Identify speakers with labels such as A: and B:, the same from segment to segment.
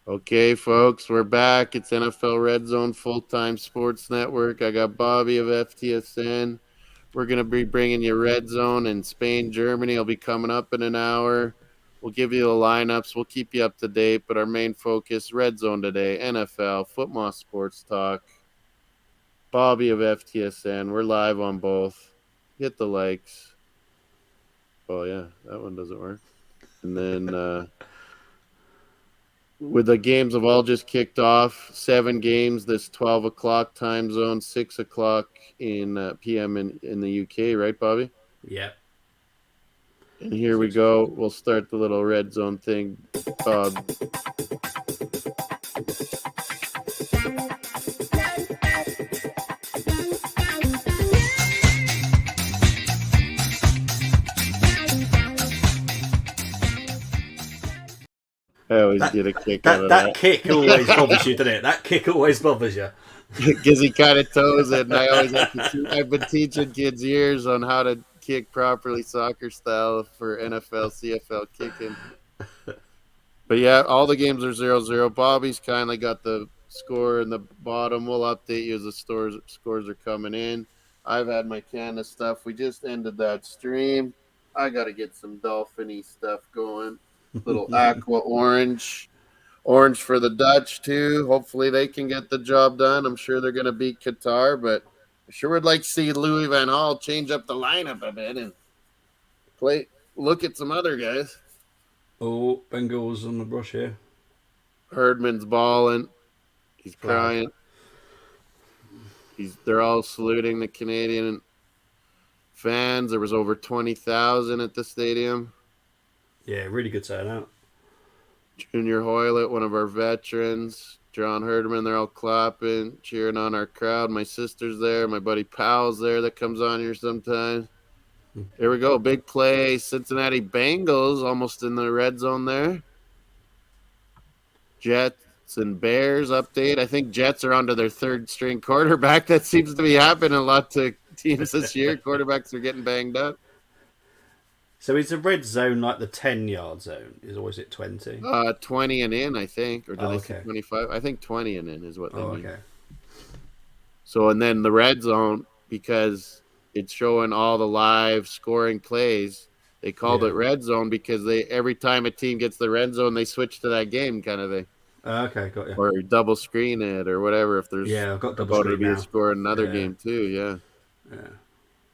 A: Okay, folks, we're back. It's NFL Red Zone Full-Time Sports Network. I got Bobby of FTSN. We're going to be bringing you Red Zone in Spain, Germany. Will be coming up in an hour. We'll give you the lineups. We'll keep you up to date, but our main focus, Red Zone today, NFL, football, sports talk. Bobby of FTSN. We're live on both. Hit the likes. Oh, yeah, that one doesn't work. And then... with the games have all just kicked off. 7 games this 12 o'clock time zone, 6 o'clock in p.m. in the UK, right, Bobby?
B: Yeah.
A: And here we go. We'll start the little red zone thing. I always get a kick out of
B: That kick always bothers you, doesn't it? That kick always bothers you.
A: Because he kind of toes it, and I always have to I've been teaching kids years on how to kick properly soccer style for NFL, CFL kicking. But yeah, all the games are 0-0. Bobby's kindly got the score in the bottom. We'll update you as the scores are coming in. I've had my can of stuff. We just ended that stream. I got to get some dolphin-y stuff going. Little aqua orange. Orange for the Dutch, too. Hopefully they can get the job done. I'm sure they're going to beat Qatar, but I sure would like to see Louis Van Gaal change up the lineup a bit and look at some other guys.
B: Oh, Bengals on the brush here.
A: Herdman's balling. He's crying. They're all saluting the Canadian fans. There was over 20,000 at the stadium.
B: Yeah, really good turnout.
A: Junior Hoylett, one of our veterans. John Herdman, they're all clapping, cheering on our crowd. My sister's there. My buddy Powell's there that comes on here sometimes. Here we go. Big play. Cincinnati Bengals almost in the red zone there. Jets and Bears update. I think Jets are onto their third string quarterback. That seems to be happening a lot to teams this year. Quarterbacks are getting banged up.
B: So is the red zone like the 10-yard zone? Is always it 20?
A: 20 and in, I think. Or did I say 25? I think 20 and in is what they mean.
B: Okay.
A: So, and then the red zone, because it's showing all the live scoring plays, they called it red zone because every time a team gets the red zone, they switch to that game kind of thing.
B: Okay, got you.
A: Or double screen it or whatever if there's
B: I've got double
A: about
B: screen
A: to be
B: now.
A: a score in another game too,
B: Yeah.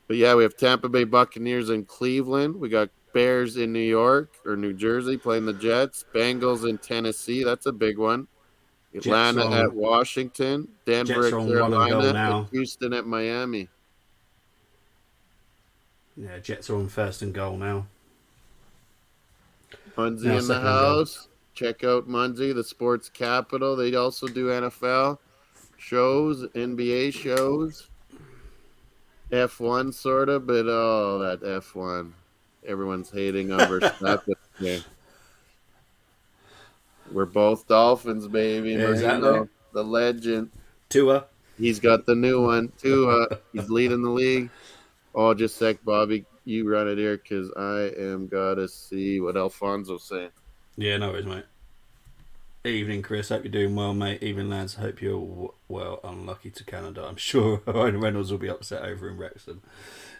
A: But yeah, we have Tampa Bay Buccaneers in Cleveland. We got Bears in New York or New Jersey playing the Jets. Bengals in Tennessee. That's a big one. Atlanta at Washington. Denver at Carolina. And Houston at Miami.
B: Yeah, Jets are on first and goal now.
A: Munzie in the house. Check out Munzie, the sports capital. They also do NFL shows, NBA shows. F1 sort of, but that F1. Everyone's hating on Verstappen. Yeah. We're both Dolphins, baby.
B: Yeah, exactly.
A: The legend.
B: Tua.
A: He's got the new one. Tua. He's leading the league. Oh, just a sec, Bobby. You run it here because I am got to see what Alfonso's saying.
B: Yeah, no worries, mate. Evening, Chris. Hope you're doing well, mate. Evening, lads. Hope you're well. Unlucky to Canada. I'm sure Owen Reynolds will be upset over in Wrexham.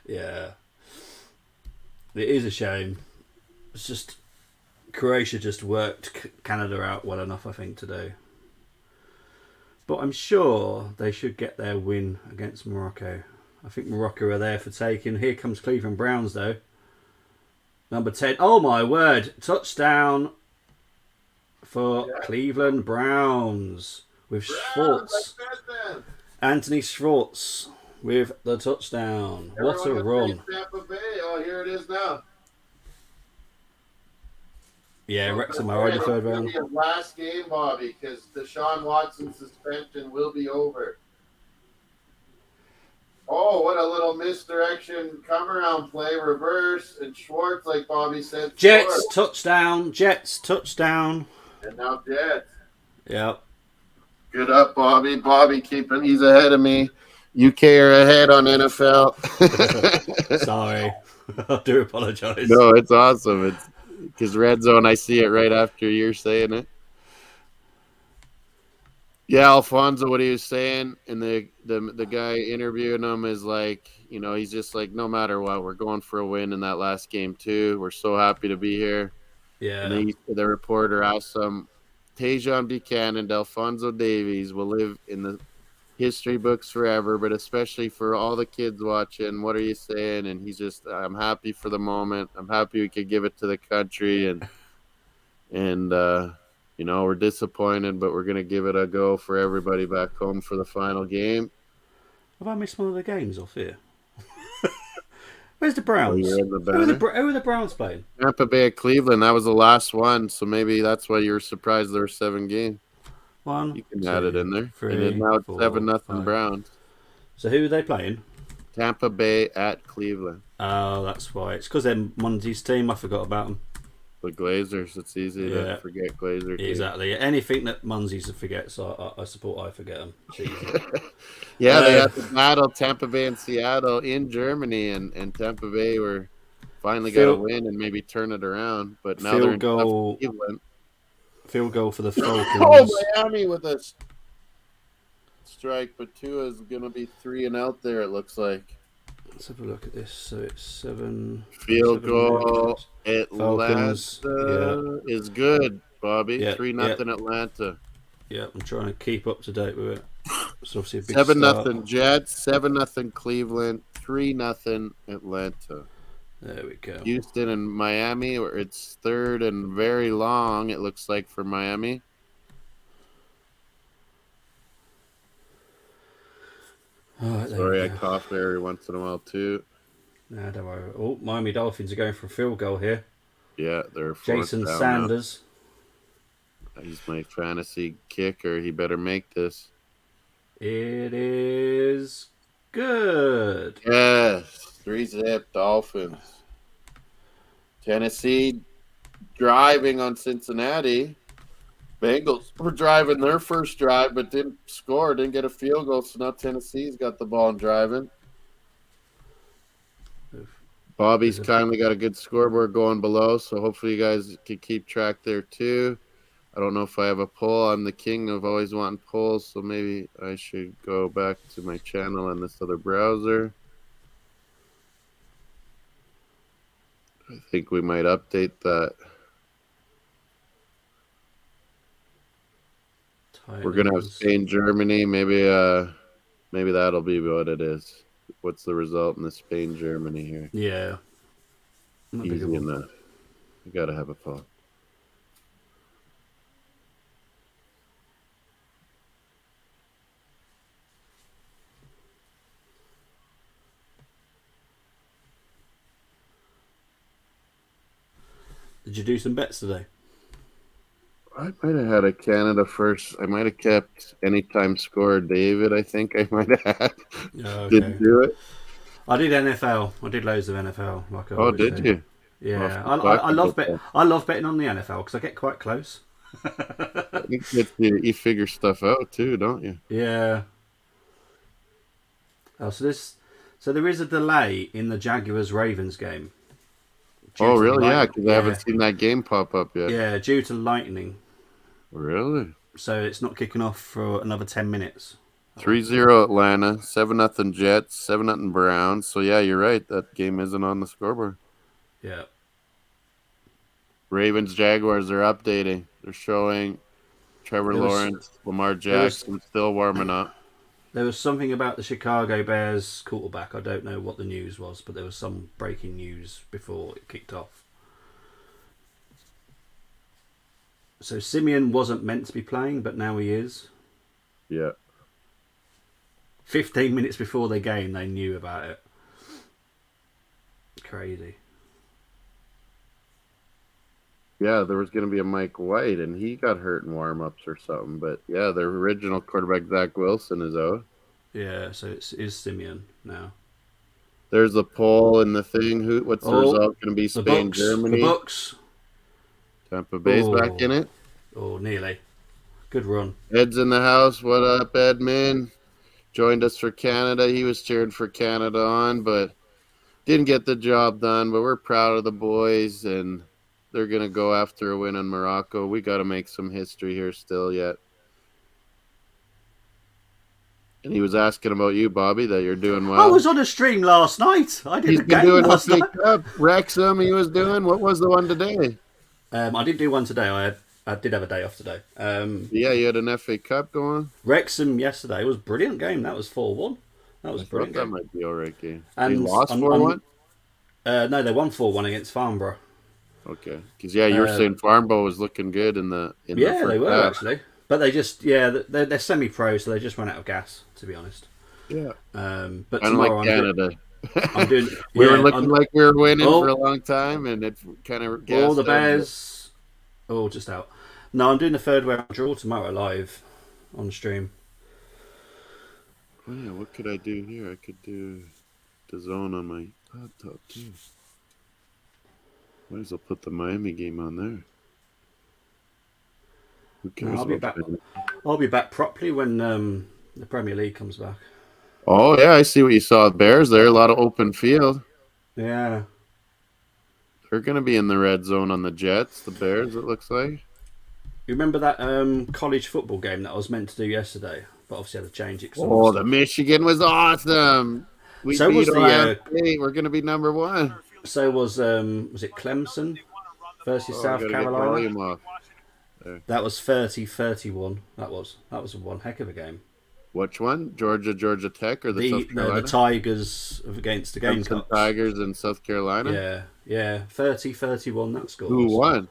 B: Yeah. It is a shame. It's just Croatia just worked Canada out well enough, I think, today. But I'm sure they should get their win against Morocco. I think Morocco are there for taking. Here comes Cleveland Browns, though. Number 10. Oh, my word. Touchdown for Cleveland Browns with Schwartz. Anthony Schwartz with the touchdown. What a run.
A: Oh, here it is now.
B: Yeah, Wrexham are already third round.
A: It'll be a last game, Bobby, because Deshaun Watson's suspension will be over. Oh, what a little misdirection come around play, reverse, and Schwartz, like Bobby said.
B: Jets touchdown. Jets touchdown.
A: And now Jets.
B: Yep.
A: Good up, Bobby. Bobby he's ahead of me. UK are ahead on NFL.
B: Sorry. I do apologize.
A: No, it's awesome. It's because Red Zone, I see it right after you're saying it. Yeah, Alfonso, what he was saying, and the guy interviewing him is like, he's just like, no matter what, we're going for a win in that last game too. We're so happy to be here. And
B: Yeah.
A: then the reporter asked him, Tajon Buchanan, Alfonso Davies will live in the history books forever, but especially for all the kids watching, what are you saying? And he's just, I'm happy for the moment. I'm happy we could give it to the country, and we're disappointed, but we're gonna give it a go for everybody back home for the final game.
B: Have I missed one of the games off here? Where's the
A: Oh, you're
B: Browns?
A: in the banner.
B: Who are the Browns playing?
A: Tampa Bay at Cleveland. That was the last one, so maybe that's why you were surprised there were 7 games.
B: One,
A: You can add it
B: two,
A: in there, and then
B: three,
A: now it's seven
B: four,
A: nothing
B: five.
A: Browns.
B: So who are they playing?
A: Tampa Bay at Cleveland.
B: Oh, that's why. It's because they're Monty's team. I forgot about them.
A: The Glazers. It's easy to
B: Yeah,
A: forget Glazer team.
B: exactly. Anything that Munzies forgets, I support. I forget them. It's easy.
A: Yeah, they had the battle Tampa Bay and Seattle in Germany, and Tampa Bay were finally got a
B: field
A: win and maybe turn it around. But now they're
B: field
A: in tough
B: goal
A: Cleveland.
B: field goal for the
A: Oh,
B: Falcons.
A: Miami with a strike, but Tua is going to be 3-and-out there. It looks like
B: Let's have a look at this. So it's
A: field
B: seven
A: goal.
B: minutes.
A: Atlanta
B: Falcons. Yeah,
A: is good, Bobby.
B: yeah,
A: Three
B: yeah,
A: nothing Atlanta.
B: yeah. I'm trying to keep up to date with it. It's obviously a big
A: 7-0
B: start.
A: Jets. 7-0 Cleveland. 3-0 Atlanta.
B: There we go.
A: Houston and Miami, where it's third and very long. It looks like for Miami.
B: All right, there
A: Sorry,
B: we
A: I
B: go.
A: cough every once in a while too.
B: Nah, don't worry. Oh, Miami Dolphins are going for a field goal here.
A: Yeah, they're fourth
B: Jason
A: down now.
B: Sanders.
A: He's my fantasy kicker. He better make this.
B: It is good.
A: Yes, 3-0 Dolphins. Tennessee driving on Cincinnati. Bengals were driving their first drive, but didn't score, didn't get a field goal. So now Tennessee's got the ball and driving. Bobby's kindly got a good scoreboard going below, so hopefully you guys can keep track there too. I don't know if I have a poll. I'm the king of always wanting polls, so maybe I should go back to my channel on this other browser. I think we might update that.
B: Titans.
A: We're gonna have Spain, Germany. Maybe that'll be what it is. What's the result in the Spain, Germany here?
B: Yeah.
A: Easy enough. You gotta have a poll.
B: Did you do some bets today?
A: I might have had a Canada first. I might have kept anytime score David. I think I might have had.
B: Okay.
A: Didn't do it.
B: I did NFL. I did loads of NFL. Like I
A: Oh,
B: always
A: did
B: do.
A: you?
B: Yeah,
A: Well,
B: I love bet. I love betting on the NFL because I get quite close.
A: I think you figure stuff out too, don't you?
B: Yeah. Oh, so there is a delay in the Jaguars Ravens game.
A: Oh, really? Yeah, because I haven't seen that game pop up yet.
B: Yeah, due to lightning.
A: Really?
B: So it's not kicking off for another 10 minutes.
A: 3-0 Atlanta, 7-0 Jets, 7-0 Browns. So yeah, you're right. That game isn't on the scoreboard.
B: Yeah.
A: Ravens Jaguars are updating. They're showing Trevor Lawrence, Lamar Jackson still warming up.
B: There was something about the Chicago Bears quarterback. I don't know what the news was, but there was some breaking news before it kicked off. So Simeon wasn't meant to be playing, but now he is.
A: Yeah.
B: 15 minutes before the game, they knew about it. Crazy.
A: Yeah, there was going to be a Mike White, and he got hurt in warm-ups or something. But, yeah, the original quarterback, Zach Wilson, is out.
B: Yeah, so it is Simeon now.
A: There's a poll in the thing. What's the result going to be? Spain,
B: Bucks,
A: Germany?
B: The Bucks.
A: Tampa Bay's back in it.
B: Oh, nearly. Good run.
A: Ed's in the house. What up, Edmund? Joined us for Canada. He was cheering for Canada on, but didn't get the job done. But we're proud of the boys, and they're going to go after a win in Morocco. We got to make some history here still yet. And he was asking about you, Bobby, that you're doing
B: I
A: well.
B: was on a stream last night. I did
A: He's
B: a
A: been
B: game
A: doing
B: last
A: FA
B: night.
A: Cup. Wrexham, he was doing. What was the one today?
B: I did do one today. I did have a day off today.
A: Yeah, you had an FA Cup going.
B: Wrexham yesterday was a brilliant game. That was 4-1. That was
A: I
B: a
A: thought
B: brilliant
A: that
B: game.
A: might be all right game. They
B: And
A: lost 4-1.
B: no, they won 4-1 against Farnborough.
A: Okay, because yeah, you were saying Farnborough was looking good in the
B: Yeah, they
A: first
B: were
A: half.
B: actually, but they just they're semi-pro, so they just ran out of gas, to be honest.
A: Yeah,
B: But
A: kind of like
B: tomorrow
A: Canada.
B: I'm doing
A: We were
B: yeah
A: looking
B: I'm
A: like we were winning for a
B: oh
A: long time, and it kind of
B: all
A: gassed
B: the
A: out a bit.
B: Bears just out. No, I'm doing the third round draw tomorrow live on stream.
A: Oh yeah, what could I do here? I could do the zone on my laptop too. Might as well put the Miami game on there. Who
B: No,
A: cares about
B: I'll be back properly when the Premier League comes back.
A: Oh yeah, I see what you saw. Bears there, a lot of open field.
B: Yeah.
A: They're going to be in the red zone on the Jets. The Bears, it looks like.
B: You remember that college football game that I was meant to do yesterday, but obviously had to change it.
A: Oh, the Michigan was awesome. We
B: So
A: beat
B: was
A: Ohio
B: the
A: State. We're going to be number one.
B: so was it Clemson versus
A: Oh, I
B: South
A: got to get
B: Carolina?
A: volume off. There.
B: That was 30-31. That was one heck of a game.
A: Which one? Georgia Tech or the South
B: The
A: Carolina?
B: Tigers against the
A: Clemson
B: Gamecocks.
A: Tigers in South Carolina.
B: Yeah, 30-31. That score.
A: Who won?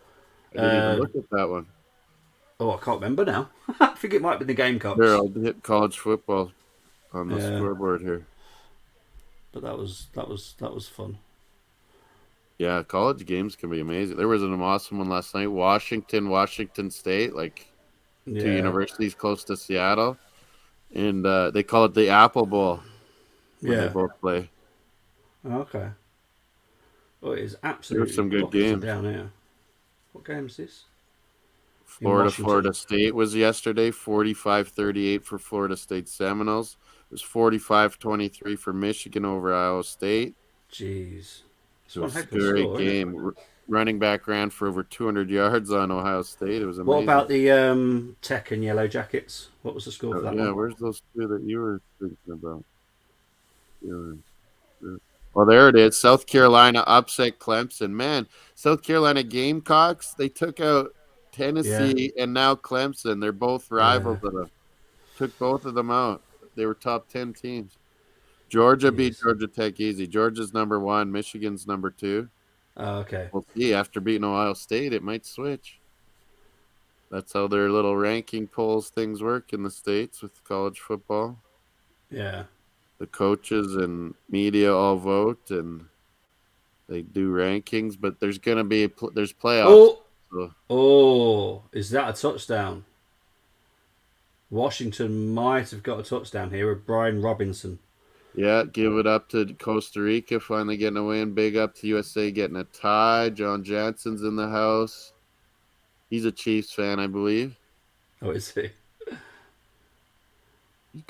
A: I didn't even
B: Uh,
A: look at that one.
B: I can't remember now. I think it might be the Gamecocks.
A: Here, I'll hit college football on the scoreboard here.
B: But that was fun.
A: Yeah, college games can be amazing. There was an awesome one last night. Washington State, like two universities close to Seattle. And they call it the Apple Bowl when they both play.
B: Okay. Oh, it is absolutely.
A: There's some good games
B: down here. What game is this?
A: Florida State was yesterday, 45-38 for Florida State Seminoles. It was 45-23 for Michigan over Iowa State.
B: Jeez.
A: It was a great game. Running back ran for over 200 yards on Ohio State. It was amazing.
B: What about the Tech and Yellow Jackets? What was the score for that one?
A: Yeah, where's those two that you were thinking about? Well, there it is. South Carolina upset Clemson. Man, South Carolina Gamecocks, they took out Tennessee and now Clemson. They're both rivals of them. Took both of them out. They were top 10 teams. Georgia beat Georgia Tech easy. Georgia's number 1. Michigan's number 2.
B: Oh, okay.
A: We'll see. After beating Ohio State, it might switch. That's how their little ranking polls things work in the States with college football.
B: Yeah.
A: The coaches and media all vote, and they do rankings. But there's going to be there's playoffs.
B: Is that a touchdown? Washington might have got a touchdown here with Brian Robinson.
A: Yeah, give it up to Costa Rica finally getting a win. Big up to USA getting a tie. John Jansen's in the house. He's a Chiefs fan, I believe.
B: Oh, is he?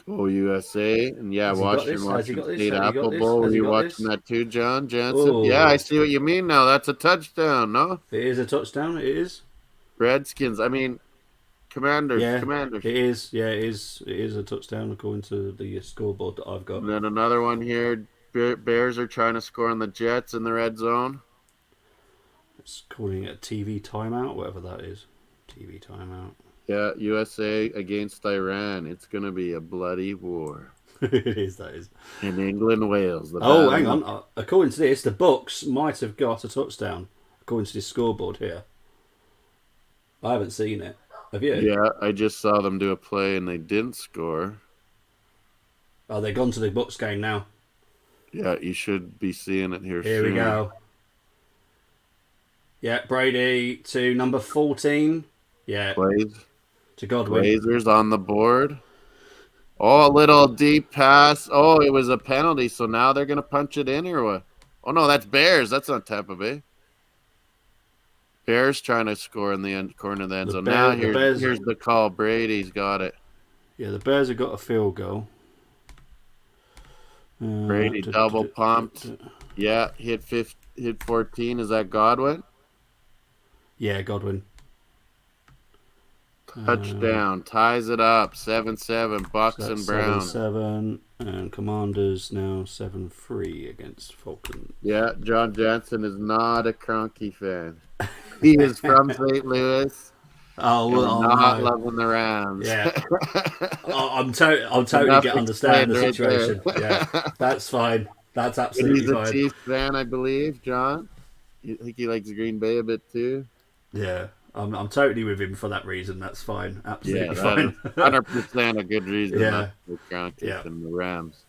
A: Go USA. And yeah, Washington State Apple Bowl. Are you watching that too, John Jansen?
B: Oh.
A: Yeah, I see what you mean now. That's a touchdown, no?
B: It is a touchdown. It is.
A: Redskins. I mean, Commanders.
B: Yeah,
A: Commanders.
B: It is. Yeah, it is a touchdown according to the scoreboard that I've got.
A: And then another one here. Bears are trying to score on the Jets in the red zone.
B: It's calling it a TV timeout, whatever that is. TV timeout.
A: Yeah, USA against Iran. It's going to be a bloody war.
B: It is, that is.
A: In England, Wales.
B: Hang on. According to this, the Bucks might have got a touchdown, according to this scoreboard here. I haven't seen it. Have you?
A: Yeah, I just saw them do a play and they didn't score.
B: Oh, they've gone to the Bucks game now.
A: Yeah, you should be seeing it here soon.
B: Here we go. Yeah, Brady to number 14. Yeah.
A: Plays.
B: To Godwin.
A: Blazers on the board. Oh, a little deep pass. Oh, it was a penalty, so now they're going to punch it in or what? Oh, no, that's Bears. That's not Tampa Bay. Bears trying to score in the end corner of the end zone. Now here's the call. Brady's got it.
B: Yeah, the Bears have got a field goal.
A: Brady double pumped. Yeah, hit 14. Is that Godwin?
B: Yeah, Godwin.
A: Touchdown. Ties it up. 7-7.
B: So
A: Bucks
B: that's
A: and
B: seven
A: Browns.
B: seven, and Commanders now 7-3 against Falcons.
A: Yeah, John Jansen is not a Cronky fan. He is from St. Louis and
B: Oh
A: not
B: no,
A: loving the Rams.
B: yeah. I'm totally
A: Enough
B: get understand
A: explained
B: the
A: right there.
B: situation. Yeah, that's fine. That's
A: But
B: absolutely
A: he's a
B: fine.
A: Chiefs fan, I believe, John. You think he likes Green Bay a bit too?
B: Yeah, I'm totally with him for that reason. That's fine.
A: Yeah,
B: Absolutely
A: that is
B: fine.
A: 100% a good reason not
B: Yeah,
A: to be Cronky
B: yeah,
A: from the Rams.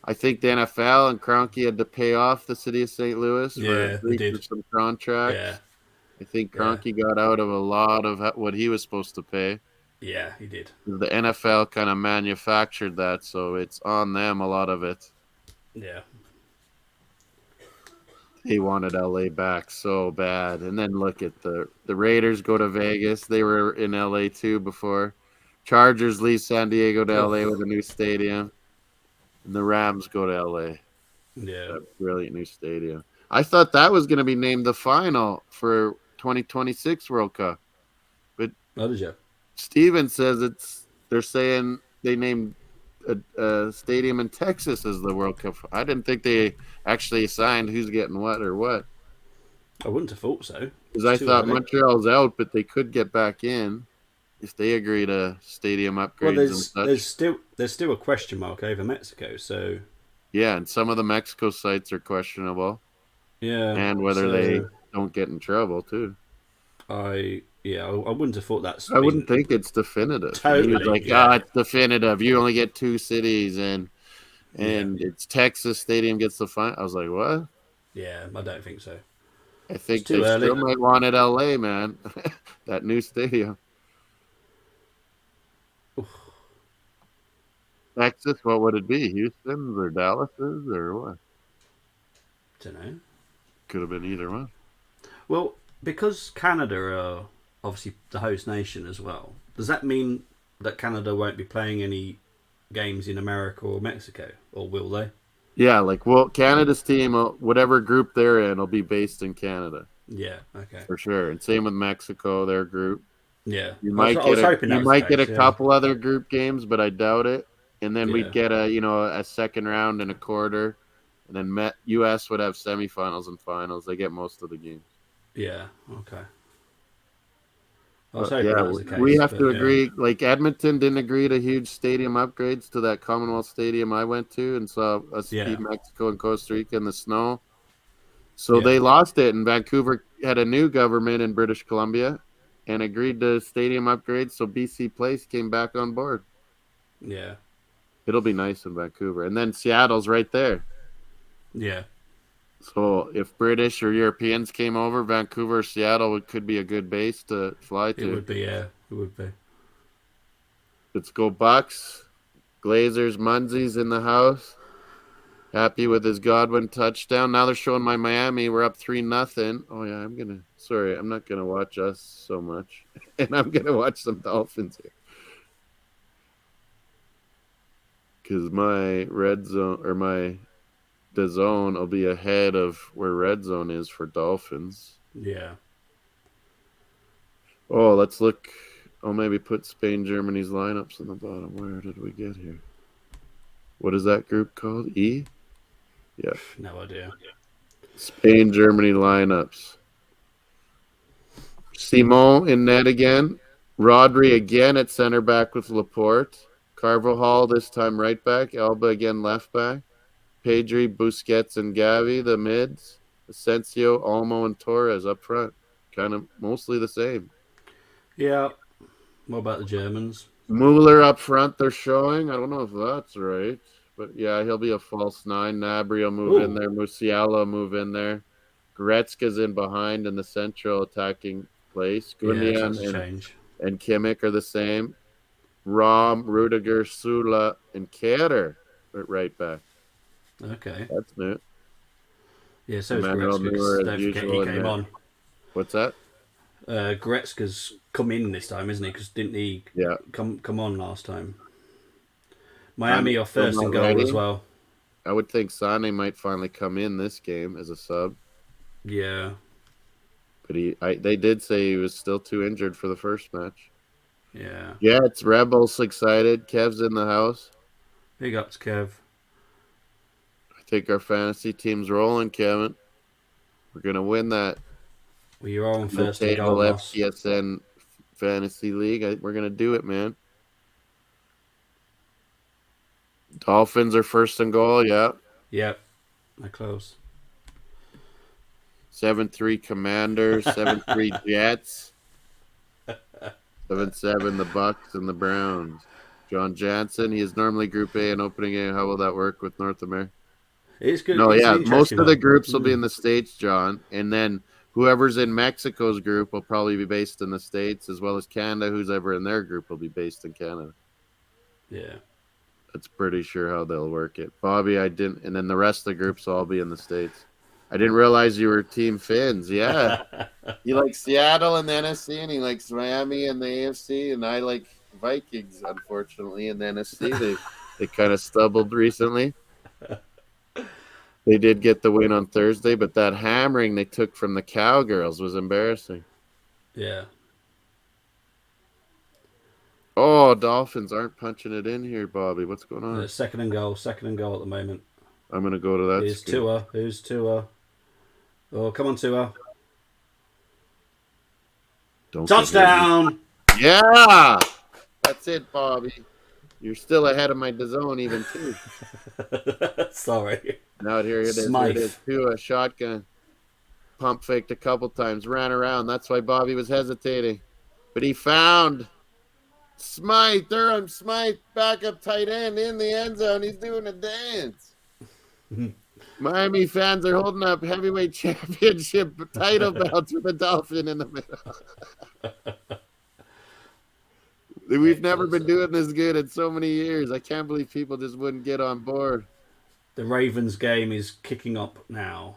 A: I think the NFL and Kroenke had to pay off the city of St. Louis for
B: yeah. They
A: breach
B: did.
A: of some
B: Yeah,
A: contracts. I think
B: yeah,
A: Kroenke got out of a lot of what he was supposed to pay.
B: yeah. He did.
A: The NFL kind of manufactured that, so it's on them, a lot of it.
B: Yeah.
A: He wanted LA back so bad. And then look at the Raiders go to Vegas. They were in LA too before. Chargers leave San Diego to
B: Oh,
A: LA with a new stadium. And the Rams go to LA.
B: yeah.
A: That brilliant new stadium. I thought that was going to be named the final for 2026 World Cup. But
B: Oh, did you?
A: Steven says they're saying they named a stadium in Texas as the World Cup. I didn't think they actually assigned who's getting what or what.
B: I wouldn't have thought so.
A: Because
B: It's
A: I
B: too
A: thought
B: early.
A: Montreal's out, but they could get back in if they agree to stadium
B: Well,
A: upgrades and such.
B: there's still a question mark over Mexico. So
A: Yeah, and some of the Mexico sites are questionable,
B: yeah.
A: and whether they
B: So
A: don't get in trouble too.
B: I wouldn't have thought that's
A: I wouldn't
B: been
A: think it's definitive. And he was
B: totally.
A: like, "Ah,
B: Yeah,
A: it's definitive. You only get two cities, and
B: yeah,
A: it's Texas Stadium gets the final." I was like, "What?"
B: yeah. I don't think so.
A: I
B: It's
A: think they
B: too
A: still
B: early.
A: might want it LA, man. That new stadium. Texas, what would it be? Houston's or Dallas's or what?
B: Don't know.
A: Could have been either one.
B: Well, because Canada are obviously the host nation as well, does that mean that Canada won't be playing any games in America or Mexico, or will they?
A: Yeah, like well, Canada's team, whatever group they're in, will be based in Canada
B: Yeah. Okay.
A: for sure. And same with Mexico, their group.
B: Yeah.
A: You
B: I
A: might get
B: was
A: a
B: hoping that
A: you
B: was the
A: might get a
B: case. Yeah.
A: couple other group games, but I doubt it. And then we'd
B: Yeah.
A: get a second round and a quarter, and then U.S. would have semifinals and finals. They get most of the games.
B: Yeah. Okay. I was
A: But
B: hoping
A: yeah,
B: that was the
A: we
B: case,
A: have to
B: but yeah.
A: agree. Like Edmonton didn't agree to huge stadium upgrades to that Commonwealth Stadium I went to and saw us beat
B: Yeah.
A: Mexico and Costa Rica in the snow. So
B: Yeah.
A: they lost it, and Vancouver had a new government in British Columbia and agreed to stadium upgrades. So BC Place came back on board.
B: Yeah.
A: It'll be nice in Vancouver, and then Seattle's right there.
B: Yeah.
A: So if British or Europeans came over, Vancouver, Seattle could be a good base to fly
B: It
A: to.
B: would be. Yeah. It would be.
A: Let's go Bucks. Glazers, Munzie's in the house. Happy with his Godwin touchdown. Now they're showing my Miami. We're up 3-0. Oh yeah, I'm not gonna watch us so much. And I'm gonna watch some Dolphins here. Because my red zone or my the zone will be ahead of where red zone is for Dolphins.
B: Yeah.
A: Oh, let's look. I'll maybe put Spain, Germany's lineups on the bottom. Where did we get here? What is that group called? E? Yeah.
B: No idea.
A: Spain, Germany lineups. Simon in net again. Rodri again at center back with Laporte. Carvajal this time right back. Alba again left back. Pedri, Busquets, and Gavi the mids. Asensio, Olmo, and Torres up front. Kind of mostly the same.
B: Yeah. What about the Germans?
A: Mueller up front they're showing. I don't know if that's right. But yeah, he'll be a false nine. Nabry will move in
B: Ooh.
A: there. Musiala move in there. Goretzka's in behind in the central attacking place.
B: Yeah. So that's
A: Gundian
B: a
A: and,
B: change.
A: and Kimmich are the same. Rom, Rudiger, Sula, and Kerr at right back.
B: Okay.
A: That's new.
B: Yeah. So is
A: Emmanuel
B: Goretzka. 'Cause
A: Neuer as
B: don't forget he
A: usual in
B: came
A: net.
B: on.
A: What's that?
B: Goretzka's come in this time, isn't he? Because didn't he
A: Yeah.
B: come on last time?
A: I'm
B: Miami are
A: still
B: first in
A: not
B: goal as
A: ready.
B: well.
A: I would think Sane might finally come in this game as a sub.
B: Yeah.
A: But they did say he was still too injured for the first match.
B: Yeah.
A: Yeah, it's Rebels excited. Kev's in the house.
B: Big ups, Kev.
A: I think our fantasy team's rolling, Kevin. We're gonna win that
B: Well, you're on
A: the
B: first in goal,
A: table
B: Moss.
A: FTSN fantasy league. We're gonna do it, man. Dolphins are first and goal. Yeah,
B: Yep. They're close.
A: 7-3 Commanders. 7-3 Jets. 7-7 the Bucks and the Browns. John Jansen. He is normally Group A and opening A. How will that work with North America?
B: It's good.
A: No,
B: It's an
A: yeah, most
B: interesting
A: of the
B: one.
A: groups will be in the States, John, and then whoever's in Mexico's group will probably be based in the States, as well as Canada. Who's ever in their group will be based in Canada.
B: Yeah.
A: That's pretty sure how they'll work it. Bobby, I didn't, and then the rest of the groups will all be in the States. I didn't realize you were Team Finns. Yeah, he likes Seattle and the NFC, and he likes Miami and the AFC, and I like Vikings. Unfortunately, in the NFC, they kind of stumbled recently. They did get the win on Thursday, but that hammering they took from the Cowgirls was embarrassing.
B: Yeah.
A: Oh, Dolphins aren't punching it in here, Bobby. What's going on?
B: Second and goal. Second and goal at the moment.
A: I'm going to go to that
B: Here's
A: screen.
B: Tua. Who's Tua? Oh, come on, Tua.
A: Don't
B: Touchdown!
A: Yeah! That's it, Bobby. You're still ahead of my DAZN even, too.
B: Sorry.
A: Now here it is. Here it is. Tua, shotgun. Pump faked a couple times. Ran around. That's why Bobby was hesitating. But he found Smythe, Durham Smythe, backup tight end in the end zone. He's doing a dance. Miami fans are holding up heavyweight championship title belts with a dolphin in the middle. We've never been doing this good in so many years. I can't believe people just wouldn't get on board.
B: The Ravens game is kicking up now.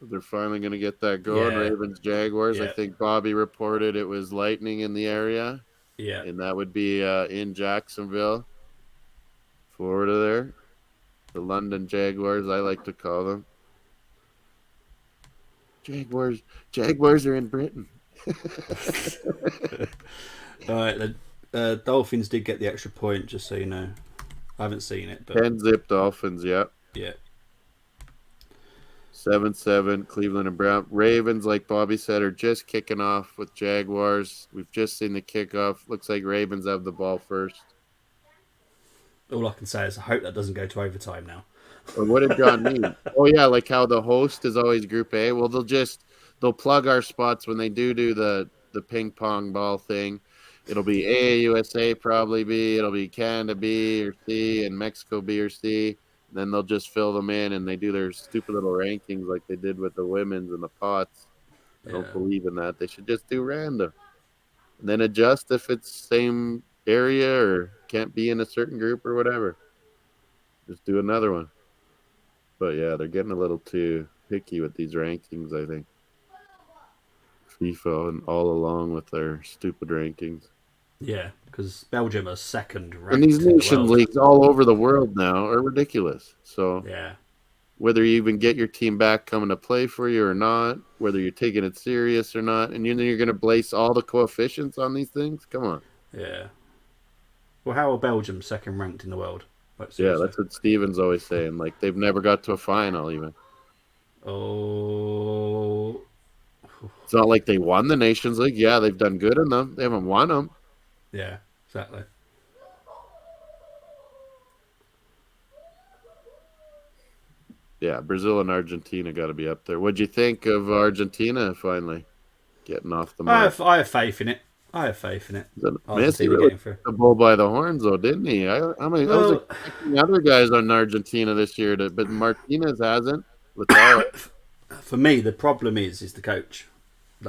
A: They're finally going to get that going. Yeah. Ravens Jaguars. Yeah. I think Bobby reported it was lightning in the area.
B: Yeah.
A: And that would be in Jacksonville, Florida there. The London Jaguars, I like to call them. Jaguars are in Britain.
B: All right, the Dolphins did get the extra point, just so you know. I haven't seen it, but
A: 10-zip Dolphins, yeah.
B: Yeah.
A: 7-7 Cleveland and Brown. Ravens, like Bobby said, are just kicking off with Jaguars. We've just seen the kickoff. Looks like Ravens have the ball first.
B: All I can say is I hope that doesn't go to overtime now.
A: Or what did John mean? Oh yeah, like how the host is always Group A. Well, they'll plug our spots when they do the ping pong ball thing. It'll be A, USA probably B. It'll be Canada B or C, and Mexico B or C. And then they'll just fill them in, and they do their stupid little rankings like they did with the women's and the pots. I don't believe in that. They should just do random, and then adjust if it's same area or can't be in a certain group or whatever. Just do another one. But yeah, they're getting a little too picky with these rankings, I think. FIFA and all along with their stupid rankings.
B: Yeah, because Belgium are second ranked.
A: And these nation leagues all over the world now are ridiculous. So
B: yeah,
A: whether you even get your team back coming to play for you or not, whether you're taking it serious or not, and you're going to base all the coefficients on these things? Come on.
B: Yeah. Well, how are Belgium second ranked in the world?
A: Yeah, that's what Steven's always saying. Like, they've never got to a final even.
B: Oh.
A: It's not like they won the Nations League. Yeah, they've done good in them. They haven't won them.
B: Yeah, exactly.
A: Yeah, Brazil and Argentina got to be up there. What'd you think of Argentina finally getting off the mark?
B: I have faith in it. I have faith in it.
A: Messi really took the bull by the horns, though, didn't he? I was expecting other guys on Argentina this year, but Martinez hasn't.
B: For me, the problem is the coach.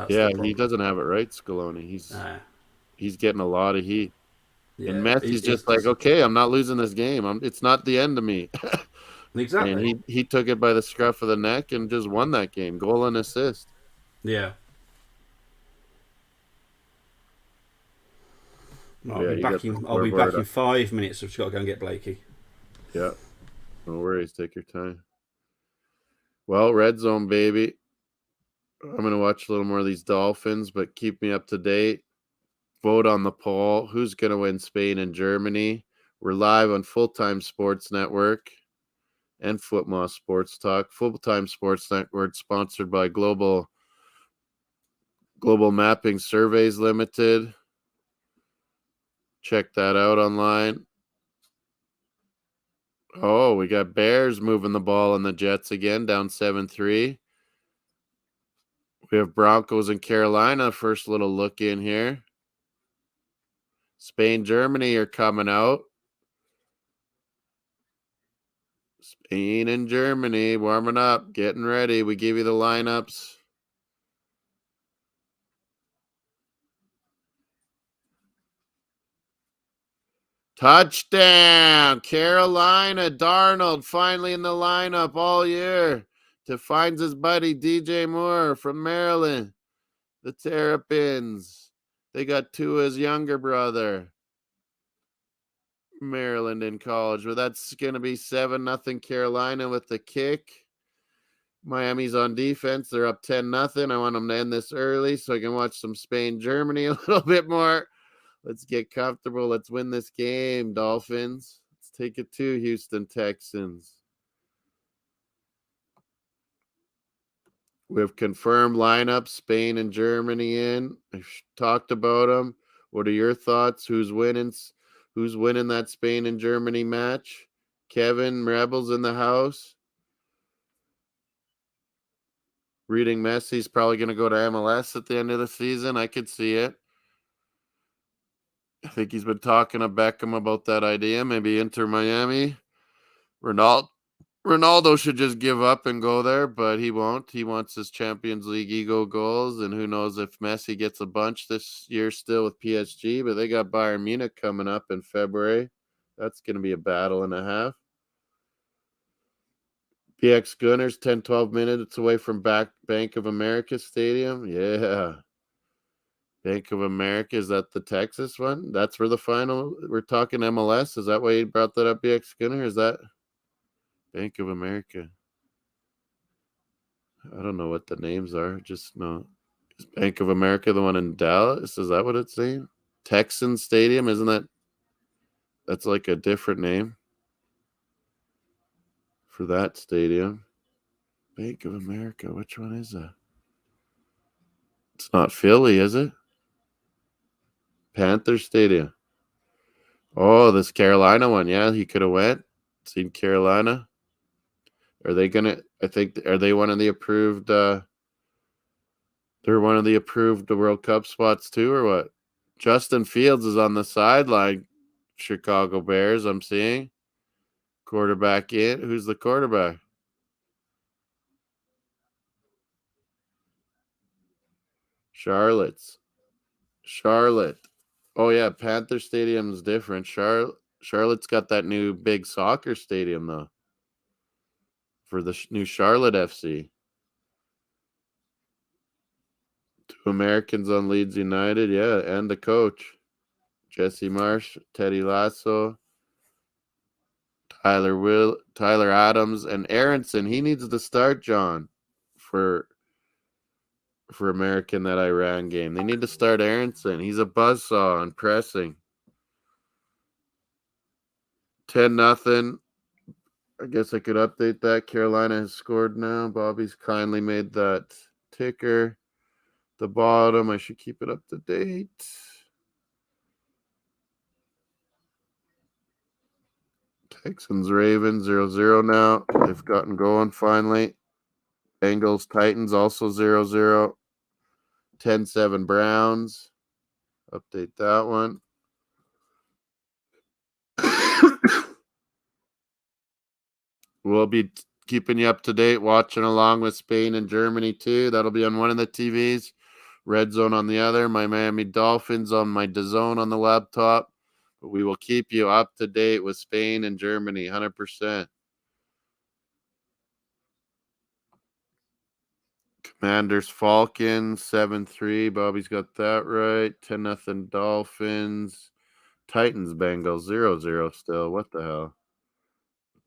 A: He doesn't have it right, Scaloni. He's getting a lot of heat. Yeah, and Messi's just like, okay, I'm not losing this game. It's not the end of me.
B: Exactly.
A: And he took it by the scruff of the neck and just won that game. Goal and assist.
B: Yeah. I'll be back in 5 minutes. I've just got to go and get Blakey.
A: Yeah. No worries. Take your time. Well, RedZone, baby. I'm going to watch a little more of these Dolphins, but keep me up to date. Vote on the poll. Who's going to win Spain and Germany? We're live on Full Time Sports Network and Footmoss Sports Talk. Full Time Sports Network sponsored by Global Mapping Surveys Limited. Check that out online. Oh, we got Bears moving the ball on the Jets again, down 7-3. We have Broncos and Carolina. First little look in here. Spain, Germany are coming out. Spain and Germany warming up, getting ready. We give you the lineups. Touchdown! Carolina. Darnold finally in the lineup all year to find his buddy DJ Moore from Maryland. The Terrapins. They got Tua's younger brother. Maryland in college. But that's going to be 7-0 Carolina with the kick. Miami's on defense. They're up 10-0. I want them to end this early so I can watch some Spain, Germany a little bit more. Let's get comfortable. Let's win this game, Dolphins. Let's take it to Houston Texans. We have confirmed lineups, Spain and Germany in. I talked about them. What are your thoughts? Who's winning? Who's winning that Spain and Germany match? Kevin, Rebels in the house. Reading Messi's probably going to go to MLS at the end of the season. I could see it. I think he's been talking to Beckham about that idea. Maybe Inter Miami. Ronaldo should just give up and go there, but he won't. He wants his Champions League ego goals, and who knows if Messi gets a bunch this year still with PSG, but they got Bayern Munich coming up in February. That's going to be a battle and a half. PX Gunners, 10-12 minutes away from Bank of America Stadium. Yeah. Bank of America, is that the Texas one? That's where the final, we're talking MLS. Is that why you brought that up, BX Gunner? Is that Bank of America? I don't know what the names are. Just know. Is Bank of America the one in Dallas? Is that what it's saying? Texan Stadium, isn't that? That's like a different name for that stadium. Bank of America, which one is that? It's not Philly, is it? Panther Stadium. Oh, this Carolina one. Yeah, he could have went. Seen Carolina. Are they gonna? I think are they one of the approved? They're one of the approved World Cup spots too, or what? Justin Fields is on the sideline. Chicago Bears. I'm seeing quarterback in. Who's the quarterback? Charlotte. Oh yeah, Panther Stadium's different. Charlotte's got that new big soccer stadium though for the new Charlotte FC. Two Americans on Leeds United, yeah, and the coach Jesse Marsh, Teddy Lasso, Tyler Adams, and Aronson. He needs to start, John, for American that Iran game. They need to start Aronson. He's a buzzsaw on pressing. 10-0. I guess I could update that. Carolina has scored now. Bobby's kindly made that ticker. The bottom, I should keep it up to date. Texans Ravens 0-0 now. They've gotten going finally. Bengals Titans also 0-0. 10-7 Browns. Update that one. We'll be keeping you up to date, watching along with Spain and Germany too. That'll be on one of the TVs. RedZone on the other. My Miami Dolphins on my DAZN on the laptop. But we will keep you up to date with Spain and Germany, 100%. Commanders Falcons 7-3. Bobby's got that right. 10-0 Dolphins. Titans Bengals 0-0 still. What the hell?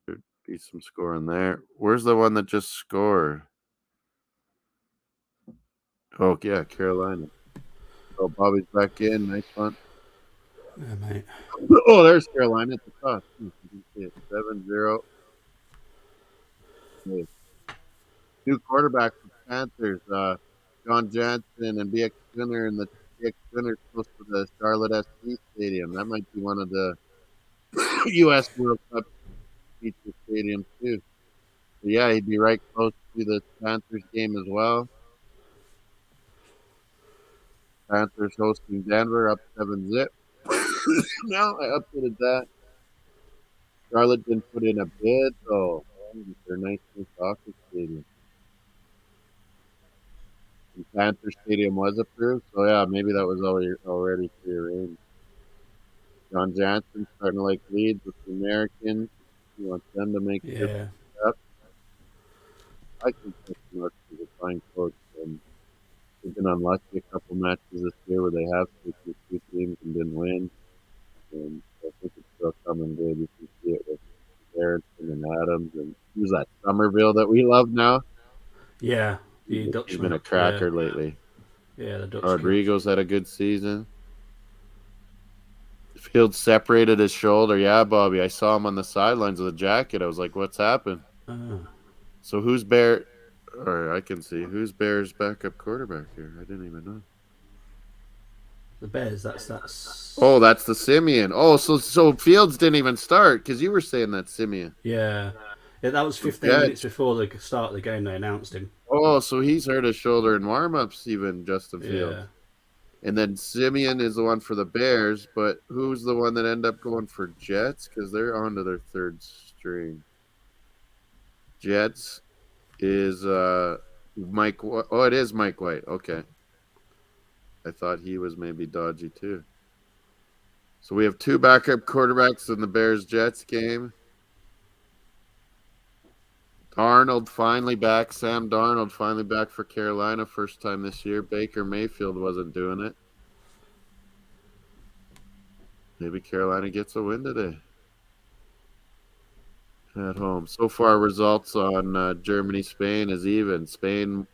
A: There'd be some scoring there. Where's the one that just scored? Oh yeah, Carolina. Oh, Bobby's back in. Nice one.
B: Yeah, mate.
A: Oh, there's Carolina at the top. You can see it. 7-0. Hey, new quarterback for Panthers. John Jansen and BX Spinner, and the BX Spinner close to the Charlotte SC Stadium. That might be one of the U.S. World Cup feature stadiums too. So yeah, he'd be right close to the Panthers game as well. Panthers hosting Denver up 7-0. No, I updated that. Charlotte didn't put in a bid, so their nice new soccer stadium. And Panther Stadium was approved, so yeah, maybe that was already prearranged. John Jansen starting to like leads with the Americans. He wants them to make sure
B: Yeah.
A: up. I think that's Mark is a fine coach, and they've been unlucky a couple matches this year where they have faced these two teams and didn't win. And I think it's still coming good. You can see it with Harrison and Adams, and who's that Somerville that we love now?
B: Yeah. The
A: He's been
B: Dutchman.
A: a
B: Yeah.
A: cracker lately.
B: Yeah, the Dutch kid.
A: Rodrigo's had a good season. Fields separated his shoulder. Yeah, Bobby. I saw him on the sidelines of the jacket. I was like, what's happened?
B: Oh.
A: So who's Bear? Or I can see who's Bear's backup quarterback here. I didn't even know.
B: The Bears, that's
A: Oh, that's the Simeon. Oh, so Fields didn't even start because you were saying that Simeon.
B: yeah. Yeah, that was
A: So
B: 15 minutes
A: Jets.
B: before the start of the game they announced him.
A: Oh, so he's hurt his shoulder in warm-ups, even Justin
B: Yeah.
A: Fields. And then Simeon is the one for the Bears, but who's the one that ended up going for Jets? Because they're on to their third string. Jets is Mike. Oh, it is Mike White. Okay, I thought he was maybe dodgy too. So we have two backup quarterbacks in the Bears Jets game. Darnold finally back. Sam Darnold finally back for Carolina. First time this year. Baker Mayfield wasn't doing it. Maybe Carolina gets a win today at home. So far, results on Germany Spain is even. Spain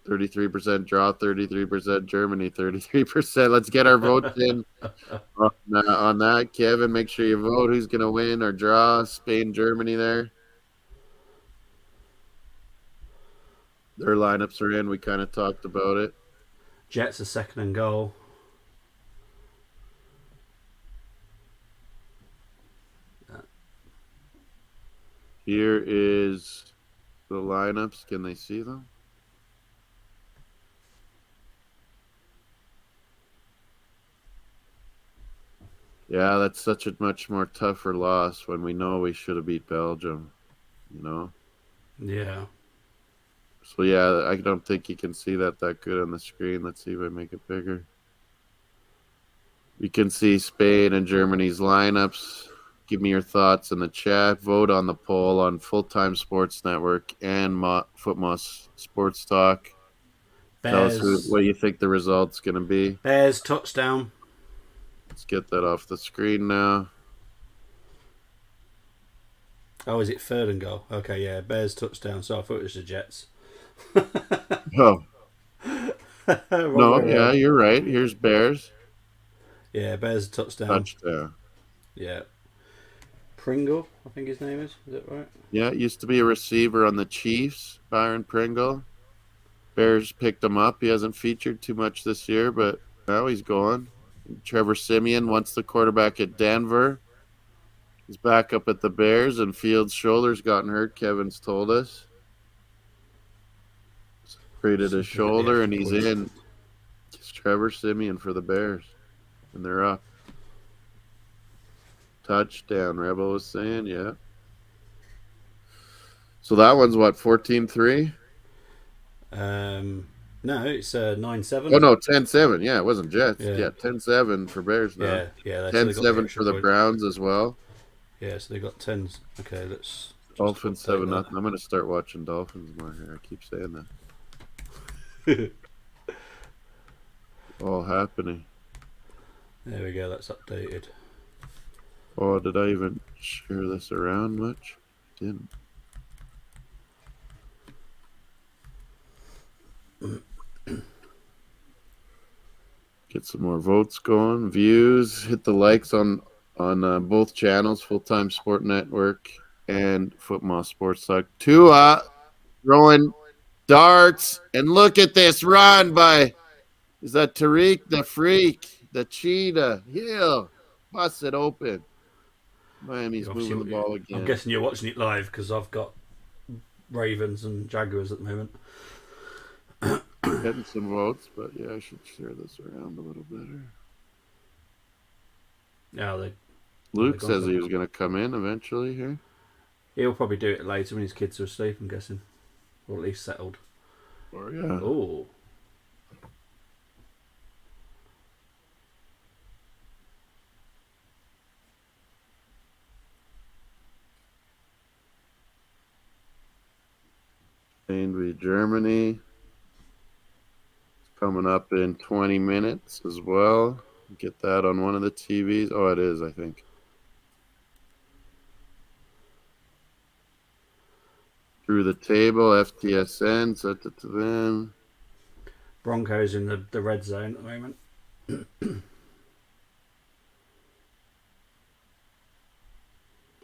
A: 33% draw, 33% Germany, 33%. Let's get our votes in on that. Kevin, make sure you vote. Who's going to win or draw? Spain, Germany there. Their lineups are in. We kind of talked about it.
B: Jets are second and goal.
A: Here is the lineups. Can they see them? Yeah, that's such a much more tougher loss when we know we should have beat Belgium, you know?
B: Yeah.
A: So, yeah, I don't think you can see that good on the screen. Let's see if I make it bigger. You can see Spain and Germany's lineups. Give me your thoughts in the chat. Vote on the poll on Full Time Sports Network and Footmoss Sports Talk. Tell us what you think the result's going to be.
B: Bears touchdown.
A: Let's get that off the screen now.
B: Oh, is it third and goal? Okay, yeah, Bears touchdown. So I thought it was the Jets.
A: Oh. No,
B: way
A: yeah,
B: around.
A: you're right. Here's Bears.
B: Yeah, Bears touchdown.
A: Touchdown.
B: Yeah. Pringle, I think his name is. Is that right?
A: Yeah, it used to be a receiver on the Chiefs, Byron Pringle. Bears picked him up. He hasn't featured too much this year, but now he's gone. Trevor Simeon, once the quarterback at Denver, he's back up at the Bears, and Fields' shoulder's gotten hurt, Kevin's told us. Created his shoulder, and he's in. It's Trevor Simeon for the Bears, and they're up. Touchdown, Rebel was saying, yeah. So that one's what, 14-3?
B: No, it's 9-7.
A: Oh, no, 10-7. Yeah, it wasn't Jets.
B: Yeah,
A: 10-7 for Bears now.
B: Yeah.
A: 10-7 for the Browns as well.
B: Yeah, so they got 10s. Okay, let's.
A: Dolphins 7-0. I'm going to start watching Dolphins more here. I keep saying that. All happening.
B: There we go, that's updated.
A: Oh, did I even share this around much? Didn't. Get some more votes going. Views. Hit the likes on both channels, Full Time Sport Network and Football Sports Talk. Tua throwing darts, and look at this run by, is that Tariq the Freak, the Cheetah Hill? Bust it open. Miami's moving the ball
B: I'm
A: again.
B: guessing you're watching it live because I've got Ravens and Jaguars at the moment.
A: Getting some votes, but yeah, I should share this around a little better.
B: Yeah,
A: Luke says he was going to come in eventually here.
B: He'll probably do it later when his kids are asleep, I'm guessing. Or at least settled.
A: Or yeah.
B: Oh.
A: Spain v Germany. It's coming up in 20 minutes as well. Get that on one of the TVs. Oh, it is, I think. Through the table, FTSN, sent it to them.
B: Broncos in the red zone at the moment.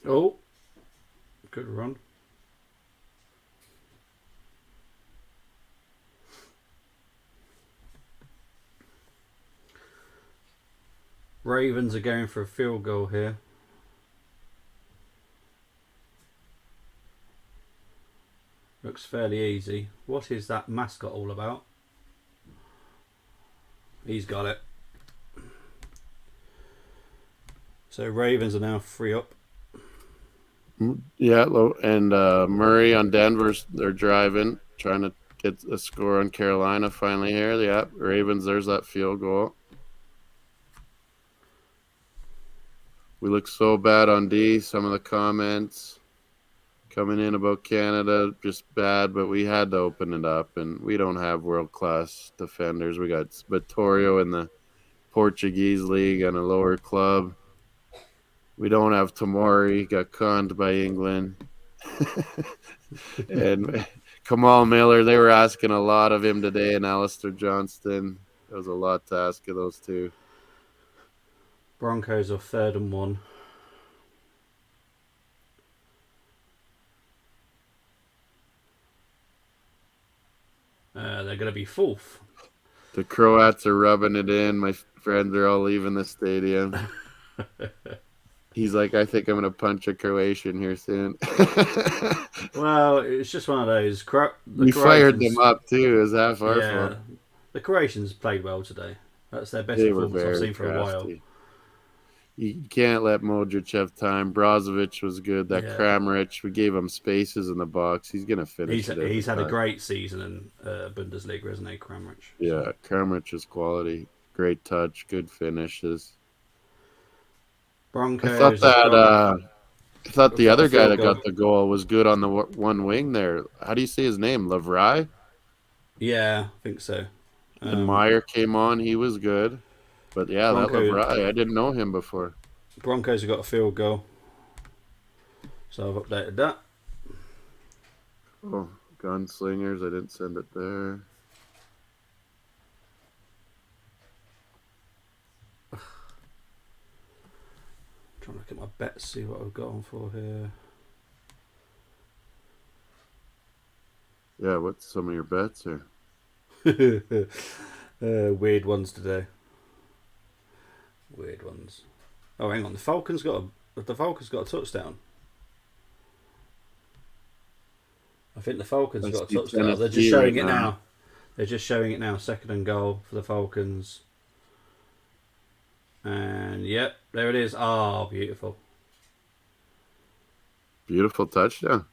B: Oh. Good run. Ravens are going for a field goal here. Looks fairly easy. What is that mascot all about? He's got it. So Ravens are now 3 up.
A: Yeah, and Murray on Denver's, they're driving, trying to get a score on Carolina finally here. Yeah, Ravens, there's that field goal. We look so bad on D. Some of the comments coming in about Canada, just bad, but we had to open it up, and we don't have world-class defenders. We got Vittorio in the Portuguese league and a lower club. We don't have Tomori, got conned by England. And Kamal Miller, they were asking a lot of him today, and Alistair Johnston. There was a lot to ask of those two.
B: Broncos are 3rd and 1. They're going to be 4th.
A: The Croats are rubbing it in. My friends are all leaving the stadium. He's like, I think I'm going to punch a Croatian here soon.
B: Well, it's just one of those.
A: We fired them up, too. It was half our fault.
B: The Croatians played well today. That's their best
A: They
B: performance I've seen for a while.
A: You can't let Modric have time. Brozovic was good. That Kramaric, we gave him spaces in the box. He's going to finish it.
B: He's had a great season in Bundesliga, hasn't he, Kramaric?
A: Yeah, Kramaric is quality. Great touch, good finishes.
B: Broncos.
A: I thought the other guy that got the goal was good on the one wing there. How do you say his name? Lavrai?
B: Yeah, I think so.
A: And Meyer came on. He was good. But yeah, that Lavrai, I didn't know him before.
B: Broncos have got a field goal. So I've updated that.
A: Oh, Gunslingers. I didn't send it there.
B: Trying to look at my bets, see what I've got on for here.
A: Yeah, what's some of your bets here?
B: Weird ones today. Weird ones. Oh, hang on. The Falcons got a touchdown. I think the Falcons got a touchdown. They're just showing it now. They're just showing it now. 2nd and goal for the Falcons. And yep, there it is. Oh, beautiful.
A: Beautiful touchdown.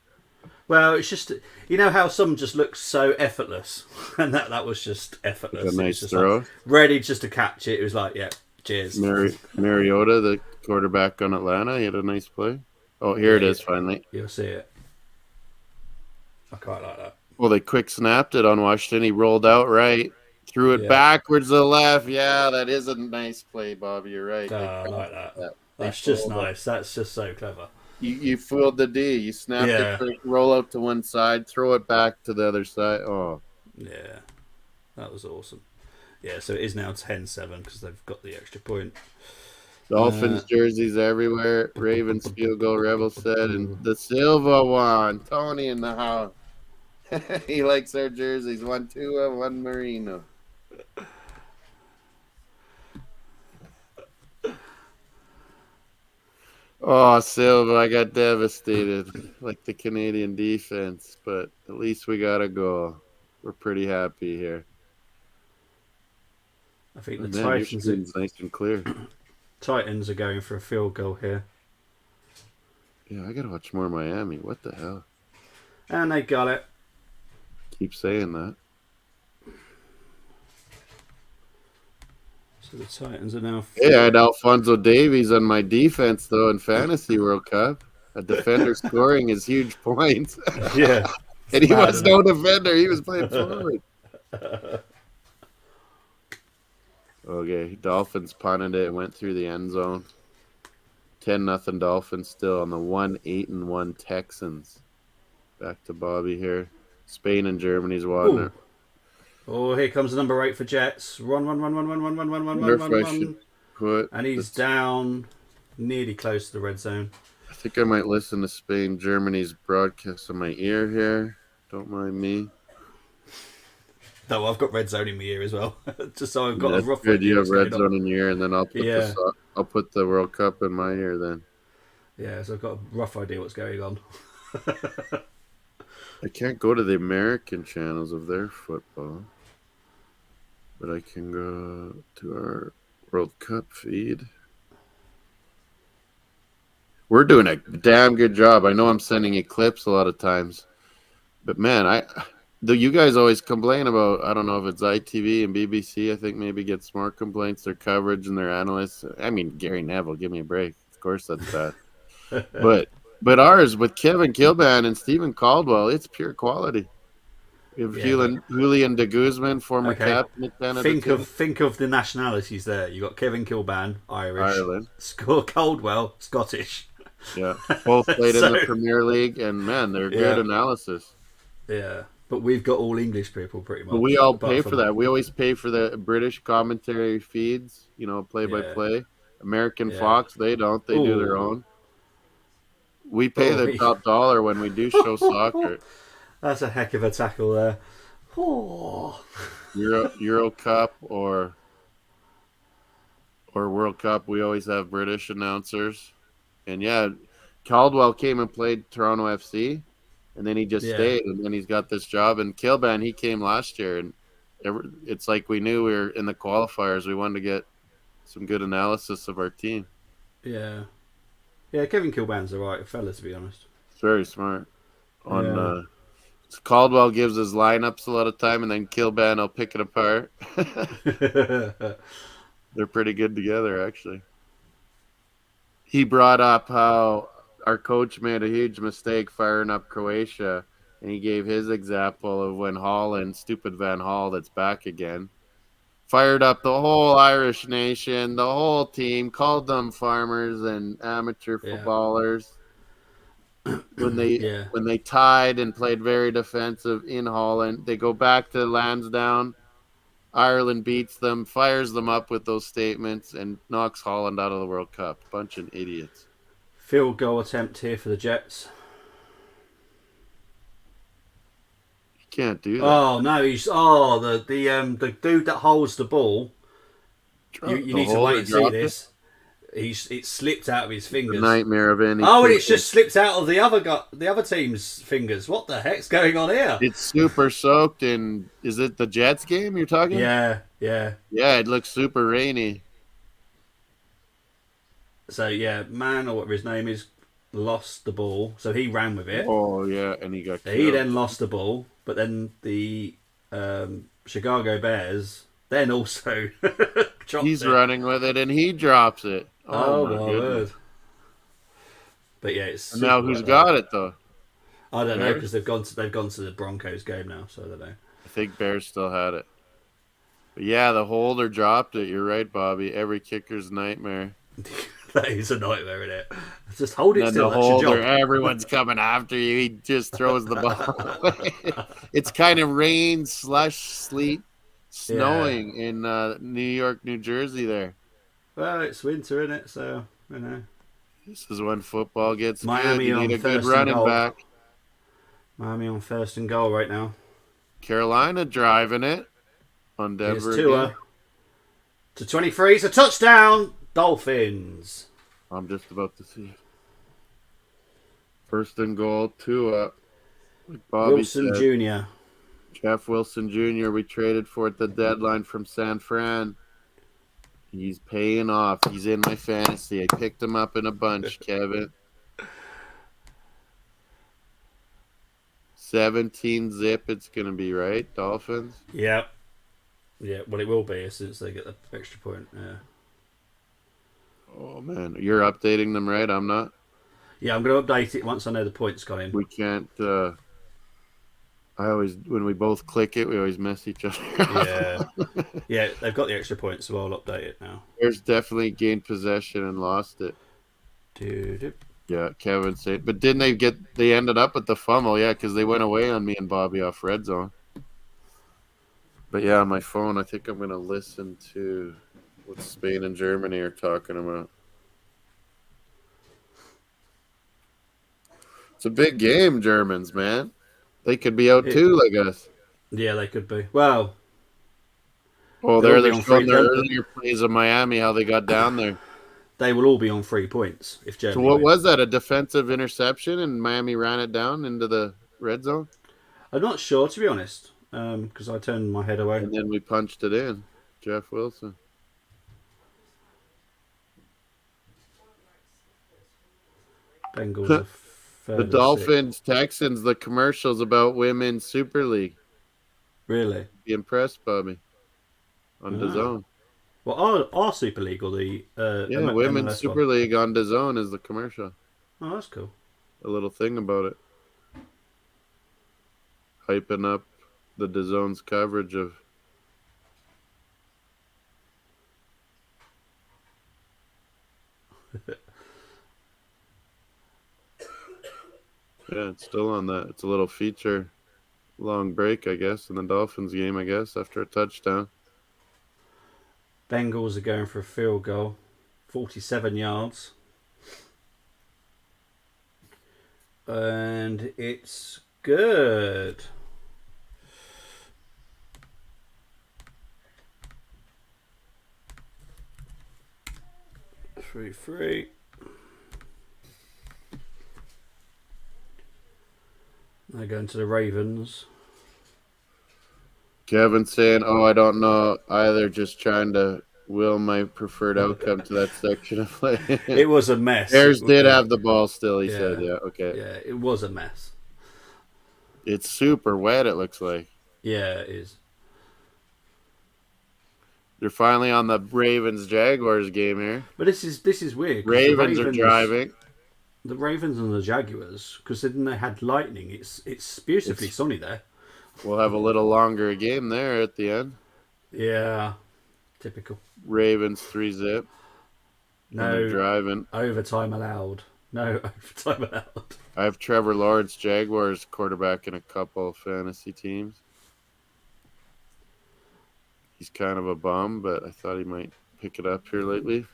B: Well, it's just, you know how some just looks so effortless, and that was just effortless.
A: Like a nice throw.
B: Like ready just to catch it. It was like, yeah, cheers.
A: Mariota, the quarterback on Atlanta, he had a nice play. Oh, here it is finally.
B: You'll see it. I quite like that.
A: Well, they quick snapped it on Washington. He rolled out right, threw it backwards to the left. Yeah, that is a nice play, Bobby. You're right.
B: I like that. That's just nice. That's just so clever.
A: You fooled the D. You snapped it quick, roll out to one side, throw it back to the other side. Oh.
B: Yeah. That was awesome. Yeah, so it is now 10-7 because they've got the extra point.
A: Dolphins jerseys everywhere. Ravens field goal. Rebel said, and the Silva one. Tony in the house. He likes our jerseys. One Tua, one Marino. Oh, Silva, I got devastated like the Canadian defense, but at least we got a goal. We're pretty happy here.
B: I think
A: Oh,
B: the
A: man, your screen's nice and clear.
B: Titans are going for a field goal here.
A: Yeah, I gotta watch more Miami. What the hell?
B: And they got it.
A: Keep saying that.
B: So the Titans are now.
A: Hey, I had Alfonso Davies on my defense, though, in Fantasy World Cup. A defender scoring his huge points.
B: Yeah.
A: And he was no defender. He was playing forward. Okay, Dolphins punted it and went through the end zone. 10-0 Dolphins still on the 1-8-1 Texans. Back to Bobby here. Spain and Germany's wanting it.
B: Oh, here comes the number 8 for Jets. Run. And he's down nearly close to the red zone.
A: I think I might listen to Spain, Germany's broadcast on my ear here. Don't mind me.
B: No, I've got RedZone in my ear as well. Just so I've got a rough
A: idea.
B: idea.
A: You have RedZone in your ear, and then I'll put the World Cup in my ear then.
B: Yeah, so I've got a rough idea what's going on.
A: I can't go to the American channels of their football, but I can go to our World Cup feed. We're doing a damn good job. I know I'm sending you clips a lot of times, but man, you guys always complain about, I don't know if it's ITV and BBC, I think maybe gets more complaints, their coverage and their analysts. I mean, Gary Neville, give me a break. Of course that's bad. But ours, with Kevin Kilban and Stephen Caldwell, it's pure quality. We have Julian de Guzman, former captain of Canada.
B: Think of the nationalities there. You got Kevin Kilban, Irish.
A: Ireland.
B: Caldwell, Scottish.
A: Yeah, both played in the Premier League, and man, they're good analysis.
B: Yeah, but we've got all English people pretty much.
A: But we all pay for that. We always pay for the British commentary feeds, play by play. American Fox, they don't. They do their own. We pay the top dollar when we do show soccer.
B: That's a heck of a tackle there. Oh.
A: Euro Cup or World Cup, we always have British announcers. And Caldwell came and played Toronto FC, and then he just stayed, and then he's got this job. And Kilban, he came last year, and it's like we knew we were in the qualifiers. We wanted to get some good analysis of our team.
B: Yeah. Yeah, Kevin Kilban's the right fella, to be honest.
A: It's very smart. Caldwell gives his lineups a lot of time, and then Kilban will pick it apart. They're pretty good together, actually. He brought up how our coach made a huge mistake firing up Croatia, and he gave his example of when Holland, stupid Van Gaal that's back again, fired up the whole Irish nation, the whole team, called them farmers and amateur footballers. When they tied and played very defensive in Holland, they go back to Lansdowne. Ireland beats them, fires them up with those statements, and knocks Holland out of the World Cup. Bunch of idiots.
B: Field goal attempt here for the Jets.
A: You can't do that.
B: Oh no! The dude that holds the ball. You need to wait and see this. It slipped out of his fingers.
A: The nightmare of any.
B: Oh, and it's just slipped out of the other team's fingers. What the heck's going on here?
A: It's super soaked in. Is it the Jets game you're talking?
B: Yeah.
A: Yeah, it looks super rainy.
B: So man, or whatever his name is, lost the ball. So he ran with it.
A: Oh yeah, and he got.
B: He then lost the ball, but then the Chicago Bears then also.
A: He's running with it, and he drops it. Oh my
B: word! But yeah, it's.
A: And now who's got it though?
B: I don't know, because they've gone to the Broncos game now, so I don't know.
A: I think Bears still had it. But yeah, the holder dropped it. You're right, Bobby. Every kicker's nightmare.
B: That is a nightmare, isn't it? Just hold it
A: and
B: still.
A: The holder, everyone's coming after you. He just throws the ball. It's kind of rain, slush, sleet,
B: Yeah.
A: snowing in New York, New Jersey there.
B: Well, it's winter, isn't it? So, you know.
A: This is when football gets good.
B: Miami
A: You need
B: on
A: a good
B: first and
A: running
B: goal.
A: back.
B: Miami on first and goal right now.
A: Carolina driving it on
B: Here's
A: Denver again.
B: Tua to 23. It's a touchdown. Dolphins.
A: I'm just about to see it. First and goal, Tua. Like Bobby
B: Wilson
A: said,
B: Jr.
A: Jeff Wilson Jr. We traded for at the deadline from San Fran. He's paying off. He's in my fantasy. I picked him up in a bunch, Kevin. 17 zip it's going to be, right? Dolphins?
B: Yep. Yeah, well, it will be since they get the extra point. Yeah.
A: Oh, man. You're updating them, right? I'm not?
B: Yeah, I'm going to update it once I know the points got in.
A: We can't. I always, when we both click it, we always mess each other
B: Yeah.
A: up.
B: Yeah, they've got the extra points, so I'll update it now.
A: There's definitely gained possession and lost it.
B: Dude.
A: Yeah, Kevin said. But didn't they get, they ended up with the fumble? Yeah, because they went away on me and Bobby off RedZone. But yeah, on my phone, I think I'm going to listen to what Spain and Germany are talking about. It's a big game, Germans, man. They could be out too, like us.
B: Yeah, they could be. Well,
A: Oh,
B: they'll
A: there
B: be
A: they're
B: on
A: showing
B: free.
A: their earlier plays of Miami, how they got down there.
B: They will all be on 3 points if
A: So
B: Germany
A: what
B: win.
A: was that? A defensive interception, and Miami ran it down into the red zone,
B: I'm not sure, to be honest, because I turned my head away.
A: and then we punched it in. Jeff Wilson.
B: Bengals are
A: The
B: third or
A: Dolphins, Texans, the commercials about Women's Super League.
B: Really?
A: Be impressed, Bobby. On the
B: Ah.
A: zone.
B: Well, our Super League or the
A: Yeah, Women's
B: MLS
A: Super
B: one?
A: League on the zone is the commercial.
B: Oh, that's cool.
A: A little thing about it. Hyping up the DAZN's coverage of. Yeah, it's still on that. It's a little feature, long break, I guess, in the Dolphins game, I guess, after a touchdown.
B: Bengals are going for a field goal, 47 yards. And it's good. Three. They're going to the Ravens.
A: Kevin saying, "Oh, I don't know either. Just trying to will my preferred outcome to that section of play."
B: It was a mess.
A: Bears did have the ball still. He said,
B: Yeah.
A: "Yeah, okay."
B: Yeah, it was a mess.
A: It's super wet. It looks like
B: Yeah, it is.
A: they're finally on the Ravens Jaguars game here.
B: But this is weird. 'Cause
A: Ravens are driving.
B: The Ravens and the Jaguars, because then they had lightning. It's beautifully sunny there.
A: We'll have a little longer game there at the end.
B: Yeah, typical.
A: Ravens 3-zip.
B: No
A: Driving.
B: overtime allowed. No overtime allowed.
A: I have Trevor Lawrence, Jaguars quarterback in a couple of fantasy teams. He's kind of a bum, but I thought he might pick it up here lately.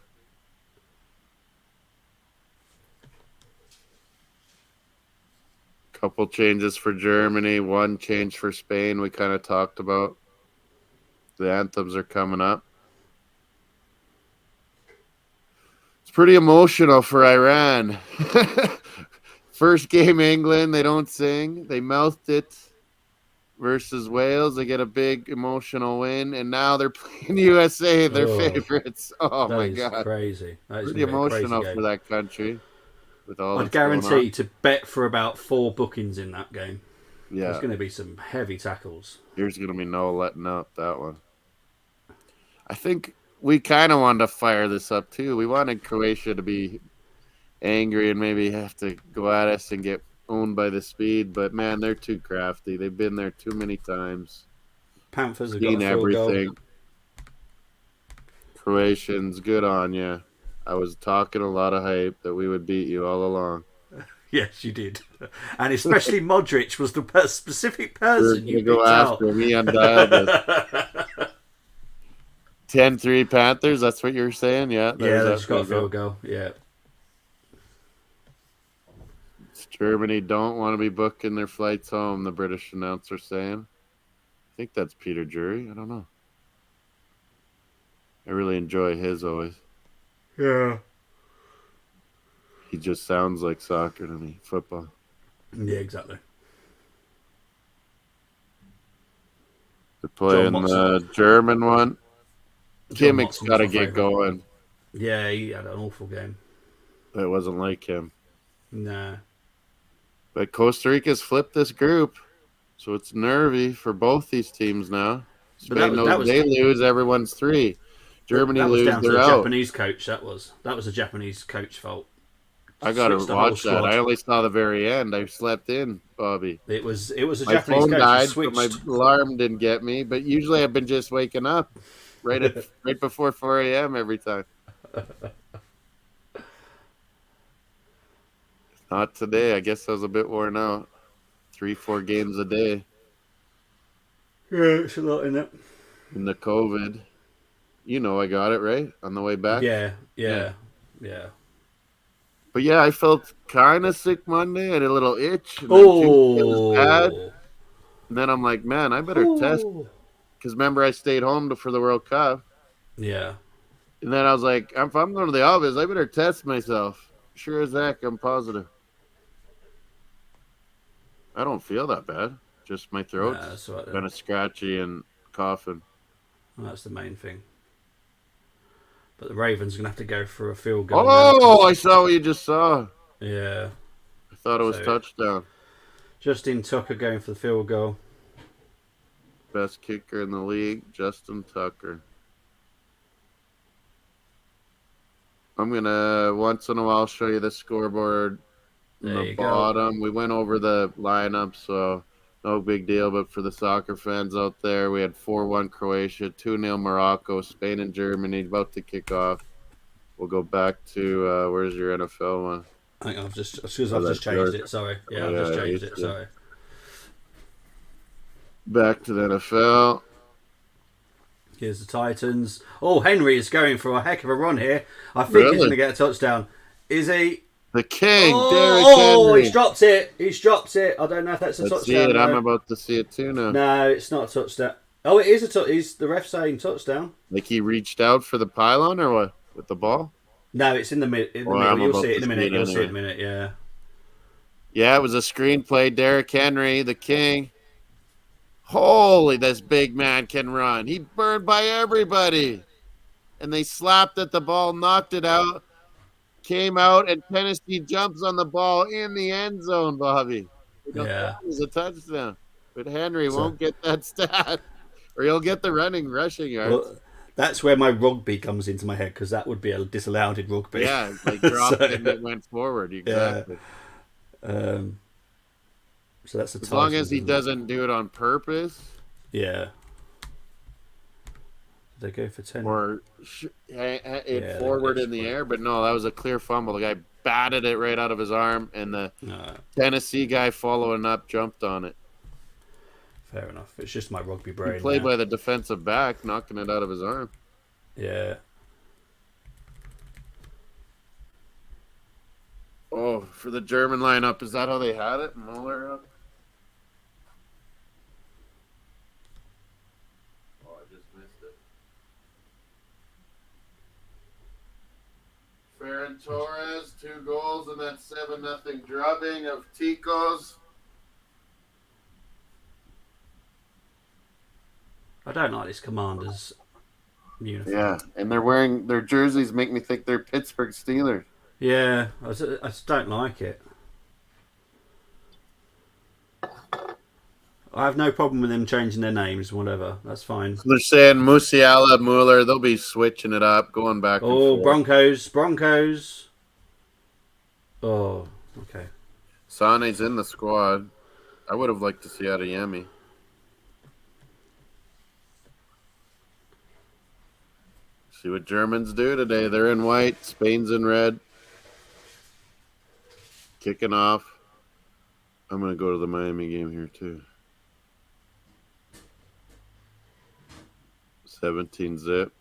A: Couple changes for Germany, one change for Spain. We kind of talked about. The anthems are coming up. It's pretty emotional for Iran. First game, England, they don't sing. They mouthed it versus Wales. They get a big emotional win, and now they're playing USA, their favorites. Oh,
B: That
A: my
B: is
A: God.
B: crazy. That is
A: Pretty
B: gonna be a crazy
A: emotional
B: game.
A: for that country. With all
B: I'd
A: that's going
B: guarantee
A: on.
B: to bet for about 4 bookings in that game.
A: Yeah,
B: There's going to be some heavy tackles.
A: there's going to be no letting up that one. I think we kind of wanted to fire this up, too. We wanted Croatia to be angry and maybe have to go at us and get owned by the speed. But, man, they're too crafty. They've been there too many times.
B: Panthers have got a
A: Seen
B: field goal.
A: everything. Croatians, good on you. I was talking a lot of hype that we would beat you all along.
B: Yes, you did. And especially Modric was the specific
A: We're
B: person
A: going
B: you
A: to go
B: picked out.
A: after him. He undialed us. 10-3 Panthers. That's what you were saying. Yeah,
B: Yeah,
A: there's
B: they
A: that
B: just got a
A: field goal.
B: field goal. Yeah.
A: Germany don't want to be booking their flights home. The British announcer saying. I think that's Peter Jury. I don't know. I really enjoy his always.
B: Yeah.
A: He just sounds like soccer to me. Football.
B: Yeah, exactly.
A: They're
B: John
A: playing
B: Motson.
A: the German one.
B: John
A: Kimmick's
B: Motson
A: got
B: was
A: to
B: my
A: get
B: favourite.
A: going.
B: Yeah, he had an awful game.
A: It wasn't like him.
B: Nah.
A: But Costa Rica's flipped this group, so it's nervy for both these teams now.
B: But that
A: Spain
B: was
A: knows
B: that was
A: they lose, everyone's three. Germany
B: that was
A: lose,
B: down to
A: they're
B: the
A: out.
B: Japanese coach. That was the Japanese coach fault.
A: I gotta
B: Switched the whole
A: watch that.
B: squad.
A: I only saw the very end. I slept in, Bobby.
B: It was a
A: My
B: Japanese
A: phone
B: coach. He
A: died, so my
B: switched.
A: alarm didn't get me. But usually I've been just waking up right before 4 a.m. every time. Not today. I guess I was a bit worn out. 3-4 games a day
B: Yeah, it's a lot in it.
A: in the COVID. You know I got it right on the way back.
B: Yeah,
A: Yeah.
B: yeah, yeah.
A: But yeah, I felt kind of sick Monday. I had a little itch, and then Tuesday it was bad.
B: Oh,
A: And then I'm like, man, I better test
B: oh.
A: because remember I stayed home for the World Cup.
B: Yeah,
A: And then I was like, if I'm going to the office, I better test myself. Sure as heck, I'm positive. I don't feel that bad. Just my
B: nah,
A: throat's
B: that's all right then.
A: kind of scratchy and coughing.
B: Well, that's the main thing. But the Ravens are gonna have to go for a field goal now.
A: Oh, I saw what you just saw.
B: Yeah.
A: I thought it was
B: So
A: touchdown.
B: Justin Tucker going for the field goal.
A: Best kicker in the league, Justin Tucker. I'm going to, once in a while, show you the scoreboard in
B: There
A: the
B: you go.
A: bottom. We went over the lineup, so no big deal. But for the soccer fans out there, we had 4-1 Croatia, 2-0 Morocco, Spain and Germany about to kick off. We'll go back to, where's your NFL one?
B: I think I've just because
A: Oh,
B: I've just
A: that's
B: changed
A: yours.
B: it. Sorry. Yeah,
A: Oh,
B: I've just
A: yeah,
B: changed
A: it's
B: it. Sorry.
A: back to the NFL.
B: Here's the Titans. Oh, Henry is going for a heck of a run here. I think he's
A: Really?
B: going to get a touchdown. Is he?
A: The King, Derrick
B: Oh,
A: Henry.
B: he's dropped it. He's dropped it. I don't know if that's a
A: Let's see
B: touchdown.
A: it. I'm
B: No.
A: about to see it too now.
B: No, it's not a touchdown. Oh, it is a touchdown. He's the ref saying touchdown.
A: Like he reached out for the pylon or what? With the ball?
B: No, it's in the mid. In the
A: Well,
B: middle.
A: I'm
B: You'll
A: about
B: see it
A: to
B: in a
A: see
B: minute.
A: it
B: You'll see it in a
A: anyway.
B: minute. Yeah.
A: Yeah, it was a screenplay. Derrick Henry, the King. Holy, this big man can run. He burned by everybody. And they slapped at the ball, knocked it out, came out, and Tennessee jumps on the ball in the end zone, Bobby. That
B: Yeah.
A: was a touchdown. But Henry
B: So,
A: won't get that stat. Or he'll get the rushing yards.
B: well, that's where my rugby comes into my head because that would be a disallowed in rugby.
A: Yeah, like dropped
B: So,
A: and it went forward.
B: yeah.
A: Exactly.
B: Um, so that's the
A: As long as
B: Titans,
A: he
B: isn't it?
A: doesn't do it on purpose
B: Yeah. Did they go for 10?
A: or
B: Yeah,
A: it
B: they
A: forward
B: got
A: in the
B: square.
A: air, but no, that was a clear fumble. The guy batted it right out of his arm, and the
B: No,
A: Tennessee guy following up jumped on it.
B: fair enough. It's just my rugby
A: He
B: brain
A: played
B: now.
A: by the defensive back, knocking it out of his arm.
B: Yeah.
A: Oh, for the German lineup, is that how they had it? Mueller up? Oh, I just missed it. Ferran Torres, 2 goals, and that 7-0 drubbing of Tico's.
B: I don't like this Commanders uniform.
A: Yeah, and they're wearing their jerseys make me think they're Pittsburgh Steelers.
B: Yeah, I just don't like it. I have no problem with them changing their names, whatever. That's fine.
A: They're saying Musiala, Mueller, they'll be switching it up, going back and
B: Oh,
A: forth.
B: Broncos. Oh, okay.
A: Sane's in the squad. I would have liked to see Adeyemi. See what Germans do today. They're in white. Spain's in red. Kicking off. I'm going to go to the Miami game here, too. 17 zip.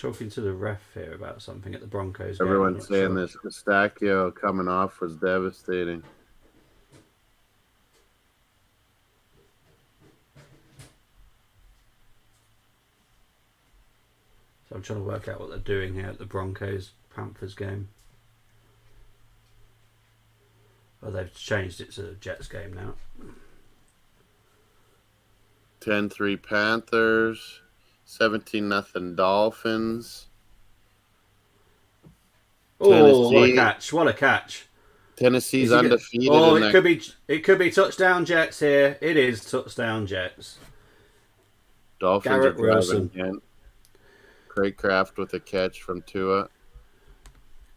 B: talking to the ref here about something at the Broncos game. I'm
A: Everyone's
B: not
A: saying
B: sure.
A: this Estacchio coming off was devastating.
B: So I'm trying to work out what they're doing here at the Broncos Panthers game. Oh, they've changed it to the Jets game now.
A: 10-3 Panthers, 17-0 Dolphins.
B: Oh, what a
A: Tennessee.
B: catch! What a catch!
A: Tennessee's
B: Is he good?
A: undefeated
B: Oh,
A: in
B: it
A: that.
B: could be touchdown Jets here. It is touchdown Jets.
A: Dolphins
B: Garrett
A: are driving
B: Wilson.
A: again. Craig Kraft with a catch from Tua.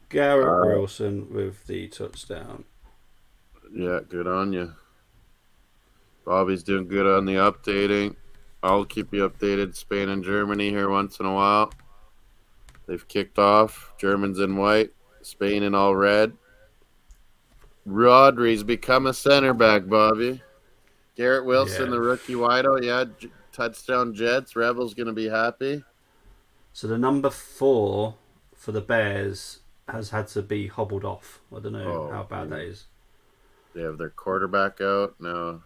B: Garrett Wilson with the touchdown.
A: Yeah, good on you. Bobby's doing good on the updating. I'll keep you updated. Spain and Germany here once in a while. They've kicked off. Germans in white, Spain in all red. Rodri's become a center back, Bobby. Garrett Wilson,
B: Yeah.
A: the rookie wideout. Yeah, touchdown Jets. Rebels going to be happy.
B: So the number 4 for the Bears has had to be hobbled off. I don't know how bad that is.
A: They have their quarterback out. No.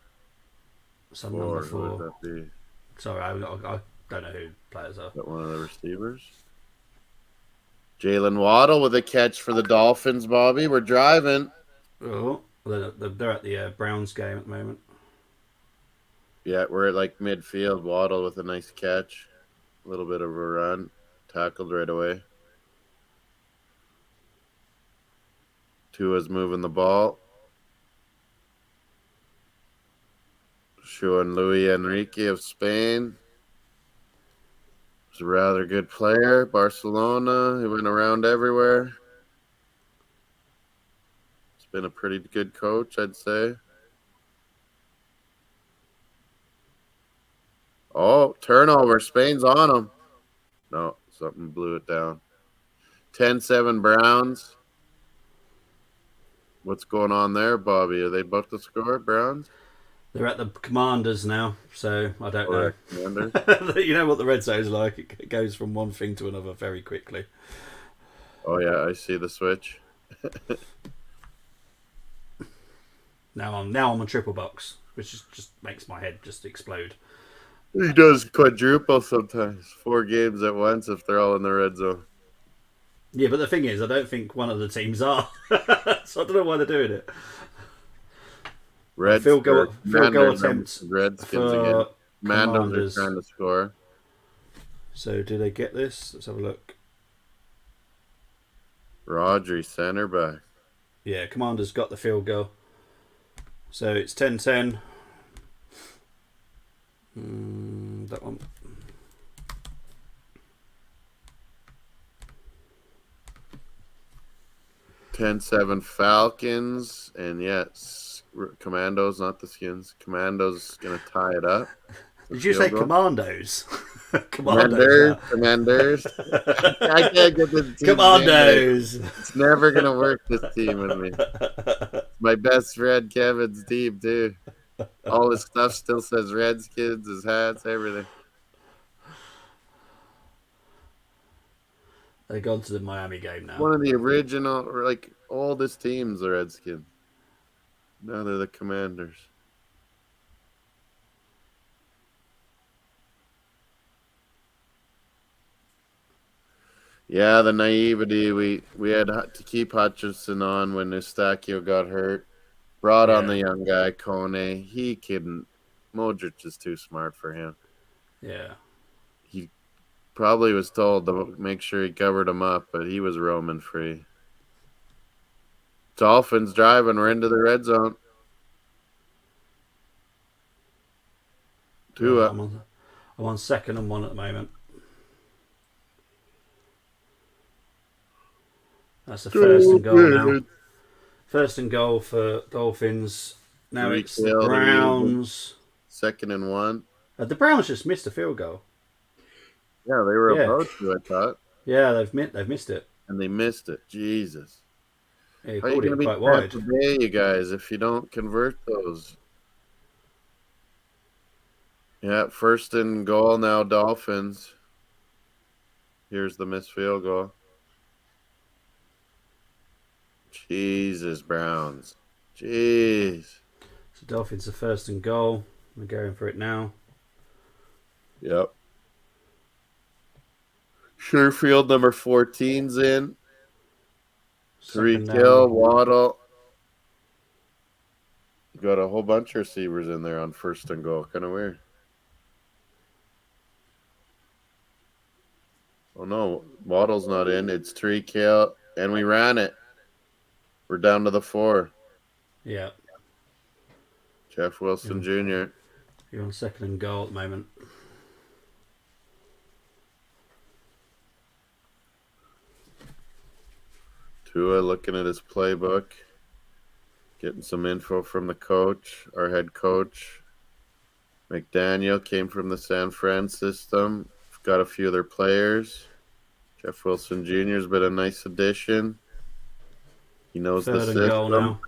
B: Some number
A: Who would
B: 4.
A: that be?
B: Sorry, I don't know who players are.
A: Is that one of the receivers? Jalen Waddle with a catch for the Dolphins, Bobby. We're driving.
B: Oh, they're at the Browns game at the moment.
A: Yeah, we're at like midfield. Waddle with a nice catch. A little bit of a run. Tackled right away. Tua's moving the ball. Showing Luis Enrique of Spain. He's a rather good player. Barcelona. He went around everywhere. He's been a pretty good coach, I'd say. Oh, turnover. Spain's on him. No, something blew it down. 10-7 Browns. What's going on there, Bobby? Are they about to score, Browns?
B: They're at the Commanders now, so I don't know.
A: Commanders?
B: You know what the red zone's like. It goes from one thing to another very quickly.
A: Oh, yeah, I see the switch.
B: Now I'm a triple box, which just makes my head just explode.
A: He does quadruple sometimes. 4 games at once if they're all in the red zone.
B: Yeah, but the thing is, I don't think one of the teams are. So I don't know why they're doing it. Field goal attempt
A: Redskins
B: for
A: again. Mandos
B: Commanders.
A: are trying to score.
B: So do they get this? Let's have a look.
A: Rodri, center back.
B: Yeah, Commanders got the field goal. So it's 10-10. That one.
A: $10-7 Falcons, and yes, Commandos, not the Skins. Commandos gonna tie it up.
B: Did you say Commandos?
A: Commanders. I can't get this team.
B: Commandos.
A: It's never gonna work. This team with me. My best friend Kevin's team too. All his stuff still says Redskins, his hats, everything.
B: They've gone to the Miami game now.
A: One of the original, or like oldest teams, the Redskins. Now they're the Commanders. Yeah, the naivety. We had to keep Hutchinson on when Estacchio got hurt. Brought on the young guy, Kone. He couldn't. Modric is too smart for him.
B: Yeah.
A: He probably was told to make sure he covered him up, but he was roaming free. Dolphins driving. We're into the red zone. Tua.
B: I'm on 2nd and 1 at the moment. That's the first and goal now. First and goal for Dolphins. Now it's the Browns.
A: 2nd and 1.
B: The Browns just missed a field goal.
A: Yeah, they were about to, I thought.
B: Yeah, they've missed it.
A: And they missed it. Jesus.
B: Yeah,
A: how are you going to be quite wide today, you guys, if you don't convert those? Yeah, 1st and goal now, Dolphins. Here's the missed field goal. Jesus, Browns. Jeez.
B: So Dolphins are first and goal. We're going for it now.
A: Yep. Sherfield number 14's in. Three
B: Second
A: kill.
B: down.
A: Waddle. Got a whole bunch of receivers in there on first and goal. Kind of weird. Oh no, Waddle's not in. It's 3 kill, and we ran it. We're down to the 4.
B: Yeah.
A: Jeff Wilson Jr.
B: You're on second and goal at the moment.
A: Tua looking at his playbook, getting some info from the coach, our head coach. McDaniel came from the San Fran system. Got a few other players. Jeff Wilson Jr. has been a nice addition. He knows
B: Third
A: the
B: and goal
A: system.
B: now.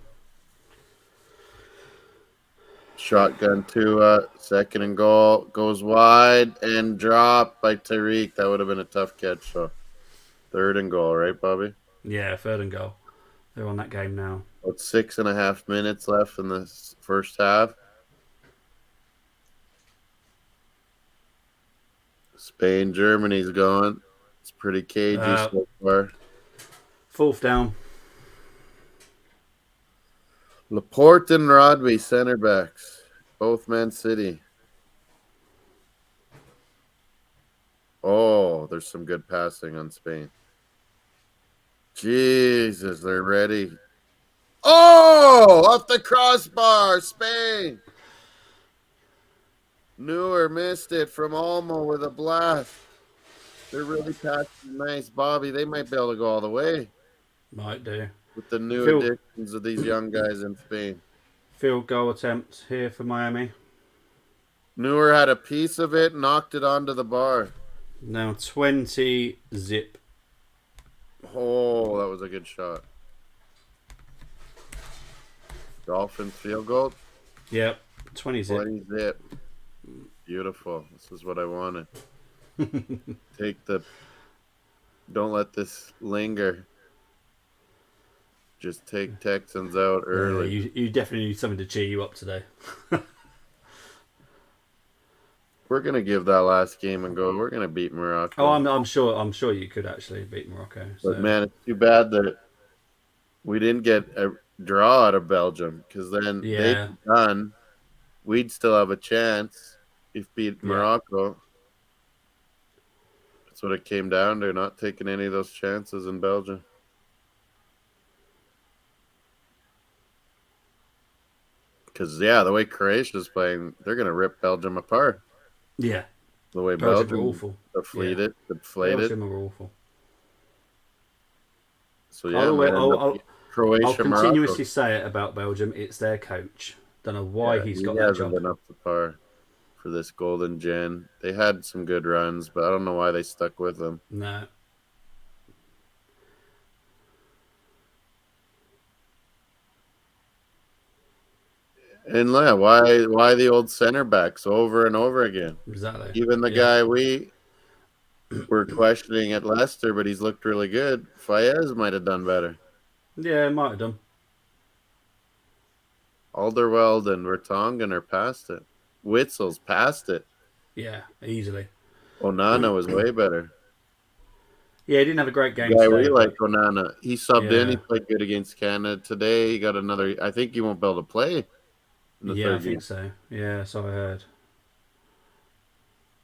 A: Shotgun Tua, second and goal, goes wide and dropped by Tyreek. That would have been a tough catch. So third and goal, right, Bobby?
B: Yeah, third and goal. They're on that game now.
A: About 6.5 minutes left in the first half. Spain, Germany's going. It's pretty cagey so far.
B: Fourth down.
A: Laporte and Rodby, center backs. Both Man City. Oh, there's some good passing on Spain. Jesus, they're ready. Oh, off the crossbar, Spain. Neuer missed it from Olmo with a blast. They're really passing nice, Bobby. They might be able to go all the way.
B: Might do.
A: With the new additions of these young guys in Spain.
B: Field goal attempt here for Miami.
A: Neuer had a piece of it, knocked it onto the bar.
B: Now 20 zip.
A: Oh, that was a good shot. Dolphins field goal.
B: Yep, 20 zip.
A: 20 zip. Beautiful. This is what I wanted. Don't let this linger. Just take Texans out early.
B: You definitely need something to cheer you up today.
A: We're gonna give that last game and go. We're gonna beat Morocco.
B: Oh, I'm sure you could actually beat Morocco.
A: But man, it's too bad that we didn't get a draw out of Belgium, because then they'd be done. We'd still have a chance if beat Morocco. That's what it came down to, not taking any of those chances in Belgium. Because, the way Croatia's playing, they're going to rip Belgium apart.
B: Yeah.
A: The way
B: Belgium were awful.
A: Deflated.
B: Belgium were awful.
A: So,
B: I'll continuously say it about Belgium. It's their coach. Don't know why he's got that job.
A: He hasn't been up to par for this golden gen. They had some good runs, but I don't know why they stuck with them.
B: No.
A: And why the old center backs over and over again?
B: Exactly.
A: Even the guy we were questioning at Leicester, but he's looked really good. Fayez might have done better.
B: Yeah, might have done.
A: Alderweireld and Vertonghen are past it. Witzel's past it.
B: Yeah, easily.
A: Onana was way better.
B: Yeah, he didn't have a great game
A: today.
B: We
A: like Onana. He subbed in. He played good against Canada today. He got another. I think he won't be able to play.
B: I think so. Yeah, so I heard.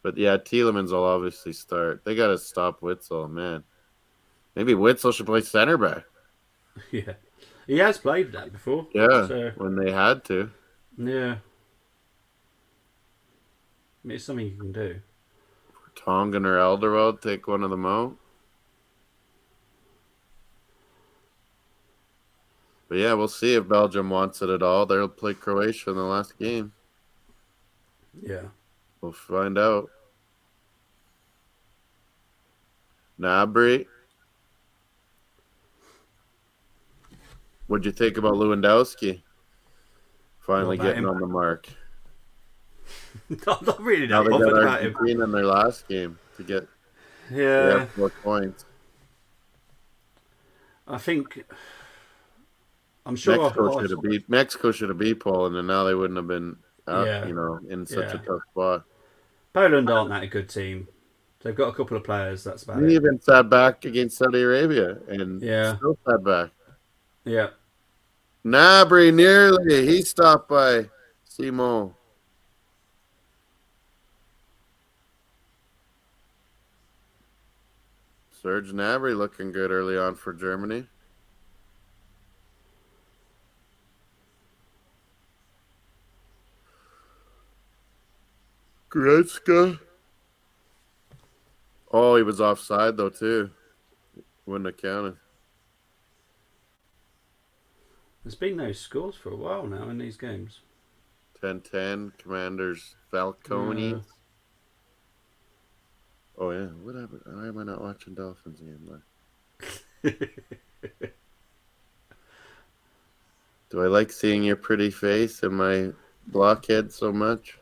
A: But Tielemans will obviously start. They got to stop Witzel, man. Maybe Witzel should play center back.
B: Yeah, he has played that before.
A: Yeah, when they had to.
B: Yeah, it's something you can do.
A: Tongan or Alderweireld, take one of them out. But we'll see if Belgium wants it at all. They'll play Croatia in the last game.
B: Yeah.
A: We'll find out. Gnabry. What'd you think about Lewandowski? Finally getting on the mark.
B: I'm not really
A: now
B: that
A: they
B: bothered
A: got
B: about him.
A: Argentina in their last game to get. They have
B: Yeah,
A: 4 points.
B: I think I'm sure
A: Mexico should have beat Poland, and now they wouldn't have been out,
B: Yeah,
A: in such a
B: yeah.
A: tough spot.
B: Poland aren't that a good team. They've got a couple of players. That's about
A: We
B: it.
A: even sat back against Saudi Arabia and
B: Yeah,
A: still sat back.
B: yeah.
A: Nabry nearly. He stopped by Simo. Serge Gnabry looking good early on for Germany. Gretzka. Oh, he was offside though too. Wouldn't have counted.
B: There's been no scores for a while now in these games.
A: 10-10. Commanders Falcone.
B: Yeah.
A: Oh yeah. What happened? Why am I not watching Dolphins again? Do I like seeing your pretty face and my blockhead so much?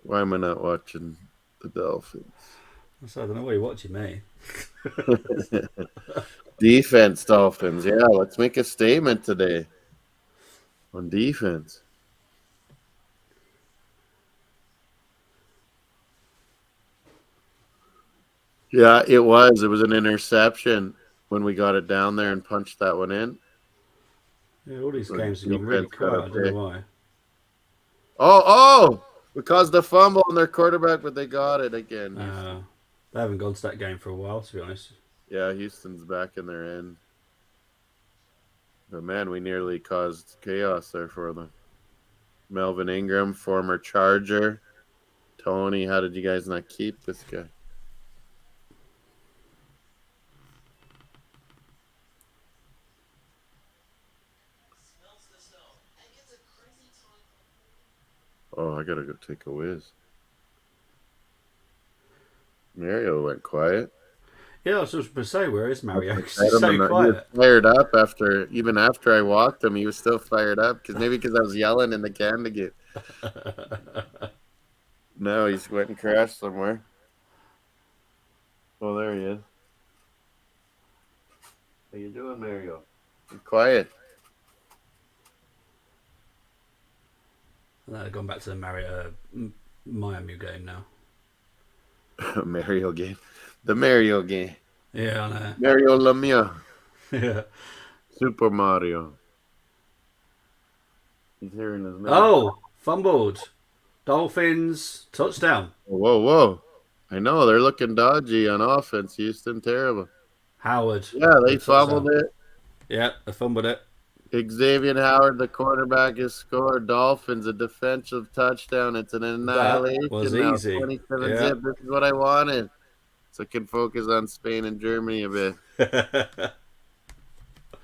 A: Why am I not watching the Dolphins?
B: So I don't know why you're watching me.
A: Defense, Dolphins. Yeah, let's make a statement today on defense. Yeah, it was. It was an interception when we got it down there and punched that one in.
B: Yeah, all these
A: The
B: games have gone really
A: defense got
B: quiet.
A: a
B: I don't know
A: pick.
B: why.
A: Oh! We caused the fumble on their quarterback, but they got it again. Houston.
B: They haven't gone to that game for a while, to be honest.
A: Yeah, Houston's back in their end. But man, we nearly caused chaos there for them. Melvin Ingram, former Charger. Tony, how did you guys not keep this guy? Oh, I gotta go take a whiz. Mario went quiet.
B: Yeah, I was just going to say, where is
A: I was
B: Mario?
A: like,
B: Because
A: I
B: he's
A: don't
B: so
A: know. He was
B: quiet.
A: fired up even after I walked him. He was still fired up because I was yelling in the can to get. No, he's went and crashed somewhere. Oh, there he is. How you doing, Mario? You're quiet.
B: They've gone back to the Miami game now.
A: Mario game. The Mario game.
B: Yeah, I know.
A: Mario Lemieux.
B: Yeah.
A: Super Mario. He's hearing his name.
B: Oh, fumbled. Dolphins touchdown.
A: Whoa. I know. They're looking dodgy on offense. Houston, terrible.
B: Howard.
A: Yeah, they
B: with a touchdown.
A: fumbled it.
B: Yeah, they fumbled it.
A: Xavier Howard, the quarterback, has scored. Dolphins, a defensive touchdown. It's an annihilation.
B: That was
A: now.
B: easy.
A: 27
B: Yeah.
A: zip. This is what I wanted. So I can focus on Spain and Germany a bit.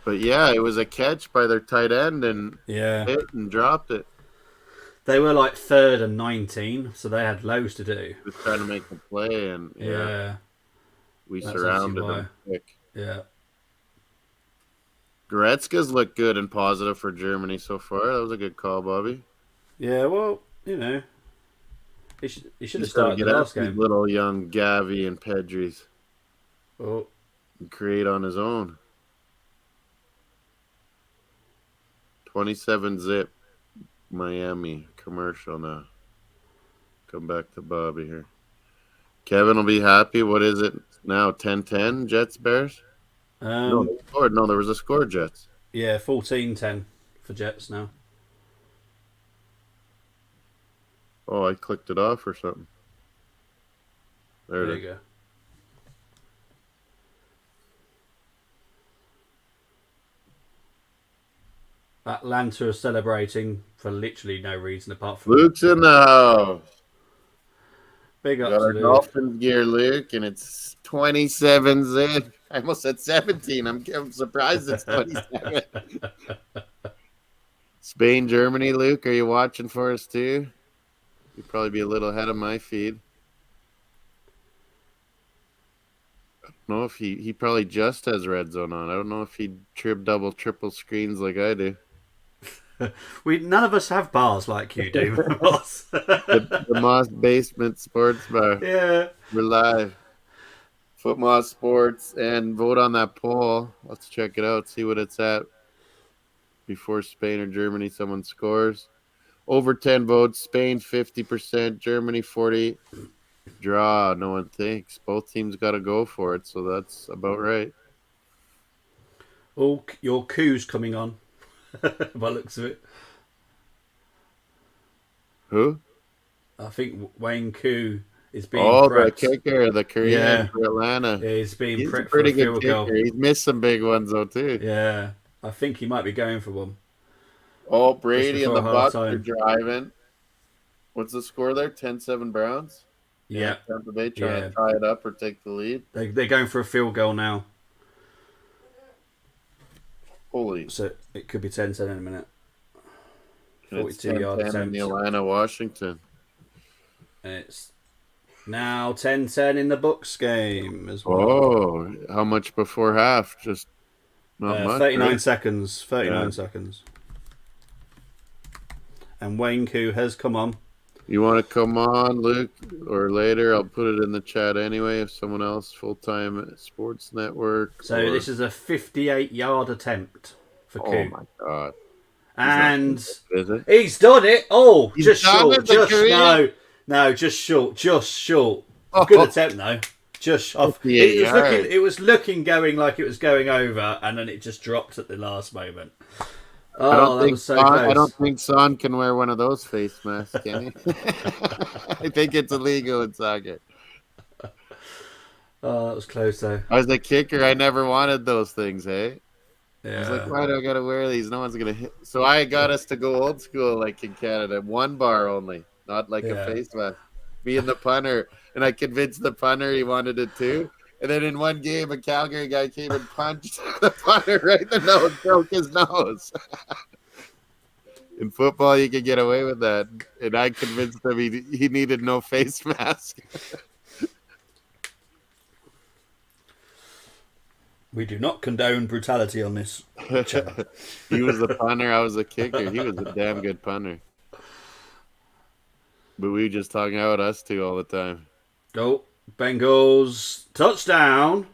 A: But yeah, it was a catch by their tight end and
B: Yeah.
A: hit and dropped it.
B: They were like 3rd and 19, so they had loads to do.
A: Just trying to make a play, and
B: Yeah.
A: we
B: That's
A: surrounded
B: actually
A: them quick.
B: Yeah.
A: Goretzka's looked good and positive for Germany so far. That was a good call, Bobby.
B: Yeah, well, he should have
A: He's got to
B: started
A: get
B: the
A: out
B: last
A: these
B: game.
A: little young Gavi and Pedris
B: Oh,
A: and create on his own. 27 zip. Miami commercial now. Come back to Bobby here. Kevin will be happy. What is it now? 10-10 Jets Bears? No, they scored. No, there was a score, Jets.
B: Yeah, 14-10 for Jets now.
A: Oh, I clicked it off or something. There
B: There
A: it
B: you
A: is.
B: go. Atlanta are celebrating for literally no reason apart from
A: Luke's in the house.
B: big
A: Got
B: up to
A: our
B: Luke.
A: Dolphins gear, Luke, and it's 27 zip. I almost said 17. I'm surprised it's 27. Spain, Germany, Luke, are you watching for us too? You'd probably be a little ahead of my feed. I don't know if he probably just has RedZone on. I don't know if he double, triple screens like I do.
B: None of us have bars like you do, boss.
A: The Moss Basement Sports Bar.
B: Yeah.
A: We're live. Football Sports, and vote on that poll. Let's check it out, see what it's at before Spain or Germany someone scores. Over 10 votes, Spain 50%, Germany 40. Draw, no one thinks. Both teams got to go for it, so that's about right.
B: Oh, your coup's coming on. By looks of it.
A: Who?
B: I think Wayne Koo is being
A: Oh, the
B: prepped.
A: kicker, the Korean
B: Yeah.
A: for Atlanta.
B: Yeah, he's being
A: He's a
B: prepped for a
A: pretty good
B: field
A: kicker.
B: goal.
A: He's missed some big ones, though, too.
B: Yeah. I think he might be going for one.
A: Oh,
B: Just
A: Brady and
B: before
A: the
B: half
A: Bucks are
B: time.
A: driving. What's the score there? 10-7 Browns? Yeah,
B: Yeah.
A: Tampa Bay trying
B: Yeah.
A: to tie it up or take the lead.
B: They're going for a field goal now.
A: Holy.
B: So it could be 10-10 in a minute.
A: It's
B: 42-yard
A: 10-10 in
B: attempt.
A: the Atlanta, Washington.
B: It's now 10-10 in the Bucks game as well.
A: Oh, how much before half? Just not much.
B: 39
A: right?
B: seconds. 39
A: Yeah.
B: seconds. And Wayne Koo has come on.
A: You want to come on, Luke, or later? I'll put it in the chat anyway. If someone else, full-time sports network.
B: So this is a 58-yard attempt for Koo.
A: Oh my god!
B: And
A: Is it?
B: he's done it. Oh,
A: He's
B: just
A: done
B: short.
A: it, the
B: Just
A: Korean?
B: no, just short. Just short.
A: Oh.
B: Good attempt though. Just off.
A: 58
B: It was
A: yards.
B: looking. It was looking going like it was going over, and then it just dropped at the last moment. Oh, that was so close.
A: I don't think Son can wear one of those face masks, can he? I think it's illegal in soccer.
B: Oh, that was close though.
A: I was a kicker. I never wanted those things, hey? I was like,
B: Yeah.
A: why do I gotta wear these? No one's gonna hit. So I got us to go old school, like in Canada, one bar only, not like
B: Yeah.
A: a face mask. Me and the punter, and I convinced the punter he wanted it too. And then in one game, a Calgary guy came and punched the punter right in the nose, broke his nose. In football, you could get away with that, and I convinced him he needed no face mask.
B: We do not condone brutality on this channel.
A: He was the punter, I was the kicker. He was a damn good punter. But we were just talking about us two all the time.
B: Oh, Bengals touchdown.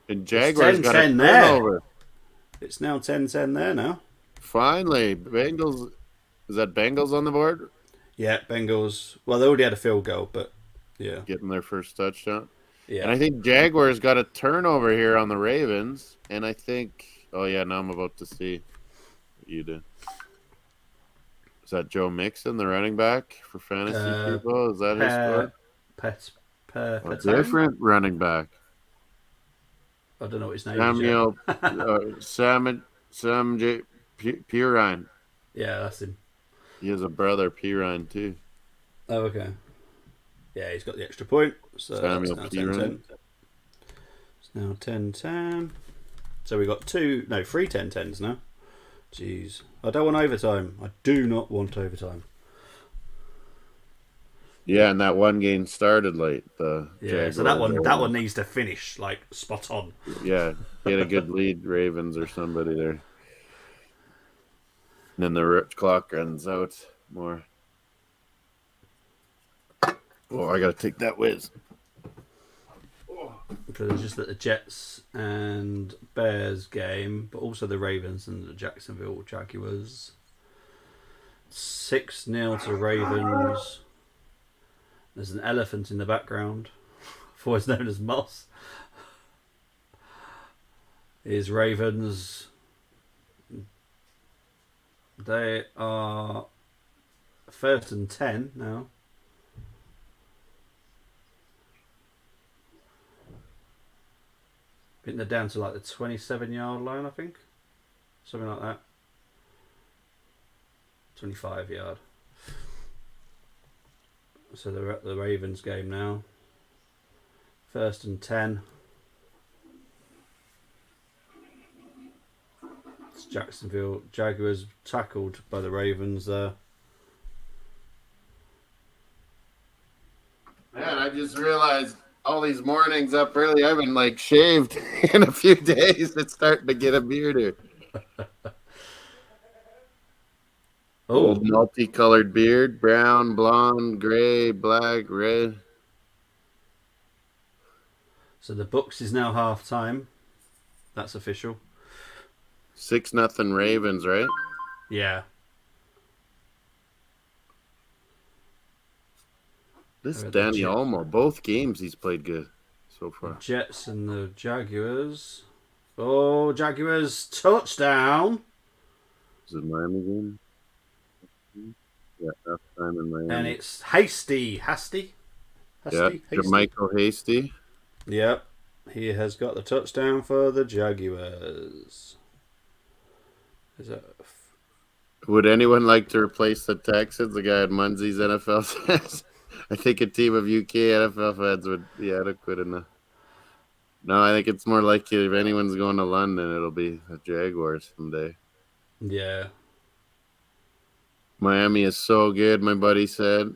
A: And Jaguars got a
B: 10-10 there.
A: turnover.
B: It's now 10-10 there now.
A: Finally, Bengals. Is that Bengals on the board?
B: Yeah, Bengals. Well, they already had a field goal, but yeah.
A: Getting their first touchdown.
B: Yeah.
A: And I think Jaguars got a turnover here on the Ravens. And I think, oh yeah, now I'm about to see what you did. Is that Joe Mixon, the running back for fantasy people? Is that his story? A different running back.
B: I don't know what his name
A: Samuel Sam J. Pirine.
B: Yeah, that's him.
A: He has a brother, Pirine, too.
B: Oh, okay. Yeah, he's got the extra point. So
A: Samuel
B: it's now
A: Pirine.
B: 10-10. It's now 10-10. So we got three 10-10s now. Jeez. I don't want overtime. I do not want overtime.
A: Yeah, and that one game started late.
B: Yeah, so that one needs to finish like spot on.
A: Yeah, get a good lead, Ravens or somebody there. And then the clock runs out more. Oh, I gotta take that whiz.
B: So there's just the Jets and Bears game, but also the Ravens and the Jacksonville Jaguars. 6-0 to Ravens. There's an elephant in the background, otherwise known as Moss. Is Ravens. They are 1st and 10 now. I think they're down to like the 27-yard line, I think. Something like that. 25-yard. So they're at the Ravens game now. 1st and 10. It's Jacksonville Jaguars tackled by the Ravens there.
A: Man, I just realized all these mornings up early, I haven't like shaved in a few days. It's starting to get a beard here. Old multicolored beard, brown, blonde, gray, black, red.
B: So the Bucks is now half time. That's official.
A: 6-0 Ravens, right?
B: Yeah.
A: This
B: The
A: Danny Olmo, both games he's played good so far.
B: Jets and the Jaguars. Oh, Jaguars touchdown.
A: Is it Miami game? Yeah, half time in Miami.
B: And it's Hasty.
A: Yeah, Jermichael Hasty.
B: Yep. He has got the touchdown for the Jaguars. Is that...
A: Would anyone like to replace the Texans? The guy at Munsey's NFL says. I think a team of UK NFL fans would be adequate enough. No, I think it's more likely if anyone's going to London, it'll be the Jaguars someday.
B: Yeah.
A: Miami is so good, my buddy said.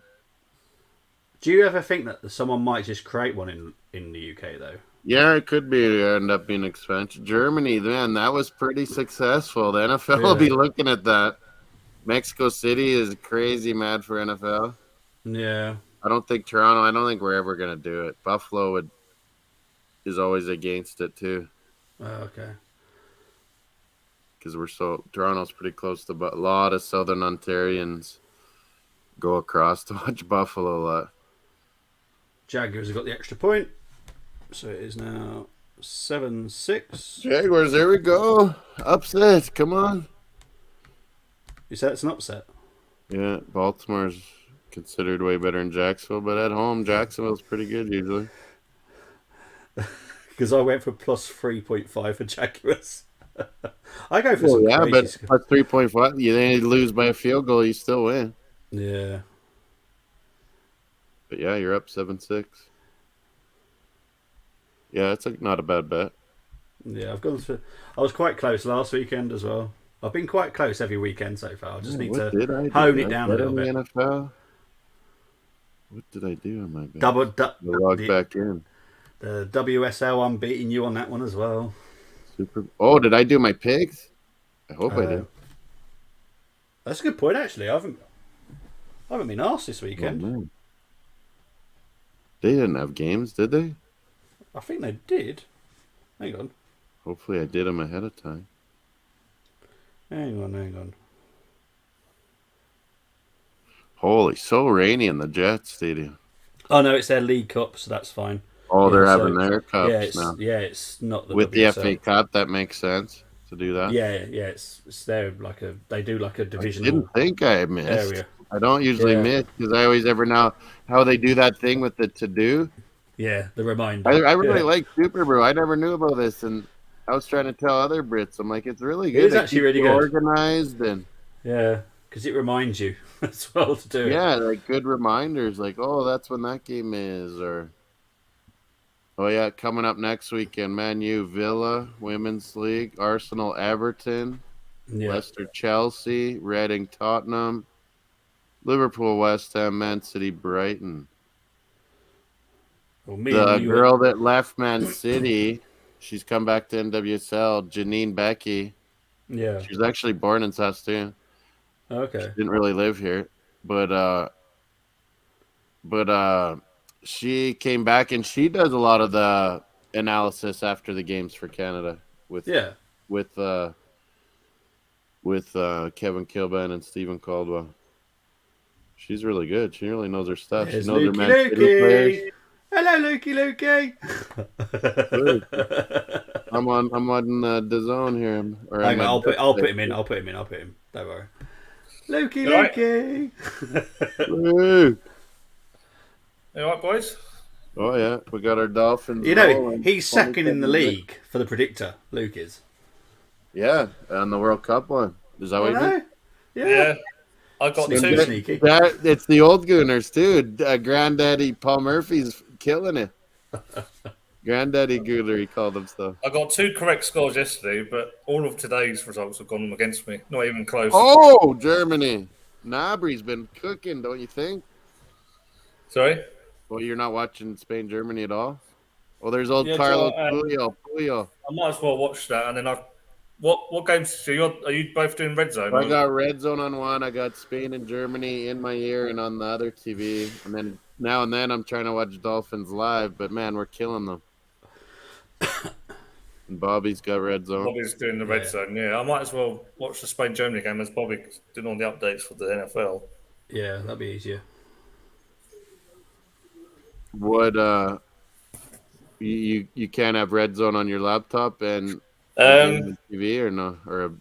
B: Do you ever think that someone might just create one in the UK, though?
A: Yeah, it could be end up being expansion. Germany, man, that was pretty successful. The NFL will be looking at that. Mexico City is crazy mad for NFL.
B: Yeah.
A: I don't think we're ever going to do it. Buffalo is always against it, too.
B: Oh, okay.
A: Because Toronto's pretty close to, but a lot of Southern Ontarians go across to watch Buffalo a lot.
B: Jaguars have got the extra point. So it is now 7-6.
A: Jaguars, there we go. Upset. Come on.
B: You said it's an upset?
A: Yeah, Baltimore's considered way better than Jacksonville, but at home, Jacksonville's pretty good usually.
B: Because I went for plus 3.5 for Jaguars. I go for some crazy
A: but plus 3.5. You lose by a field goal, you still win.
B: Yeah.
A: But yeah, you're up 7-6. Yeah, it's not a bad bet.
B: Yeah, I was quite close last weekend as well. I've been quite close every weekend so far. I just need to hone it down a little bit.
A: NFL? What did I do on my bet?
B: Log
A: back in.
B: The WSL, I'm beating you on that one as well.
A: Oh, did I do my picks? I hope I did.
B: That's a good point, actually. I haven't been asked this weekend.
A: Oh, they didn't have games, did they?
B: I think they did. Hang on.
A: Hopefully I did them ahead of time.
B: Hang on.
A: Holy, so rainy in the Jets Stadium.
B: Oh, no, it's their League Cup, so that's fine.
A: Oh, they're having their cups now.
B: Yeah, it's not the
A: with
B: WSL.
A: the FA Cup. That makes sense to do that.
B: Yeah, it's their they do like a divisional.
A: I didn't think I missed.
B: Area.
A: I don't usually miss because I always ever know how they do that thing with the to-do.
B: Yeah, the reminder.
A: I really like Super Brew. I never knew about this, and I was trying to tell other Brits. I'm like, it's really good.
B: It's actually really good.
A: Organized and
B: yeah, because it reminds you as well to do it.
A: Yeah, like good reminders, like that's when that game is, or coming up next weekend, Man U, Villa, Women's League, Arsenal, Everton, Leicester, Chelsea, Reading, Tottenham, Liverpool, West Ham, Man City, Brighton.
B: Well,
A: the girl that left Man City, she's come back to NWSL, Janine Becky.
B: Yeah.
A: She was actually born in Saskatoon.
B: Okay.
A: She didn't really live here, but she came back and she does a lot of the analysis after the games for Canada with Kevin Kilbane and Stephen Caldwell. She's really good. She really knows her stuff. She knows her Man City players.
B: Hello, Lukey.
A: I'm on DAZN here.
B: Hang on, I'll put him in. Don't worry. Lukey.
C: You all right, boys?
A: Oh yeah, we got our Dolphins.
B: You know, he's second in the league for the predictor. Luke is.
A: Yeah, on the World Cup one. Is that what you mean?
C: Yeah. I got two.
B: Sneaky.
A: It's the old Gooners too. Granddaddy Paul Murphy's killing it. Granddaddy Gooner, he called himself.
C: I got two correct scores yesterday, but all of today's results have gone against me. Not even close.
A: Oh, Germany. Nabry's been cooking, don't you think?
C: Sorry?
A: Well, you're not watching Spain, Germany at all? Well, there's old Carlos Puyol.
C: I might as well watch that, and then What games are you both doing RedZone?
A: I got RedZone on one. I got Spain and Germany in my ear and on the other TV. And then now and then I'm trying to watch Dolphins live, but man, we're killing them. And Bobby's got RedZone.
C: Bobby's doing the red zone. Yeah, I might as well watch the Spain Germany game as Bobby's doing all the updates for the NFL.
B: Yeah, that'd be easier.
A: What you can't have RedZone on your laptop and TV or no, or a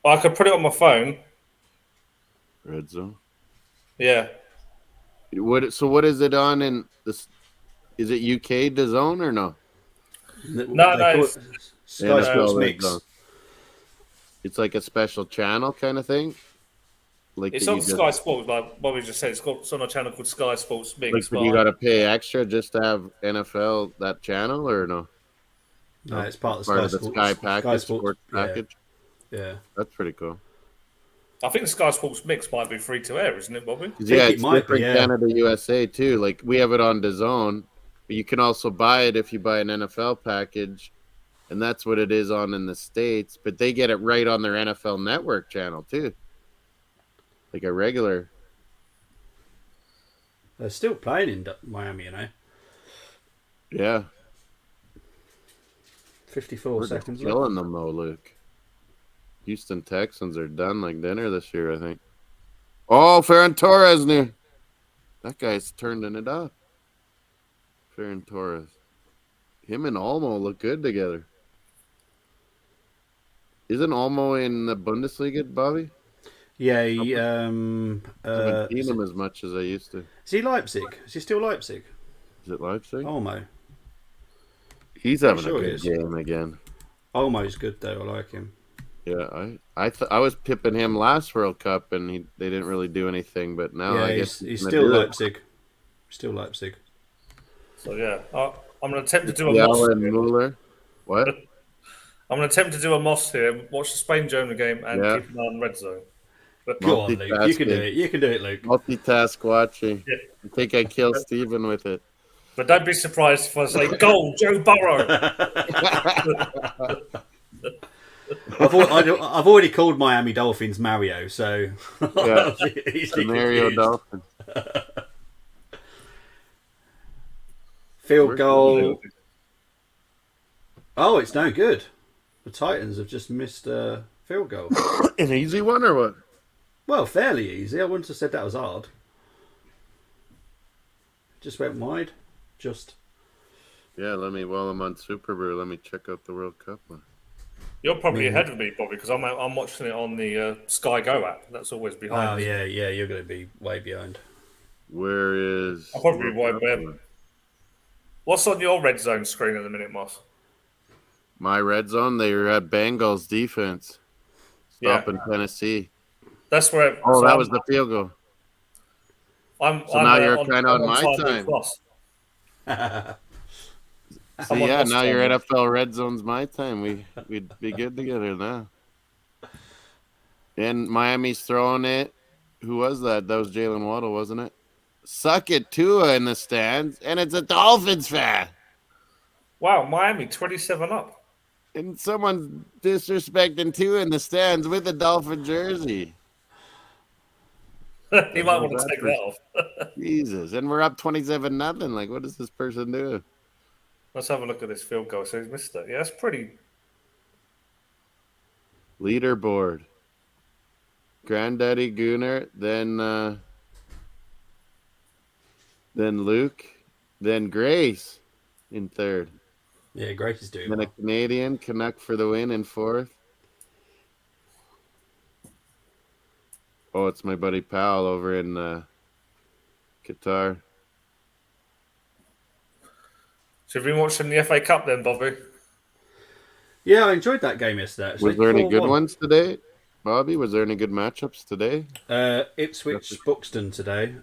C: I could put it on my phone.
A: RedZone.
C: Yeah.
A: What is it on in this? Is it UK DAZN or no?
C: No, it's
B: Sky Sports
A: NFL
B: Mix.
A: RedZone. It's like a special channel kind of thing. Like
C: it's on Sky Sports, like Bobby just said. It's on a channel called Sky Sports Mix.
A: Like, you got to pay extra just to have NFL that channel, or no?
B: No, it's part of
A: the Sky package, sports package.
B: Yeah,
A: that's pretty cool.
C: I think the Sky Sports Mix might be free to air, isn't it, Bobby?
A: Yeah, it's different Canada, USA too. Like we have it on DAZN, but you can also buy it if you buy an NFL package, and that's what it is on in the States. But they get it right on their NFL Network channel too, like a regular.
B: They're still playing in Miami, you know.
A: Yeah.
B: 54 seconds.
A: Killing them though, Luke. Houston Texans are done like dinner this year, I think. Oh, Ferran Torres near. That guy's turning it up. Ferran Torres. Him and Olmo look good together. Isn't Olmo in the Bundesliga, Bobby?
B: Yeah, I
A: haven't seen him as much as I used to.
B: Is he Leipzig? Is he still Leipzig?
A: Is it Leipzig?
B: Olmo.
A: He's having a good game again.
B: Olmo's good though. I like him.
A: Yeah, I was pipping him last World Cup, and they didn't really do anything. But now I guess
B: he's still Leipzig. Still Leipzig.
C: So yeah, I'm going to attempt to do a Moss.
A: Muller. What?
C: I'm going to attempt to do a Moss here. Watch the Spain Germany game and keep an eye on RedZone.
B: Go on, Luke. You can do it. You can do it, Luke.
A: Multitask watching.
C: Yeah.
A: I think I killed Steven with it.
C: But don't be surprised if I say, goal, Joe Burrow.
B: I've already called Miami Dolphins Mario, so
A: yeah, Mario Dolphins.
B: Field goal. Oh, it's no good. The Titans have just missed a field goal.
A: An easy one or what?
B: Well, fairly easy. I wouldn't have said that was hard. Just went wide. Just.
A: Yeah, while I'm on Super Brew, let me check out the World Cup one.
C: You're probably ahead of me, Bobby, because I'm watching it on the Sky Go app. That's always behind.
B: Oh, yeah, you're going to be way behind.
A: Where is...
C: I'll probably be way behind. What's on your RedZone screen at the minute, Moss?
A: My RedZone, they were at Bengals defense. Stopping Tennessee.
C: That's where...
A: that was the field goal. Now you're kind of on my time. So now your NFL RedZone's my time. We'd be good together now. And Miami's throwing it. Who was that? That was Jalen Waddle, wasn't it? Suck it, Tua in the stands, and it's a Dolphins fan.
C: Wow, Miami 27 up.
A: And someone's disrespecting Tua in the stands with a Dolphin jersey.
C: He might want to take that off.
A: Jesus, and we're up 27-0. Like, what does this person do?
C: Let's have a look at this field goal. So he's missed it. Yeah, that's pretty.
A: Leaderboard. Granddaddy Gooner, then Luke, then Grace in third.
B: Yeah, Grace is doing
A: then
B: well.
A: A Canadian, Canuck for the win in fourth. Oh, it's my buddy Powell over in Qatar.
C: So have you been watching the FA Cup then, Bobby?
B: Yeah, I enjoyed that game yesterday. Actually.
A: Was there any good ones today, Bobby? Was there any good matchups today?
B: Ipswich, Buxton today.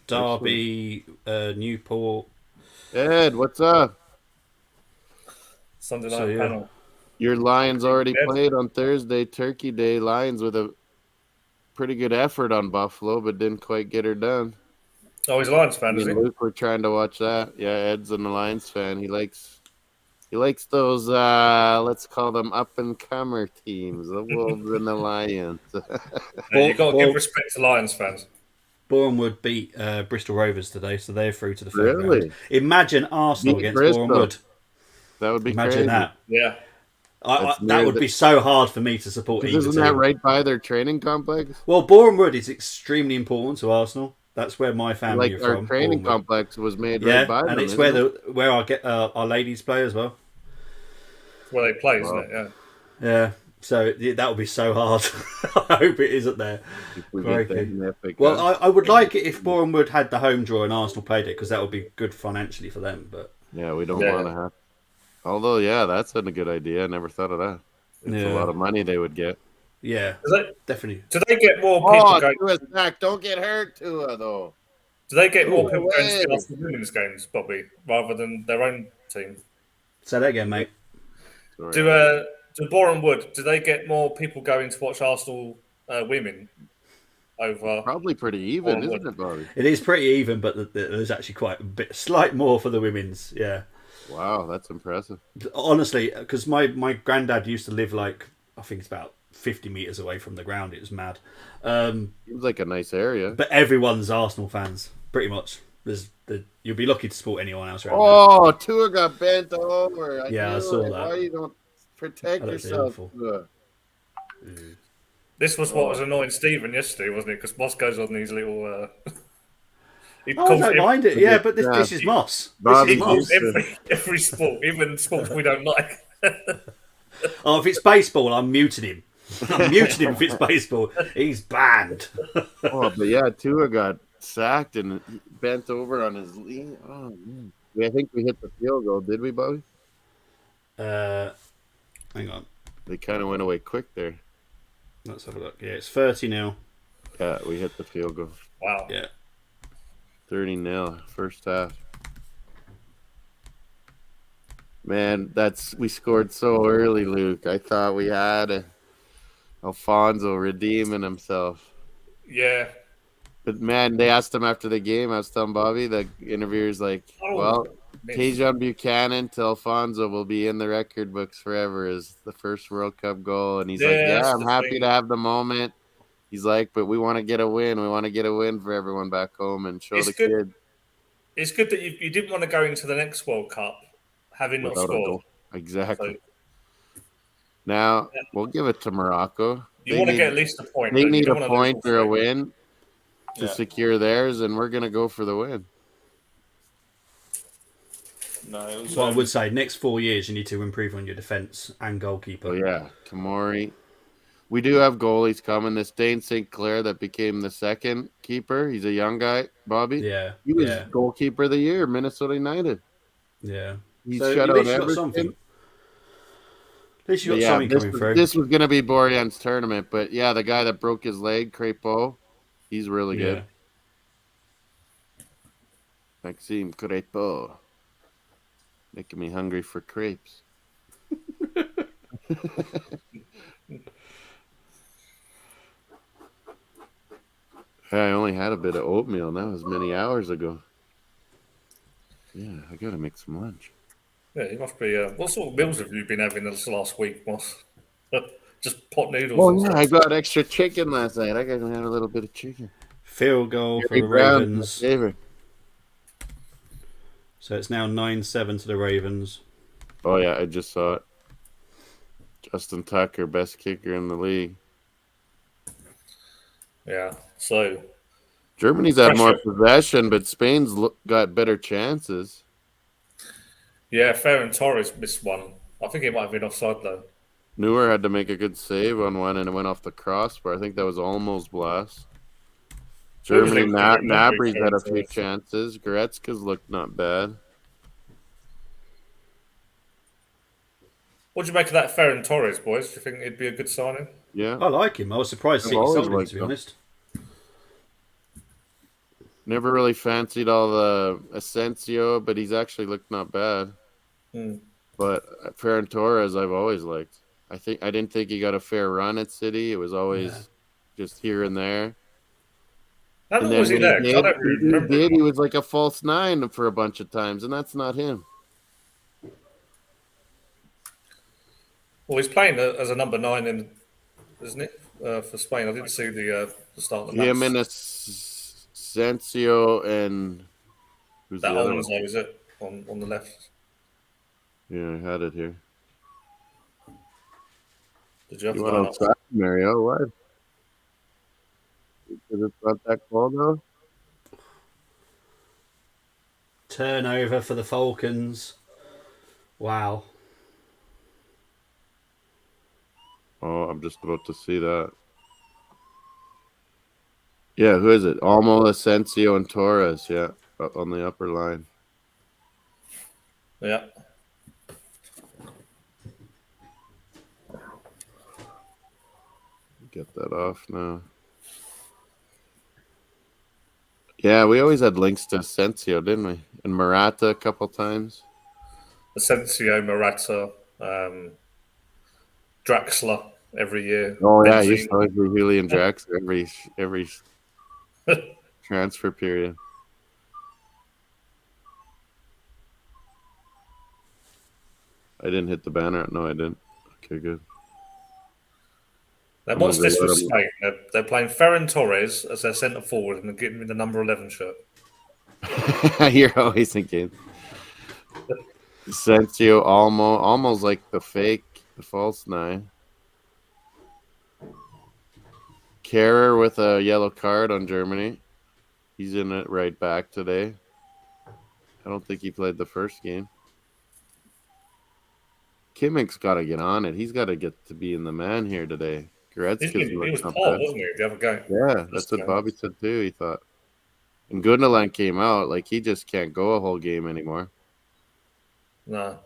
B: Derby, Newport.
A: Ed, what's up?
C: Sunday night panel.
A: Your Lions already played on Thursday, Turkey Day. Lions with a pretty good effort on Buffalo, but didn't quite get her done.
C: Oh, he's a Lions fan, is he?
A: Luke, we're trying to watch that. Yeah, Ed's an Lions fan. He likes those, let's call them up-and-comer teams, the Wolves and the Lions.
C: You've got to give respect to Lions fans.
B: Bournemouth beat Bristol Rovers today, so they're through to the third
A: Really?
B: round. Imagine Arsenal against
A: Bristol.
B: Bournemouth.
A: That would be
B: Imagine
A: crazy.
B: that.
C: Yeah.
A: That's
B: That
A: near
B: would be so hard for me to support either
A: Isn't that
B: team.
A: right by their training complex?
B: Well, Boreham Wood is extremely important to Arsenal. That's where my family
A: Like
B: are
A: our
B: from.
A: training
B: Boreham Wood.
A: complex was made right
B: Yeah,
A: by
B: and
A: them,
B: it's where
A: isn't it?
B: where our ladies play as well.
C: It's where they play, isn't
A: Wow.
C: it? Yeah.
B: Yeah, so that would be so hard. I hope it isn't there.
A: If we get that
B: Crikey.
A: in the FA
B: Well,
A: Cup.
B: I would like it if Boreham Wood had the home draw and Arsenal played it because that would be good financially for them. But
A: Yeah, we don't
C: Yeah.
A: want to have. Although, yeah, that's a good idea. I never thought of that. It's a
B: yeah,
A: lot of money they would get.
B: yeah,
C: Do they,
B: definitely.
C: do they get more people
A: Oh,
C: going?
A: Tua sack. Don't get hurt, Tua, though.
C: Do they get more
B: Ooh.
C: people going to
A: Away.
C: the Arsenal women's games, Bobby, rather than their own team?
B: Say that again, mate.
A: Sorry,
C: Do Boreham Wood? Do they get more people going to watch Arsenal women over
A: probably pretty even,
C: Boreham Wood?
A: isn't it, Bobby?
B: It is pretty even, but there's actually quite a bit, slight more for the women's. Yeah,
A: Wow, that's impressive.
B: honestly, because my granddad used to live like I think it's about 50 meters away from the ground. It was mad.
A: Seems like a nice area.
B: But everyone's Arsenal fans, pretty much. You'll be lucky to support anyone else around
A: Oh, Tua got bent over.
B: Yeah, I
A: knew
B: saw
A: it.
B: that.
A: Why you don't protect
B: That looked
A: yourself,
B: awful.
A: Tua?
B: there.
C: This was what was annoying Stephen yesterday, wasn't it? Because Moss goes on these little. He
B: Oh, I
C: calls
B: don't mind it. Yeah, but this is Moss.
A: Bobby
B: This is
C: he
B: Moss.
C: calls every sport, even sports we don't like.
B: Oh, if it's baseball, I'm muting him. I'm muting him if it's baseball. He's banned.
A: Oh, but yeah, Tua got sacked and bent over on his knee. Oh, man. I think we hit the field goal, did we, Bobby?
B: Hang on.
A: They kind of went away quick there.
B: Let's have a look. Yeah, it's 30-0.
A: Yeah, we hit the field goal.
C: Wow.
B: Yeah.
A: 30-0, first half. Man, we scored so early, Luke. I thought we had Alfonso redeeming himself.
C: Yeah.
A: But man, they asked him after the game. I was telling Bobby, the interviewer's like, well, Tajon Buchanan to Alfonso will be in the record books forever as the first World Cup goal. And he's like, yeah, I'm happy to have the moment. He's like, but we want to get a win. We want to get a win for everyone back home and show the kid.
C: It's good that you didn't want to go into the next World Cup having not scored.
A: Exactly. So, now, we'll give it to Morocco.
C: You want to get at least a point.
A: They need a point or a win to secure theirs, and we're going to go for the win.
C: No,
B: What I would say, next 4 years, you need to improve on your defence and goalkeeper.
A: Oh, yeah. Tamori. We do have goalies coming. This Dane St. Clair that became the second keeper. He's a young guy, Bobby.
B: Yeah.
A: He was goalkeeper of the year, Minnesota United.
B: Yeah.
A: He's
B: so
A: shut
B: at least
A: out
B: you got something. At least you got something coming through.
A: This was going to be Borjan's tournament, but yeah, the guy that broke his leg, Crepeau, he's really good. Maxime Crepeau. Making me hungry for crepes. I only had a bit of oatmeal. That was many hours ago. Yeah, I got to make some lunch.
C: Yeah, you must be. What sort of meals have you been having this last week, Moss? Just pot noodles.
A: Oh, yeah, I got extra chicken last night. I got to have a little bit of chicken.
B: Field goal for the Ravens. So it's now 9-7 to the Ravens.
A: Oh, yeah, I just saw it. Justin Tucker, best kicker in the league.
C: Yeah, so
A: Germany's had more possession, but Spain's got better chances.
C: Yeah, Ferran Torres missed one. I think it might have been offside though.
A: Neuer had to make a good save on one, and it went off the crossbar. I think that was almost blast. Germany, Gnabry's had a few chances. Goretzka's looked not bad.
C: What do you make of that Ferran Torres, boys? Do you think it'd be a good signing?
A: Yeah.
B: I like him. I was surprised City sold him, to be honest.
A: Never really fancied all the Asensio, but he's actually looked not bad. But Ferran Torres, I've always liked. I didn't think he got a fair run at City. It was always just here and there.
C: How long was he there? I don't remember.
A: He was like a false nine for a bunch of times, and that's not him.
C: Well, he's playing as a number 9, isn't it, for Spain? I didn't see the start of the match.
A: Him and Asensio and
C: who's that Alonso, is it, on the left?
A: Yeah, I had it here.
C: Did you have
A: You
C: to
A: went
C: line up?
A: outside, Mario? Why? Because it's not that cold though.
B: Turnover for the Falcons. Wow.
A: Oh, I'm just about to see that. Yeah, who is it? Almo, Asensio, and Torres. Yeah, on the upper line.
C: Yeah.
A: Get that off now. Yeah, we always had links to Asensio, didn't we? And Morata a couple times.
C: Asensio, Morata, Draxler every year.
A: Oh yeah, he used
C: Benzema.
A: to always be Julian Draxler every transfer period. I didn't hit the banner. No, I didn't. Okay, good.
C: Now,
A: I'm gonna
C: what's
A: go
C: this with
A: let him.
C: Spain? They're playing Ferran Torres as their centre forward and they're giving me the number 11 shirt.
A: You're always thinking Asensio, almost like the false nine. Kerrer with a yellow card on Germany. He's in it right back today. I don't think he played the first game. Kimmick's got to get on it. He's got to get to being the man here today. Goretzka's
C: He
A: looking
C: was
A: not
C: poor,
A: bad.
C: wasn't he, the other game?
A: Yeah,
C: This
A: that's what
C: game.
A: Bobby said too. He thought. And Gundogan came out like he just can't go a whole game anymore.
C: No.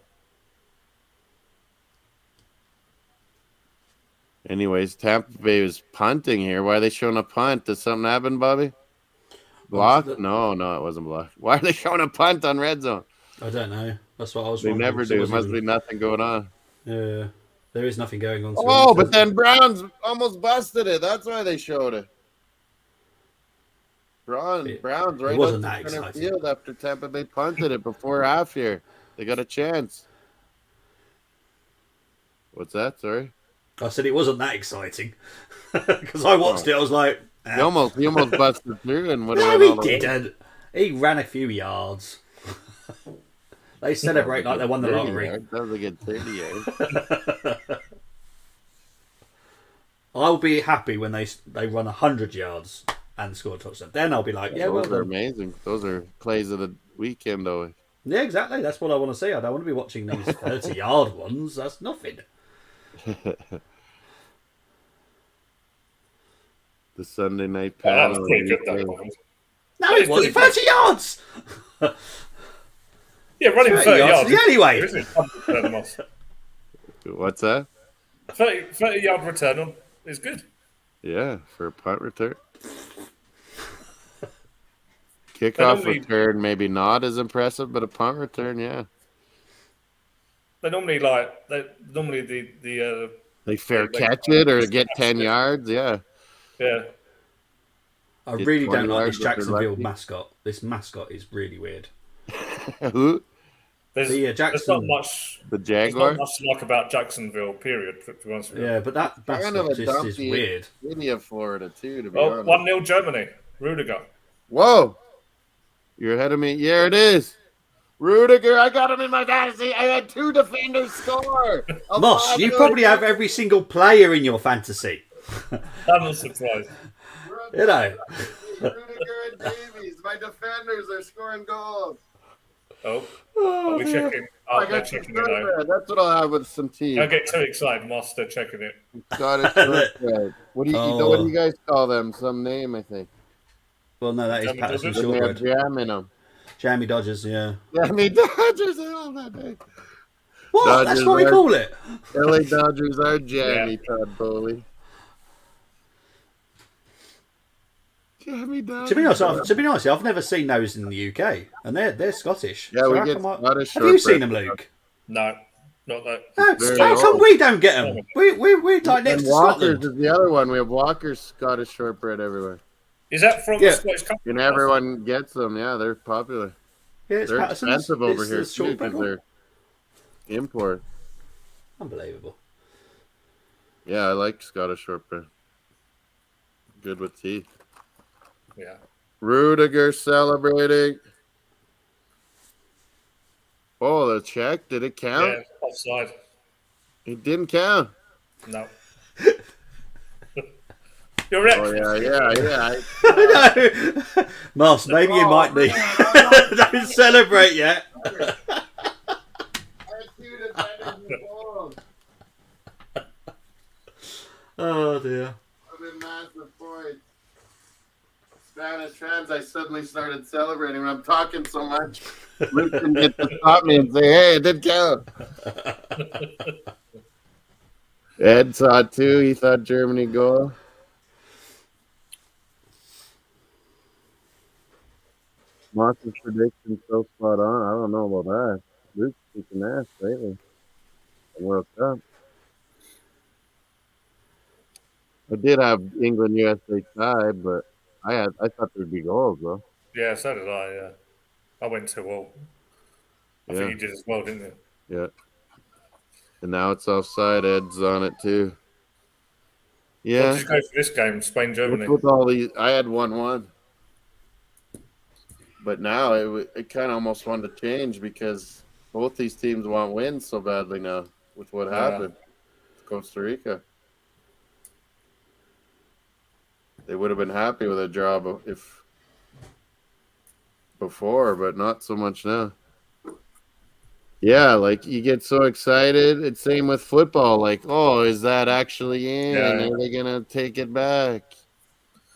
A: Anyways, Tampa Bay was punting here. Why are they showing a punt? Did something happen, Bobby? Block? No, it wasn't blocked. Why are they showing a punt on RedZone?
B: I don't know. That's what I was
A: They
B: wondering.
A: never do. It must be nothing going on.
B: Yeah. There is nothing going on.
A: Oh, but then Browns almost busted it. That's why they showed it. Browns right out
B: wasn't
A: to
B: that
A: center
B: exciting.
A: field after Tampa Bay punted it before half here. They got a chance. What's that? Sorry.
B: I said it wasn't that exciting because I watched it. I was like,
A: He almost busted through and would have
B: no,
A: went all
B: he
A: the way.
B: didn't. He ran a few yards. They celebrate like they won the
A: 30
B: lottery.
A: yards. That was a good 30 yards.
B: I'll be happy when they run 100 yards and score a touchdown. Then I'll be like, yeah, well
A: Those are
B: done.
A: amazing. Those are plays of the weekend, though.
B: Yeah, exactly. That's what I want to see. I don't want to be watching these 30-yard ones. That's nothing.
A: The Sunday night
C: Oh, that
A: panel.
C: was pretty good, though.
B: No, it wasn't. 30 yards!
C: Yeah, running 30 yards.
B: Yeah, anyway.
A: What's that?
C: 30-yard return is good.
A: Yeah, for a punt return. Kickoff return, maybe not as impressive, but a punt return, yeah.
C: They normally
A: they fair catch it or get 10 yards, yeah.
C: Yeah.
B: I really don't like this Jacksonville mascot. This mascot is really weird.
A: Who?
C: There's not much.
A: The Jaguar.
C: There's not much to like about Jacksonville. Period. To be honest with you.
B: Yeah, but that mascot just is weird.
A: City of Florida too. To be honest.
C: 1-0 Germany. Rudiger.
A: Whoa! You're ahead of me. Yeah, it is. Rudiger, I got him in my fantasy. I had 2 defenders score.
B: Moss, you probably have every single player in your fantasy.
C: I'm not surprised.
B: You know.
A: Rudiger and Davies, my defenders are scoring goals.
C: Oh, are we checking? Oh, they're checking it out.
A: That's what I'll have with some tea.
C: Don't get too excited, Moss. They're checking it.
A: Scottish shortbread. What do you guys call them? Some name, I think.
B: Well, no, that is Patterson
A: They have
B: shortbread.
A: jam in them.
B: Jammy Dodgers, yeah.
A: Jammy Dodgers, I love that name.
B: What?
A: Dodgers
B: That's what we call it.
A: LA Dodgers are jammy, Todd Bowley. Jammy Dodgers.
B: To be honest, I've never seen those in the UK, and they're Scottish.
A: Yeah,
B: so
A: we get Scottish.
B: Have you seen them, Luke?
C: No, not that.
B: How come we don't get them? We're like next to
A: Walker's
B: Scotland.
A: is the other one. We have Walker's Scottish shortbread everywhere.
C: Is that from the Scottish company?
A: And everyone gets them. Yeah, they're popular.
B: Yeah, it's
A: they're
B: Patterson's.
A: expensive over here
B: It's
A: too because they're import.
B: Unbelievable.
A: Yeah, I like Scottish shortbread. Good with tea.
C: Yeah.
A: Rudiger celebrating. Oh, the check. Did it count?
C: Yeah, offside.
A: It didn't count.
C: No. You're right.
A: Oh yeah, yeah, yeah.
B: No, Moss, maybe you
A: Oh
B: might
A: man,
B: need.
A: I lost.
B: Don't celebrate yet.
A: I had two defenders involved.
B: Oh dear.
A: I'm in massive points. Spanish fans, I suddenly started celebrating when I'm talking so much. Luke can get to stop me and say, "Hey, it did count." Ed saw it too. He thought Germany goal. Moss's prediction so spot on. I don't know about that. Luke's kicking ass lately. The World Cup. I did have England USA tie, but I thought there'd be goals though.
C: Yeah, so did I. Yeah, I went 2-2. I
A: Yeah,
C: think you did as well, didn't you?
A: yeah. And now it's offside. Ed's on it too.
C: What
A: Yeah.
C: did you go for this game? Spain,
A: What's
C: Germany.
A: with all these? I had 1-1, but now it kind of almost wanted to change because both these teams want wins so badly now with what happened with Costa Rica. They would have been happy with a draw if before, but not so much now. Yeah, like you get so excited. It's same with football. Like, oh, is that actually in?
C: Yeah,
A: Are they gonna take it back?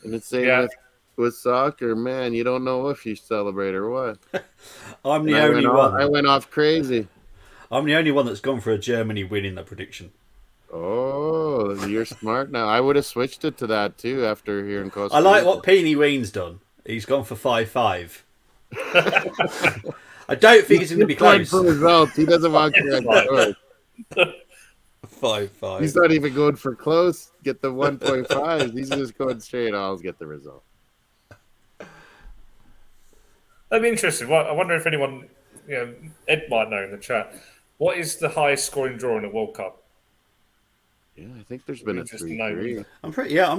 A: And it's same
C: yeah.
A: with soccer. Man, you don't know if you celebrate or what.
B: I'm
A: And
B: the
A: I
B: only one.
A: went off crazy.
B: I'm the only one that's gone for a Germany win in the prediction.
A: Oh, you're smart now. I would have switched it to that too after hearing
B: I
A: Costa
B: like
A: Rica.
B: what Peony Ween's done. He's gone for 5-5. I don't think it's going to be
A: He's going
B: close.
A: for results. He doesn't want correct scores.
B: 5-5.
A: He's not even going for close. Get the 1.5. He's just going straight. I'll get the result.
C: That'd be interesting. Well, I wonder if anyone, Ed might know in the chat. What is the highest scoring draw in a World Cup?
A: Yeah, I think there's been a
C: Just know.
A: 3-3.
B: I'm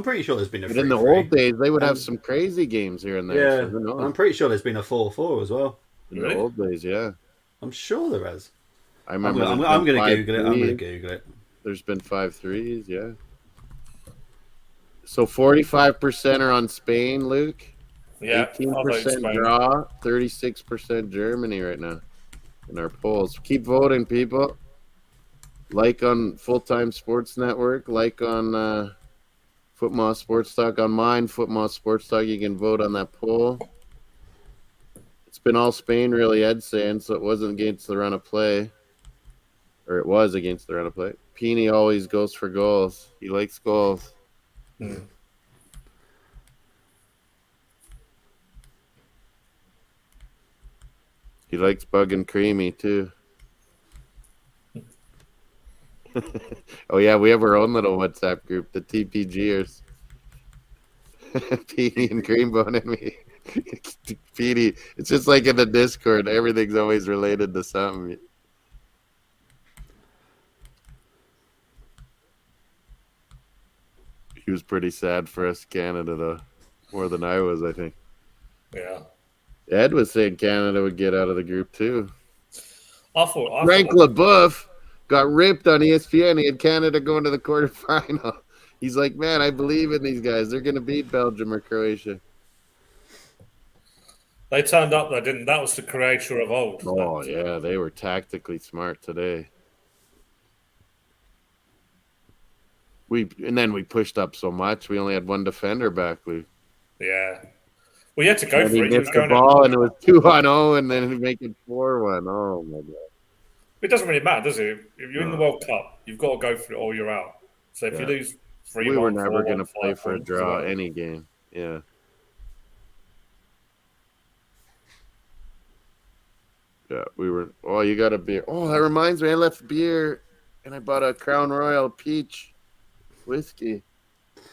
B: pretty sure there's been a 3-3.
A: But in the old days, they would have some crazy games here and there.
B: Yeah,
A: So who knows?
B: I'm pretty sure there's been a 4-4 as well.
A: In
C: Really?
A: the old days, yeah.
B: I'm sure there has.
A: I remember.
B: I'm
A: there's been
B: going to Google it. I'm going to
A: 5-3s.
B: Google it.
A: There's been 5-3s, yeah. So 45% are on Spain, Luke.
C: Yeah, I'll vote
A: 18%
C: Spain.
A: draw, 36% Germany right now in our polls. Keep voting, people. Like on Full Time Sports Network, like on Football Sports Talk on mine, Football Sports Talk. You can vote on that poll. It's been all Spain, really, Ed saying, so it wasn't against the run of play. Or it was against the run of play. Peony always goes for goals. He likes goals. He likes Bug and Creamy, too. Oh, yeah, we have our own little WhatsApp group, the TPGers. Peony and Greenbone and me. Petey, it's just like in the Discord. Everything's always related to something. He was pretty sad for us, Canada, though. More than I was, I think.
C: Yeah.
A: Ed was saying Canada would get out of the group, too.
C: I thought
A: Frank LaBeouf got ripped on ESPN. He had Canada going to the quarterfinal. He's like, man, I believe in these guys. They're going to beat Belgium or Croatia.
C: they turned up though, didn't? That was the Croatia of old.
A: Oh, yeah, they were tactically smart today. And then we pushed up so much. We only had one defender back.
C: Yeah. Well, you had to go
A: And
C: for
A: he
C: it. You was
A: missed the
C: going
A: ball, and it was 2-0, and then he make it 4-1. Oh, my God.
C: It doesn't really matter, does it? If you're in the
A: No.
C: World Cup, you've got to go for it or you're out. So if you
A: Yeah.
C: lose 3-1,
A: We were never
C: 4-1,
A: going to play
C: 5-1,
A: for a draw
C: whatever.
A: any game. Yeah. Yeah, we were. Oh, you got a beer. Oh, that reminds me. I left beer, and I bought a Crown Royal peach whiskey.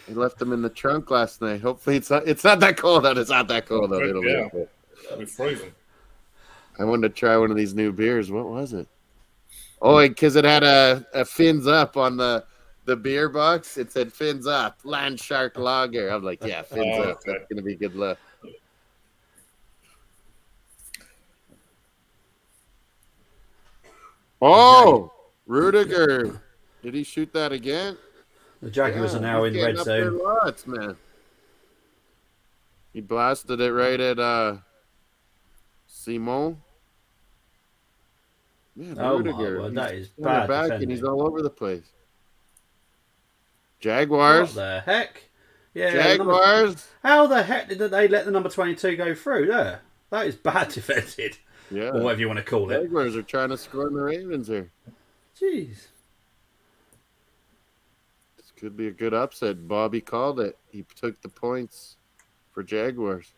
A: I left them in the trunk last night. Hopefully, it's not that cold out. It's not that cold out. It'll
C: Yeah.
A: be okay.
C: We're frozen.
A: I wanted to try one of these new beers. What was it? Oh, because it had a fins up on the beer box. It said fins up, Land Shark Lager. I'm like, yeah, fins up.
C: Okay.
A: That's gonna be good luck. Oh, Rudiger. Did he shoot that again?
B: The Jaguars
A: Yeah,
B: are now
A: he's
B: in the
A: getting
B: red
A: up there
B: zone.
A: lots, man. He blasted it right at Simon. Man,
B: Oh my
A: Rudiger.
B: word,
A: He's
B: that is
A: center
B: bad
A: back and he's
B: defending.
A: all over the place.
B: What
A: Jaguars.
B: the heck? Yeah, the number.
A: Jaguars.
B: How the heck did they let the number 22 go through there? That is bad defended, or
A: Yeah.
B: whatever you want to call it.
A: Jaguars are trying to score on the Ravens here.
B: Jeez.
A: This could be a good upset. Bobby called it. He took the points for Jaguars.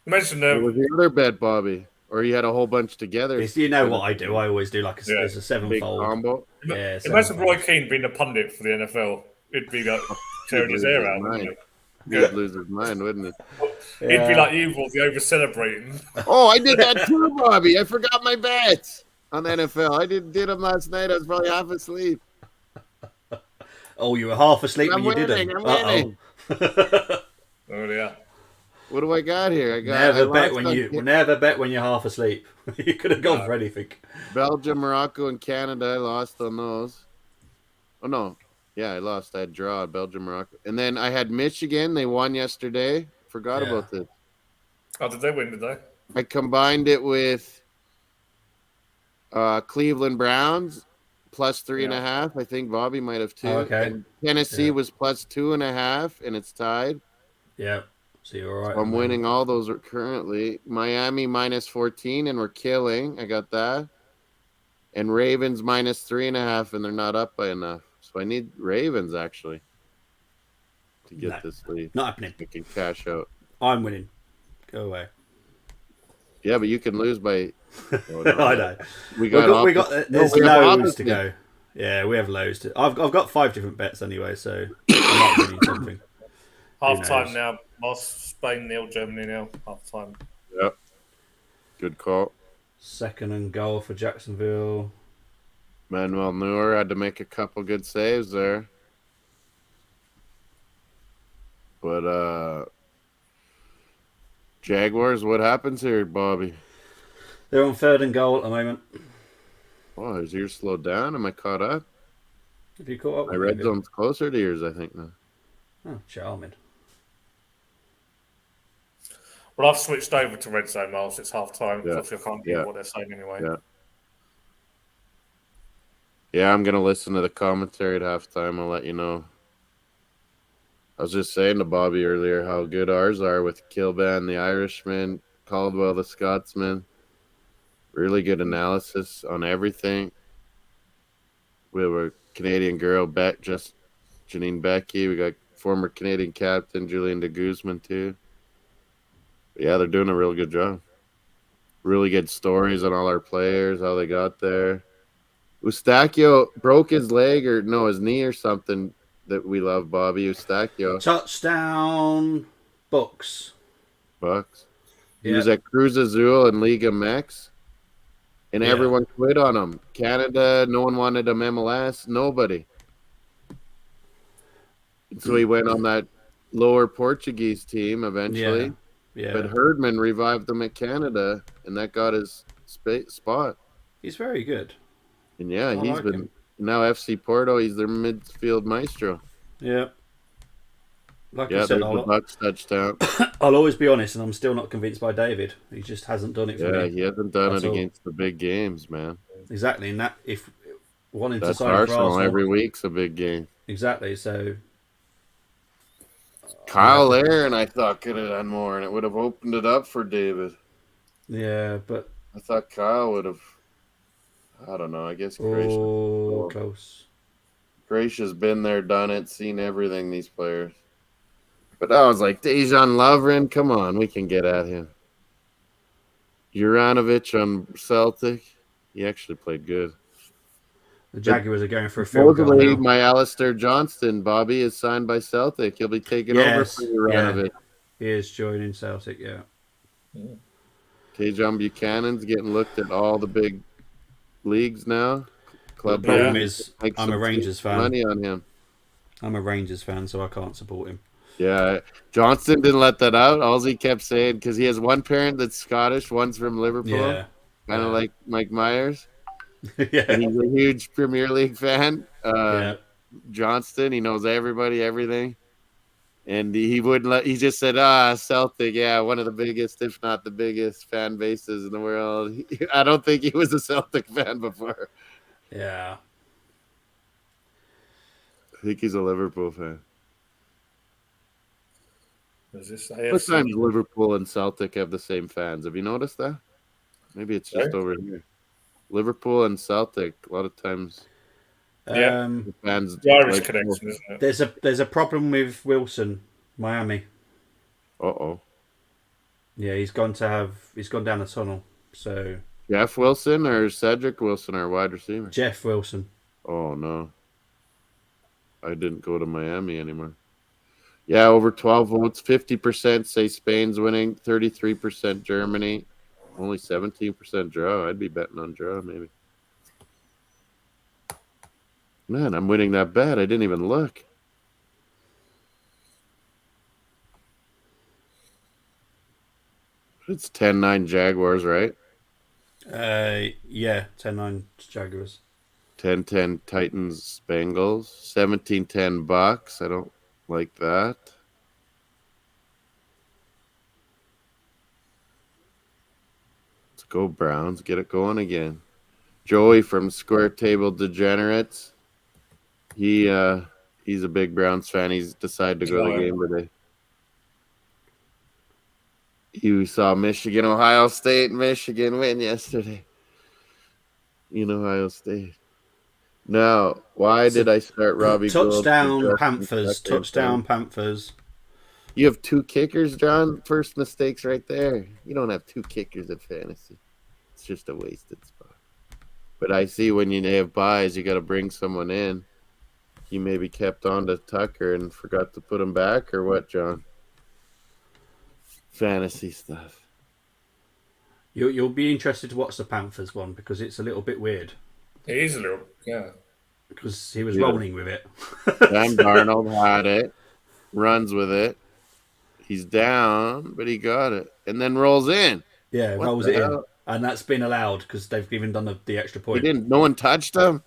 C: You mentioned
A: What was the other bet, Bobby? Or you had a whole bunch together?
B: You know what I do? I always do like
C: Yeah.
B: there's a
A: Big
B: sevenfold.
A: combo.
B: Yeah,
C: Imagine Roy
B: sevenfold.
C: Keane being a pundit for the NFL. He'd be like
A: He'd
C: tearing his
A: lose
C: hair
A: his
C: out,
A: mind.
C: wouldn't
A: He'd lose his mind, wouldn't he?
C: he? He'd be like you, Wolsey, over celebrating.
A: Oh, I did that too, Bobby. I forgot my bets on the NFL. I did them last night. I was probably half asleep.
B: Oh, you were half asleep
A: I'm
B: when you did
A: winning.
B: them.
A: I'm winning.
C: Oh yeah.
A: What do I got here? I
B: Never bet
A: lost
B: when
A: on
B: never bet when you're half asleep. You could have gone
C: No.
B: for anything.
A: Belgium, Morocco, and Canada. I lost on those. Oh no, yeah, I lost. I had draw Belgium, Morocco, and then I had Michigan. They won yesterday. Forgot
B: Yeah.
A: about this.
C: Oh, did they win? Did they?
A: I combined it with Cleveland Browns plus 3.5. I think Bobby might have too.
B: Oh, okay.
A: And Tennessee
B: Yeah.
A: was plus 2.5, and it's tied.
B: Yeah. So you're all right.
A: So I'm winning all those currently. Miami minus 14, and we're killing. I got that. And Ravens minus 3.5, and they're not up by enough. So I need Ravens actually to get this lead.
B: Not happening.
A: I can cash out.
B: I'm winning. Go away.
A: Yeah, but you can lose by. Oh, no.
B: I know.
A: We got.
B: There's
A: we have
B: loads
A: opposite.
B: to go. Yeah, we have loads to. I've got 5 different bets anyway, so I might win something.
C: Half time now. Spain 0, Germany 0. Half time.
A: Yep. Good call.
B: Second and goal for Jacksonville.
A: Manuel Neuer had to make a couple good saves there. But Jaguars, what happens here, Bobby?
B: They're on third and goal at the moment.
A: Oh, is yours slowed down? Am I caught up?
B: Have you caught up?
A: My red zone's closer to yours, I think, now.
B: Oh, charming.
C: Well, I've switched over to RedZone, Miles. It's half time.
A: Yeah.
C: Obviously, I can't hear what they're saying anyway.
A: Yeah. Yeah, I'm going to listen to the commentary at halftime. I'll let you know. I was just saying to Bobby earlier how good ours are with Kilban, the Irishman, Caldwell, the Scotsman. Really good analysis on everything. We have a Canadian girl, Janine Becky. We got former Canadian captain, Julian de Guzman, too. Yeah, they're doing a real good job. Really good stories on all our players, how they got there. Eustachio broke his leg his knee or something that we love, Bobby. Eustachio.
B: Touchdown Bucks.
A: He was at Cruz Azul and Liga MX, and everyone quit on him. Canada, no one wanted him. MLS, nobody. And so he went on that lower Portuguese team eventually.
B: Yeah.
A: But Herdman revived him at Canada, and that got his spot.
B: He's very good.
A: And he's been now FC Porto. He's their midfield maestro.
B: Yeah. Like I said,
A: the Bucks touchdown.
B: I'll always be honest, and I'm still not convinced by David. He just hasn't done it for me.
A: Yeah, he hasn't done it against the big games, man.
B: Exactly, and that if wanting
A: That's
B: to sign for Arsenal
A: every week's a big game.
B: Exactly, so
A: Kyle Aaron, I thought could have done more, and it would have opened it up for David.
B: Yeah, but
A: I thought Kyle would have. I don't know. I guess
B: close.
A: Gracia's been there, done it, seen everything. These players, but I was like Dejan Lovren. Come on, we can get at him. Juranovic on Celtic. He actually played good.
B: The Jaguars are going for a field goal now.
A: My Alistair Johnston, Bobby, is signed by Celtic. He'll be taking over for Juranovic.
B: He is joining Celtic, yeah.
A: Tejan Buchanan's getting looked at all the big leagues now.
B: The problem is, I'm a Rangers fan.
A: Money on him.
B: I'm a Rangers fan, so I can't support him.
A: Yeah, Johnston didn't let that out. All he kept saying, because he has one parent that's Scottish, one's from Liverpool.
B: Yeah.
A: kind of like Mike Myers, and
B: Yeah.
A: he's a huge Premier League fan.
B: Yeah.
A: Johnston, he knows everybody, everything. And he wouldn't let. He just said, Celtic, yeah, one of the biggest, if not the biggest, fan bases in the world." I don't think he was a Celtic fan before.
B: Yeah.
A: I think he's a Liverpool fan.
C: Is this
A: Most
C: AFC?
A: times Liverpool and Celtic have the same fans. Have you noticed that? Maybe it's just
C: Sorry?
A: over here. Liverpool and Celtic, a lot of times
C: Yeah,
A: the fans
C: the Irish
A: like.
C: connection, isn't it?
B: There's a problem with Wilson, Miami.
A: Oh,
B: Yeah, he's gone down a tunnel. So
A: Jeff Wilson or Cedric Wilson, our wide receiver.
B: Jeff Wilson.
A: Oh no, I didn't go to Miami anymore. Yeah, over 12 votes. 50% say Spain's winning. 33% Germany. Only 17% draw. I'd be betting on draw maybe. Man, I'm winning that bet. I didn't even look. It's 10-9 Jaguars, right?
B: Yeah, 10-9 Jaguars.
A: 10-10 Titans Bengals. 17-10 Bucks. I don't like that. Let's go Browns. Get it going again. Joey from Square Table Degenerates. He's a big Browns fan. He's decided to go to the game today. You saw Michigan, Ohio State, Michigan win yesterday. Ohio State. Now, why did I start Robbie Gould?
B: Touchdown Panthers. Touchdown Panthers.
A: You have two kickers, John. First mistakes right there. You don't have two kickers at fantasy. It's just a wasted spot. But I see when you have buys, you got to bring someone in. He maybe kept on to Tucker and forgot to put him back, or what, John? Fantasy stuff.
B: You'll be interested to watch the Panthers one because it's a little bit weird.
C: It is a little, yeah.
B: Because he was rolling with it.
A: Sam Darnold had it, runs with it. He's down, but he got it, and then rolls in.
B: Yeah,
A: What
B: rolls
A: the
B: it in,
A: hell?
B: and that's been allowed because they've even done the extra
A: He
B: point.
A: didn't. No one touched him.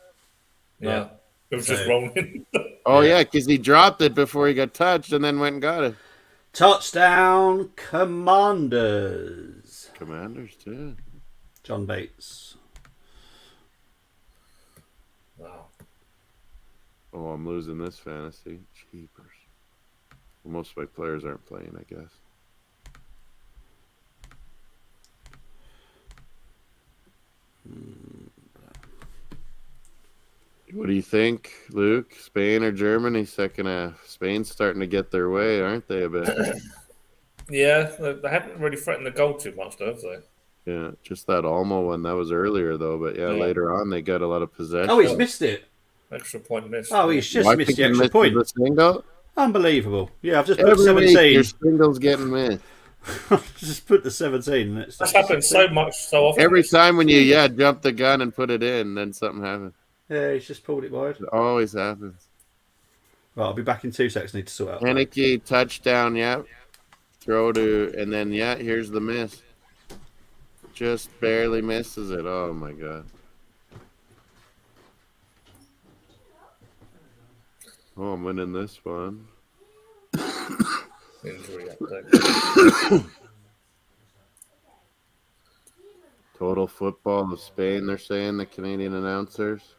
C: No, it was just rolling.
A: Oh
B: Yeah.
A: yeah, because he dropped it before he got touched, and then went and got it.
B: Touchdown Commanders.
A: Commanders too.
B: John Bates.
C: Wow.
A: Oh, I'm losing this fantasy. Cheapers. Well, most of my players aren't playing, I guess. What do you think, Luke? Spain or Germany second half? Spain's starting to get their way, aren't they, a bit?
C: Yeah, they haven't really threatened the goal too much, though, have they?
A: Yeah, just that Almo one. That was earlier, though. But yeah, later on, they got a lot of possession.
B: Oh, he's missed it.
C: Extra point missed.
B: Oh, he's just
A: Washington
B: missed the extra
A: misses
B: point.
A: the single.
B: Unbelievable. Yeah, I've just put
A: Every week,
B: 17.
A: your single's getting missed.
B: Just put the 17.
C: That's happened so much, so often.
A: Every time when you jump the gun and put it in, then something happens.
B: Yeah, he's just pulled it wide.
A: It always happens.
B: Right, I'll be back in 2 seconds. Need to sort out.
A: Henneke, touchdown, yeah. Throw to, and then, here's the miss. Just barely misses it. Oh, my God. Oh, I'm winning this one.
C: Injury update.
A: Total football of Spain, they're saying, the Canadian announcers.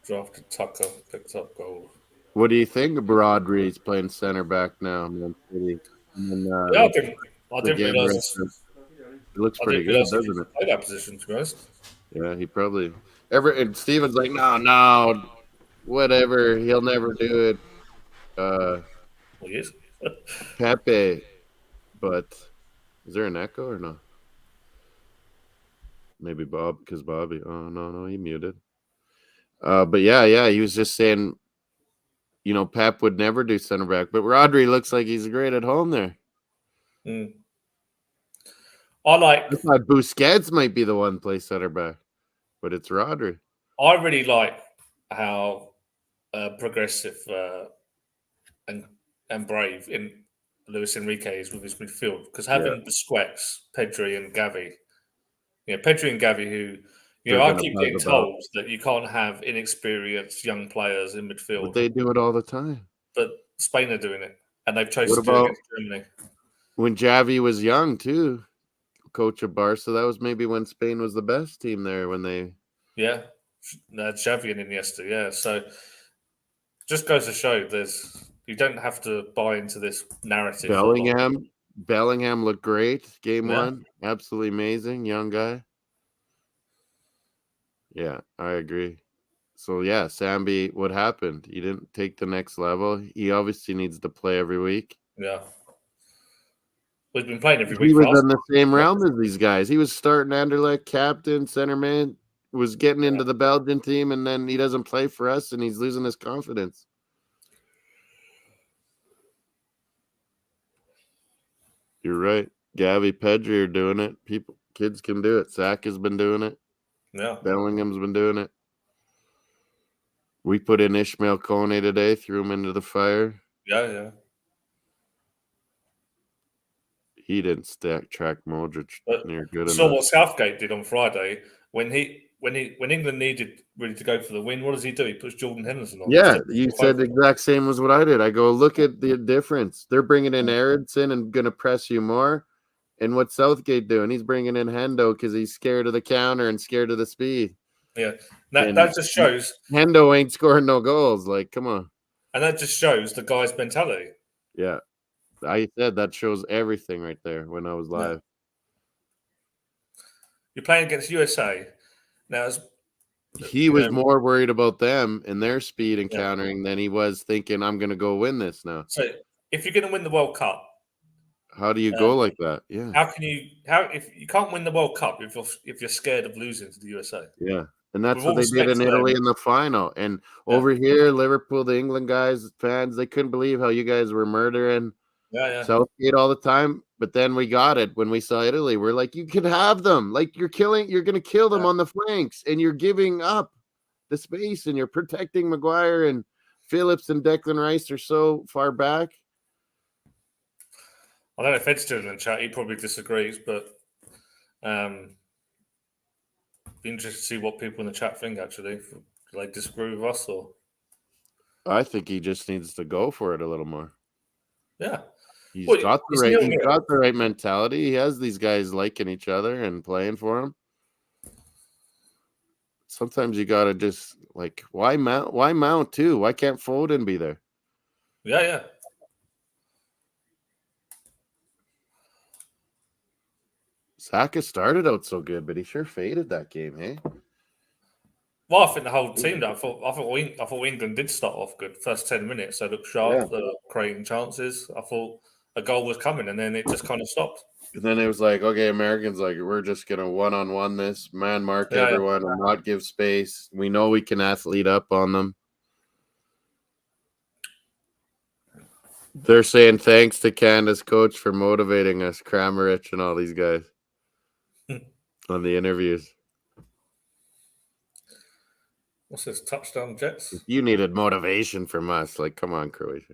C: Drafted Tucker, picked up gold.
A: What do you think of Rodri's playing center back now? Man City? And then,
C: Yeah, I didn't realise.
A: It looks pretty good, doesn't it?
C: Play that position, to be honest.
A: Yeah, he probably. And Steven's like, no, whatever. He'll never do it.
C: Well, he is.
A: Pepe. But is there an echo or no? Maybe Bob, because Bobby. Oh, no, he muted. But yeah, he was just saying, Pep would never do center back. But Rodri looks like he's great at home there.
C: Mm.
A: I thought Busquets might be the one to play center back, but it's Rodri.
C: I really like how progressive and brave in Luis Enrique is with his midfield because
A: Yeah,
C: having Busquets, Pedri, and Gavi, Pedri and Gavi, who
A: they're
C: I
A: gonna
C: keep
A: buzz
C: getting
A: about,
C: told that you can't have inexperienced young players in
A: but
C: midfield,
A: they do it all the time.
C: but Spain are doing it, and they've
A: What
C: chosen to do it
A: about
C: against Germany.
A: when Javi was young too, coach of Barca? That was maybe when Spain was the best team there. When they
C: Yeah, Xavi and Iniesta. Yeah, so just goes to show you don't have to buy into this narrative that a lot.
A: Bellingham looked great game
C: Yeah,
A: one, absolutely amazing young guy. Yeah, I agree. So yeah, Sambi, what happened? He didn't take the next level. He obviously needs to play every week.
C: yeah. We've been playing every
A: He
C: week for
A: was
C: us.
A: in the same realm as these guys. He was starting Anderlecht, captain, center man, was getting into the Belgian team, and then he doesn't play for us, and he's losing his confidence. You're right. Gavi, Pedri are doing it. Kids can do it. Zach has been doing it.
C: Yeah,
A: Bellingham's been doing it. We put in Ishmael Kone today, threw him into the fire.
C: yeah.
A: He didn't track Modric
C: But
A: near good
C: saw
A: enough.
C: what Southgate did on Friday when England needed really to go for the win. What does he do? He puts Jordan Henderson on
A: Yeah,
C: instead of
A: you said the
C: Foden.
A: exact same as what I did. I go, look at the difference. They're bringing in Eriksson and going to press you more. And what's Southgate doing? He's bringing in Hendo because he's scared of the counter and scared of the speed.
C: Yeah,
A: And
C: that just shows,
A: Hendo ain't scoring no goals. Like, come on.
C: and that just shows the guy's mentality.
A: Yeah. I said that shows everything right there when I was
C: Yeah.
A: live.
C: You're playing against USA now.
A: He was more worried about them and their speed and
C: Yeah.
A: countering than he was thinking, I'm going to go win this now.
C: So if you're going to win the World Cup,
A: How do you go like that? Yeah.
C: how can you if you can't win the World Cup if you're scared of losing to the USA?
A: Yeah. And that's
C: With
A: what
C: all
A: they did
C: respect
A: in
C: to
A: Italy
C: them,
A: in the final. And
C: yeah,
A: over here, Liverpool, the England guys, fans, they couldn't believe how you guys were murdering
C: yeah.
A: Southgate all the time. But then we got it when we saw Italy. We're like, you can have them. Like you're going to kill them on the flanks, and you're giving up the space, and you're protecting Maguire and Phillips and Declan Rice are so far back.
C: I don't know if Ed's still in the chat. He probably disagrees, but be interested to see what people in the chat think. Actually, do they disagree with us or?
A: I think he just needs to go for it a little more.
C: Yeah,
A: He's got the right mentality. He has these guys liking each other and playing for him. Sometimes you gotta just like why mount too? Why can't Foden be there?
C: Yeah.
A: Saka started out so good, but he sure faded that game, hey?
C: Well, I think the whole team. I thought England did start off good. First 10 minutes, they looked sharp. They were creating chances. I thought a goal was coming, and then it just kind of stopped.
A: And then it was like, okay, Americans like we're just gonna one-on-one this, man mark everyone and not give space. We know we can athlete up on them. They're saying thanks to Canada's coach for motivating us, Kramaric and all these guys on the interviews.
C: What's this? Touchdown Jets?
A: If you needed motivation from us, like come on, Croatia.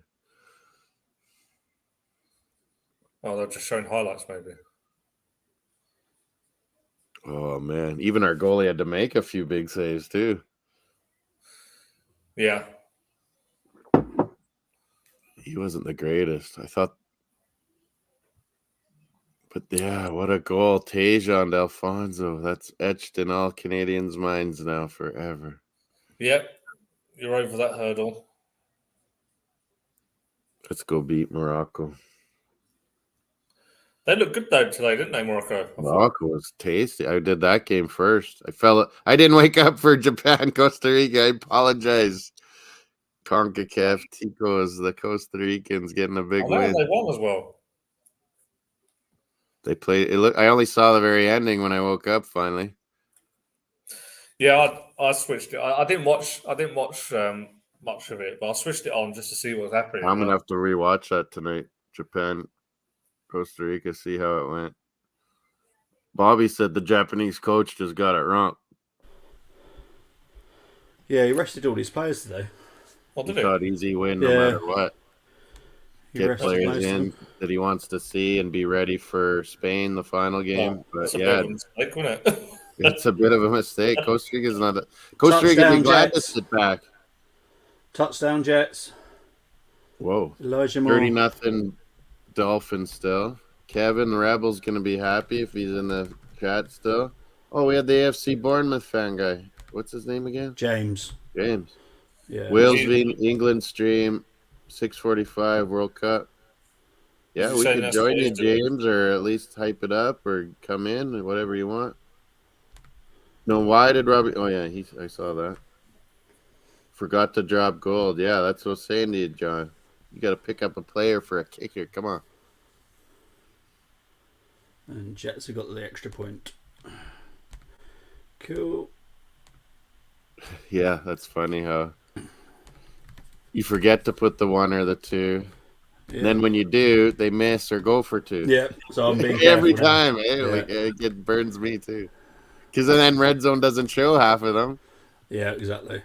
C: Oh, they're just showing highlights, maybe.
A: Oh man, even our goalie had to make a few big saves too.
C: Yeah.
A: He wasn't the greatest. I thought. But yeah, what a goal. Tejan Alfonso. That's etched in all Canadians' minds now forever.
C: Yep. You're over that hurdle.
A: Let's go beat Morocco.
C: They looked good though today, didn't they, Morocco?
A: Morocco was tasty. I did that game first. I didn't wake up for Japan, Costa Rica. I apologize. CONCACAF Ticos, the Costa Ricans getting a big win.
C: They won as well.
A: They played. I only saw the very ending when I woke up finally.
C: Yeah, I switched it. I didn't watch much of it, but I switched it on just to see what was happening.
A: I'm gonna have to rewatch that tonight. Japan, Costa Rica, see how it went. Bobby said the Japanese coach just got it wrong.
B: Yeah, he rested all his players today.
C: What did
A: he thought easy win no matter what.
B: He
A: Get players in. that he wants to see and be ready for Spain, the final game. But
C: That's a bit
A: yeah,
C: of a mistake, wasn't it?
A: it's a bit of a mistake. Costa Rica's not. Costa Rica be
B: Touchdown,
A: glad to
B: Jets.
A: sit back.
B: Touchdown, Jets.
A: Whoa,
B: Elijah
A: 30
B: Moore.
A: nothing Dolphins still. Kevin the Rebel's gonna be happy if he's in the chat still. Oh, we had the AFC Bournemouth fan guy. What's his name again?
B: James.
A: James.
B: Yeah.
A: Wales v England stream, 6:45 World Cup.
C: Was
A: Yeah,
C: he
A: we
C: saying
A: could
C: that's what
A: join you,
C: he's doing?
A: James, or at least hype it up, or come in, whatever you want. No, why did Robbie? Oh yeah, I saw that. Forgot to drop gold. Yeah, that's what I was saying to you, John. You got to pick up a player for a kicker. Come on.
B: And Jets have got the extra point. Cool.
A: Yeah, that's funny how you forget to put the one or the two.
B: Yeah.
A: And then when you do, they miss or go for two.
B: Yeah, so I'm being
A: every
B: careful now.
A: time. Eh?
B: Yeah.
A: Like it burns me too. Because then RedZone doesn't show half of them.
B: Yeah, exactly.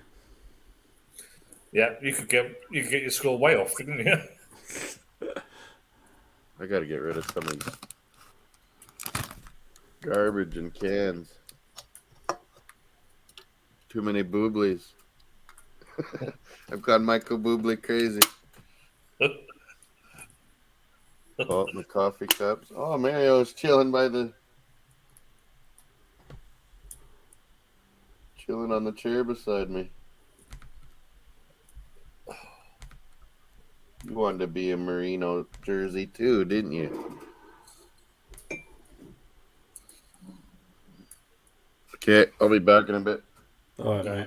C: Yeah, you could get your score way off, couldn't you?
A: I got to get rid of some of these garbage and cans. Too many booblies. I've got Michael Bublé crazy. Oh, my coffee cups. Oh, Mario's chilling on the chair beside me. You wanted to be a Merino jersey too, didn't you? Okay, I'll be back in a bit.
B: All right, mate.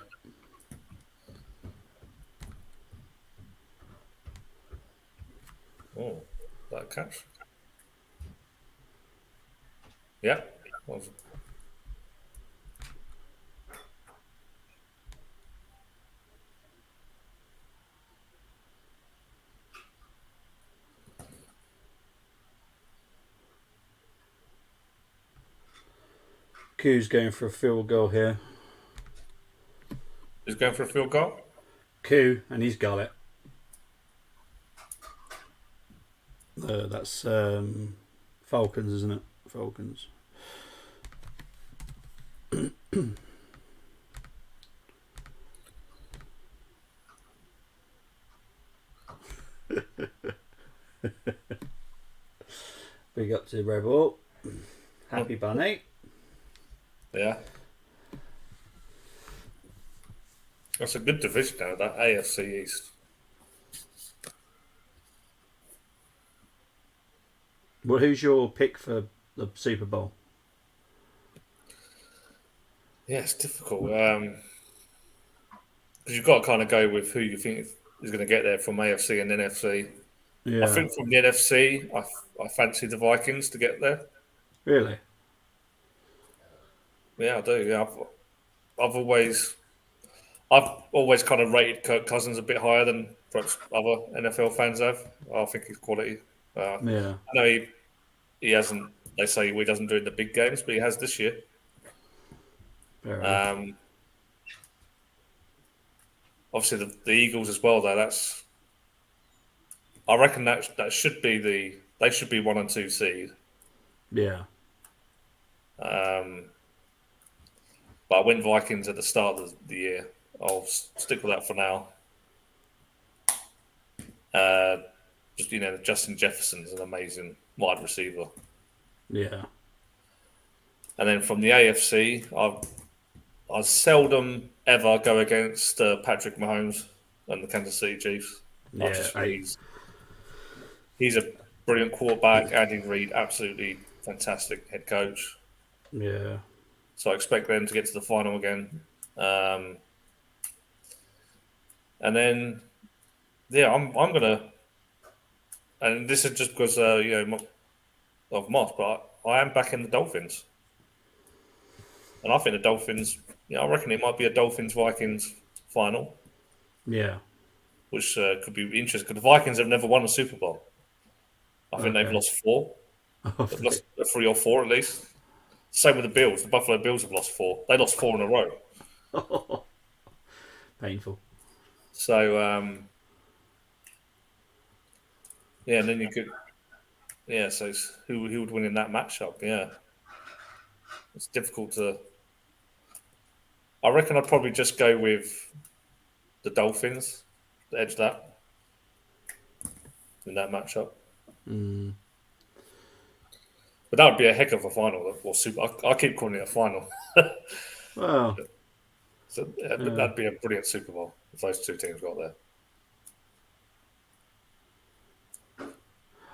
C: Oh, that catch. Yeah.
B: Q's going for a field goal here.
C: He's going for a field goal?
B: Q, and he's got it. That's Falcons, isn't it? Falcons. Big up to Rebel. Happy Bunny.
C: Yeah. That's a good division now, that AFC East.
B: Well, who's your pick for the Super Bowl?
C: Yeah, it's difficult. Because you've got to kind of go with who you think is going to get there from AFC and NFC.
B: Yeah.
C: I think from the NFC, I fancy the Vikings to get there.
B: Really?
C: Yeah, I do. Yeah, I've always kind of rated Kirk Cousins a bit higher than perhaps other NFL fans have. I think he's quality.
B: Yeah.
C: I know he hasn't. They say he doesn't do it in the big games, but he has this year.
B: Fair enough.
C: Obviously, the Eagles as well. Though I reckon that should be they should be 1 and 2 seed.
B: Yeah.
C: But I went Vikings at the start of the year. I'll stick with that for now. Justin Jefferson is an amazing wide receiver.
B: Yeah.
C: And then from the AFC, I seldom ever go against Patrick Mahomes and the Kansas City Chiefs.
B: Yeah.
C: He's a brilliant quarterback. Andy Reid, absolutely fantastic head coach.
B: Yeah.
C: So I expect them to get to the final again. And then, yeah, I'm gonna, and this is just because of Moss, but I am backing the Dolphins, and I think the Dolphins. I reckon it might be a Dolphins Vikings final,
B: Yeah.
C: which could be interesting because the Vikings have never won a Super Bowl. I think they've lost 4. They've lost 3 or 4 at least. Same with the Bills. The Buffalo Bills have lost 4. They lost 4 in a row.
B: Painful.
C: So, and then you could. Yeah, so it's who would win in that matchup? Yeah, it's difficult to. I reckon I'd probably just go with the Dolphins to edge that in that matchup.
B: Mm.
C: But that would be a heck of a final or super. I keep calling it a final.
B: Well,
C: So yeah, but that'd be a brilliant Super Bowl if those two teams got there.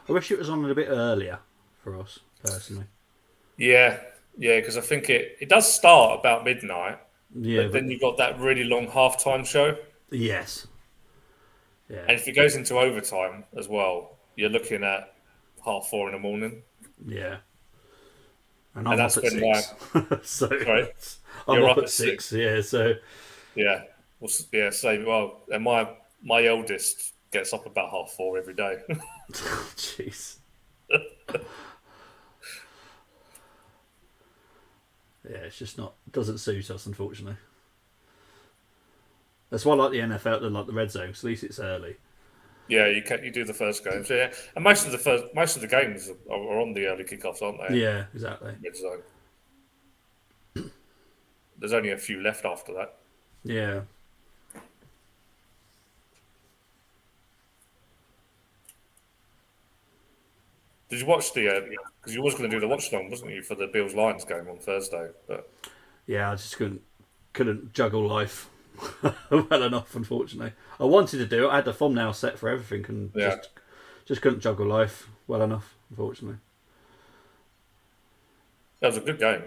B: I wish it was on a bit earlier for us personally.
C: Yeah, yeah, because I think it does start about midnight,
B: Yeah,
C: but
B: but
C: then you've got that really long halftime show,
B: yes, yeah,
C: and if it goes into overtime as well, you're looking at 4:30 in the morning,
B: yeah. And
C: and
B: I'm up
C: that's
B: at
C: when my
B: 6, so
C: sorry,
B: I'm
C: you're
B: up
C: up
B: at
C: at
B: 6.
C: 6.
B: Yeah, so
C: Yeah, well, yeah, same. Well, and my eldest gets up about 4:30 every day.
B: jeez. Yeah, it's just not doesn't suit us, unfortunately. That's why I like the NFL, like the red zone, 'cause at least it's early.
C: Yeah, you do the first games. Yeah, and most of the games are on the early kickoffs, aren't they?
B: Yeah, exactly.
C: Red zone. There's only a few left after that.
B: Yeah.
C: Did you watch the? Because you was going to do the watch along, wasn't you, for the Bills Lions game on Thursday? But
B: Yeah, I just couldn't juggle life well enough, unfortunately. I wanted to do it. I had the thumbnail set for everything, and
C: yeah,
B: just couldn't juggle life well enough, unfortunately.
C: that was a good game.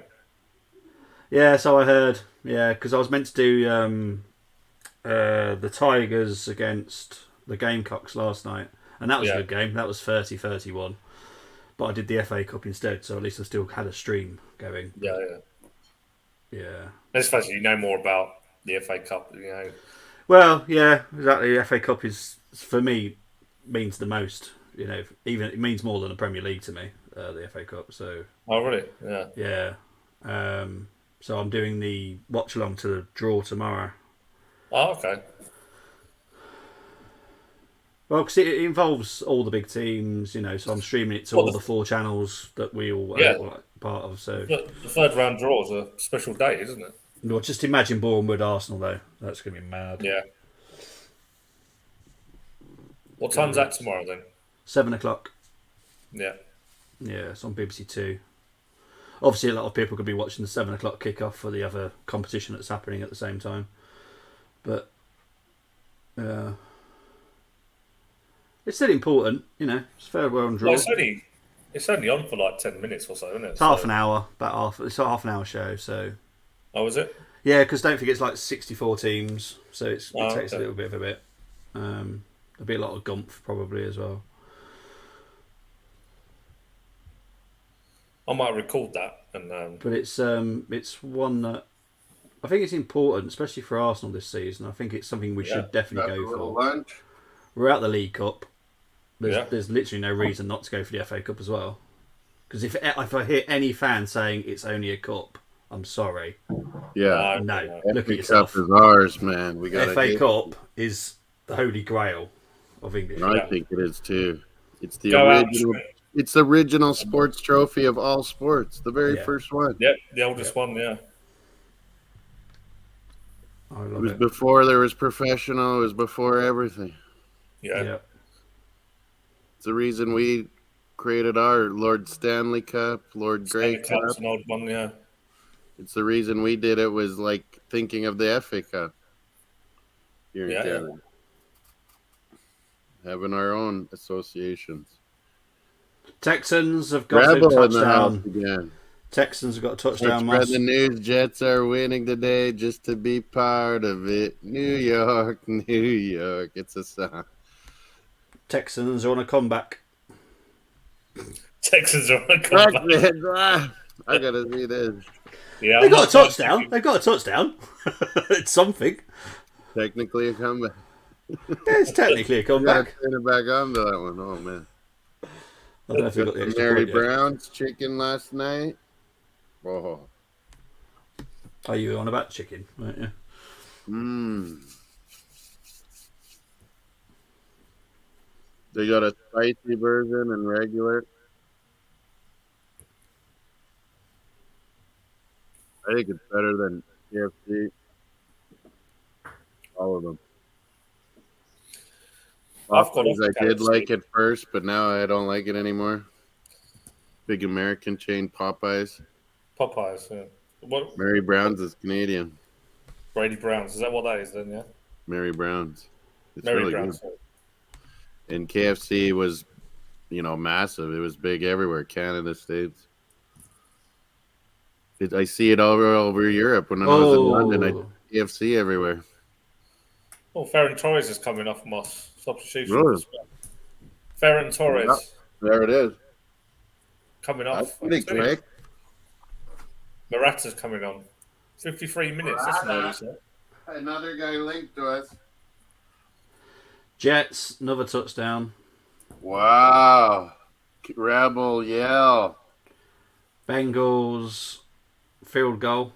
B: Yeah, so I heard. Yeah, because I was meant to do the Tigers against the Gamecocks last night, and that was a
C: Yeah,
B: good game. That was 30-31. But I did the FA Cup instead, so at least I still had a stream going.
C: yeah, yeah.
B: Yeah.
C: Let's face it, you know more about the FA Cup.
B: Well, yeah, exactly. The FA Cup is, for me, means the most. You know, even it means more than the Premier League to me. The FA Cup. So
C: Oh, really? Yeah.
B: yeah. So I'm doing the watch along to the draw tomorrow.
C: Oh, okay.
B: Well, because it involves all the big teams, you know, so I'm streaming it to
C: Well,
B: all the 4 channels that we all
C: yeah,
B: are part of. So,
C: the third round draw is a special day, isn't it?
B: well, just imagine Bournemouth Arsenal though. That's going to be mad.
C: Yeah. What
B: Go
C: time's that
B: Reds.
C: tomorrow then?
B: 7 o'clock.
C: Yeah.
B: Yeah, it's on BBC Two. Obviously, a lot of people could be watching the 7 o'clock kickoff for the other competition that's happening at the same time. But it's still important, you know. It's fair well and draw.
C: Well, it's only on for like 10 minutes or so, isn't it?
B: It's half an hour, It's a half an hour show, so
C: Oh, is it?
B: yeah. Because don't forget, it's like 64 teams, so it
C: Oh,
B: takes a
C: okay.
B: little bit of a bit. There'll be a lot of gumph probably as well.
C: I might record that and
B: But it's one that I think it's important, especially for Arsenal this season. I think it's something we should definitely
A: Have a
B: go
A: little
B: for.
A: lunch.
B: We're out the League Cup.
C: Yeah.
B: There's literally no reason not to go for the FA Cup as well. Because if I hear any fan saying it's only a cup, I'm sorry.
A: Yeah,
B: No,
A: FA
B: look at
A: Cup
B: yourself.
A: is ours, man. We got
B: FA Cup is the holy grail of English.
A: I
C: Yeah.
A: think it is too. It's the
C: go out.
A: original. It's the original sports trophy of all sports. The very
B: Yeah.
A: first one.
C: Yep, the oldest one. Yeah.
B: I
A: It
B: love
A: was
B: it.
A: before there was professional. It was before everything.
C: Yeah.
B: Yeah.
A: It's the reason we created our Lord Stanley Cup, Lord Grey
C: Stanley Cup's
A: Cup.
C: an old one. Yeah.
A: It's the reason we did it was like thinking of the FA Cup here in
C: Yeah, yeah.
A: Canada. Having our own associations.
B: Texans have got a
A: Rebel in the house
B: touchdown.
A: again.
B: Texans have got a
A: Let's
B: touchdown,
A: spread
B: Moss.
A: the news. Jets are winning today just to be part of it. New York, New York. It's a song.
B: Texans are on a comeback.
C: Texans are on a comeback.
A: I gotta see this.
C: Yeah,
B: They
C: I'm
B: got a
C: not
B: touchdown. They've got a touchdown. It's something.
A: Technically a comeback.
B: Yeah, it's technically a
A: Gotta
B: comeback.
A: turn it back on to that one. Oh man.
B: I don't know if we got the extra
A: Mary
B: point yet.
A: Brown's chicken last night. Oh.
B: Are you on about chicken? Right, yeah.
A: Mmm. They got a spicy version and regular. think it's better than KFC. All of them.
C: I've got off
A: Popeyes, I did
C: KFC.
A: like it first, but now I don't like it anymore. Big American chain Popeyes.
C: Popeyes. Yeah. What?
A: Mary Brown's is Canadian.
C: Brady Browns. Is that what that is then? Yeah.
A: Mary Brown's. It's
C: Mary
A: really
C: Browns.
A: good. And KFC was, massive. It was big everywhere. Canada, States. I see it all over Europe. When I was in London, I did KFC everywhere.
C: Oh, Ferran Torres is coming off Moss. Substitution.
A: Really?
C: Ferran Torres
A: Yeah, there it is.
C: coming
A: That's
C: off.
A: pretty quick.
C: Morata's coming on. 53 minutes. That's an early set.
A: Another guy linked to us.
B: Jets, another touchdown.
A: Wow. Rebel yell.
B: Bengals, field goal.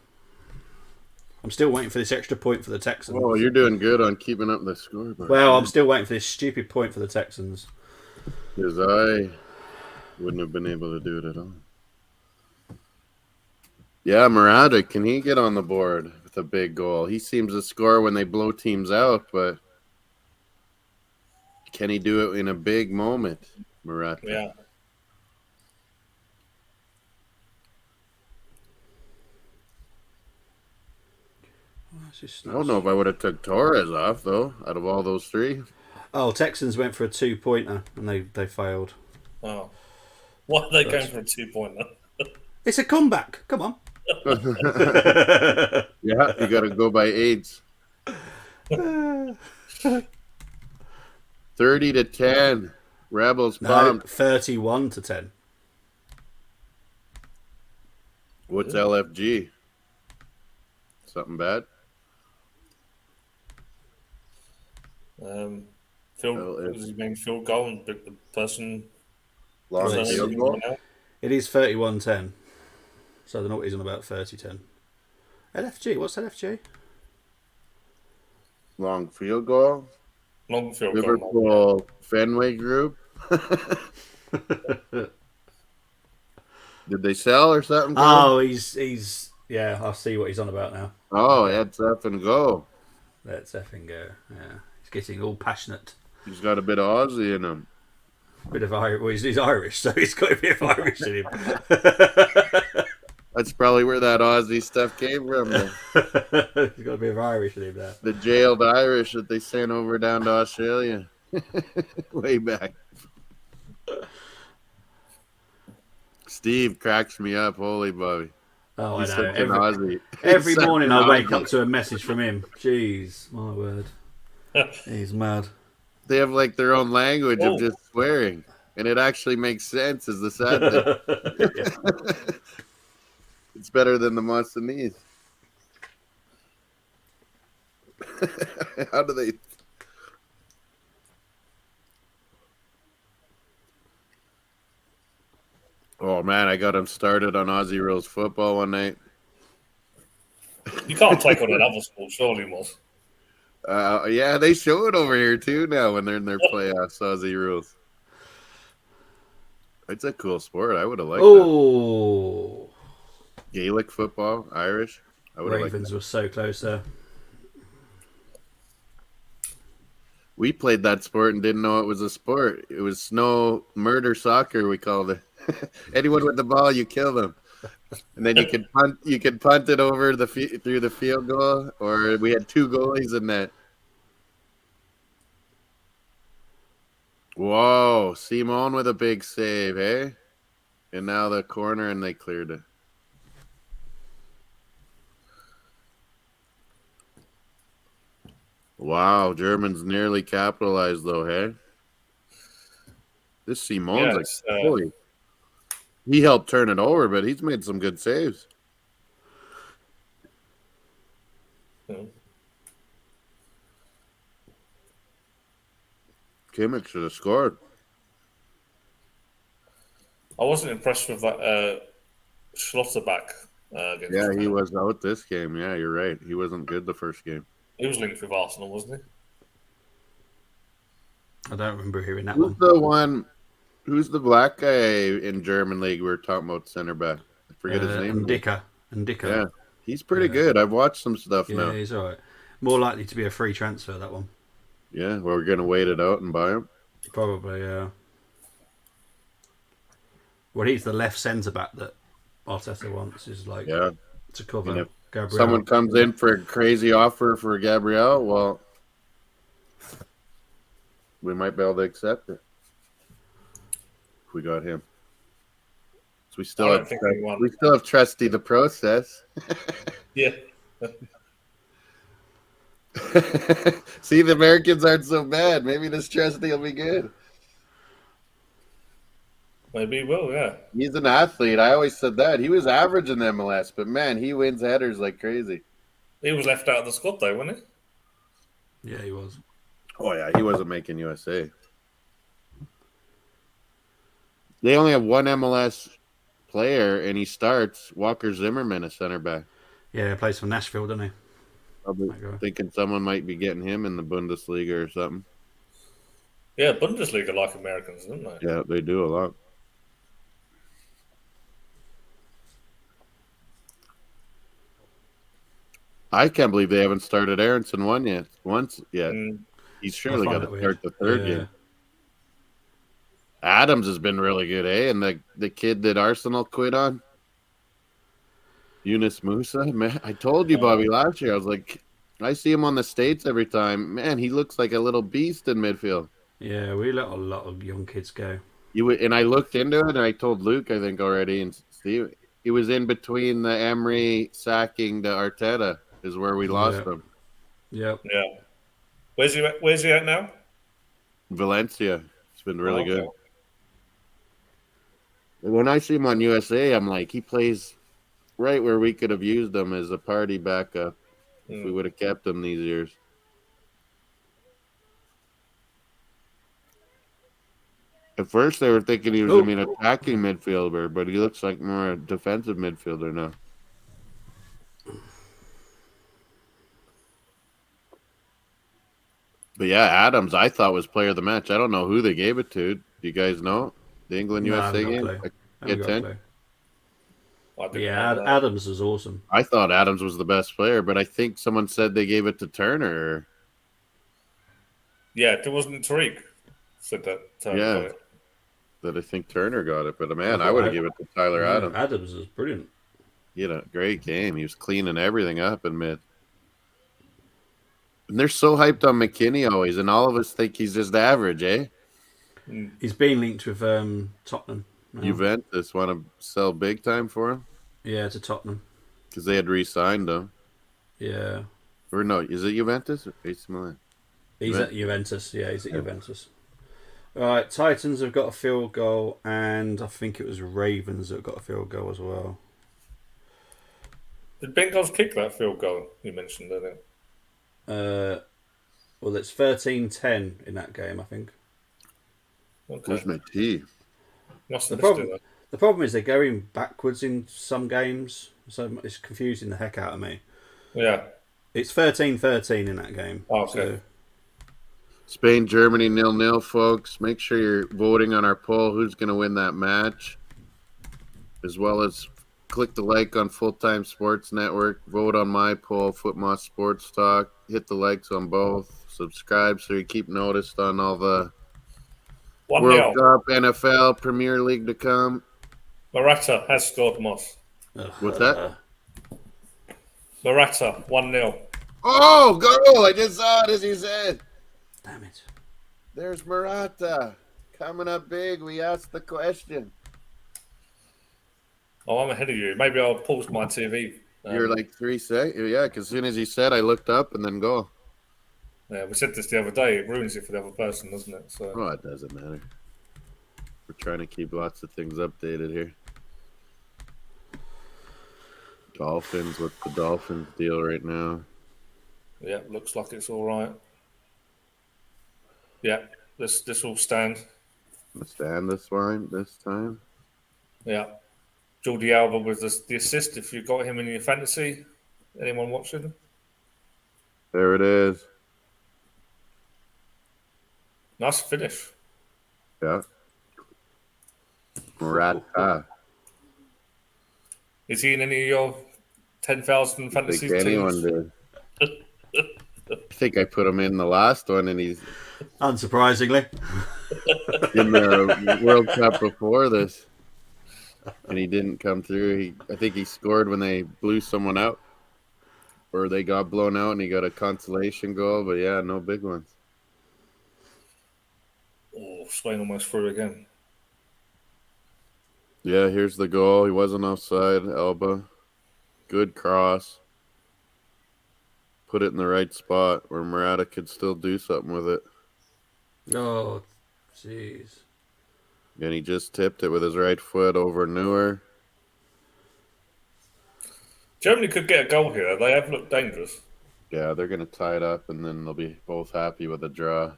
B: I'm still waiting for this extra point for the Texans.
A: Oh, you're doing good on keeping up the scoreboard.
B: Well, I'm still waiting for this stupid point for the Texans.
A: Because I wouldn't have been able to do it at all. Yeah, Murata, can he get on the board with a big goal? He seems to score when they blow teams out, but can he do it in a big moment, Murata?
C: Yeah.
A: I don't know if I would have took Torres off, though, out of all those three.
B: Oh, Texans went for a 2-pointer and they failed.
C: Oh. Why are they going for a 2-pointer?
B: It's a comeback. Come on.
A: Yeah, you got to go by eights. 30-10. Rebels pumped.
B: 31-10.
A: What's LFG? Something bad?
C: Field goal and the person
A: Long field goal?
B: It is 31-10. So the note is on about 30-10. LFG, what's LFG?
A: Long field goal?
C: Long field
A: Liverpool
C: goal.
A: Fenway Group? Did they sell or something?
B: Oh, he's yeah, I see what he's on about now.
A: Oh, let's up and go.
B: Let's effing go. Yeah, he's getting all passionate.
A: He's got a bit of Aussie in him.
B: Bit of Irish. Well, he's Irish, so he's got a bit of Irish in him.
A: That's probably where that Aussie stuff came from.
B: He's got a bit of Irish in him there.
A: The jailed Irish that they sent over down to Australia. Way back. Steve cracks me up. Holy Bobby.
B: Oh,
A: He's
B: I know.
A: such an Aussie.
B: Every
A: He's
B: morning
A: such
B: I
A: an
B: wake
A: Aussie.
B: up to a message from him. Jeez, my word. He's mad.
A: They have like their own language of just swearing. And it actually makes sense is the sad thing. It's better than the Monsanese. How do they... Oh, man, I got him started on Aussie Rules football one night.
C: You can't take on another sport, surely, Moss.
A: Yeah, they show it over here, too, now when they're in their playoffs, Aussie Rules. It's a cool sport. I would have liked that. Gaelic football, Irish. I would have liked
B: Ravens
A: that.
B: were so close there.
A: We played that sport and didn't know it was a sport. It was snow murder soccer, we called it. Anyone with the ball, you kill them. And then you could punt it over through the field goal, or we had two goalies in that. Whoa, Simone with a big save, eh? And now the corner, and they cleared it. Wow, Germans nearly capitalized, though, hey? This Simone's holy. He helped turn it over, but he's made some good saves. Kimmich should have scored.
C: I wasn't impressed with that Schlotterbeck.
A: Yeah, he was out this game. Yeah, you're right. He wasn't good the first game.
C: He was linked with Arsenal, wasn't
B: I don't remember hearing that
A: one. Who's the black guy in German league we were talking about, center back? I forget his name.
B: Ndicka.
A: Yeah, He's pretty
B: Yeah.
A: good. I've watched some stuff
B: Yeah,
A: now.
B: he's all right. More likely to be a free transfer, that one.
A: Yeah, we're gonna wait it out and buy him.
B: Probably, yeah. Well, he's the left centre back that Arteta wants, is like
A: Yeah,
B: to
A: and
B: cover
A: if someone
B: Gabriel.
A: comes in for a crazy offer for Gabriel, well, we might be able to accept it if we got him. So
C: I don't think anyone.
A: we still have Trusty the process.
C: Yeah,
A: See, the Americans aren't so bad. Maybe this Trusty will be good.
C: maybe he will. Yeah,
A: He's an athlete. I always said that. He was average in the MLS, but man, he wins headers like crazy.
C: he was left out of the squad though, wasn't he?
B: Yeah, he was.
A: Oh yeah, he wasn't making USA. They only have one MLS player, and he starts Walker Zimmerman, a center back.
B: Yeah, he plays for Nashville, doesn't he?
A: Probably
B: That guy.
A: thinking someone might be getting him in the Bundesliga or something.
C: Yeah, Bundesliga like Americans, don't they?
A: Yeah, they do a lot. I can't believe they haven't started Aronson once yet.
C: Mm.
A: He's surely
B: I
A: got
B: find
A: to
B: that
A: start
B: weird.
A: the third
B: Yeah.
A: game. Adams has been really good, eh? And the kid that Arsenal quit on, Yunus Musa, man, I told you, Bobby, last year. I was like, I see him on the States every time. Man, he looks like a little beast in midfield.
B: Yeah, we let a lot of young kids go.
A: And I looked into it, and I told Luke, I think already, and Steve, he was in between the Emery sacking to Arteta is where we lost him.
B: Yep.
C: Yeah. Where's he at now?
A: Valencia. It's been really
C: Okay.
A: good. And when I see him on USA, I'm like, he plays right where we could have used him as a party backup if we would have kept him these years. At first, they were thinking he was going to be an attacking midfielder, but he looks like more a defensive midfielder now. But yeah, Adams, I thought was player of the match. I don't know who they gave it to. Do you guys know the England
B: No, I
A: USA
B: haven't
A: game?
B: got a clue. I
A: Get
B: haven't got a
A: 10?
B: clue.
C: I didn't
B: Yeah,
C: know that.
B: Adams was awesome.
A: I thought Adams was the best player, but I think someone said they gave it to Turner.
C: Yeah, there wasn't Tariq said that.
A: Yeah.
C: Got it.
A: That I think Turner got it. But man,
B: I
A: I
B: thought
A: would have given it to Tyler
B: Yeah,
A: Adams.
B: Adams was brilliant.
A: He had a great game. He was cleaning everything up in mid. And they're so hyped on McKinney always, and all of us think he's just average, eh?
B: He's been linked with Tottenham. now.
A: Juventus want to sell big time for him
B: Yeah, to Tottenham.
A: because they had re-signed him.
B: Yeah.
A: Or no, is it Juventus or AC Milan?
B: He's at Juventus. Yeah, he's at Juventus. All right, Titans have got a field goal, and I think it was Ravens that got a field goal as well.
C: Did Bengals kick that field goal you mentioned, didn't it?
B: Well, it's 13-10 in that game, I think.
C: Okay.
A: Where's my tea?
C: Must
B: The
C: have missed
B: problem,
C: it.
B: the problem is they're going backwards in some games, so it's confusing the heck out of me.
C: Though. Yeah.
B: It's 13-13 in that game.
C: Oh, okay.
B: So,
A: Spain, Germany, 0-0, folks. Make sure you're voting on our poll who's going to win that match, as well as click the like on Full Time Sports Network. Vote on my poll, Footmoss Sports Talk. Hit the likes on both. Subscribe so you keep noticed on all the
C: 1-0.
A: World Cup, NFL, Premier League to come.
C: Morata has scored, Moss.
A: What's that?
C: Morata, 1-0.
A: Oh, goal! I just saw it as you said.
B: Damn it.
A: There's Murata. Coming up big. We asked the question.
C: Oh, I'm ahead of you. Maybe I'll pause my TV.
A: You're like 3 seconds. Yeah, because as soon as he said, I looked up and then go.
C: Yeah, we said this the other day. It ruins it for the other person, doesn't it? So
A: Oh, it doesn't matter. We're trying to keep lots of things updated here. Dolphins. What's the Dolphins deal right now?
C: yeah, looks like it's all right. Yeah, this will stand.
A: Let's stand this line this time.
C: Yeah, Jordi Alba with the assist. If you've got him in your fantasy, anyone watching?
A: There it is.
C: Nice finish.
A: Yeah. Murata.
C: Is he in any of your 10,000
A: I
C: fantasy
A: think anyone
C: teams.
A: did. I think I put him in the last one, and he's
B: Unsurprisingly.
A: in the World Cup before this, and he didn't come through. I think he scored when they blew someone out, or they got blown out, and he got a consolation goal. But yeah, no big ones.
C: Oh, Spain almost through again.
A: Yeah, here's the goal. He wasn't offside. Elba, good cross. Put it in the right spot where Murata could still do something with it.
B: Oh, jeez.
A: And he just tipped it with his right foot over Neuer.
C: Germany could get a goal here. They have looked dangerous.
A: Yeah, they're going to tie it up, and then they'll be both happy with a draw.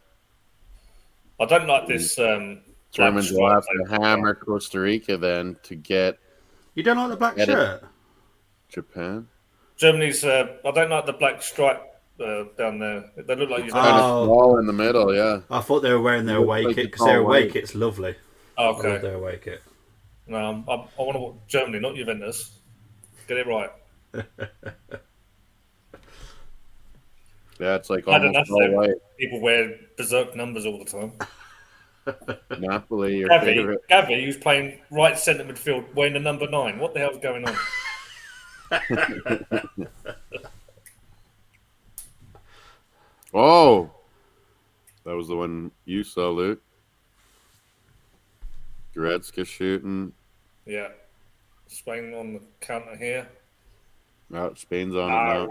C: I don't like this.
A: Germans will have to hammer Costa Rica then to get
B: You don't like the black shirt?
A: Japan.
C: Germany's. I don't like the black stripe down there. They look like you've
A: Kind of small in the middle, yeah.
B: I thought they were wearing their away
A: like
B: kit
A: it's
B: because their
A: all
B: away
A: white.
B: kit's lovely. I love
C: Okay.
B: their away kit.
C: No, I want to watch Germany, not Juventus. Get it right.
A: Yeah, it's like
C: I don't
A: almost
C: know.
A: all white.
C: People wear berserk numbers all the time.
A: Napoli, your favorite.
C: Gavi, who's playing right centre midfield, wearing the number 9. What the hell's going on?
A: Oh, that was the one you saw, Luke. Goretzka shooting.
C: Yeah. Spain on the counter here.
A: Oh, Spain's on it now.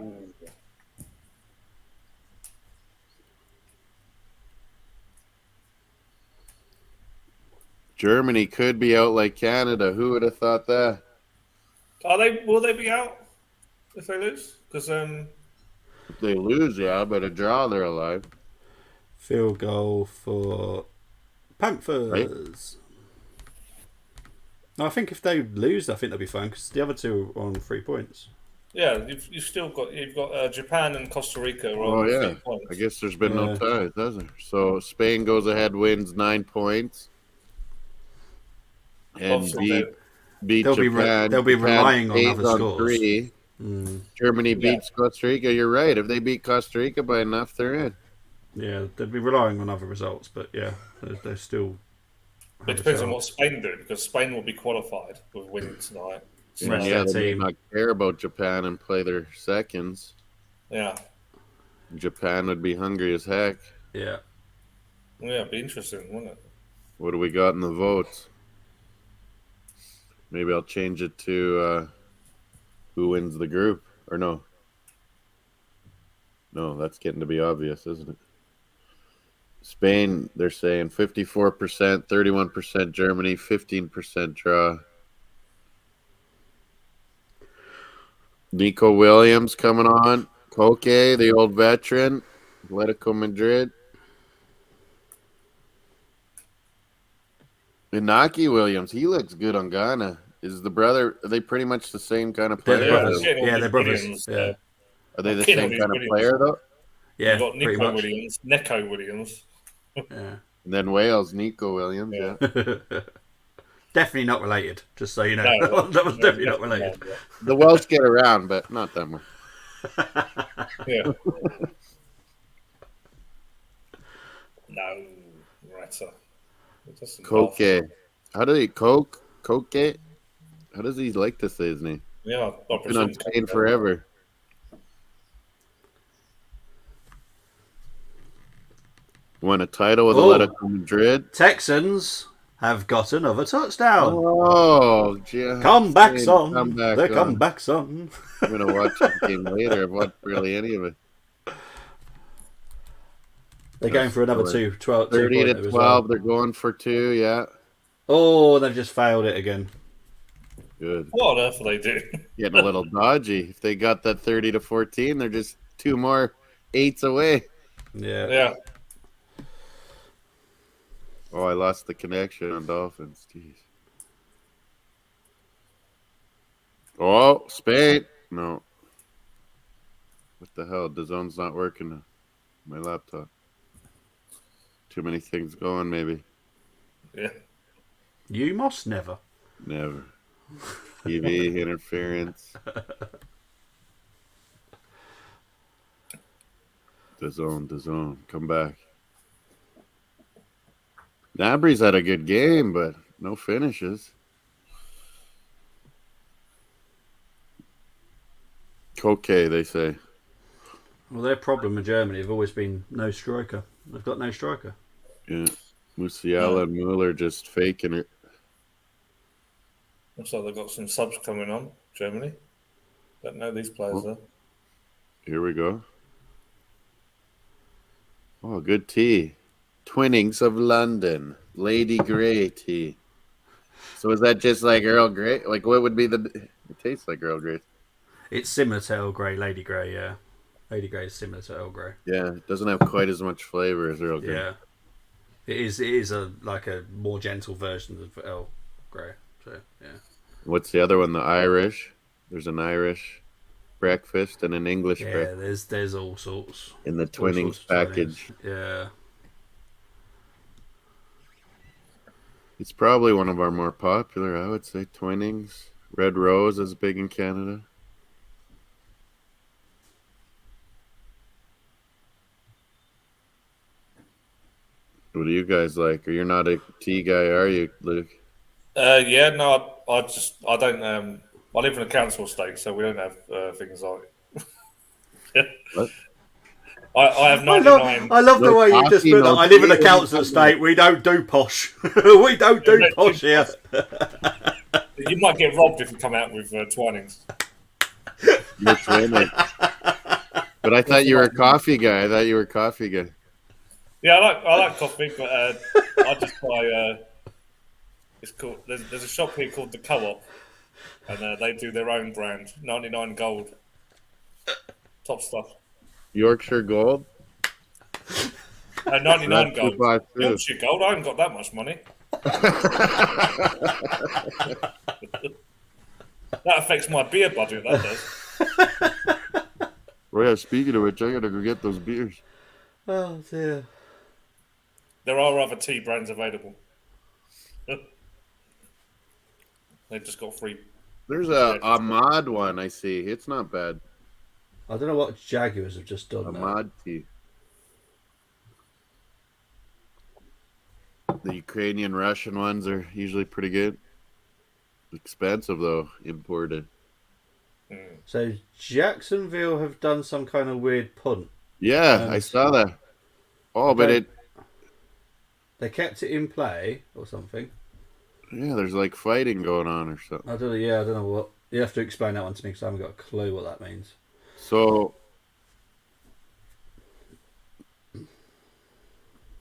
A: Germany could be out like Canada. Who would have thought that?
C: Will they be out if they lose? Because
A: If they lose, yeah, but a draw, they're alive.
B: Field goal for Panthers.
A: Right.
B: No, I think if they lose, I think they'll be fine because the other two are on 3 points.
C: yeah, you've still got Japan and Costa Rica.
A: Oh, yeah.
C: 3 points.
A: I guess there's been no ties, has there? So Spain goes ahead, wins 9 points. And beat Japan.
B: They'll be
A: Japan
B: relying on
A: stays
B: other scores.
A: 3. Germany beats Costa Rica. You're right. If they beat Costa Rica by enough, they're in.
B: Yeah, they'd be relying on other results, but yeah, they're still.
C: It depends on what Spain do, because Spain will be qualified with winning tonight. So,
A: Yeah, they may not care about Japan and play their seconds.
C: Yeah.
A: Japan would be hungry as heck.
B: Yeah.
C: Yeah, it'd be interesting, wouldn't it?
A: What do we got in the votes? Maybe I'll change it to who wins the group. Or no. No, that's getting to be obvious, isn't it? Spain, they're saying 54%, 31% Germany, 15% draw. Nico Williams coming on. Koke, the old veteran. Atletico Madrid. Inaki Williams, he looks good on Ghana. Is the brother, are they pretty much the same kind of player?
B: They're brothers. Yeah.
A: Are they the same kind of player, though?
B: Yeah,
C: You've got Nico Williams, Neko Williams.
B: Yeah.
A: And then Wales, Nico Williams, yeah.
B: Definitely not related, just so you know. No, that was definitely not related.
C: No,
A: The Welsh get around, but not that much.
C: yeah. No, right, so.
A: Koke. How do he Koke? How does he like to say his name?
C: Yeah,
A: I've been on Spain forever. Won a title with Atletico Madrid.
B: Texans have got another touchdown.
A: Oh, yeah.
B: Comeback song. The comeback song.
A: I'm going to watch the game later. I've watched really any of it.
B: They're going for another 12.
A: 30 to 12. They're going for 2, yeah.
B: Oh, they've just failed it again.
A: Good.
C: What on earth are they doing?
A: Getting a little dodgy. If they got that 30 to 14, they're just 2 more 8s away.
B: Yeah.
C: Yeah.
A: Oh, I lost the connection on Dolphins. Jeez. Oh, Spain. No. What the hell? DAZN's not working on my laptop. Too many things going, maybe.
C: Yeah.
B: You must never.
A: Never. TV interference. The zone. Come back. Nabry's had a good game, but no finishes. Okay, they say.
B: Well, their problem in Germany have always been no striker. They've got no striker.
A: Yeah. Musiala and Mueller just faking it.
C: Looks like they've got some subs coming on, Germany. Don't know these players, though.
A: Here we go. Oh, good tea. Twinnings of London. Lady Grey tea. So is that just like Earl Grey? Like, what would be the... It tastes like Earl Grey.
B: It's similar to Earl Grey, Lady Grey, yeah. Lady Grey is similar to Earl Grey.
A: Yeah, it doesn't have quite as much flavor as Earl Grey.
B: Yeah. It is a more gentle version of Earl Grey. So, yeah.
A: What's the other one? The Irish. There's an Irish breakfast and an English breakfast.
B: Yeah, there's all sorts.
A: In the Twinnings package.
B: Yeah.
A: It's probably one of our more popular, I would say. Twinnings. Red Rose is big in Canada. What do you guys like? Or you're not a tea guy, are you, Luke?
C: Yeah, no, I don't. I live in a council estate, so we don't have things like.
A: What?
C: I have 99.
B: I love the way you just put that. I live in a
A: tea,
B: council estate. We don't do posh. We don't do posh here.
C: You might get robbed if you come out with Twinings.
A: You're Twinning. But I thought you were a coffee guy.
C: Yeah, I like coffee, but I just buy. It's called. There's a shop here called the Co-op, and they do their own brand, 99 Gold. Top stuff.
A: Yorkshire Gold?
C: 99 Gold.
A: Yorkshire
C: Gold. I haven't got that much money. That affects my beer budget. That does.
A: Well, yeah, speaking of which, I gotta go get those beers.
B: Oh dear.
C: There are other tea brands available. They've just got free.
A: There's a Ahmad one I see. It's not bad.
B: I don't know what Jaguars have just done.
A: Ahmad tea. The Ukrainian Russian ones are usually pretty good. Expensive though, imported.
B: So Jacksonville have done some kind of weird punt.
A: Yeah, I saw that. Oh, but
B: they kept it in play or something.
A: Yeah, there's like fighting going on or something.
B: I don't know what. You have to explain that one to me because I haven't got a clue what that means.
A: So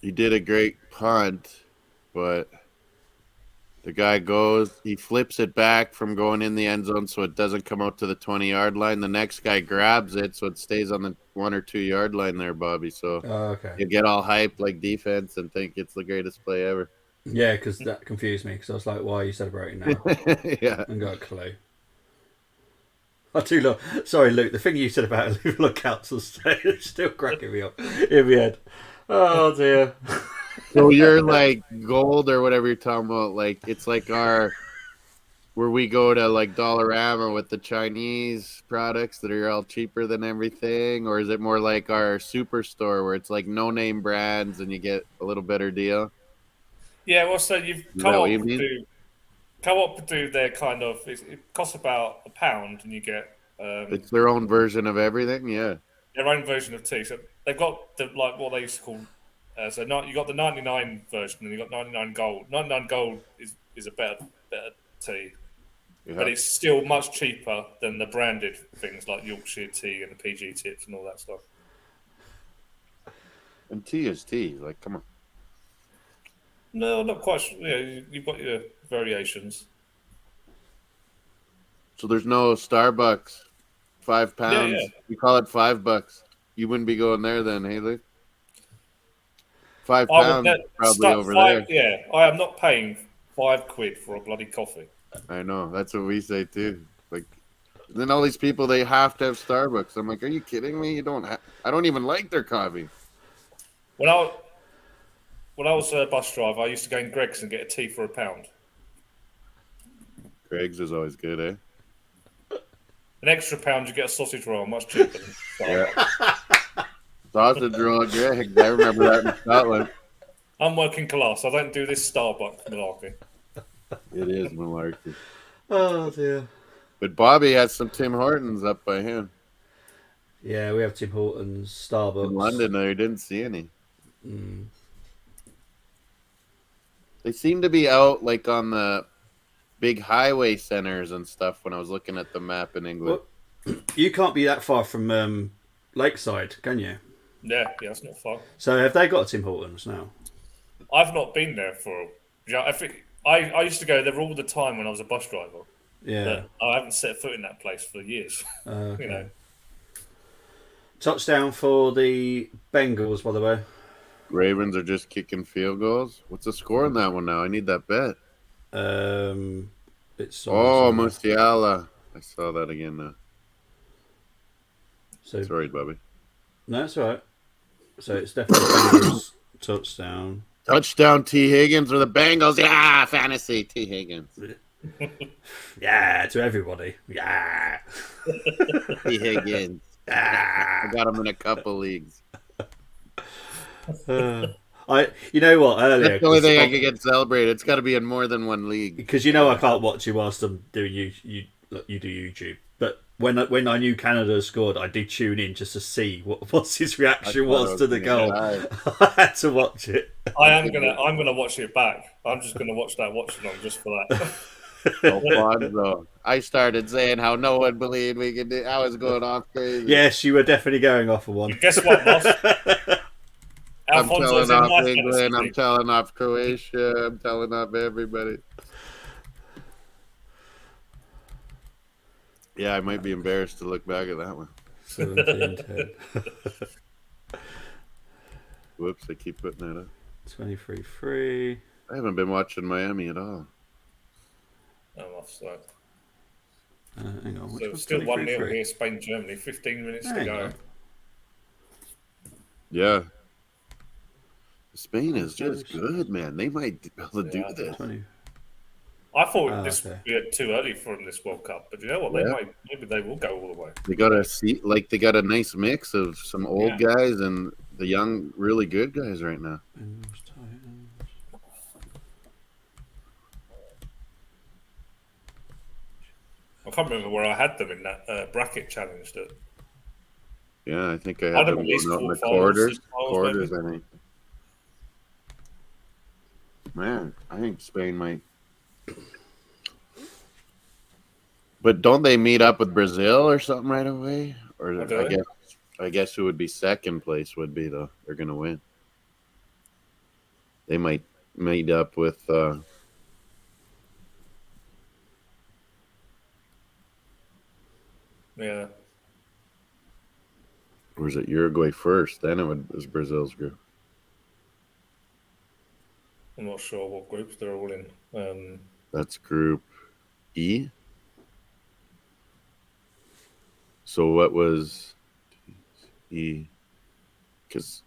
A: he did a great punt, but the guy he flips it back from going in the end zone so it doesn't come out to the 20-yard line. The next guy grabs it so it stays on the 1 or 2 yard line there, Bobby. So
B: okay.
A: You get all hyped like defense and think it's the greatest play ever.
B: Yeah, because that confused me because I was like, why are you celebrating now?
A: Yeah.
B: I got a clue. I do love. Sorry, Luke. The thing you said about Liverpool Council State is still cracking me up in my head. Oh dear.
A: So you're like gold or whatever you're talking about. Like it's like where we go to like Dollarama with the Chinese products that are all cheaper than everything, or is it more like our superstore where it's like no name brands and you get a little better deal?
C: Yeah, well, so you've Co-op do their kind of. It costs about £1, and you get.
A: It's their own version of everything, yeah.
C: Their own version of tea. So they've got like what they used to call. You got the 99 version, and you got 99 Gold. 99 Gold is a better tea, but it's still much cheaper than the branded things like Yorkshire tea and the PG tips and all that stuff.
A: And tea is tea. Like, come on.
C: No, not quite. You've got your variations.
A: So there's no Starbucks, £5.
C: Yeah.
A: You call it $5. You wouldn't be going there then, hey Luke? £5 probably over there.
C: Yeah, I am not paying £5 for a bloody coffee.
A: I know. That's what we say too. Like, then all these people, they have to have Starbucks. I'm like, are you kidding me? I don't even like their coffee.
C: When I was a bus driver, I used to go in Greggs and get a tea for £1.
A: Greggs is always good, eh?
C: An extra £1, you get a sausage roll, much cheaper.
A: Yeah. Sausage roll, Greg. I remember that in Scotland.
C: I'm working class. I don't do this Starbucks malarkey.
A: It is malarkey.
B: Oh dear.
A: But Bobby has some Tim Hortons up by him
B: Yeah, we have Tim Hortons,
A: in
B: Starbucks.
A: London. I didn't see any.
B: Mm.
A: They seem to be out like on the big highway centers and stuff. When I was looking at the map in England,
B: Well, you can't be that far from Lakeside, can you?
C: Yeah, it's not far.
B: So have they got Tim Hortons now?
C: I've not been there for. Yeah, I think I used to go there all the time when I was a bus driver.
B: Yeah.
C: But I haven't set foot in that place for years.
B: Okay.
C: You know.
B: Touchdown for the Bengals, by the way.
A: Ravens are just kicking field goals. What's the score on that one now? I need that bet.
B: It's
A: Musiala. I saw that again now.
B: So
A: Sorry, Bobby.
B: no, that's all right. So it's definitely Bengals touchdown.
A: Touchdown T. Higgins for the Bengals. Yeah, fantasy T. Higgins.
B: Yeah, to everybody. Yeah.
A: T. Higgins. I got him in a couple leagues.
B: You know what? Earlier,
A: That's the only thing I can get celebrated. It's got to be in more than one league.
B: Because I can't watch you whilst I'm doing you do YouTube. But when I knew Canada scored, I did tune in just to see what his reaction was to the goal. I had to watch it.
C: I'm gonna watch it back. I'm just gonna watch that watch along just for that.
A: Alfonso. I started saying how no one believed we could do. I was going off crazy.
B: Yes, you were definitely going off for one.
C: Guess what, boss?
A: I'm telling off England. I'm telling off Croatia. I'm telling off everybody. Yeah, I might be embarrassed to look back at that one.
B: 17-10.
A: Whoops, I keep putting that up.
B: 23-3.
A: I haven't been watching Miami at all.
C: I'm offside.
B: Hang on.
C: So still 1-0 here, Spain, Germany. 15 minutes to go.
A: Yeah. Spain is just good, man. They might be able to do this.
B: 20.
C: I thought this would be too early for them this World Cup, but you know what? Maybe they will go all the way.
A: They got they got a nice mix of some old guys and the young, really good guys right now.
C: I can't remember where I had them in that bracket challenge.
A: Yeah, I think I had them going out in the quarters. Quarters, I think. Man, I think Spain might. But don't they meet up with Brazil or something right away? Or I guess who would be second place would be though. They're gonna win. They might meet up with.
C: Yeah.
A: Or was it Uruguay first? Then it was Brazil's group.
C: I'm not sure what groups they're all in.
A: That's Group E. So what was E? Because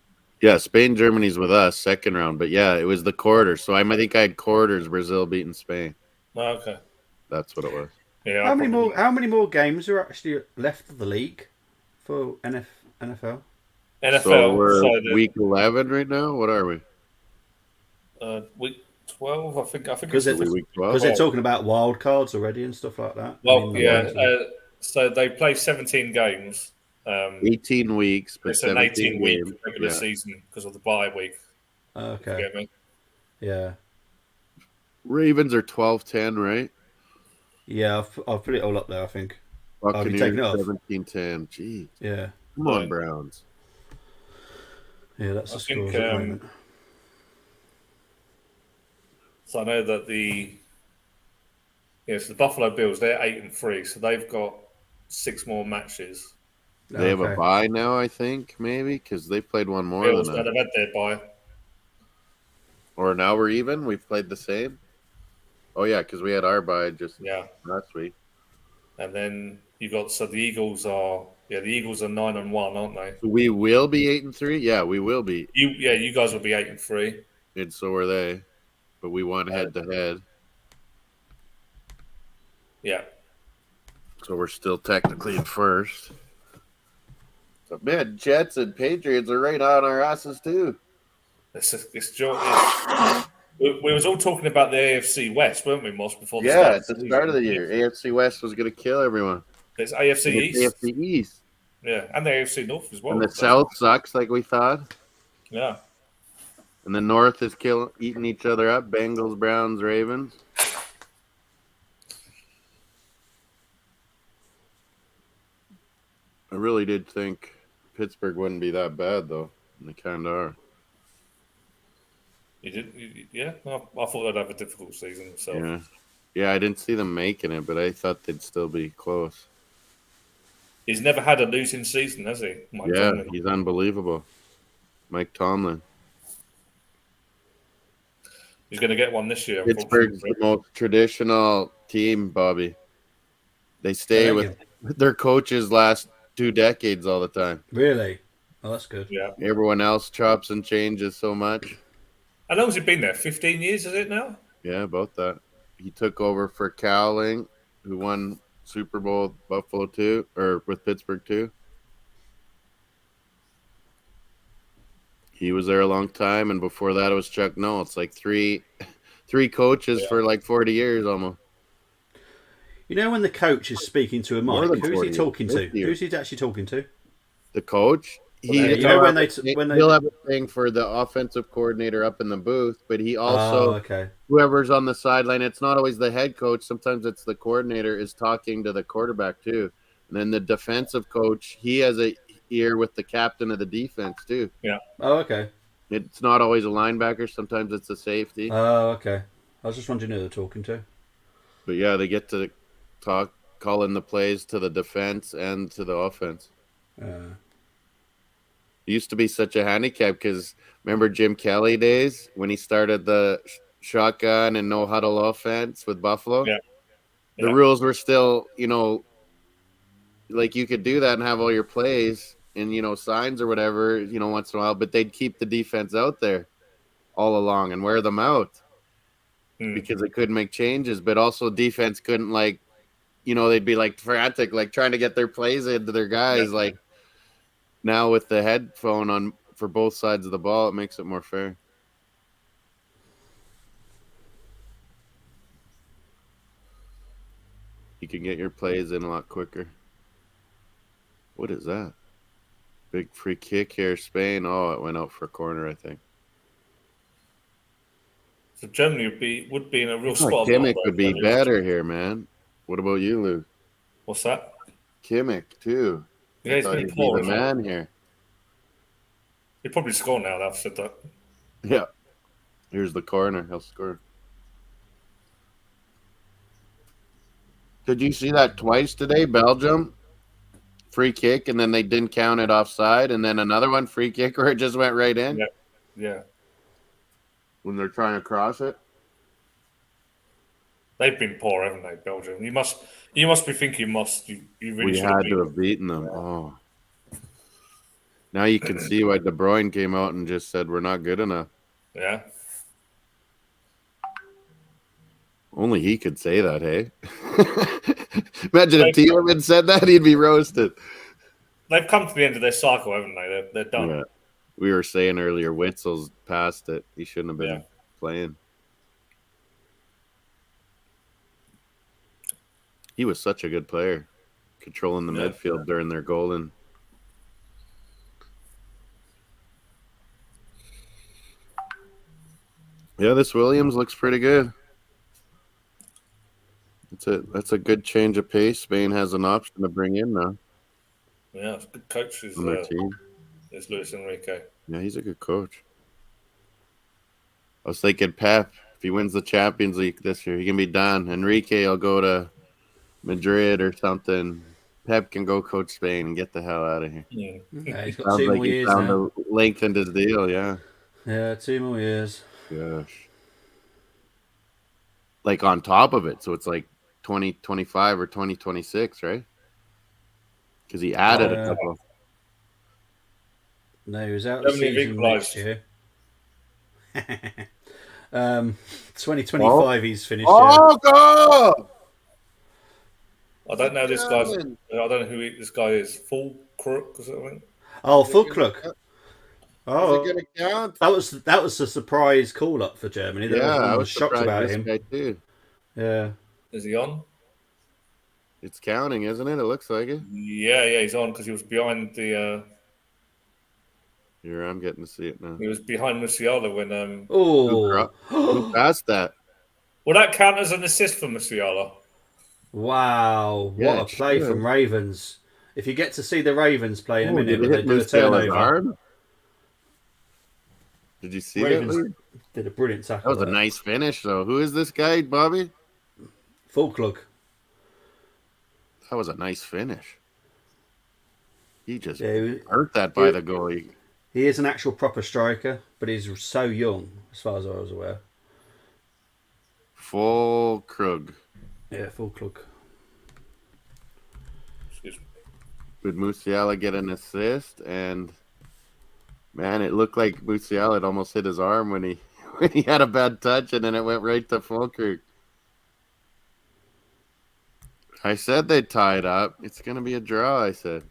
A: Spain, Germany's with us second round, but it was the quarters. So I think I had quarters Brazil beating Spain.
C: Oh, okay,
A: that's what it was.
C: Yeah.
B: How many more games are actually left of the league for NFL?
A: So we're week 11 right now. What are we?
C: Week 12, I think
B: because
C: it's
A: week 12.
B: Because they're talking about wild cards already and stuff like that.
C: Well, so they play 17 games.
A: 18 weeks, but
C: it's an 18-week regular season because of the bye week.
B: Okay.
C: You get me?
B: Yeah.
A: Ravens are 12-10, right?
B: Yeah, I'll put it all up there, I think.
A: Buccaneers 17-10. Gee.
B: Yeah.
A: Come on, Browns.
B: Yeah, that's the score at the moment.
C: So I know that the Buffalo Bills, they're 8-3, so they've got 6 more matches.
A: They have a bye now, I think, maybe, because they played one more than that.
C: They've had their bye.
A: Or now we're even? We've played the same? Oh, yeah, because we had our bye just last week.
C: And then you got, so the Eagles are 9-1, aren't they?
A: We will be 8-3? Yeah, we will be.
C: You guys will be 8-3.
A: And so are they. But we won head-to-head.
C: Yeah.
A: So we're still technically in first. Man, Jets and Patriots are right on our asses too.
C: We was all talking about the AFC West, weren't we, Moss, before the
A: Yeah,
C: start
A: at
C: of the
A: the start of
C: season?
A: the year, AFC West was going to kill everyone.
C: It's AFC
A: And it's
C: East.
A: AFC East.
C: Yeah, and the AFC North as
A: And
C: well.
A: the South sucks like we thought.
C: Yeah.
A: And the North is eating each other up. Bengals, Browns, Ravens. I really did think Pittsburgh wouldn't be that bad, though. And they kind of are.
C: You did? Yeah? I thought they'd have a difficult season themselves.
A: Yeah. Yeah, I didn't see them making it, but I thought they'd still be close.
C: He's never had a losing season, has he? Mike Tomlin?
A: He's unbelievable. Mike Tomlin.
C: He's going to get one this year.
A: Pittsburgh's the most traditional team, Bobby. They stay with their coaches last 2 decades all the time.
B: Really? Oh, that's good.
C: Yeah.
A: Everyone else chops and changes so much.
C: How long has he been there? 15 years, is it now?
A: Yeah, about that. He took over for Cowling, who won Super Bowl Buffalo too, or with Pittsburgh too. He was there a long time, and before that it was Chuck Noll. It's like three coaches for like 40 years almost.
B: You know when the coach is speaking to a mic, who's he talking to?
A: Years.
B: Who's he actually talking to?
A: The coach.
B: You know when they
A: he'll have a thing for the offensive coordinator up in the booth, but he also whoever's on the sideline. It's not always the head coach. Sometimes it's the coordinator is talking to the quarterback too, and then the defensive coach he has a ear with the captain of the defense too.
C: Yeah.
B: Oh, okay.
A: It's not always a linebacker. Sometimes it's a safety.
B: Oh, okay. I was just wondering who they're talking to.
A: But yeah, they get to call in the plays to the defense and to the offense. It used to be such a handicap because remember Jim Kelly days when he started the shotgun and no huddle offense with Buffalo?
C: Yeah.
A: The rules were still, like you could do that and have all your plays and, signs or whatever, once in a while, but they'd keep the defense out there all along and wear them out because they couldn't make changes. But also defense couldn't they'd be like frantic, like trying to get their plays into their guys. Yeah. Like now with the headphone on for both sides of the ball, it makes it more fair. You can get your plays in a lot quicker. What is that? Big free kick here, Spain. Oh, it went out for a corner, I think.
C: So Germany would be in a real spot.
A: Kimmich would be better here, man. What about you, Lou?
C: What's that?
A: Kimmich too.
C: Yeah, he's been poor.
A: The man here.
C: He'll probably score now that I've said that.
A: Yeah. Here's the corner. He'll score. Did you see that twice today? Belgium, free kick, and then they didn't count it offside, and then another one, free kick, where it just went right in?
C: Yeah.
A: When they're trying to cross it?
C: They've been poor, haven't they, Belgium? You must be thinking, you really should
A: had to have beaten them. Oh. Now you can see why De Bruyne came out and just said we're not good enough.
C: Yeah.
A: Only he could say that, hey? Imagine if Tielemans said that, he'd be roasted.
C: They've come to the end of their cycle, haven't they? They're done.
A: Yeah. We were saying earlier, Witzel's past it. He shouldn't have been playing. He was such a good player, controlling the midfield during their golden. Yeah, this Williams looks pretty good. That's a good change of pace. Spain has an option to bring in now.
C: Yeah, it's a good coach.
A: On their team.
C: It's Luis Enrique.
A: Yeah, he's a good coach. I was thinking Pep, if he wins the Champions League this year, he can be done. Enrique will go to Madrid or something. Pep can go coach Spain and get the hell out of here.
B: Yeah, he's got 2 more years now.
A: Lengthened his deal, yeah.
B: Yeah, 2 more years.
A: Gosh. Like on top of it, so it's like 2025 or 2026, right? Because he added a couple.
B: No, he was out of the season next year. 2025 he's finished.
A: Oh, God!
C: I don't know this guy's. I don't know who this guy is. Full Crook or something.
B: Oh,
A: Is it
B: full
A: gonna
B: cluck.
A: count? Is it
B: Oh,
A: gonna count?
B: that was a surprise call up for Germany. That
A: Yeah, I
B: everyone
A: was
B: was shocked
A: surprised
B: about
A: this
B: him.
A: guy too.
B: Yeah.
C: Is he on?
A: It's counting, isn't it? It looks like it.
C: Yeah, he's on because he was behind the.
A: Here, I'm getting to see it now.
C: He was behind Musiala when.
A: Who,
B: Oh.
A: who passed that?
C: Will that count as an assist for Musiala?
B: Wow,
A: Yeah,
B: what a
A: it
B: play from
A: should.
B: Ravens. If you get to see the Ravens play in a
A: Oh,
B: minute
A: did
B: when
A: it
B: they
A: hit
B: do a
A: Musiala's
B: turnover,
A: arm? Did you see that,
B: Ravens
A: Lee?
B: did a brilliant
A: That
B: tackle
A: was a
B: there.
A: nice finish, though. Who is this guy, Bobby?
B: Full clug.
A: That was a nice finish. He just
B: Yeah,
A: hurt that by
B: he,
A: the goalie.
B: he is an actual proper striker, but he's so young, as far as I was aware.
A: Full Krug.
B: Yeah, full clug.
C: Excuse me.
A: Did Musiala get an assist? And man, it looked like Musiala had almost hit his arm when he when he had a bad touch, and then it went right to Fulkirk. I said they'd tie it up. It's gonna be a draw. I said.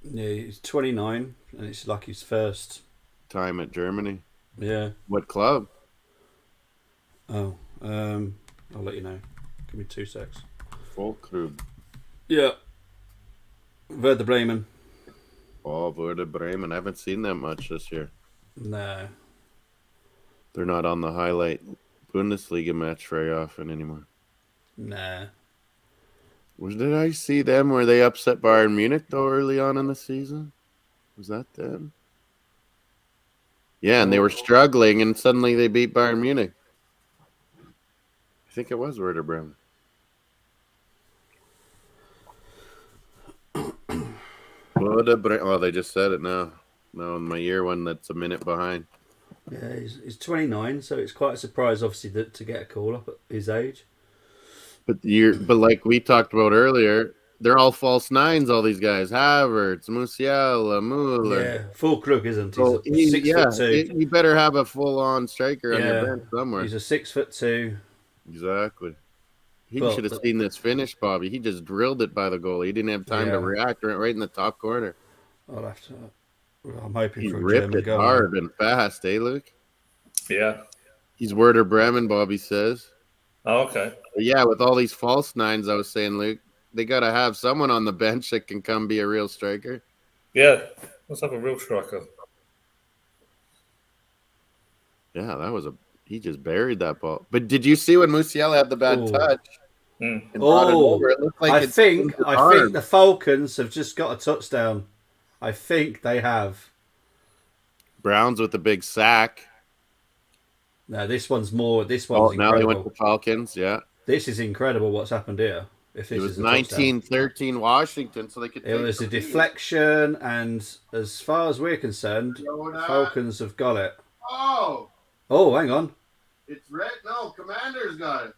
B: Yeah, he's 29, and it's like his first.
A: Time at Germany.
B: Yeah.
A: What club?
B: Oh, I'll let you know. Give me 2 secs.
A: Fulkrug.
B: Yeah. Werder Bremen.
A: Oh, Werder Bremen. I haven't seen that much this year.
B: No.
A: They're not on the highlight Bundesliga match very often anymore.
B: Nah.
A: Did I see them where they upset Bayern Munich though early on in the season? Was that them? Yeah, and they were struggling, and suddenly they beat Bayern Munich. I think it was Werder Bremen. Oh, they just said it now. No, in my year one, that's a minute behind.
B: Yeah, he's 29, so it's quite a surprise, obviously, to get a call up at his age.
A: But like we talked about earlier, they're all false nines. All these guys, Havertz, Musiala, Mueller.
B: Yeah, full Krug, isn't he?
A: So
B: He's 6'2".
A: you better have a full-on striker on your
B: Yeah,
A: bench somewhere.
B: he's a 6'2".
A: Exactly. He
B: But
A: should have seen this finish, Bobby. He just drilled it by the goalie. He didn't have time to
B: Yeah.
A: react. Right in the top corner.
B: I'll have to. I'm hoping
A: He
B: for a
A: ripped
B: German
A: it
B: goal.
A: hard and fast, eh, Luke?
C: Yeah.
A: He's Werder Bremen, Bobby says.
C: Oh, okay.
A: But yeah, with all these false nines, I was saying, Luke, they got to have someone on the bench that can come be a real striker.
C: Yeah. Let's have a real striker.
A: Yeah, he just buried that ball. But did you see when Musiala had the bad touch and brought it over? It looked like
B: I think the Falcons have just got a touchdown. I think they have.
A: Browns with the big sack.
B: No, this one's incredible.
A: Now they went to Falcons, yeah.
B: This is incredible what's happened here. If this
A: It was
B: is a touchdown.
A: 19-13 Washington, so they could
B: It was a deflection, and as far as we're concerned, Falcons have got it.
A: Oh,
B: Hang on.
A: it's red. No, Commanders got it.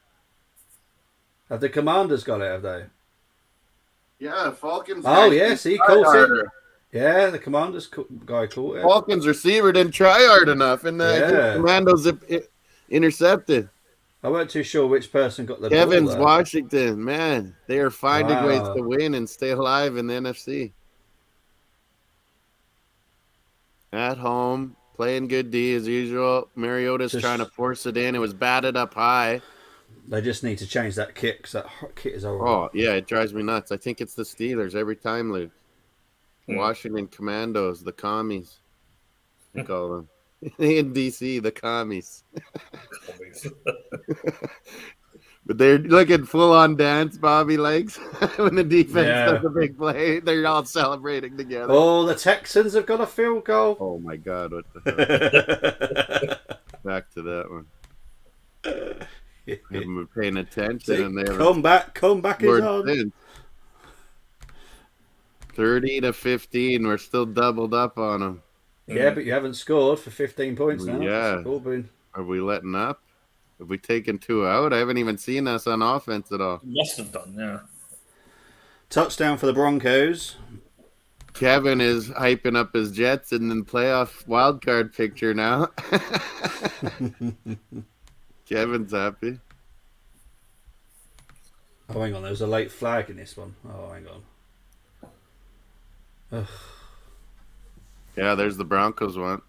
B: Have the Commanders got it, have they?
A: Yeah, Falcons.
B: Oh, yes, he caught it. Yeah, the Commanders guy caught it.
A: Falcons receiver didn't try hard enough, and the Commandos intercepted.
B: I weren't too sure which person got the
A: Kevin's
B: ball there.
A: Washington, man, they are finding ways to win and stay alive in the NFC. At home, playing good D as usual. Mariota's trying to force it in. It was batted up high.
B: They just need to change that kit because that kit is horrible.
A: Oh, yeah, it drives me nuts. I think it's the Steelers every time, Luke. Washington Commandos, the commies. They call them. In D.C., the commies. But they're looking full-on dance, Bobby likes. When the defense does a big play, they're all celebrating together.
B: Oh, the Texans have got a field goal.
A: Oh, my God. What the hell? Back to that one. They haven't been paying attention. And they
B: come back is on.
A: Since. 30-15. We're still doubled up on them.
B: Yeah, but you haven't scored for 15 points now.
A: Yeah. Are we letting up? Have we taken 2 out? I haven't even seen us on offense at all.
C: Must have done, yeah.
B: Touchdown for the Broncos.
A: Kevin is hyping up his Jets in the playoff wildcard picture now. Kevin's happy.
B: Oh, hang on. There was a late flag in this one. Oh, hang on. Ugh.
A: Yeah, there's the Broncos one.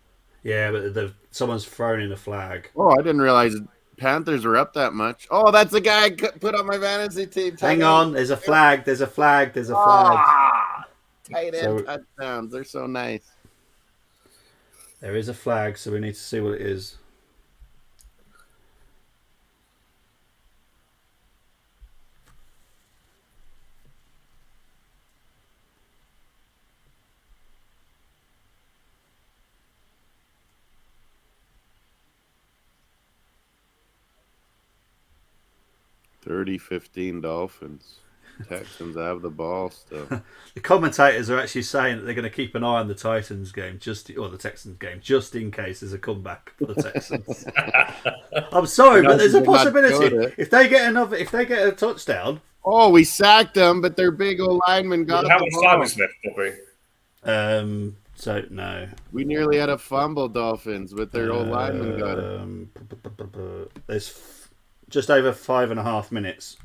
B: Yeah, but someone's thrown in a flag.
A: Oh, I didn't realize Panthers were up that much. Oh, that's the guy I put on my fantasy team. Tight
B: Hang
A: end.
B: on, there's a flag. There's a flag. There's a flag.
A: Ah, tight end
B: So
A: touchdowns. They're so nice.
B: there is a flag. So we need to see what it is.
A: $30-15 Dolphins. Texans have the ball still.
B: The commentators are actually saying that they're going to keep an eye on the Titans game, or the Texans game, just in case there's a comeback for the Texans. I'm sorry, but there's a possibility if they get a touchdown.
A: Oh, we sacked them, but their big old lineman got
C: How
A: the
C: much
A: ball.
C: time is left, Bobby?
B: So no.
A: We nearly had a fumble, Dolphins, but their old lineman got it.
B: There's just over 5.5 minutes.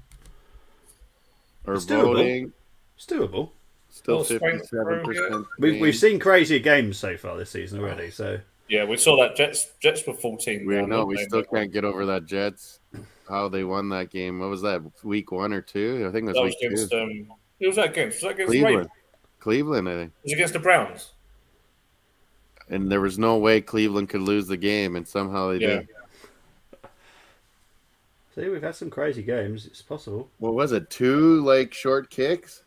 A: Or
B: It's doable.
A: voting.
B: It's doable.
A: Still
C: Oh, Spain
A: 57%.
B: We've seen crazier games so far this season already. So
C: Yeah, we saw that Jets were 14.
A: We know we still can't get over that Jets. How they won that game? What was that? Week 1 or 2? I think it
C: That
A: was
C: was
A: week 2.
C: against. Who was that against? Was that against
A: Cleveland.
C: Ravens?
A: Cleveland, I think.
C: It was against the Browns.
A: And there was no way Cleveland could lose the game, and somehow they did.
B: see, we've had some crazy games. It's possible.
A: What was it? 2 short kicks?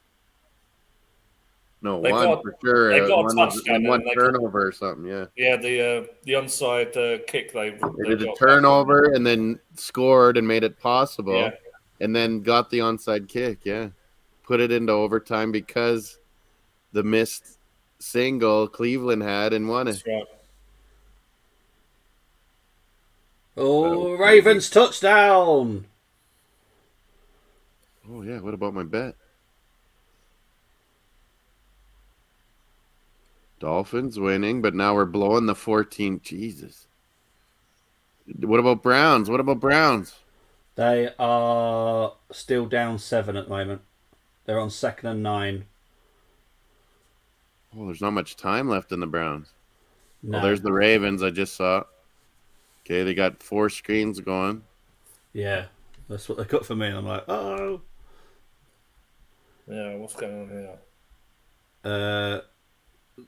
A: No,
C: They
A: 1
C: got-
A: for sure.
C: they got a
A: One
C: touchdown and
A: one
C: they-
A: turnover or something. Yeah.
C: Yeah, the onside kick
A: They did a turnover and then scored and made it possible,
C: Yeah.
A: and then got the onside kick. Yeah, put it into overtime because the missed single Cleveland had and won it.
C: That's right.
B: Oh, Ravens touchdown!
A: Oh yeah, what about my bet? Dolphins winning, but now we're blowing the 14. Jesus. What about Browns? What about Browns?
B: They are still down 7 at the moment. They're on 2nd and 9.
A: Oh, there's not much time left in the Browns.
B: No.
A: Oh, there's the Ravens I just saw. Okay, they got 4 screens going.
B: Yeah, that's what they got for me. And I'm like, oh.
C: Yeah, what's going on here?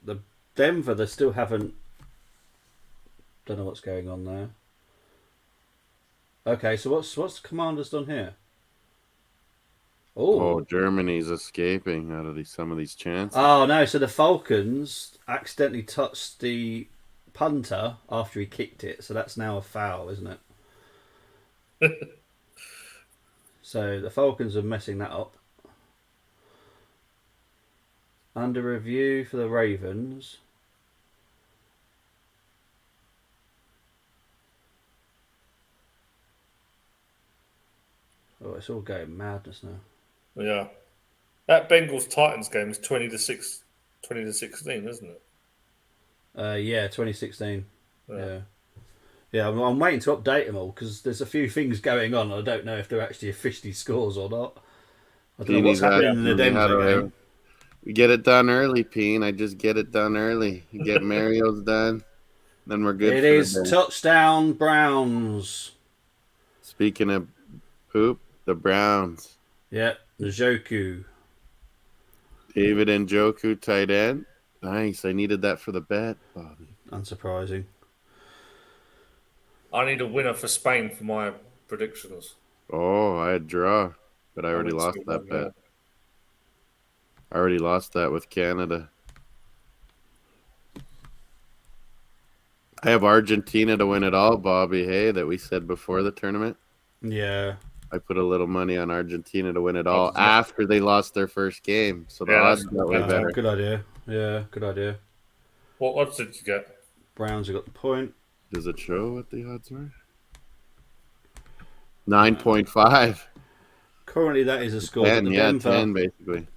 B: The Denver, they still haven't. Don't know what's going on there. Okay, so what's the Commanders done here?
A: Oh, Germany's escaping out of some of these chances.
B: Oh no! So the Falcons accidentally touched the punter after he kicked it, so that's now a foul, isn't it? So the Falcons are messing that up. Under review for the Ravens. Oh, it's all going madness now.
C: Yeah, that Bengals Titans game is 20-6, 20-16, isn't it?
B: Yeah, 2016.
C: Yeah.
B: Yeah. I'm waiting to update them all because there's a few things going on. I don't know if they're actually officially scores or not. I don't know what's happening in the Denver game.
A: We get it done early, Peen. I just get it done early. You get Mario's done, then we're good.
B: It is touchdown Browns.
A: Speaking of poop, the Browns.
B: Yep, Njoku.
A: David Njoku, tight end. Nice. I needed that for the bet, Bobby.
B: Unsurprising.
C: I need a winner for Spain for my predictions.
A: Oh, I had draw, but I already lost that bet. I already lost that with Canada. I have Argentina to win it all, Bobby. Hey, that we said before the tournament.
B: Yeah.
A: I put a little money on Argentina to win it all after they lost their first game. So the odds got way better.
B: Good idea. Yeah, good idea.
C: What odds did you get?
B: Browns have got the point.
A: Does it show what the odds were? 9.5.
B: Currently, that is a score.
A: 10, yeah, Denver, 10 basically.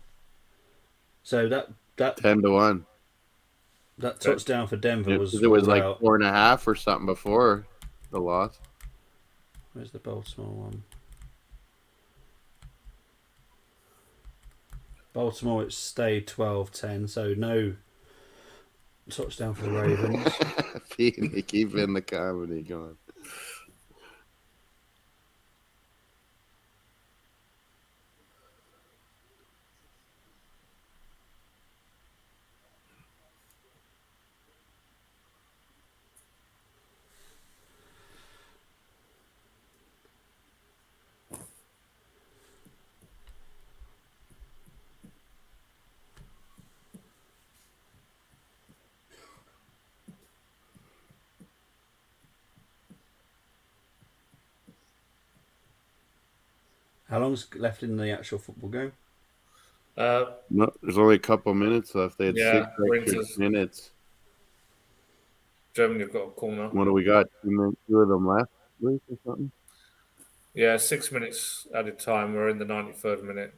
B: So that
A: 10-1.
B: That touchdown for Denver was.
A: It was like 4.5 or something before the loss.
B: Where's the Baltimore one? Baltimore, it stayed 12-10, so no Touchdown for the Ravens.
A: Feeny, keeping the comedy going.
B: How long's left in the actual football game?
A: No, there's only a couple minutes left. They had
C: Yeah,
A: 6
C: we're
A: extra
C: into
A: minutes.
C: Germany have got a corner.
A: What do we got? 2 of them left, Luke, or something?
C: Yeah, 6 minutes added time. We're in the 93rd minute.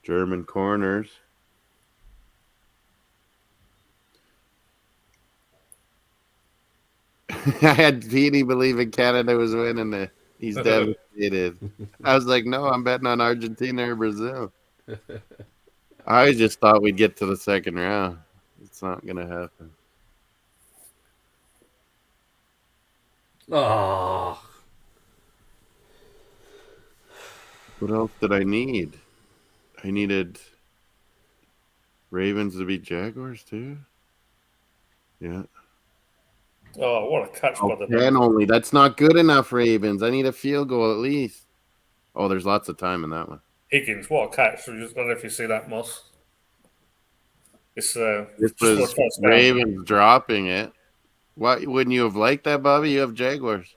A: German corners. I had Feeny believing Canada was winning it. He's devastated. I was like, no, I'm betting on Argentina or Brazil. I just thought we'd get to the second round. It's not going to happen.
B: Oh,
A: What else did I need? I needed Ravens to beat Jaguars too. Yeah.
C: Oh, what a catch by the
A: 10 only. That's not good enough, Ravens. I need a field goal at least. Oh, there's lots of time in that one.
C: Higgins. What a catch! I don't know if you see that, Moss. It's
A: This
C: just for a
A: was
C: first down.
A: Ravens dropping it. Why wouldn't you have liked that, Bobby? You have Jaguars.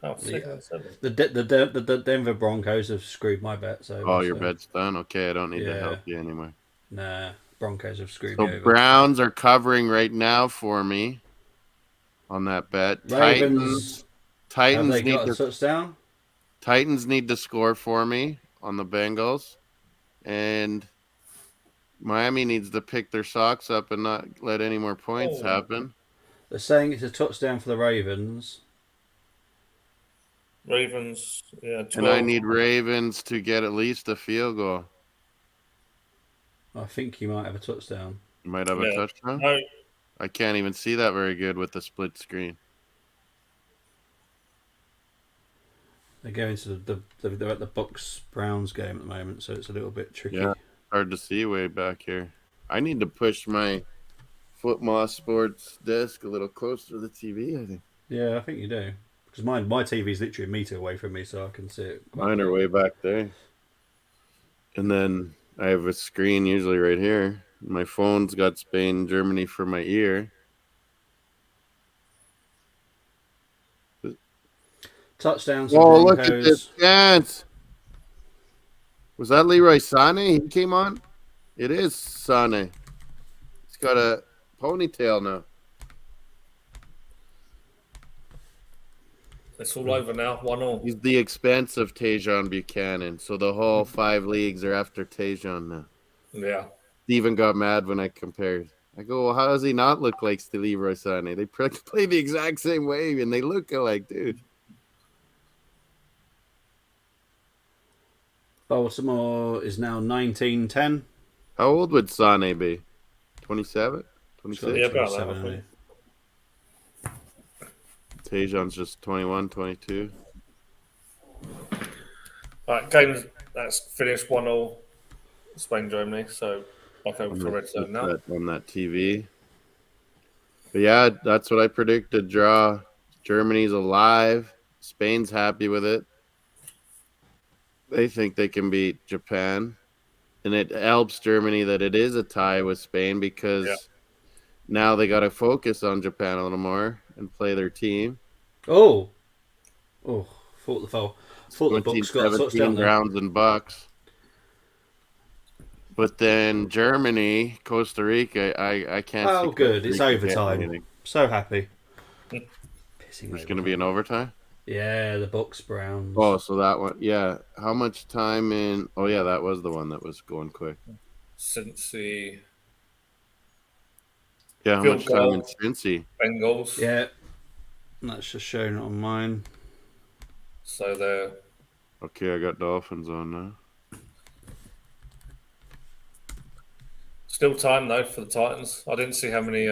C: Oh, 7.
B: the Denver Broncos have screwed my bets over.
A: Oh, your bet's done? Okay, I don't need to
B: Yeah.
A: help you anymore.
B: Nah, Broncos have screwed
A: So
B: me over.
A: Browns are covering right now for me on that bet.
B: Ravens, have
A: Titans
B: they
A: need
B: got a
A: to
B: touchdown?
A: Titans need to score for me on the Bengals, and Miami needs to pick their socks up and not let any more points happen.
B: They're saying it's a touchdown for the Ravens.
C: Ravens, yeah, 12.
A: And I need Ravens to get at least a field goal.
B: I think he might have a touchdown.
A: You might have a touchdown?
C: No.
A: I can't even see that very good with the split screen.
B: They're going to they're at the Bucks Browns game at the moment, so it's a little bit tricky.
A: Yeah, hard to see way back here. I need to push my Footmoss Sports desk a little closer to the TV, I think.
B: Yeah, I think you do. Because my TV is literally a meter away from me, so I can see it.
A: Mine are way back there. And then I have a screen usually right here. My phone's got Spain, Germany for my ear.
B: Touchdowns for
A: Oh,
B: Broncos.
A: look at this chance. Was that Leroy Sané? He came on? It is Sané. He's got a ponytail now.
C: It's all over now. 1-1.
A: He's the expense of Tajon Buchanan. So the whole 5 leagues are after Tajon now.
C: Yeah.
A: Steven got mad when I compared. I go, well, how does he not look like Leroy Sané? They play the exact same way, and they look alike, dude.
B: Baltimore is now 19-10.
A: How old would Sané be? 27? 26?
C: Yeah, about that, I think.
A: Tajon's just 21, 22.
C: All right, game that's finished 1-1. Spain, Germany. So back over to RedZone now.
A: On that TV. But yeah, that's what I predicted. Draw. Germany's alive. Spain's happy with it. They think they can beat Japan. And it helps Germany that it is a tie with Spain because now they got to focus on Japan a little more and play their team.
B: Oh, thought the foul. Thought the Bucks got a touchdown there.
A: Browns and Bucks. But then Germany, Costa Rica, I can't.
B: Oh, good! It's overtime. So happy.
A: There's going to be an overtime.
B: Yeah, the Bucks Browns.
A: Oh, so that one, yeah. How much time in? Oh, yeah, that was the one that was going quick.
C: Cincy.
A: Yeah, how much time in Cincy?
C: Bengals.
B: Yeah, that's just showing it on mine.
C: So they're
A: okay. I got Dolphins on now.
C: Still time though for the Titans. I didn't see how many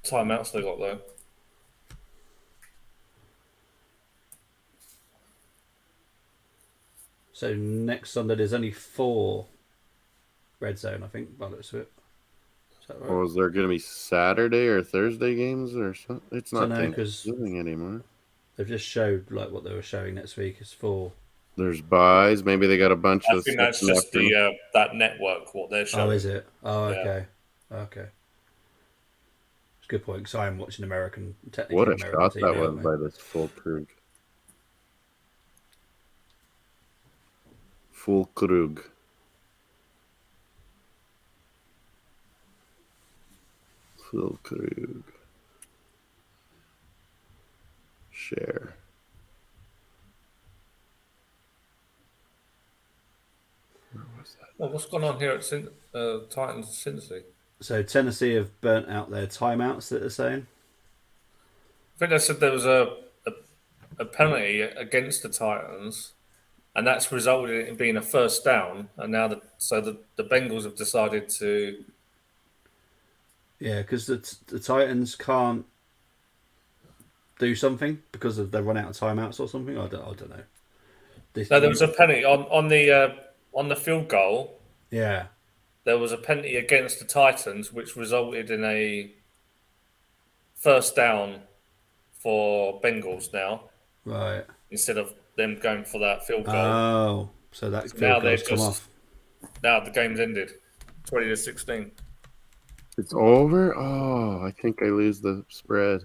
C: timeouts they got though.
B: So next Sunday there's only 4 RedZone, I think, by the looks of it. Is that right?
A: Or is there going to be Saturday or Thursday games or something? It's not
B: No, because
A: Thanksgiving anymore.
B: they've just showed like what they were showing next week is 4.
A: There's buys. Maybe they got a bunch
C: I
A: of
C: think
A: stuff
C: that's just the that network what they're showing.
B: Oh, is it? Oh,
C: Yeah.
B: okay. Okay. It's a good point because I am watching American, technically
A: What a
B: American
A: shot
B: TV,
A: that was
B: aren't we?
A: by this full Krug. Full Krug. Full Krug. Share. Where was that?
C: Well, what's going on here at Titans Cincy?
B: So Tennessee have burnt out their timeouts that they're saying.
C: I think they said there was a penalty against the Titans, and that's resulted in being a first down. And now the Bengals have decided to.
B: Yeah, because the Titans can't do something because of they run out of timeouts or something. I don't know.
C: No, there was a penalty on the field goal.
B: Yeah.
C: There was a penalty against the Titans, which resulted in a first down for Bengals now,
B: Right.
C: instead of them going for that field goal.
B: Oh, so that
C: Now
B: field
C: they've
B: goal's come off.
C: Now the game's ended, 20-16.
A: It's over? Oh, I think I lose the spread.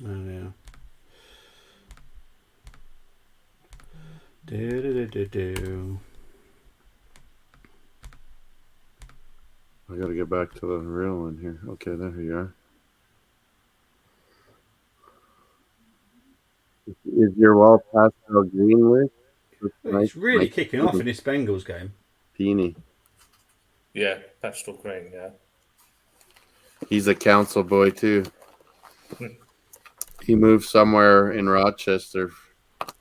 B: Oh, yeah. Do.
A: I gotta get back to the real one here. Okay, there you are. Is your wall pastel green with?
B: It's really kicking off in this Bengals game.
A: Peony.
C: Yeah, pastel green. Yeah.
A: He's a council boy too. He moved somewhere in Rochester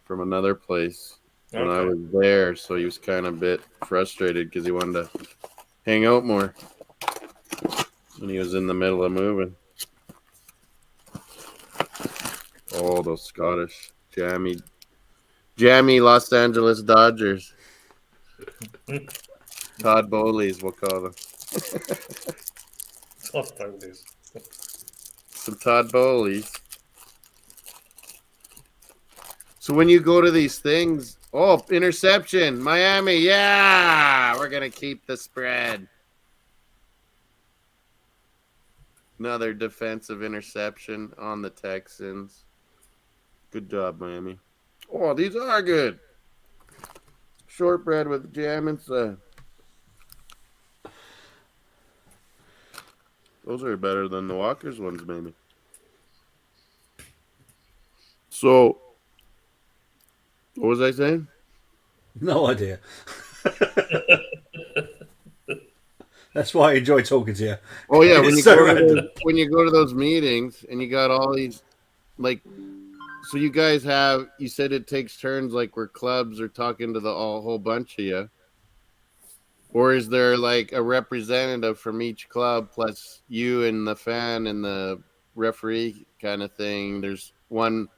A: from another place when I was there, so he was kind of a bit frustrated because he wanted to hang out more. And he was in the middle of moving. Oh, those Scottish jammy Los Angeles Dodgers. Todd Bowley's, we'll call them.
C: Todd Bowley's.
A: Some Todd Bowleys. So when you go to these things, oh, interception, Miami, yeah, we're going to keep the spread. Another defensive interception on the Texans. Good job, Miami. Oh, these are good. Shortbread with jam inside. Those are better than the Walker's ones, maybe. So, what was I saying?
B: No idea. That's why I enjoy talking to you.
A: Oh yeah,
B: when
A: you go to those meetings and you got all these, like, so you guys have, you said it takes turns, like where clubs are talking to the whole bunch of you, or is there like a representative from each club plus you and the fan and the referee kind of thing? There's one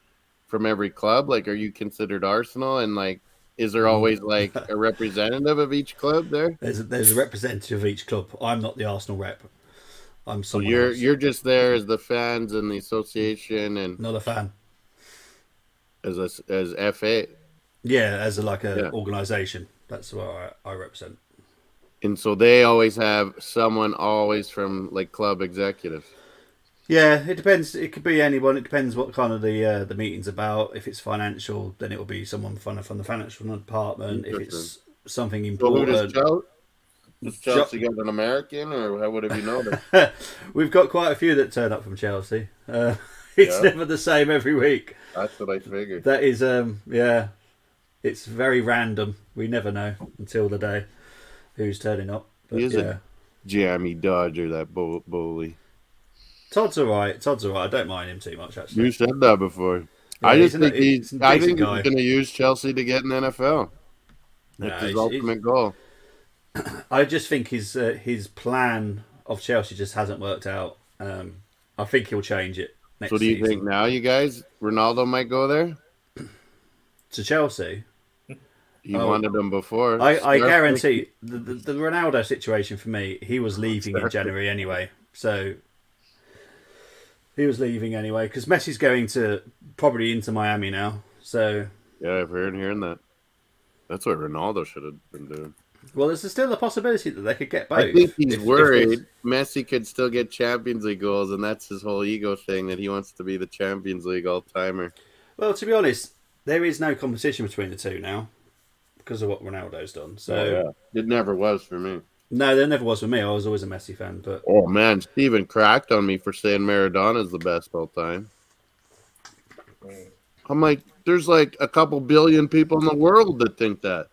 A: from every club. Like, are you considered Arsenal, and like, is there always like a representative of each club there?
B: There's a representative of each club. I'm not the Arsenal rep. I'm someone
A: So
B: else.
A: you're just there as the fans and the association and
B: Not a fan.
A: as FA.
B: Yeah, as a organisation. That's what I represent.
A: And so they always have someone always from like club executives.
B: Yeah, it depends. It could be anyone. It depends what kind of the meeting's about. If it's financial, then it will be someone from the financial department. If it's something important.
A: So does Chelsea got an American, or what have you noticed?
B: We've got quite a few that turn up from Chelsea. It's never the same every week.
A: That's what I figured.
B: That is, it's very random. We never know until the day who's turning up. But,
A: he is a jammy Dodger, that Bowley.
B: Todd's all right. I don't mind him too much, actually.
A: You said that before. I
B: Yeah,
A: just think
B: he's a
A: I
B: decent
A: think he's
B: guy.
A: going to use Chelsea to get an NFL. That's
B: No,
A: his ultimate goal.
B: I just think his plan of Chelsea just hasn't worked out. I think he'll change it
A: So
B: next
A: do you think
B: season
A: now, you guys, Ronaldo might go there?
B: to Chelsea.
A: He
B: Oh,
A: wanted him before.
B: I
A: Scarface-
B: guarantee the Ronaldo situation for me. He was leaving in January anyway, so he was leaving anyway because Messi's going to probably into Miami now. So
A: Yeah, I've hearing that. That's what Ronaldo should have been doing.
B: well, there's still a possibility that they could get both.
A: I think he's
B: if
A: worried Messi could still get Champions League goals, and that's his whole ego thing, that he wants to be the Champions League all-timer.
B: Well, to be honest, there is no competition between the two now because of what Ronaldo's done. So
A: It never was for me.
B: no, there never was for me. I was always a Messi fan, but
A: Oh, man, Steven cracked on me for saying Maradona's the best all time. I'm like, there's like a couple billion people in the world that think that.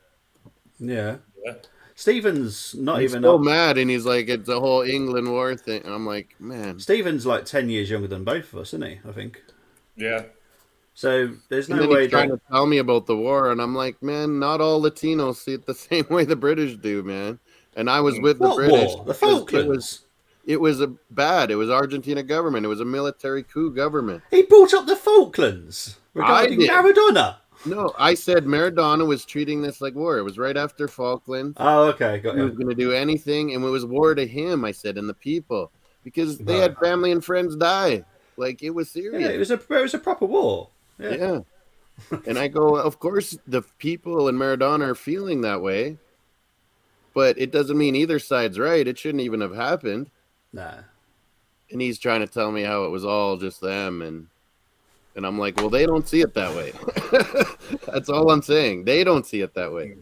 B: yeah.
C: Yeah.
B: Stephen's not
A: He's
B: even
A: so
B: up.
A: mad, and he's like, it's a whole England war thing. And I'm like, man.
B: Stephen's like 10 years younger than both of us, isn't he? I think.
C: Yeah.
B: So there's
A: And
B: no
A: then
B: way
A: he's trying
B: that.
A: to tell me about the war, and I'm like, man, not all Latinos see it the same way the British do, man. And I was with the
B: What
A: British.
B: war? The
A: because
B: Falklands.
A: It was bad. It was Argentina government. It was a military coup government.
B: He brought up the Falklands regarding
A: did.
B: Maradona.
A: No, I said Maradona was treating this like war. It was right after Falklands.
B: Oh, okay, got
A: He was
B: you.
A: going to do anything, and it was war to him, I said, and the people. Because they
B: Right.
A: had family and friends die. Like, it was
B: Yeah,
A: serious.
B: it was a proper war. Yeah.
A: Yeah. And I go, of course, the people in Maradona are feeling that way, but it doesn't mean either side's right. It shouldn't even have happened.
B: Nah.
A: And he's trying to tell me how it was all just them, and I'm like, well, they don't see it that way. That's all I'm saying. They don't see it that way.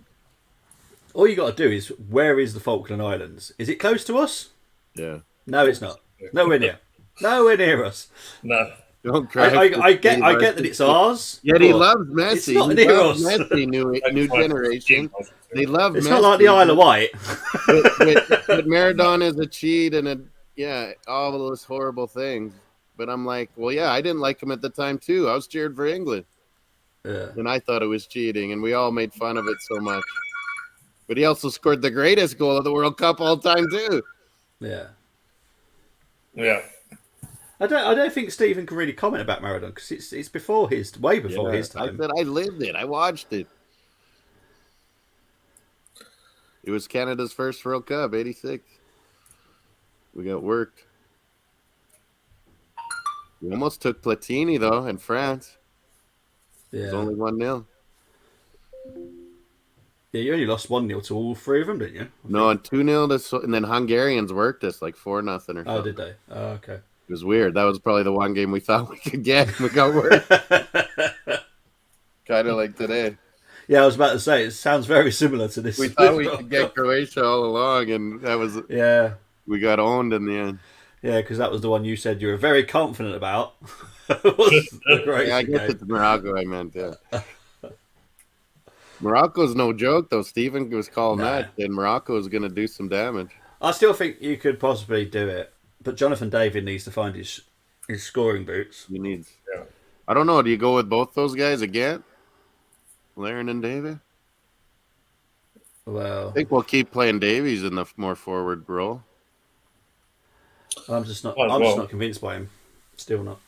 B: All you got to do is, where is the Falkland Islands? Is it close to us?
A: Yeah.
B: No, it's not. Nowhere near. Nowhere near us.
C: No.
A: Don't cry.
B: I get that it's ours.
A: Yet he
B: but
A: loves Messi.
B: it's not
A: He
B: near
A: loves
B: us.
A: Messi, new generation. They love
B: It's
A: Messi.
B: not like the Isle of Wight.
A: but Maradona is a cheat and all those horrible things. But I'm like, well, yeah, I didn't like him at the time too. I was cheered for England,
B: Yeah.
A: and I thought it was cheating, and we all made fun of it so much. But he also scored the greatest goal of the World Cup all time too.
B: Yeah.
C: Yeah.
B: I don't think Stephen can really comment about Maradona because it's way before his
A: I
B: time.
A: said I lived it. I watched it. It was Canada's first World Cup, '86. We got worked. We almost took Platini though in France. It was
B: Yeah.
A: only 1-0.
B: Yeah, you only lost 1-0 to all three of them, didn't you?
A: No, and 2-0 and then Hungarians worked us like 4-0 or something.
B: Oh, did they? Oh, okay.
A: It was weird. That was probably the one game we thought we could get. We got worked. Kind of like today.
B: Yeah, I was about to say, it sounds very similar to this.
A: We thought we could get Croatia all along, and that was
B: Yeah,
A: we got owned in the end.
B: yeah, because that was the one you said you were very confident about. Was the Croatian
A: Yeah, I guess
B: game.
A: it's Morocco I meant, yeah. Morocco's no joke, though. Stephen was calling that, and Morocco is going to do some damage.
B: I still think you could possibly do it, but Jonathan David needs to find his scoring boots.
A: He needs.
C: Yeah.
A: I don't know. Do you go with both those guys again? Laren and David?
B: Well,
A: I think we'll keep playing Davies in the more forward role.
B: I'm just not.
C: Oh,
B: I'm just
C: well.
B: not convinced by him. Still not.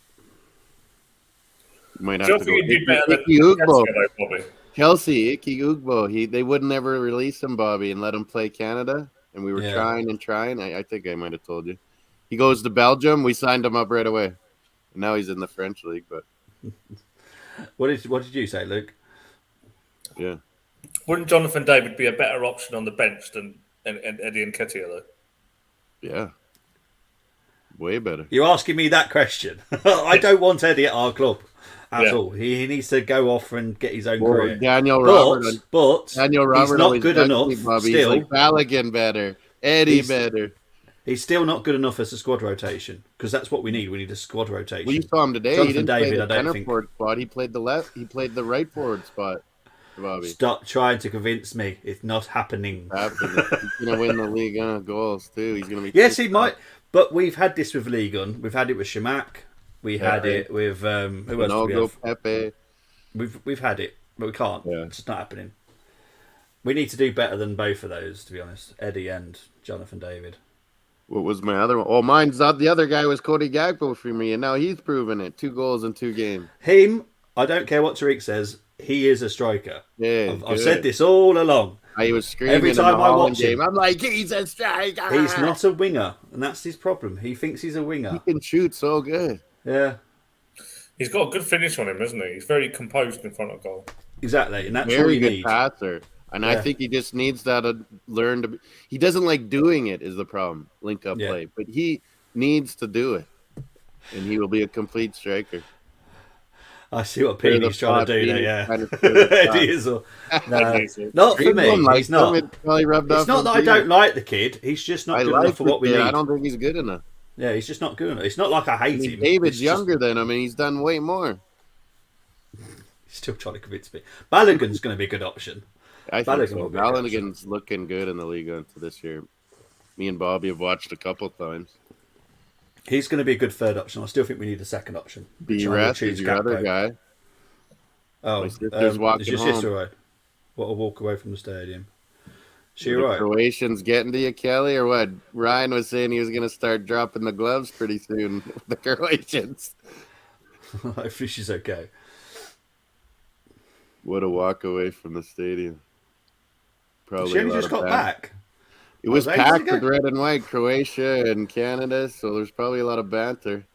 A: You might
C: Do
A: have
C: you
A: to
C: think
A: go.
C: you'd do better than
A: Icky Ugbo.
C: Casio, though, Bobby?
A: Kelsey, Icky Ugbo. They would never release him, Bobby, and let him play Canada. And we were
B: Yeah.
A: trying and trying. I think I might have told you. He goes to Belgium. We signed him up right away. And now he's in the French league, but
B: What did you say, Luke?
A: yeah.
C: Wouldn't Jonathan David be a better option on the bench than Eddie Nketiah, though?
A: Yeah. Way better.
B: You're asking me that question. I don't want Eddie at our club at
C: Yeah.
B: all. He needs to go off and get his own
A: Well,
B: career.
A: Daniel Robert.
B: But
A: Daniel
B: he's
A: Robert
B: not
A: always
B: good
A: ducks
B: enough.
A: me, Bobby.
B: Still,
A: He's like Balogun better. Eddie
B: He's-
A: better.
B: he's still not good enough as a squad rotation because that's what we need. We need a squad rotation.
A: Well, you saw him today.
B: Jonathan
A: He didn't
B: David,
A: play
B: I
A: the
B: don't
A: center
B: think-
A: forward spot. He played the left. He played the right forward spot. Bobby.
B: Stop trying to convince me. It's not happening.
A: He's gonna win the league goals too. He's gonna be.
B: Yes, he might. But we've had this with Ligon. We've had it with Shamak. We had it with who else did we
A: Ronaldo,
B: have?
A: Pepe.
B: We've had it, but we can't.
A: Yeah.
B: It's just not happening. We need to do better than both of those, to be honest. Eddie and Jonathan David.
A: What was my other one? Oh, mine's not the other guy was Cody Gakpo for me, and now he's proven it. 2 goals in 2 games.
B: Him, I don't care what Tariq says. He is a striker.
A: Yeah,
B: I've said this all along.
A: I was screaming
B: Every time
A: in the
B: I
A: Holland
B: watch him,
A: game. I'm like, he's a striker.
B: He's not a winger, and that's his problem. He thinks he's a winger.
A: He can shoot so good.
B: Yeah,
C: He's got a good finish on him, hasn't he? He's very composed in front of goal.
B: exactly, and that's all
A: Very
B: you
A: good
B: need.
A: passer. And I think he just needs that to learn to be. He doesn't like doing it is the problem, link up play. But he needs to do it. And he will be a complete striker.
B: I see what Petey's trying to do there, yeah. Eddie is not for me. He's not. It's not that I don't like the kid. He's just not good enough for what we need.
A: I don't think he's good enough.
B: Yeah, he's just not good enough. It's not like I hate him.
A: David's younger than him, and he's done way more.
B: He's still trying to convince me. Balogun's going to be a good option.
A: I think so. Balogun's looking good in the league into this year. Me and Bobby have watched a couple times.
B: He's going to be a good third option. I still think we need a second option.
A: B-Rest is your other guy.
B: Oh,
A: it's your
B: sister right? What a walk away from the stadium. She right?
A: Croatians getting to you, Kelly, or what? Ryan was saying he was going to start dropping the gloves pretty soon. The Croatians.
B: Hopefully she's okay.
A: What a walk away from the stadium. Probably
B: she only just got back.
A: It was packed with red and white, Croatia and Canada, so there's probably a lot of banter.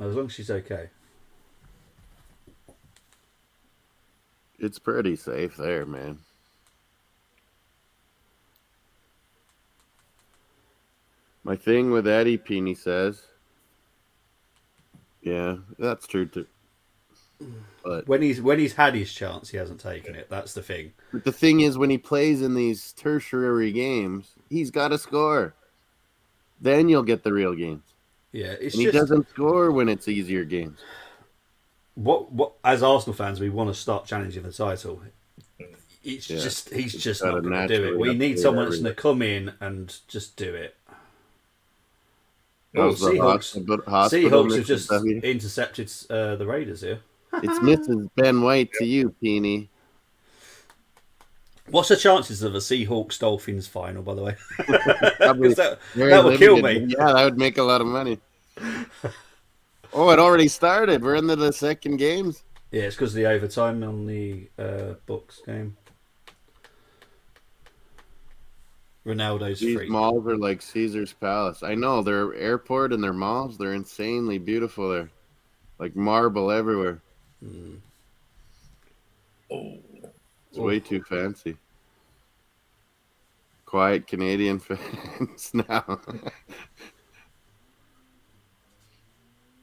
B: As long as she's okay.
A: It's pretty safe there, man. My thing with Eddie Peeny says, yeah, that's true too. But
B: when he's had his chance, he hasn't taken it. That's the thing.
A: But the thing is, when he plays in these tertiary games, he's got to score. Then you'll get the real games.
B: Yeah,
A: he doesn't score when it's easier games.
B: What as Arsenal fans, we want to start challenging the title. He's just not going to do it. We need someone that's going to come in and just do it. Oh, Seahawks have just intercepted the Raiders here.
A: It's Mrs. Ben White to you, Peeny.
B: What's the chances of a Seahawks Dolphins final, by the way?
A: that
B: would kill me.
A: Yeah, that would make a lot of money. Oh, it already started. We're into the second games.
B: Yeah, it's because of the overtime on the Bucks game. Ronaldo's free.
A: These malls are like Caesar's Palace. I know, their airport and their malls, they're insanely beautiful there. Like marble everywhere. It's way too fancy. Quiet Canadian fans now.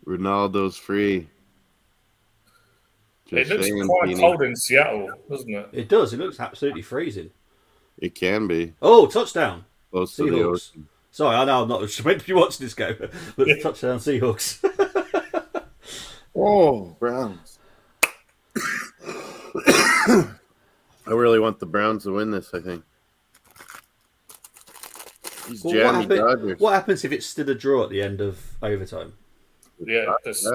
A: Ronaldo's free.
C: It looks quite cold in Seattle, doesn't it?
B: It does. It looks absolutely freezing.
A: It can be.
B: Oh, touchdown.
A: Close to the ocean.
B: Sorry, I know I'm not meant to be watching this game, but touchdown Seahawks.
A: Oh, Browns. I really want the Browns to win this, I think.
B: What happens if it's still a draw at the end of overtime?
C: Yeah, it's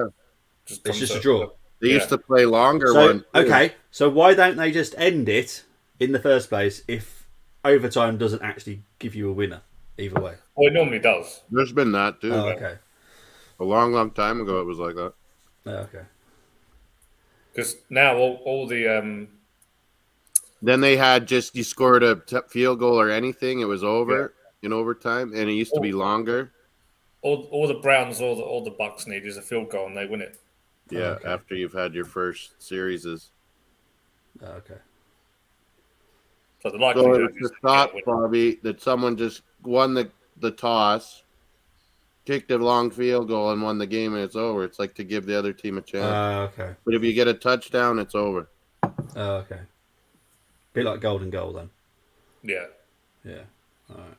B: just a draw.
A: They used to play longer ones.
B: Okay, so why don't they just end it in the first place if overtime doesn't actually give you a winner either way?
C: Well, it normally does.
A: There's been that too.
B: Oh, okay.
A: A long, long time ago, it was like that.
B: Oh, okay.
C: Because now all the
A: then they had just you scored a field goal or anything, it was over in overtime, and it used to be longer.
C: All the Browns, all the Bucks need is a field goal, and they win it.
A: Yeah, after you've had your first series.
B: Oh, okay.
C: So the likelihood
A: it's the thought, Bobby, that someone just won the toss, kicked a long field goal, and won the game, and it's over. It's like to give the other team a chance.
B: Okay.
A: But if you get a touchdown, it's over.
B: Okay. Bit like golden goal then.
C: Yeah.
B: Yeah. All right.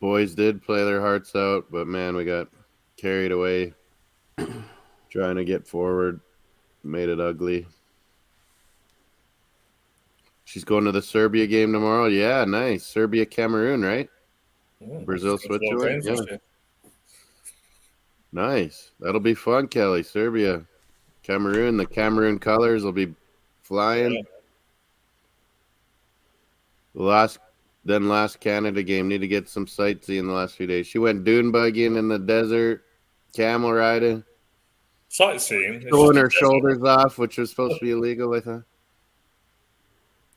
A: Boys did play their hearts out, but man, we got carried away trying to get forward. Made it ugly. She's going to the Serbia game tomorrow. Yeah, nice. Serbia, Cameroon, right? Brazil, Switzerland. Yeah. Nice. That'll be fun, Kelly. Serbia, Cameroon. The Cameroon colors will be flying.
C: Yeah.
A: The last Canada game. Need to get some sightseeing the last few days. She went dune buggying in the desert, camel riding,
C: Sightseeing. It's
A: throwing
C: just a
A: her
C: desert.
A: shoulders off, which was supposed to be illegal, I thought.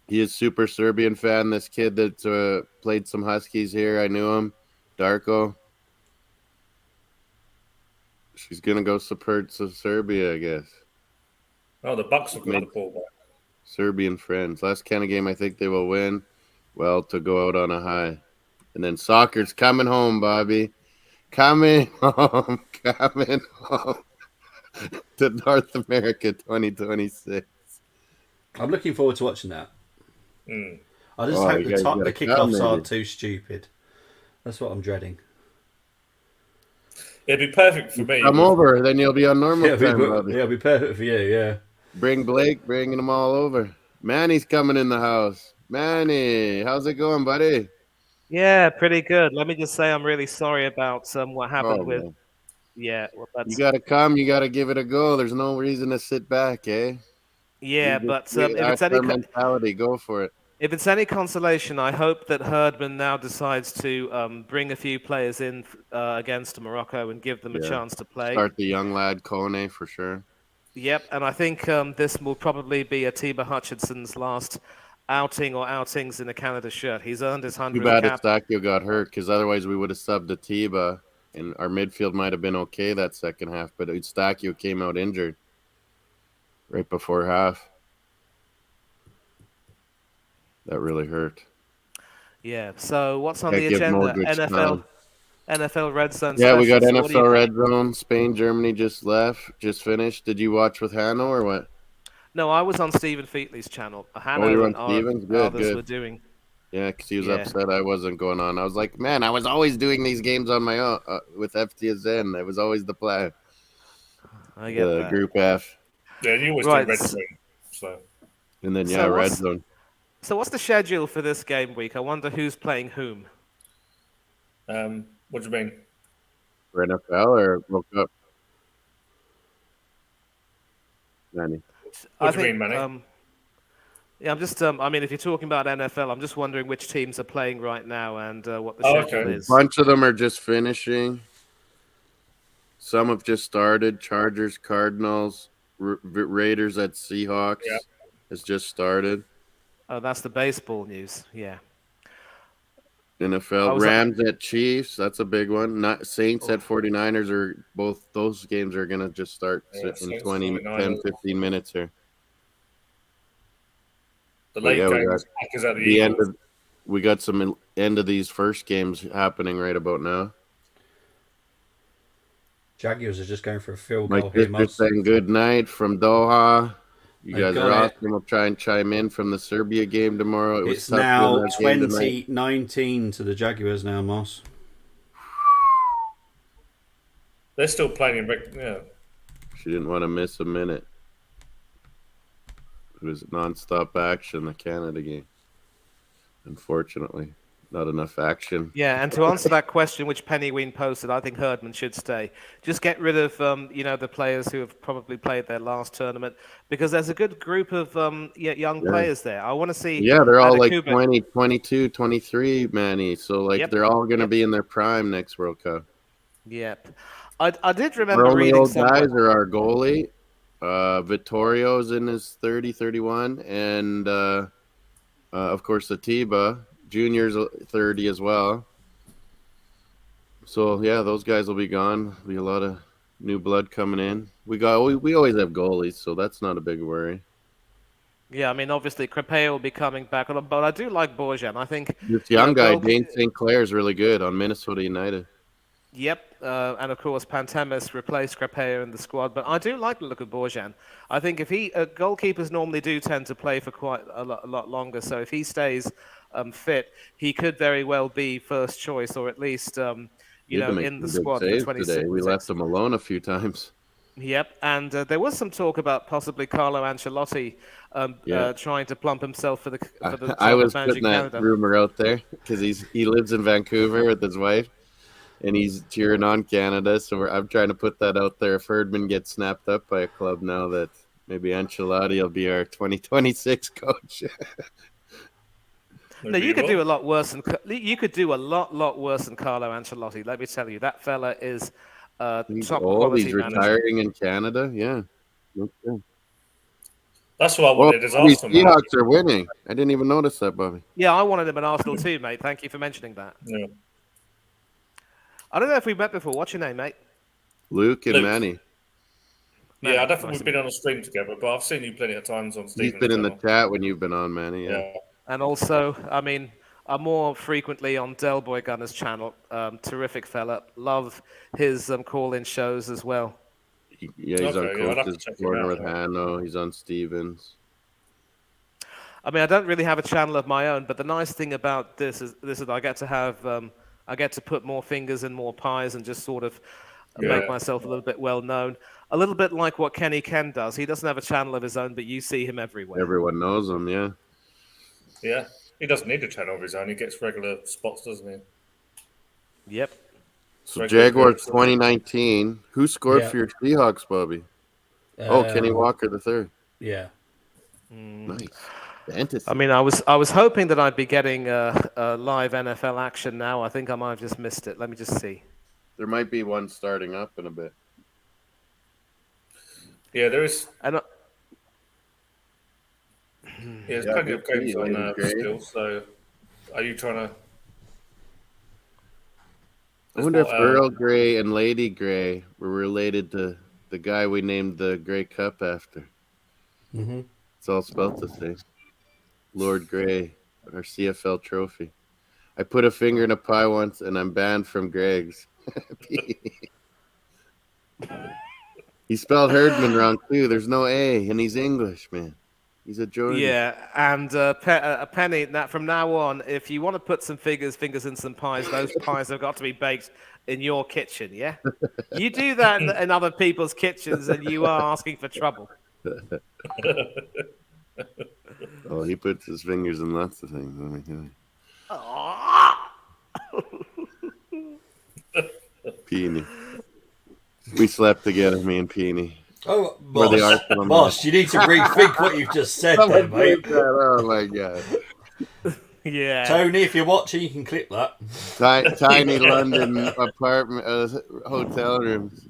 A: He is super Serbian fan. This kid that played some Huskies here, I knew him, Darko. She's gonna go support Serbia, I guess.
C: Oh, the Bucks have got the
A: Make
C: ball back.
A: Serbian friends. Last Canada game, I think they will win. Well, to go out on a high, and then soccer's coming home, Bobby. Coming home, coming home to North America 2026.
B: I'm looking forward to watching that.
C: Mm.
B: I just
A: Oh,
B: hope
A: you guys
B: the
A: gotta come,
B: kickoffs aren't
A: maybe.
B: too stupid. That's what I'm dreading.
C: It'd be perfect for me.
A: Come over, then you'll be on normal time, Bobby.
B: It'll be perfect for you, yeah.
A: Bring Blake, bringing them all over. Manny's coming in the house. Manny, how's it going, buddy?
D: Yeah, pretty good. Let me just say I'm really sorry about what happened
A: Oh
D: with.
A: man,
D: Yeah, well,
A: you
D: that's
A: gotta come. You gotta give it a go. There's no reason to sit back, eh?
D: yeah, but if it's
A: That's
D: any
A: our mentality. Go for it.
D: if it's any consolation, I hope that Herdman now decides to bring a few players in against Morocco and give them a
A: Yeah.
D: chance to play.
A: Start the young lad Kone for sure.
D: Yep, and I think this will probably be Atiba Hutchinson's last outing or outings in a Canada shirt. He's earned his
A: Too
D: 100th
A: bad
D: cap.
A: Estacio got hurt because otherwise we would have subbed Atiba and our midfield might have been okay that second half. But Estacio came out injured right before half. That really hurt.
D: Yeah. So what's on
A: Can't
D: the
A: give
D: agenda?
A: Modric time.
D: NFL Red Zone
A: Yeah, we got
D: specials. What do you
A: NFL
D: got?
A: Red Zone. Spain, Germany just finished. Did you watch with Hanno or what?
D: No, I was on Stephen Featley's channel.
A: Oh, you
D: Hanno
A: were
D: and
A: on Stevens? Good,
D: others were
A: good.
D: doing.
A: Yeah, because he was
D: Yeah,
A: upset I wasn't going on. I was like, man, I was always doing these games on my own with FTSN. That was always the plan.
D: I get
A: The
D: that.
A: Group F.
C: Yeah, you always
D: Right.
C: do red zone. So
A: And then,
D: So
A: Red
D: what's
A: Zone.
D: so what's the schedule for this game week? I wonder who's playing whom.
C: what do you mean?
A: For NFL or World Cup? Manny.
C: What
D: I
C: do you
D: think.
C: mean, Manny?
D: Yeah, I'm just. I mean, if you're talking about NFL, I'm just wondering which teams are playing right now and what the
C: Oh,
D: schedule
C: okay.
A: A
D: is.
A: bunch of them are just finishing. Some have just started. Chargers, Cardinals, Raiders at Seahawks
C: Yeah.
A: has just started.
D: Oh, that's the baseball news. Yeah. I
A: NFL
D: was.
A: Rams at Chiefs, that's a big one. Not Saints
D: Oh,
A: at 49ers are both those games are going to just start
C: Yeah,
A: in
C: Saints,
A: 20 10
C: 49ers.
A: 15 minutes here.
C: The
A: But
C: late
A: yeah,
C: games, Packers at the
A: the end
C: Eagles.
A: of we got some end of these first games happening right about now.
B: Jaguars are just going for a field
A: My
B: goal here,
A: sister's
B: Moss.
A: saying good night from Doha. You
B: They've
A: guys are
B: got it.
A: awesome. We'll try and chime in from the Serbia game tomorrow. It was
B: It's
A: tough doing
B: now
A: that game tonight.
B: 2019 to the Jaguars now, Moss.
C: They're still playing in yeah.
A: She didn't want to miss a minute. It was nonstop action, the Canada game. Unfortunately, not enough action.
D: yeah, and to answer that question, which Penny Ween posted, I think Herdman should stay. Just get rid of the players who have probably played their last tournament because there's a good group of young
A: Yeah.
D: players there. I want to see.
A: Yeah, they're all like
D: Adakuba.
A: 20, 22, 23, Manny. So, like,
D: Yep.
A: they're all going to
D: Yep.
A: be in their prime next World Cup.
D: Yep. I did
A: Our
D: remember
A: only
D: reading
A: old
D: somewhere.
A: guys are our goalie. Vittorio's in his 30, 31. And, of course, Atiba. Junior's 30 as well. So, yeah, those guys will be gone. Be a lot of new blood coming in. We always have goalies, so that's not a big worry.
D: Yeah, I mean, obviously, Crepea will be coming back, but I do like Borjan. I think
A: This young guy,
D: goal-
A: Dane St. Clair, is really good on Minnesota United.
D: Yep, and of course Pantemis replaced Crepea in the squad, but I do like the look of Borjan. I think if goalkeepers normally do tend to play for quite a lot longer, so if he stays fit, he could very well be first choice or at least
A: He had to make
D: in the
A: some good
D: squad for
A: saves
D: 26.
A: today. We left him alone a few times.
D: Yep, and there was some talk about possibly Carlo Ancelotti
A: Yeah.
D: trying to plump himself for the
A: I
D: job
A: was
D: of
A: putting
D: managing
A: that
D: Canada.
A: rumor out there because he lives in Vancouver with his wife. and he's cheering on Canada. So I'm trying to put that out there. If Herdman gets snapped up by a club now, that maybe Ancelotti will be our 2026 coach.
D: No,
C: Maybe
D: you
C: you
D: could
C: will.
D: do a lot worse than you could do a lot worse than Carlo Ancelotti. Let me tell you, that fella is a
A: He's
D: top
A: old. He's
D: quality manager.
A: retiring in Canada. Yeah. Okay.
C: That's what I
A: Well,
C: wanted as
A: Bobby,
C: Arsenal manager.
A: Seahawks are winning. I didn't even notice that, Bobby.
D: Yeah, I wanted him at Arsenal too, mate. Thank you for mentioning that.
C: Yeah.
D: I don't know if we met before. What's your name, mate?
A: Luke and
C: Luke.
A: Manny.
C: Yeah, I
D: Manny.
C: don't think
D: Nice
C: we've
D: to
C: been
D: meet
C: on a stream together, but I've seen you plenty of times on
A: He's
C: Stephen's
A: been in the
C: channel.
A: chat when you've been on, Manny. Yeah.
C: Yeah.
D: And also, I mean, I'm more frequently on Del Boy Gunner's channel. Terrific fella. Love his call-in shows as well.
A: He's on
C: Okay, yeah, I'll have to
A: Coach's
C: check him
A: Corner
C: out.
A: with
C: Yeah.
A: Hanno. He's on Stevens.
D: I mean, I don't really have a channel of my own, but the nice thing about this is I get to have I get to put more fingers in more pies and just sort of make
C: Yeah.
D: myself a little bit well known. A little bit like what Kenny Ken does. He doesn't have a channel of his own, but you see him everywhere.
A: Everyone knows him, yeah.
C: Yeah. He doesn't need a channel of his own. He gets regular spots, doesn't he?
D: Yep.
A: So
C: Regular
A: Jaguars
C: appearances.
A: 2019. Who scored
B: Yeah.
A: for your Seahawks, Bobby? Kenny Walker the third.
B: Yeah.
A: Nice. Fantasy.
D: I mean, I was hoping that I'd be getting a live NFL action now. I think I might have just missed it. Let me just see.
A: There might be one starting up in a bit.
C: Yeah, there is.
D: And
C: There's
A: Yeah,
C: plenty
A: good
C: of games
A: for you,
C: on
A: Lady Gray.
C: still. So, are you trying to?
A: I wonder if Earl Grey and Lady Grey were related to the guy we named the Grey Cup after.
B: Mm-hmm.
A: It's all spelled the same. Lord Grey, our CFL trophy. I put a finger in a pie once, and I'm banned from Greg's. He spelled Herdman wrong too. There's no A, and he's English, man. He's a Jordan.
D: yeah, and a penny. From now on, if you want to put some fingers in some pies, those pies have got to be baked in your kitchen. Yeah, you do that in other people's kitchens, and you are asking for trouble.
A: Oh, he puts his fingers in lots of things. Let me tell you. Peony. We slept together, me and Peony.
B: Oh,
A: Or the
B: boss,
A: Arsenal
B: boss, you need to rethink what you've just said there, mate.
A: Oh my god.
D: Yeah.
B: Tony, if you're watching, you can clip that.
A: Tiny London apartment, hotel rooms.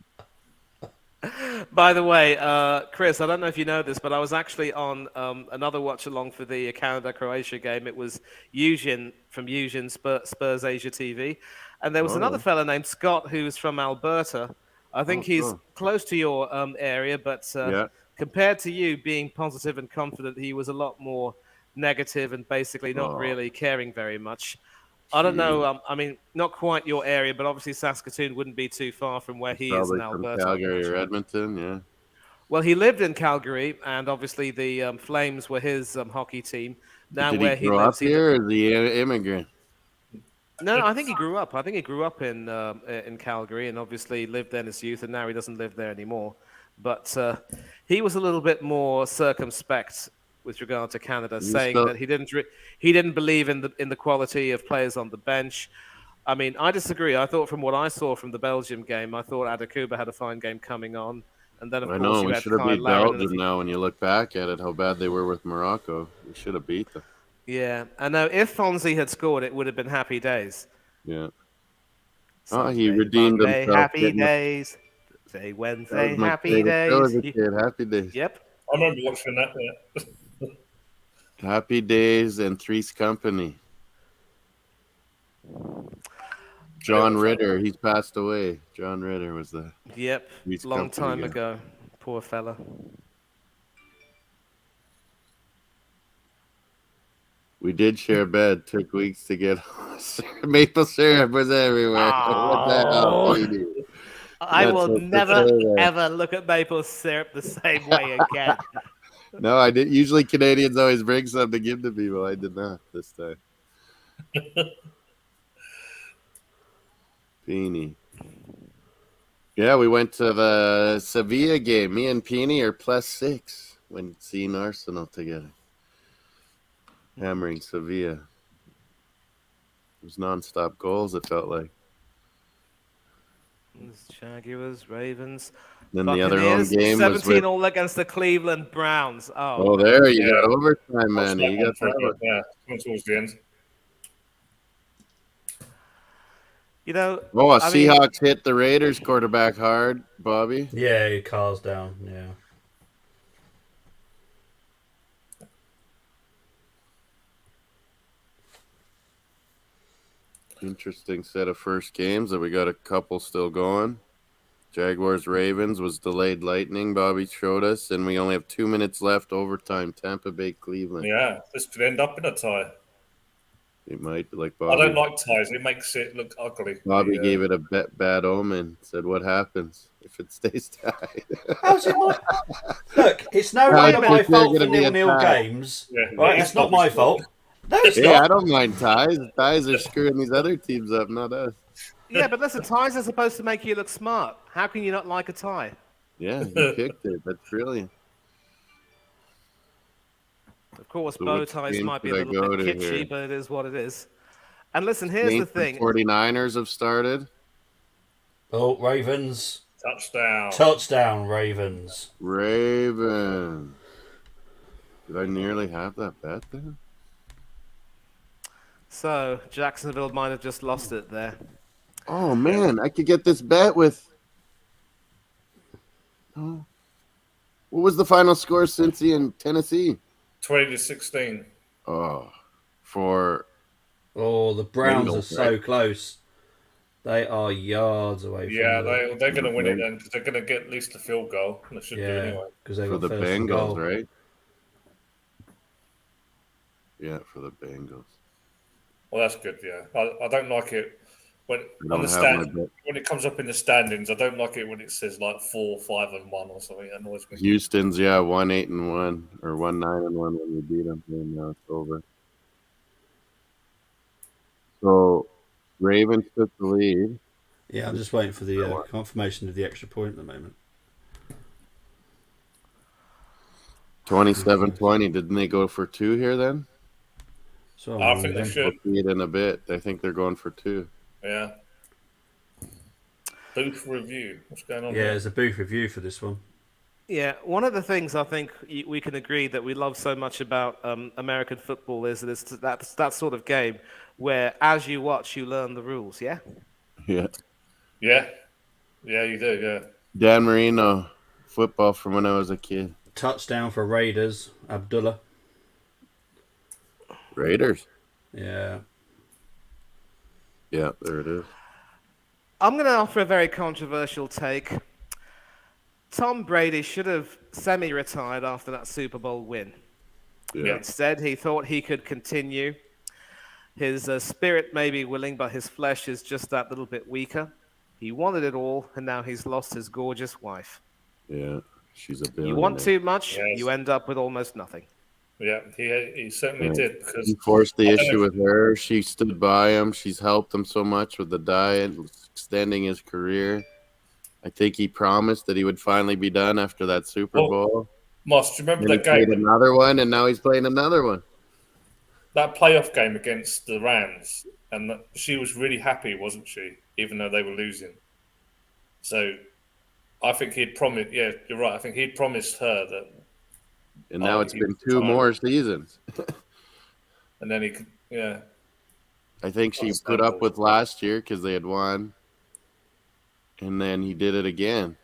D: By the way, Chris, I don't know if you know this, but I was actually on another watch along for the Canada-Croatia game. It was Eugene from Eugene Spurs Asia TV. And there was another fella named Scott who was from Alberta. I think he's close to your area, but compared to you being positive and confident, he was a lot more negative and basically not really caring very much. I don't know. I mean, not quite your area, but obviously Saskatoon wouldn't be too far from where he is in
A: Probably
D: Alberta.
A: from Calgary or Edmonton, yeah.
D: Well, he lived in Calgary, and obviously the Flames were his hockey team. Now,
A: Did
D: where
A: he grow up here, or is he an immigrant?
D: No, I think he grew up. I think he grew up in Calgary, and obviously lived there in his youth. And now he doesn't live there anymore. But he was a little bit more circumspect with regard to Canada, saying that he didn't believe in the quality of players on the bench. I mean, I disagree. I thought from what I saw from the Belgium game, I thought Adakuba had a fine game coming on. And then, of course, you
A: we
D: had
A: should have
D: Kyle
A: beat
D: Larin
A: Belgium now when you look back at it, how bad they were with Morocco. We should have beat them.
D: Yeah, I know. If Fonzie had scored, it would have been happy days.
A: Yeah.
D: Sunday,
A: He redeemed
D: Monday,
A: himself.
D: happy days. Say Wednesday, happy days.
A: Happy days.
D: Yep.
C: I remember watching that. Yeah.
A: Happy Days and Three's Company. John Ritter, he's passed away. John Ritter was the Three's
D: long
A: Company
D: time
A: guy.
D: ago. Poor fella.
A: We did share a bed. Took weeks to get maple syrup was everywhere. What the hell, Petey?
D: I
A: That's
D: will
A: what
D: never
A: they say.
D: ever look at maple syrup the same way again.
A: No, I did. Usually Canadians always bring some to give to people. I did not this time. Peony. Yeah, we went to the Sevilla game. Me and Peony are +6 when seeing Arsenal together. Hammering Sevilla. It was nonstop goals, it felt like.
D: Jaguars, Ravens,
A: Then the other home
D: Buccaneers,
A: game was
D: 17
A: with.
D: all against the Cleveland Browns. Oh,
A: Oh,
D: man.
A: there you
C: Yeah.
A: got overtime,
C: Watch
A: man.
C: that
A: You
C: one
A: got
C: for a
A: that
C: bit.
A: one.
C: Yeah, coming towards the end.
D: You know,
A: Oh,
D: I mean,
A: Seahawks hit the Raiders quarterback hard, Bobby.
B: Yeah, your car's down. Yeah.
A: Interesting set of first games that we got a couple still going. Jaguars Ravens was delayed lightning. Bobby showed us, and we only have 2 minutes left. Overtime. Tampa Bay Cleveland.
C: Yeah, this could end up in a tie.
A: It might, like
C: I don't
A: Bobby.
C: like ties. It makes it look ugly.
A: Bobby gave it a bad omen. Said, "What happens if it stays tied?"
B: How's it my look? It's no
A: How's
B: longer
A: it
B: my
A: still
B: fault
A: gonna
B: for
A: be a
B: 0-0
A: tie?
B: games.
C: Yeah,
B: Right,
C: it's
B: that's not my
C: Bobby's
B: fault. No, it's
A: Yeah,
B: not.
A: I don't mind ties. Ties are screwing these other teams up, not us.
D: yeah, but listen, ties are supposed to make you look smart. How can you not like a tie?
A: Yeah, you picked it. That's brilliant.
D: Of course,
A: So
D: bow
A: which
D: ties
A: game
D: might be a
A: should I
D: little bit
A: go to
D: kitschy,
A: here?
D: but it is what it is. And listen, here's the
A: Saints and
D: thing.
A: 49ers have started.
B: Oh, Ravens.
C: touchdown.
B: Touchdown, Ravens.
A: Ravens. Did I nearly have that bet there?
D: So, Jacksonville might have just lost it there.
A: Oh man, I could get this bet with. Oh. What was the final score, Cincy and Tennessee?
C: 20-16.
A: Oh, for
B: Oh, the Browns
A: Bengals,
B: are so
A: right?
B: close. They are yards away from
C: Yeah,
B: the,
C: they're going to win it
A: Okay.
C: then because they're going to get at least a field goal. They should do
B: yeah,
C: anyway.
B: because they
A: for
B: got
A: the
B: first and goal.
A: Bengals, right? Yeah, for the Bengals.
C: Well, that's good. Yeah, I don't like it when
A: I
C: on
A: don't
C: the
A: have my
C: stand
A: bet.
C: when it comes up in the standings. I don't like it when it says like 4, 5, and 1 or something. It annoys me.
A: Houston's 1-8-1 or 1-9-1 when we beat them, and now it's over. So Ravens took the lead.
B: Yeah, I'm just waiting for the confirmation of the extra point at the moment.
A: 27-20. Didn't they go for 2 here then?
B: So
C: I think they
A: We'll
C: should.
A: see it in a bit. I think they're going for 2.
C: Yeah. Booth review. What's going on?
B: Yeah,
C: there?
B: there's a booth review for this one.
D: Yeah, one of the things I think we can agree that we love so much about American football is that sort of game where, as you watch, you learn the rules. Yeah.
A: Yeah.
C: Yeah. Yeah, you do. Yeah.
A: Dan Marino, football from when I was a kid.
B: Touchdown for Raiders, Abdullah.
A: Raiders.
B: Yeah.
A: Yeah, there it is.
D: I'm going to offer a very controversial take. Tom Brady should have semi-retired after that Super Bowl win.
A: Yeah.
D: Instead, he thought he could continue. His spirit may be willing, but his flesh is just that little bit weaker. He wanted it all, and now he's lost his gorgeous wife.
A: Yeah. She's a
D: You
A: billionaire.
D: want too much,
C: Yes.
D: you end up with almost nothing.
C: Yeah, he certainly
A: Yeah.
C: did because
A: He forced the
C: I don't
A: issue
C: know
A: with her. She stood by him. She's helped him so much with the diet, extending his career. I think he promised that he would finally be done after that Super
C: Oh,
A: Bowl.
C: Moss, do you remember
A: And he
C: that
A: played
C: game,
A: another one, and now he's playing another one.
C: that playoff game against the Rams? And she was really happy, wasn't she? Even though they were losing. So I think he'd promised. Yeah, you're right. I think he'd promised her that,
A: And now it's
C: he
A: been
C: was
A: 2
C: retiring.
A: more seasons.
C: And then he could. Yeah,
A: I think she
C: That's
A: put
C: not
A: up
C: cool.
A: with last year because they had won. And then he did it again.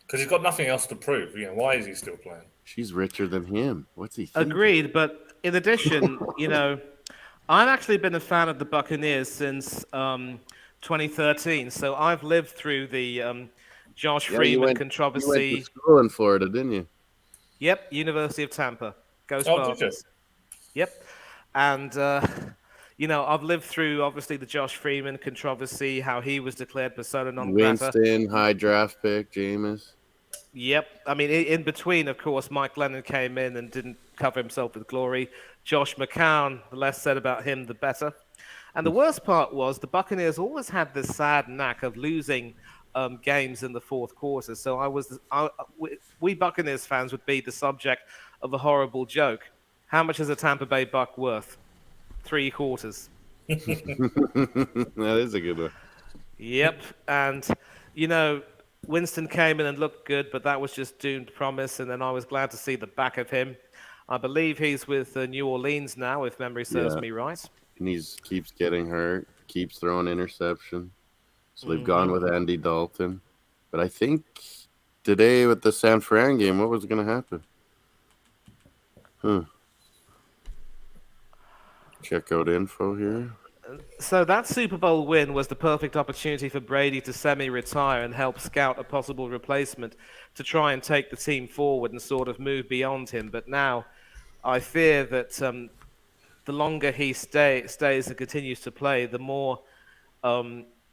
C: because he's got nothing else to prove. You know, why is he still playing?
A: She's richer than him. What's he thinking?
D: Agreed, but in addition, I've actually been a fan of the Buccaneers since 2013. So I've lived through the Josh
A: Yeah,
D: Freeman
A: you went
D: controversy.
A: to school in Florida, didn't you?
D: Yep, University of Tampa. Go
C: Oh, did you?
D: Spartans. Yep. And, I've lived through, obviously, the Josh Freeman controversy, how he was declared persona non grata.
A: Winston, high draft pick, Jameis.
D: Yep. I mean, in between, of course, Mike Lennon came in and didn't cover himself with glory. Josh McCown, the less said about him, the better. And the worst part was the Buccaneers always had this sad knack of losing games in the fourth quarter. So we Buccaneers fans would be the subject of a horrible joke. How much is a Tampa Bay Buck worth? 3 quarters.
A: That is a good one.
D: Yep, and Winston came in and looked good, but that was just doomed promise. And then I was glad to see the back of him. I believe he's with New Orleans now, if memory serves
A: Yeah,
D: me right.
A: and keeps getting hurt, keeps throwing interception. So they've
D: Hmm.
A: gone with Andy Dalton. But I think today with the San Fran game, what was going to happen? Check out info here.
D: So that Super Bowl win was the perfect opportunity for Brady to semi-retire and help scout a possible replacement to try and take the team forward and sort of move beyond him. But now I fear that the longer he stays and continues to play, the more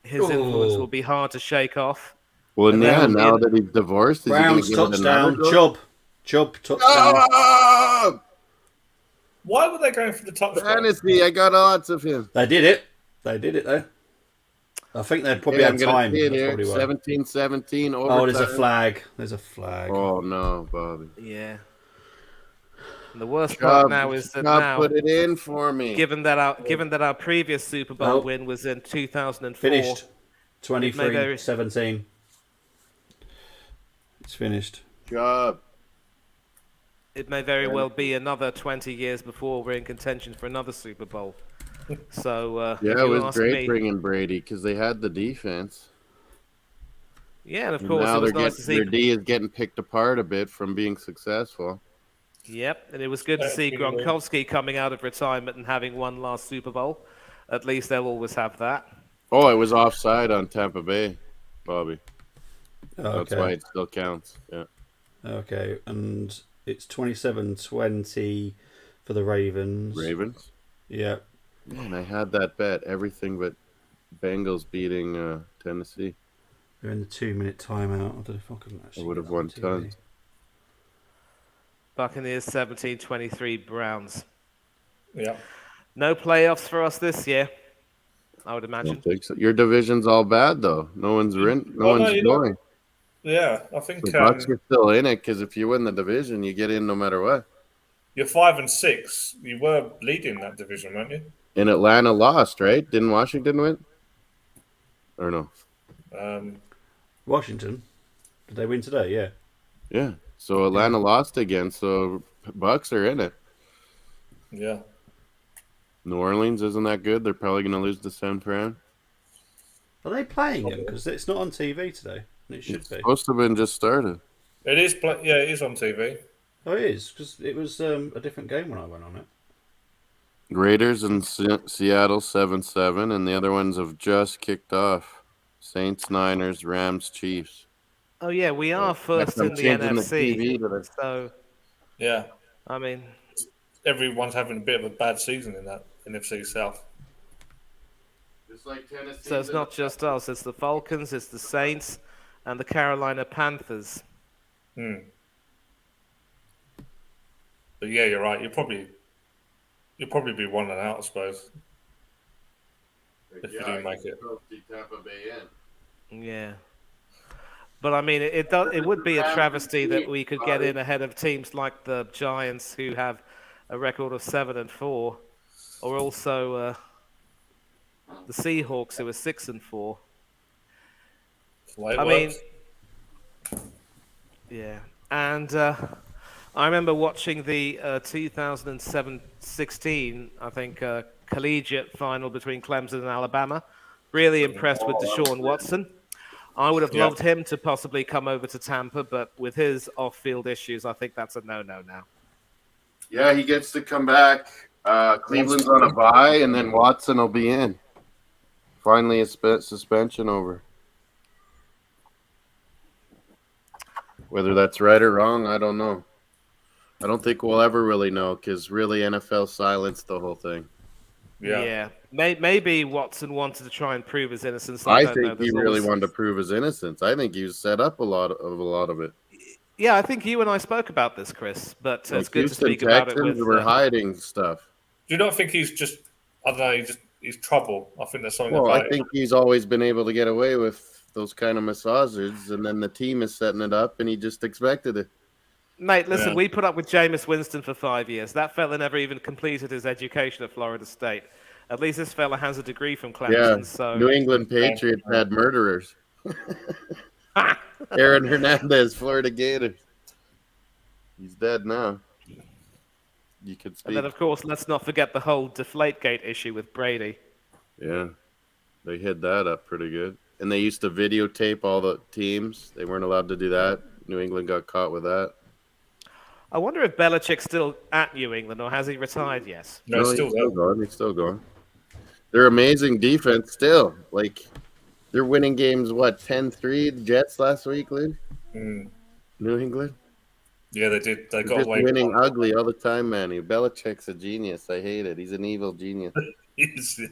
D: his influence will
B: Oh,
D: be hard to shake off.
A: Well,
D: And there
A: yeah,
D: will be
A: now that he's divorced, is he going to
B: Browns
A: give it another
B: touchdown.
A: go?
B: Chubb touchdown.
A: Oh!
C: Why were they going for the touchdown?
A: Fantasy, I got odds of him.
B: They did it. They did it though. I think they'd probably
A: Yeah, I'm
B: had
A: going to
B: time.
A: see it
B: That's
A: here.
B: probably why.
A: 17-17 overtime.
B: Oh, there's a flag. There's a flag.
A: Oh, no, Bobby.
D: yeah. And the worst part now is that now,
A: put it in for me.
D: given that our previous Super Bowl win was in 2004,
B: Finished.
D: It may vary.
B: 23-17. It's finished.
A: Job.
D: it may very well be another 20 years before we're in contention for another Super Bowl. So if
A: Yeah, it
D: you
A: was
D: ask
A: great
D: me,
A: bringing Brady because they had the defense.
D: yeah, and of
A: And
D: course
A: now
D: it was nice to see.
A: their D is getting picked apart a bit from being successful.
D: Yep, and it was good to see Gronkowski coming out of retirement and having one last Super Bowl. At least they'll always have that.
A: Oh, it was offside on Tampa Bay, Bobby.
B: Okay.
A: That's why it still counts. Yeah.
B: Okay, and it's 27-20 for the Ravens.
A: Ravens?
B: Yeah.
A: Man, I had that bet. Everything but Bengals beating Tennessee.
B: They're in the 2-minute timeout. I don't know if I can actually.
A: I would have
B: get
A: won
B: on TV.
A: tons.
D: Buccaneers 17-23 Browns.
C: Yeah.
D: No playoffs for us this year, I would
A: I
D: imagine.
A: don't think so. Your division's all bad though. No one's
C: you're
A: going.
C: Yeah, I think
A: The Bucks are still in it because if you win the division, you get in no matter what.
C: you're 5-6. You were leading that division, weren't you?
A: And Atlanta lost, right? Didn't Washington win? Or no?
B: Washington. Did they win today? Yeah.
A: Yeah. So Atlanta lost again. So Bucks are in it.
C: Yeah.
A: New Orleans isn't that good. They're probably going to lose to San Fran.
B: Are they playing them? Because it's not on TV today. And it should
A: It's
B: be.
A: supposed to have been just started.
C: It is. Yeah, it is on TV.
B: Oh, it is. Because it was a different game when I went on it.
A: Raiders and Seattle 7-7, and the other ones have just kicked off. Saints, Niners, Rams, Chiefs.
D: Oh yeah, we are first in the
A: changing the
D: NFC.
A: TV to the-
D: So
C: Yeah.
D: I mean,
C: Everyone's having a bit of a bad season in that NFC South.
A: Just like Tennessee.
D: so it's not just us. It's the Falcons, it's the Saints, and the Carolina Panthers.
C: But yeah, you're right. You'll probably be 1 and out, I suppose. If you didn't make it.
A: Tampa Bay in.
D: Yeah. But I mean, it would be a travesty that we could get in ahead of teams like the Giants, who have a record of 7-4, or also the Seahawks, who are 6-4. I mean, yeah, and I remember watching the 2016, I think, collegiate final between Clemson and Alabama. Really impressed with Deshaun Watson. I would have loved him to possibly come over to Tampa, but with his off-field issues, I think that's a no-no now.
A: Yeah, he gets to come back. Cleveland's on a bye, and then Watson will be in. Finally, a suspension over. Whether that's right or wrong, I don't know. I don't think we'll ever really know because really NFL silenced the whole thing.
C: Yeah.
D: Maybe Watson wanted to try and prove his innocence.
A: I
D: don't know.
A: think he really wanted to prove his innocence. I think he was set up a lot of it.
D: Yeah, I think you and I spoke about this, Chris, but it's good to
A: Houston
D: speak about it
A: Texans
D: with...
A: were hiding stuff.
C: Do you not think he's just? I don't know. He's trouble. I think there's something
A: Well,
C: about
A: I think he's always been able to get away with those kind of massages, and then the team is setting it up, and he just expected it.
D: Mate, listen,
C: Yeah.
D: we put up with Jameis Winston for 5 years. That fella never even completed his education at Florida State. At least this fella has a degree from
A: Yeah,
D: Clemson, so
A: New England Patriots had murderers. Aaron Hernandez, Florida Gators. He's dead now. You could
D: and then
A: speak.
D: of course let's not forget the whole Deflategate issue with Brady.
A: Yeah, they hid that up pretty good. And they used to videotape all the teams. They weren't allowed to do that. New England got caught with that.
D: I wonder if Belichick's still at New England or has he retired yet?
C: No, it's
A: He's
C: still
A: still
C: there.
A: going. He's still going. They're amazing defense still. Like, they're winning games, what, 10-3 the Jets last week, Luke?
C: Mm.
A: New England?
C: Yeah, they did. They
A: They're
C: got
A: just
C: away
A: winning
C: with
A: ugly all the time, man. Belichick's a genius. I hate it. He's an evil genius.
C: it.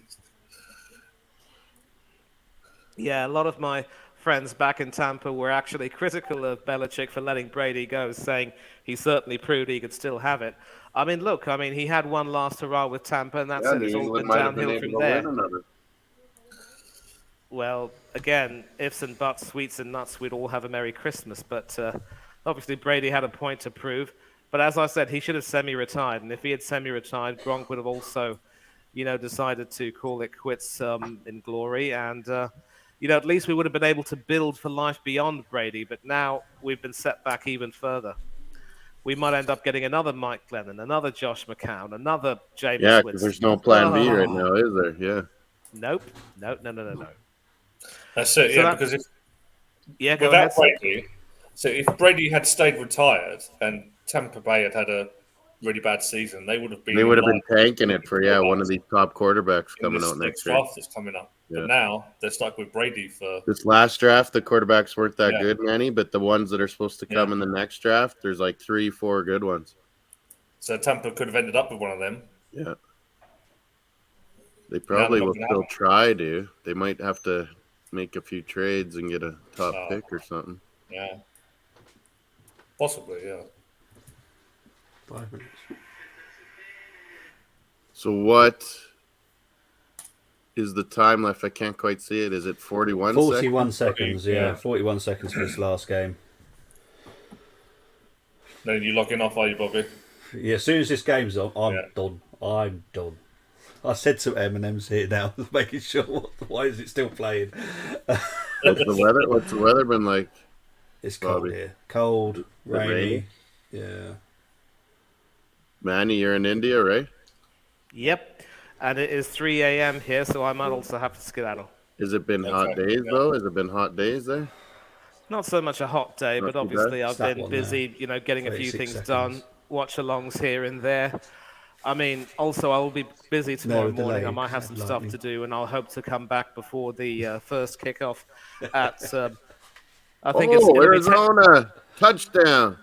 D: Yeah, a lot of my friends back in Tampa were actually critical of Belichick for letting Brady go, saying he certainly proved he could still have it. I mean, look, he had one last hurrah with Tampa, and that's
A: Yeah,
D: it.
A: New
D: It's all
A: England
D: been
A: might have been
D: downhill
A: able
D: from
A: to
D: there.
A: win another.
D: Well, again, ifs and buts, sweets and nuts, we'd all have a Merry Christmas. But obviously, Brady had a point to prove. But as I said, he should have semi-retired. And if he had semi-retired, Gronk would have also, decided to call it quits in glory. And, at least we would have been able to build for life beyond Brady. But now we've been set back even further. We might end up getting another Mike Glennon, another Josh McCown, another Jameis
A: Yeah, because
D: Winston.
A: there's no plan B right now, is there? Yeah.
D: Nope. No.
C: That's it.
D: So
C: Yeah, because if
D: go
C: without
D: ahead. Sir.
C: Brady, so if Brady had stayed retired and Tampa Bay had a really bad season, they would have been.
A: They would have been
C: line
A: tanking it for, one of these top quarterbacks
C: in
A: coming
C: this
A: out next
C: next
A: year.
C: draft that's coming up.
A: Yeah.
C: But now they're stuck with Brady for.
A: This last draft, the quarterbacks weren't that
C: Yeah.
A: good, Manny, but the ones that are supposed to come in the next draft, there's like 3-4 good ones.
C: So Tampa could have ended up with one of them.
A: Yeah. They probably will still try to. They might have to make a few trades and get a top pick or something.
C: Yeah. Possibly, yeah.
B: 5 minutes.
A: So what is the time left? I can't quite see it. Is it 41 seconds?
B: 41 seconds,
C: Yeah.
B: 41 seconds for this last game.
C: Then you logging off, are you, Bobby?
B: Yeah, as soon as this game's on, I'm
C: Yeah.
B: done. I'm done. I said some M&M's here now, making sure why is it still playing?
A: What's the weather been like?
B: It's cold
A: Bobby.
B: here. Cold, rainy.
A: rainy?
B: Yeah.
A: Manny, you're in India, right?
D: Yep. And it is 3 a.m. here, so I might also have to skedaddle.
A: Has it been hot days, though? Has it been hot days there?
D: Not so much a hot day,
A: Not
D: but
A: too
D: obviously
A: bad.
D: I've
B: It's that
D: been
B: one
D: busy, getting a few
B: 36
D: things
B: seconds.
D: done, watch-alongs here and there. Also, I will be busy tomorrow morning. I
B: delayed,
D: might have some stuff
B: lightning.
D: to do, and I'll hope to come back before the first kickoff at, I think it's going to be 10.
A: Arizona. Touchdown.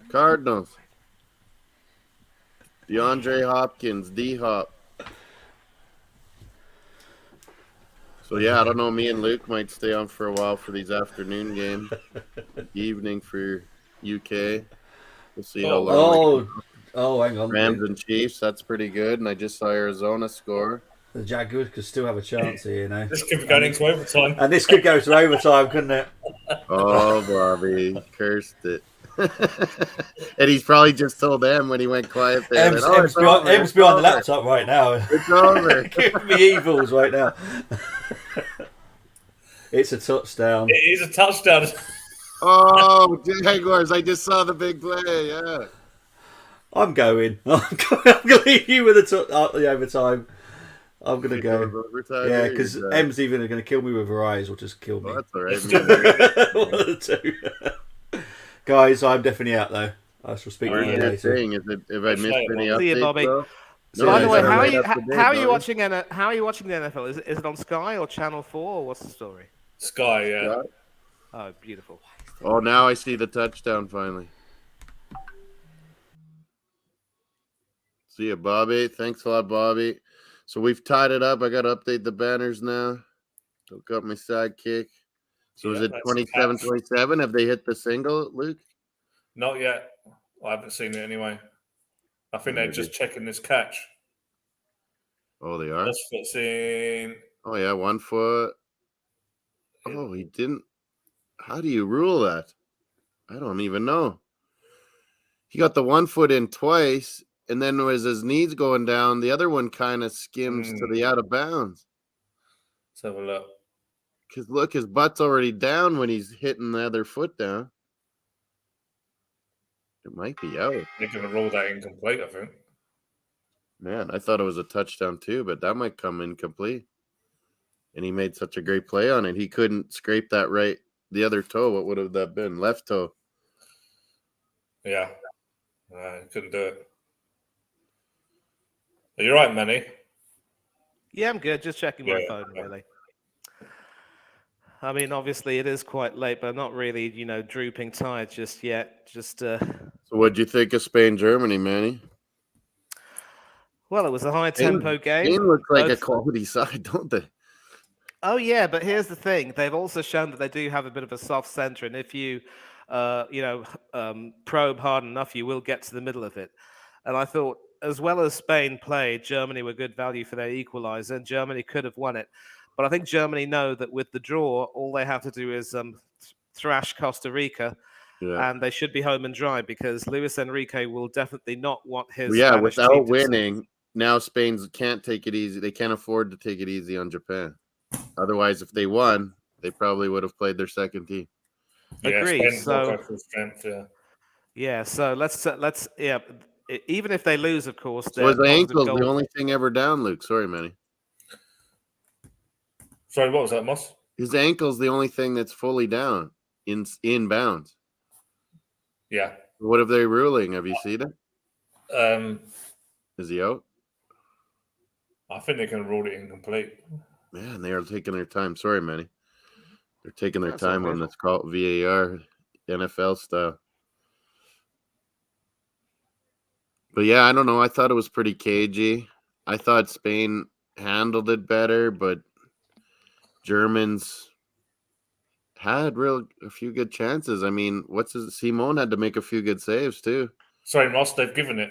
A: Cardinals. DeAndre Hopkins, D-Hop. So, I don't know. Me and Luke might stay on for a while for these afternoon games. Evening for UK. We'll see how long.
B: Hang on.
A: Rams and Chiefs, that's pretty good. And I just saw Arizona score.
B: The Jaguars could still have a chance here,
C: This could be going into overtime.
B: And this could go to overtime, couldn't it?
A: Oh, Bobby, cursed it. And he's probably just told them when he went quiet there.
B: Em's behind the laptop right now.
A: It's over.
B: Give me evils right now. It's a touchdown.
C: It is a touchdown.
A: Oh, Jaguars, I just saw the big play, yeah.
B: I'm going. I'm going to leave you with the overtime. I'm going to go.
A: Overtime,
B: Yeah,
A: there
B: because
A: you go.
B: Em's either going to kill me with her eyes or just kill me.
A: Oh, that's all right.
B: One of the two. Guys, I'm definitely out though. I shall speak to you
A: What are you
B: later.
A: saying? Is it, if I missed any
D: See you,
A: updates,
D: Bobby.
A: though?
B: So,
D: By the way,
B: yeah,
D: how are
A: right
D: you
A: up to date,
D: how are you
A: Bobby.
D: watching how are you watching the NFL? Is it on Sky or Channel 4 or what's the story?
C: Sky, yeah.
D: Oh, beautiful.
A: Oh, now I see the touchdown finally. See you, Bobby. Thanks a lot, Bobby. So we've tied it up. I got to update the banners now. Look up my sidekick. So is
C: Yeah,
A: it
C: that's
A: 27-27? Have they hit the single, Luke?
C: Not yet. I haven't seen it anyway. I think they're
A: Maybe.
C: just checking this catch.
A: Oh, they are?
C: That's what's in.
A: Oh, yeah, 1 foot. Oh, he didn't. How do you rule that? I don't even know. He got the 1 foot in twice, and then as his knees going down, the other one kind of skims to the out of bounds.
C: Let's have a look.
A: Because look, his butt's already down when he's hitting the other foot down. It might be out.
C: They're going to roll that incomplete, I think.
A: Man, I thought it was a touchdown too, but that might come incomplete. And he made such a great play on it. He couldn't scrape the other toe. What would have that been? Left toe.
C: Yeah. Couldn't do it. Are you right, Manny?
D: Yeah, I'm good. Just checking my phone, really. I mean, obviously it is quite late, but I'm not really, drooping tired just yet.
A: So what'd you think of Spain, Germany, Manny?
D: Well, it was a high-tempo game.
A: Spain looks like a quality side, don't they?
D: Oh, yeah, but here's the thing. They've also shown that they do have a bit of a soft center, and if you, probe hard enough, you will get to the middle of it. And I thought, as well as Spain played, Germany were good value for their equalizer, and Germany could have won it. But I think Germany know that with the draw, all they have to do is thrash Costa Rica, and they should be home and dry because Luis Enrique will definitely not want his.
A: Yeah,
D: Spanish
A: without
D: team
A: winning, now Spain can't take it easy. They can't afford to take it easy on Japan. Otherwise, if they won, they probably would have played their second team.
D: Agreed. So, let's even if they lose, of course.
A: So his ankle's the only thing ever down, Luke. Sorry, Manny.
C: Sorry, what was that, Moss?
A: His ankle's the only thing that's fully down in bounds.
C: Yeah.
A: What are they ruling? Have you seen it? Is he out?
C: I think they can rule it incomplete.
A: Man, they are taking their time. Sorry, Manny. They're taking their time on this call, VAR, NFL style. But yeah, I don't know. I thought it was pretty cagey. I thought Spain handled it better, but Germans had a few good chances. I mean, Simone had to make a few good saves too.
C: Sorry, Moss, they've given it.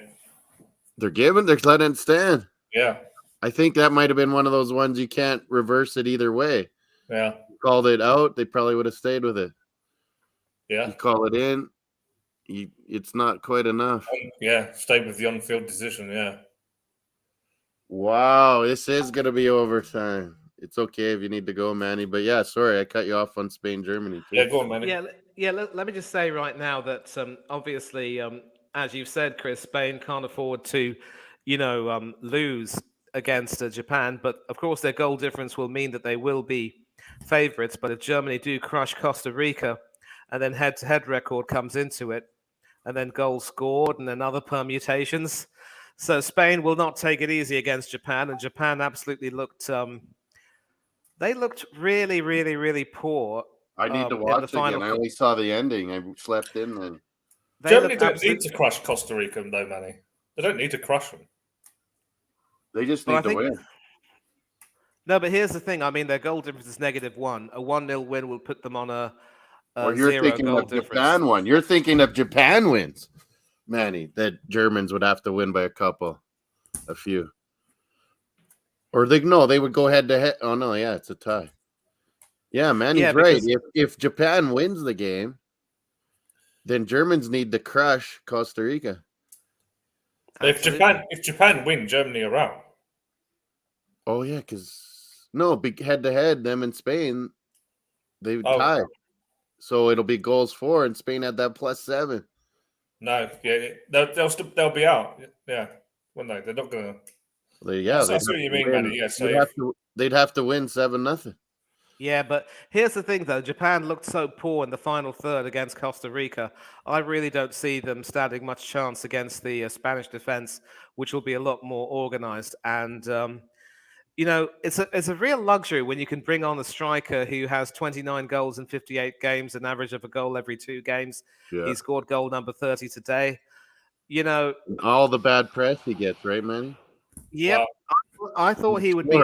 A: They're letting it stand.
C: Yeah.
A: I think that might have been one of those ones you can't reverse it either way.
C: Yeah.
A: Called it out, they probably would have stayed with it.
C: Yeah.
A: You call it in, it's not quite enough.
C: Yeah, stay with the on-field decision, yeah.
A: Wow, this is going to be overtime. It's okay if you need to go, Manny. But yeah, sorry, I cut you off on Spain, Germany too.
C: Yeah, go on, Manny.
D: Let me just say right now that obviously, as you've said, Chris, Spain can't afford to, lose against Japan. But of course, their goal difference will mean that they will be favorites. But if Germany do crush Costa Rica, and then head-to-head record comes into it, and then goals scored, and then other permutations. So Spain will not take it easy against Japan, and Japan absolutely looked. They looked really, really, really poor.
A: I need to watch it again. I only saw the ending. I slept in then.
C: Germany don't need to crush Costa Rica, though, Manny. They don't need to crush them.
A: They just need to win.
D: No, but here's the thing. I mean, their goal difference is -1. A 1-0 win will put them on a
A: you're thinking of Japan one. You're thinking if Japan wins, Manny, that Germans would have to win by a few. Or they would go head to head. Oh no, yeah, it's a tie. Yeah, Manny's right. If Japan wins the game, then Germans need to crush Costa Rica.
C: If Japan win, Germany are out.
A: Oh yeah, head to head, them and Spain, they would tie. So it'll be goals for, and Spain had that +7.
C: No, yeah, they'll be out. Yeah, when they're not gonna. That's what you mean, Manny. Yeah, so
A: they'd have to win 7-0.
D: Yeah, but here's the thing, though. Japan looked so poor in the final third against Costa Rica. I really don't see them standing much chance against the Spanish defense, which will be a lot more organized. And it's a real luxury when you can bring on a striker who has 29 goals in 58 games, an average of a goal every 2 games. Yeah. He scored goal number 30 today.
A: All the bad press he gets, right, Manny?
D: Yeah, I thought he would be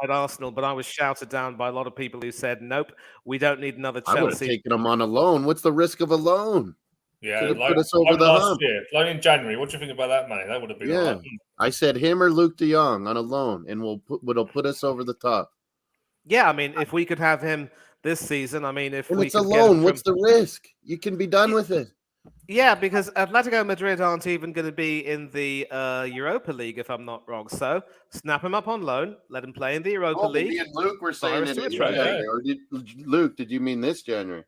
D: at Arsenal, but I was shouted down by a lot of people who said, "Nope, we don't need another Chelsea."
A: I would have taken him on a loan. What's the risk of a loan?
C: Yeah, put us over the hump. Loan in January. What do you think about that, Manny? That would have been.
A: Yeah, I said him or Luke De Jong on a loan, and it'll put us over the top.
D: Yeah, I mean, if we could have him this season, I mean, if
A: it's a loan, what's the risk? You can be done with it.
D: Yeah, because Atletico Madrid aren't even going to be in the Europa League, if I'm not wrong. So snap him up on loan, let him play in the Europa
A: Oh, but
D: League.
A: me and Luke were saying
D: Cyrus
A: it
D: to a
A: in
D: trophy.
A: January. Or Luke, did you mean this January?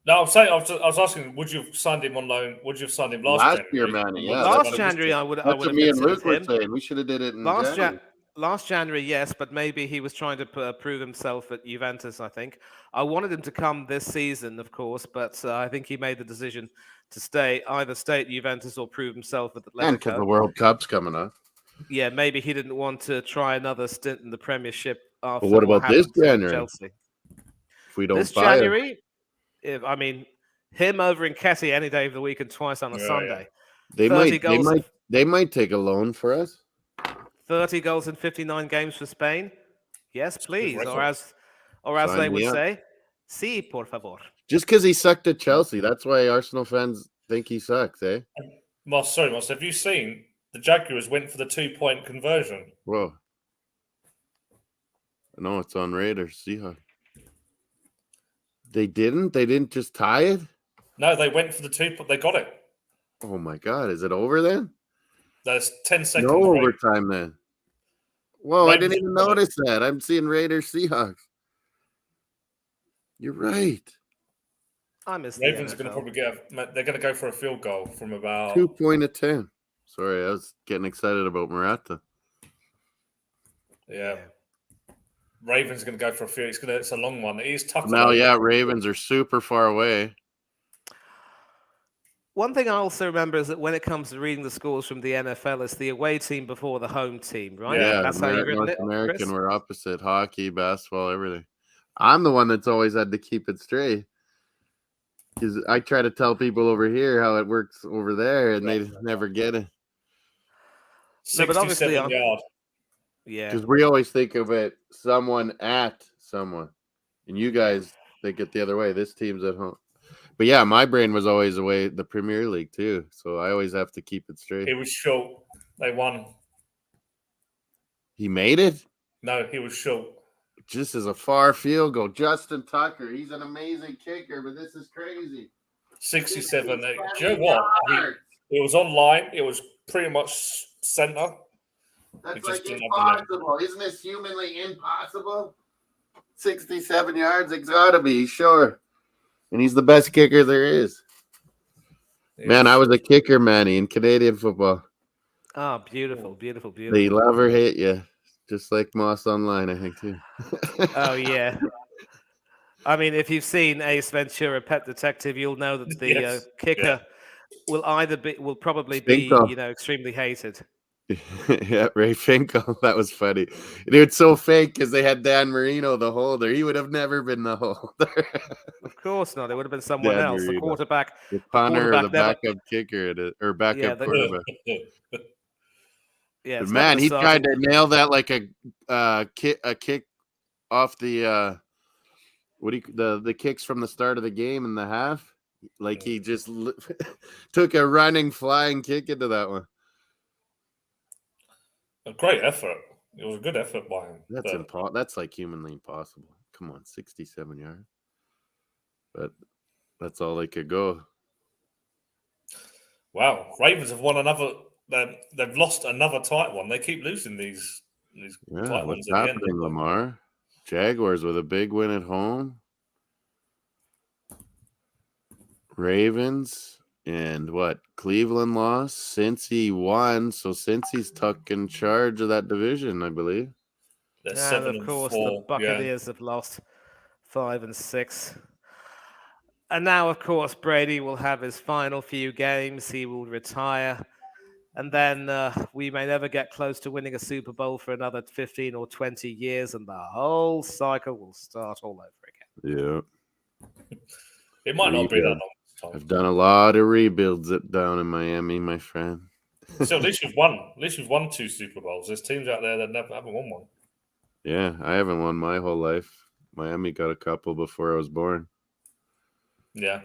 C: No, I'm saying I was asking, would you have signed him on loan? Would you have signed him last
A: Year,
C: January?
A: Manny.
C: Would
A: Yeah,
C: you have
D: Last
C: signed him this
D: January,
C: January?
D: I
A: that's
D: would
A: what
D: have
A: me and
D: considered
A: Luke were
D: him.
A: saying. We should have did it in
D: Last
A: January.
D: last January, yes, but maybe he was trying to prove himself at Juventus. I think I wanted him to come this season, of course, but I think he made the decision to either stay at Juventus or prove himself at
A: And because the
D: Atletico.
A: World Cup's coming up.
D: Yeah, maybe he didn't want to try another stint in the Premiership
A: But
D: after
A: what
D: what
A: about this
D: happened to
A: January?
D: Chelsea.
A: If we don't
D: This
A: buy it,
D: January, I mean, him over in Ketty any day of the week and twice on a
C: Yeah,
D: Sunday.
A: they
D: 30
A: might,
D: goals,
A: they might take a loan for us.
D: 30 goals in 59 games for Spain. Yes,
C: It's a good
D: please.
C: record.
D: Or as
A: Sign
D: they would
A: me up.
D: say, sí, por favor.
A: Just because he sucked at Chelsea, that's why Arsenal fans think he sucks, eh?
C: Moss, have you seen the Jaguars went for the 2-point conversion?
A: Whoa. No, it's on Raiders. Seahawks. They didn't? They didn't just tie it?
C: No, they went for the 2-point. They got it.
A: Oh my God. Is it over then?
C: There's 10 seconds.
A: No
C: break.
A: overtime then. Whoa, I
C: Ravens
A: didn't even
C: got it.
A: notice that. I'm seeing Raiders Seahawks. You're right.
D: I miss the
C: Ravens are going to
D: NFL.
C: probably they're going to go for a field goal from about
A: 2-point attempt. Sorry, I was getting excited about Morata.
C: yeah. Ravens are going to go for a field. It's a long one. It is tough.
A: Now, yeah, Ravens are super far away.
D: One thing I also remember is that when it comes to reading the scores from the NFL, it's the away team before the home team, right?
C: Yeah,
D: That's how you've written
A: North
D: it,
A: American,
D: Chris?
A: we're opposite. Hockey, basketball, everything. I'm the one that's always had to keep it straight. Because I try to tell people over here how it works over there, and they never get it.
D: No, but obviously,
C: 67 yard.
D: yeah.
A: Because we always think of it someone at someone. And you guys think it the other way. This team's at home. But yeah, my brain was always away the Premier League too. So I always have to keep it straight.
C: He was short. They won.
A: He made it?
C: No, he was short.
A: Just as a far field goal. Justin Tucker, he's an amazing kicker, but this is crazy.
C: 67. Do you know what? It was online. It was pretty much center.
A: That's
C: It
A: like
C: just didn't have the
A: impossible. Isn't this humanly impossible? 67 yards, it's gotta be, sure. And he's the best kicker there is. Man, I was a kicker, Manny, in Canadian football.
D: Oh, beautiful, beautiful, beautiful.
A: They love or hate you. Just like Moss Online, I think, too.
D: Oh, yeah. I mean, if you've seen Ace Ventura, Pet Detective, you'll know that the kicker will probably be,
A: Finkel.
D: extremely hated.
A: Yeah, Ray Finkel. That was funny. Dude, it's so fake because they had Dan Marino, the holder. He would have never been the holder.
D: Of course not. It would have been someone
A: Dan
D: else. The
A: Marino.
D: quarterback.
A: The punter or the
D: quarterback
A: backup kicker or backup
D: the-
A: quarterback.
D: Yeah,
A: But
D: it's
A: man,
D: not
A: he
D: the
A: tried
D: starting-
A: to nail that like a kick off the the kicks from the start of the game in the half. Like he just took a running, flying kick into that one.
C: A great effort. It was a good effort by him.
A: That's That's like humanly impossible. Come on, 67 yards. But that's all they could go.
C: Wow, Ravens have won another. They've lost another tight one. They keep losing these
A: Yeah,
C: tight
A: what's
C: ones at the end.
A: happening, Lamar? Jaguars with a big win at home. Ravens and what? Cleveland lost. Cincy won, so Cincy's tucking charge of that division, I believe.
C: They're
D: And
C: 7
D: of course,
C: and 4.
D: the Buccaneers have lost 5 and 6. And now, of course, Brady will have his final few games. He will retire. And then we may never get close to winning a Super Bowl for another 15 or 20 years, and the whole cycle will start all over again.
A: Yeah.
C: It might not be that long this time.
A: I've done a lot of rebuilds down in Miami, my friend.
C: So at least you've won. At least you've won 2 Super Bowls. There's teams out there that haven't won one.
A: Yeah, I haven't won my whole life. Miami got a couple before I was born.
C: Yeah.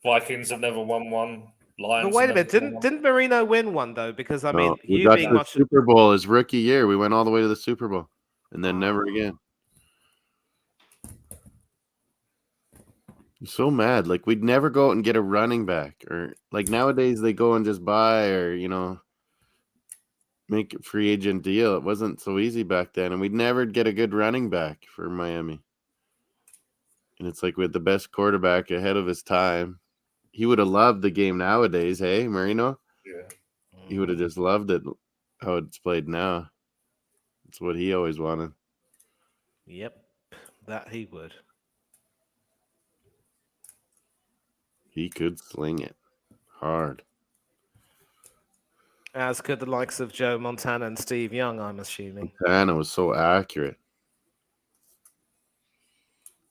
C: Vikings have never won one. Lions.
D: But wait a
C: have
D: minute,
C: never won one.
D: didn't Marino win one though? Because I mean,
A: we
D: you
A: got
D: being
A: the
D: much
A: Super Bowl his rookie year. We went all the way to the Super Bowl, and then never again. So mad. Like we'd never go out and get a running back, or like nowadays they go and just buy, or make a free agent deal. It wasn't so easy back then, and we'd never get a good running back for Miami. And it's like we had the best quarterback ahead of his time. He would have loved the game nowadays, hey, Marino?
C: Yeah.
A: He would have just loved it how it's played now. It's what he always wanted.
D: Yep, that he would.
A: He could sling it hard.
D: As could the likes of Joe Montana and Steve Young, I'm assuming.
A: Montana was so accurate.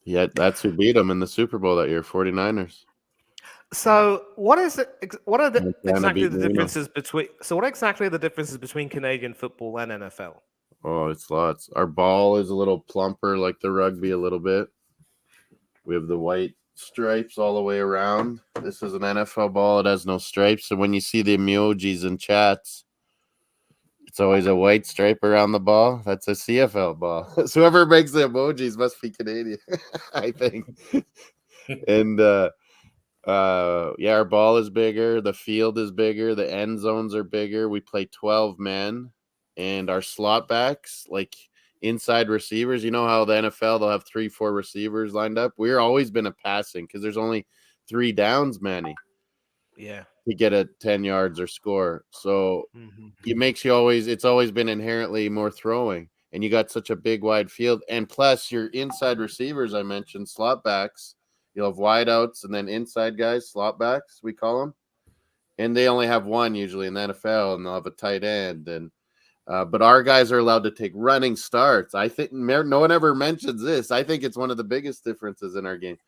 A: Yeah, that's who beat him in the Super Bowl that year, 49ers.
D: So, what is it? What are
A: Montana
D: exactly
A: beat
D: the
A: Marino.
D: differences between? So, what exactly are the differences between Canadian football and NFL?
A: Oh, it's lots. Our ball is a little plumper, like the rugby, a little bit. We have the white stripes all the way around. This is an NFL ball. It has no stripes. So when you see the emojis in chats, it's always a white stripe around the ball. That's a CFL ball. So whoever makes the emojis must be Canadian, I think. And yeah, our ball is bigger. The field is bigger. The end zones are bigger. We play 12 men, and our slot backs, like inside receivers, you know how the NFL, they'll have 3-4 receivers lined up. We're always been a passing because there's only 3 downs, Manny,
D: Yeah.
A: to get a 10 yards or score. So
D: Mm-hmm.
A: it makes you always, it's always been inherently more throwing. And you got such a big wide field. And plus your inside receivers, I mentioned, slot backs. You'll have wideouts and then inside guys, slot backs, we call them. And they only have one usually in the NFL, and they'll have a tight end. And but our guys are allowed to take running starts. I think no one ever mentions this. I think it's one of the biggest differences in our game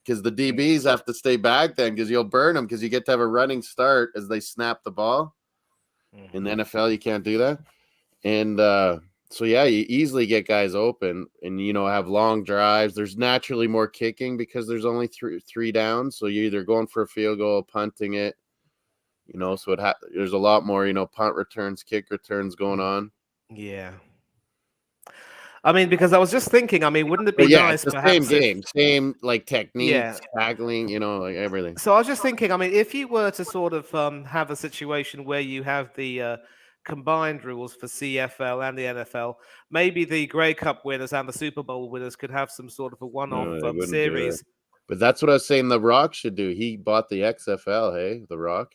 A: because the DBs have to stay back then because you'll burn them because you get to have a running start as they snap the ball.
D: Mm-hmm.
A: In the NFL, you can't do that. And so, yeah, you easily get guys open and, have long drives. There's naturally more kicking because there's only three downs. So you're either going for a field goal, punting it, so there's a lot more, punt returns, kick returns going on.
D: Yeah. I mean, because I was just thinking, wouldn't it be
A: But yeah,
D: nice
A: it's the
D: perhaps
A: same game, same like techniques,
D: Yeah.
A: tackling, like everything.
D: So I was just thinking, if you were to sort of have a situation where you have the combined rules for CFL and the NFL, maybe the Grey Cup winners and the Super Bowl winners could have some sort of a one-off
A: No, they wouldn't do that.
D: series.
A: But that's what I was saying The Rock should do. He bought the XFL, hey, The Rock.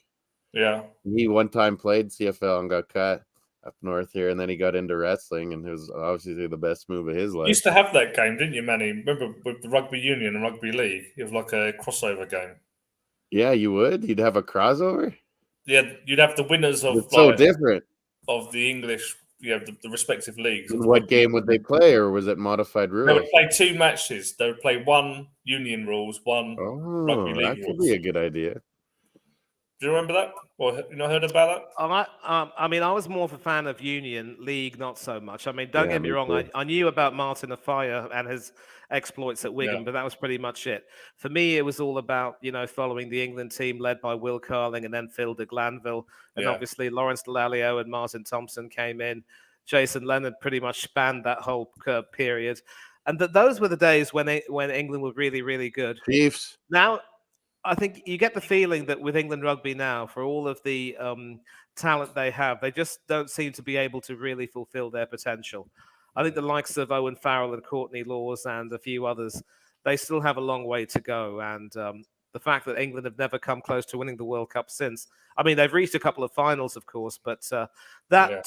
C: Yeah.
A: He one time played CFL and got cut up north here, and then he got into wrestling, and it was obviously the best move of his
C: You
A: life.
C: used to have that game, didn't you, Manny? Remember with the rugby union and rugby league? It was like a crossover game.
A: Yeah, you would? You'd have a crossover?
C: Yeah, you'd have the winners of
A: It's so different.
C: of the English, the respective leagues.
A: In what game would they play, or was it modified rules?
C: They would play 2 matches. They would play one union rules, one rugby league
A: that could
C: rules.
A: be a good idea.
C: Do you remember that? Or you not heard about that?
D: I was more of a fan of Union League, not so much. Don't get me wrong.
A: too.
D: I knew about Martin Afire and his exploits at Wigan, but that was pretty much it. For me, it was all about, following the England team led by Will Carling and then Phil de Glanville. And obviously Lawrence Delalio and Martin Thompson came in. Jason Leonard pretty much spanned that whole period. And those were the days when England were really, really good.
A: Chiefs.
D: Now, I think you get the feeling that with England rugby now, for all of the talent they have, they just don't seem to be able to really fulfill their potential. I think the likes of Owen Farrell and Courtney Laws and a few others, they still have a long way to go. And the fact that England have never come close to winning the World Cup since, they've reached a couple of finals, of course, but that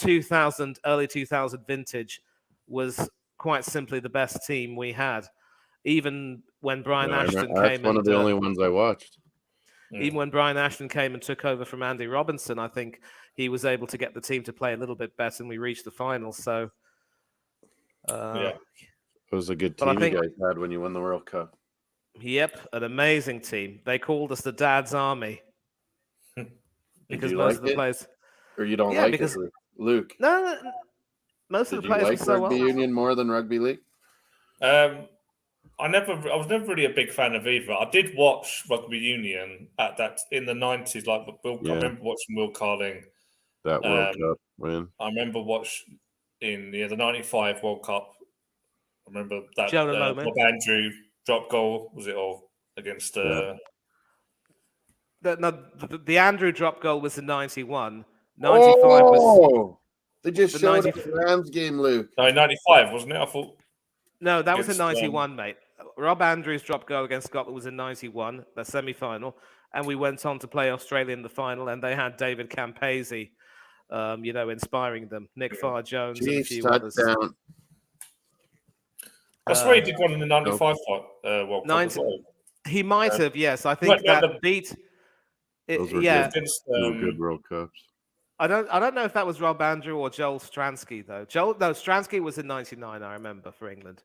D: early 2000 vintage was quite simply the best team we had. Even when Brian Ashton came,
A: that's one of the only ones I watched.
D: Even when Brian Ashton came and took over from Andy Robinson, I think he was able to get the team to play a little bit better, and we reached the final. So,
A: it was a good team you guys had when you won the World Cup.
D: Yep, an amazing team. They called us the Dad's Army because most of the players,
A: or you don't like it, Luke?
D: No, most of the players
A: like
D: were so
A: rugby union more than rugby league.
C: I was never really a big fan of either. I did watch rugby union in the 90s, like I remember watching Will Carling.
A: That World Cup win.
C: I remember watching in the 95 World Cup. I remember that
D: Jonah
C: Bob Andrew drop goal, was it? Or against.
D: The Andrew drop goal was in 91. 95 was
A: they just
D: the
A: showed
D: 90
A: us the Rams game, Luke.
C: No, 95, wasn't it? I thought.
D: No, that was in
C: against,
D: 91, mate. Rob Andrews' drop goal against Scotland was in 91, the semi-final, and we went on to play Australia in the final, and they had David Campese, inspiring them. Nick Farr-Jones and a
A: Chiefs
D: few others.
A: touchdown.
C: I swear he did one in the 95 World Cup as well.
D: He might have, yes. I think that beat.
A: Those were
D: Yeah,
A: good. They were good World Cups.
D: I don't know if that was Rob Andrew or Joel Stransky though. Stransky was in 99. I remember for England.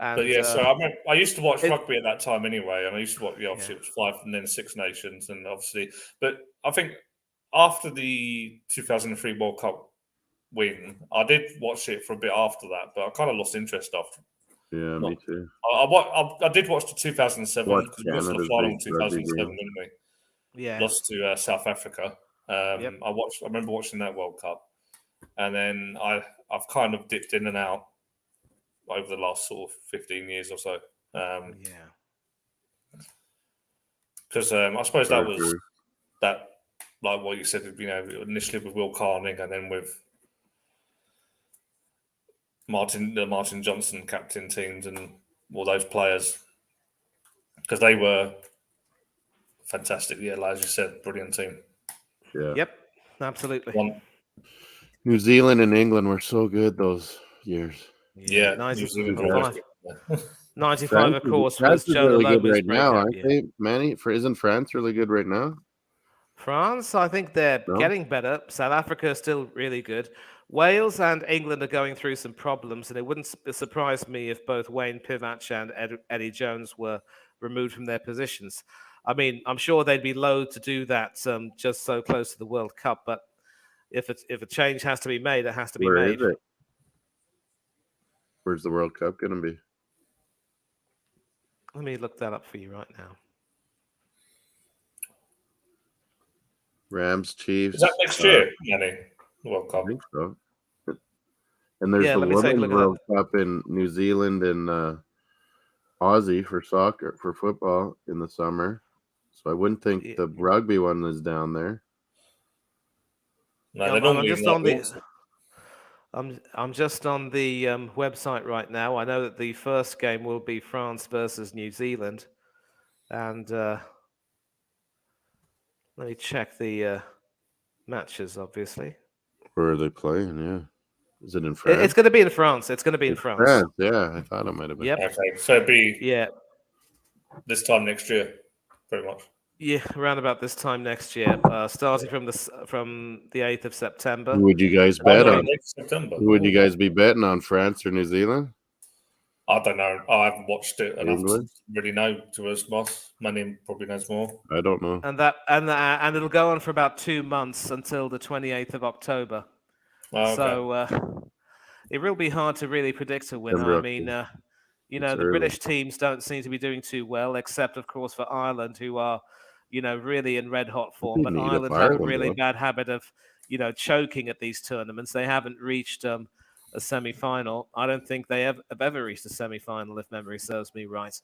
D: And,
C: but yeah, so I used to watch rugby at that time anyway, and I used to watch. Obviously, it was 5 and then 6 nations, and obviously, but I think after the 2003 World Cup win, I did watch it for a bit after that, but I kind of lost interest after.
A: Yeah, me too.
C: I did watch the 2007 because we lost the
A: Canada's
C: final in
A: big rugby
C: 2007,
A: game.
C: didn't we?
D: Yeah.
C: Lost to South Africa. I remember watching that World Cup, and then I've kind of dipped in and out over the last sort of 15 years or so. Because I suppose that was that, like what you said, initially with Will Carning and then with the Martin Johnson captain teams and all those players, because they were fantastic. Yeah, like as you said, brilliant team.
A: Yeah.
D: Yep, absolutely.
A: New Zealand and England were so good those years.
C: Yeah,
D: 95, of course,
A: France
D: was
A: is really good
D: Lola's
A: right now, aren't
D: year.
A: they, Manny? Isn't France really good right now?
D: France, I think they're getting better. South Africa is still really good. Wales and England are going through some problems, and it wouldn't surprise me if both Wayne Pivac and Eddie Jones were removed from their positions. I mean, I'm sure they'd be loath to do that just so close to the World Cup, but if a change has to be made, it has to be made.
A: Where is it? Where's the World Cup going to be?
D: Let me look that up for you right now.
A: Rams, Chiefs.
C: Is that next year, Manny? World Cup.
A: I think so. And there's the Women's World Cup in New Zealand and Aussie for soccer, for football in the summer. So I wouldn't think the rugby one is down there.
C: No,
D: I'm just on the website right now. I know that the first game will be France versus New Zealand, and let me check the matches. Obviously,
A: where are they playing? Yeah, is it in France?
D: It's going to be in France. It's going to be in France.
A: Yeah, I thought it might have been.
D: Yep.
C: Okay, so it'd be this time next year, pretty much.
D: Yeah, around about this time next year, starting from the 8th of September.
A: Who would you guys bet on? Who would you guys be betting on, France or New Zealand?
C: I don't know. I haven't watched it enough
A: England?
C: to really know. To us, boss, Manny probably knows more.
A: I don't know.
D: And it'll go on for about 2 months until the 28th of October.
C: Oh, okay.
D: So it will be hard to really predict a winner. I mean, the British teams don't seem to be doing too well, except of course for Ireland, who are really in red hot form. But Ireland have a really bad habit of, choking at these tournaments. They haven't reached a semi-final. I don't think they have ever reached a semi-final, if memory serves me right.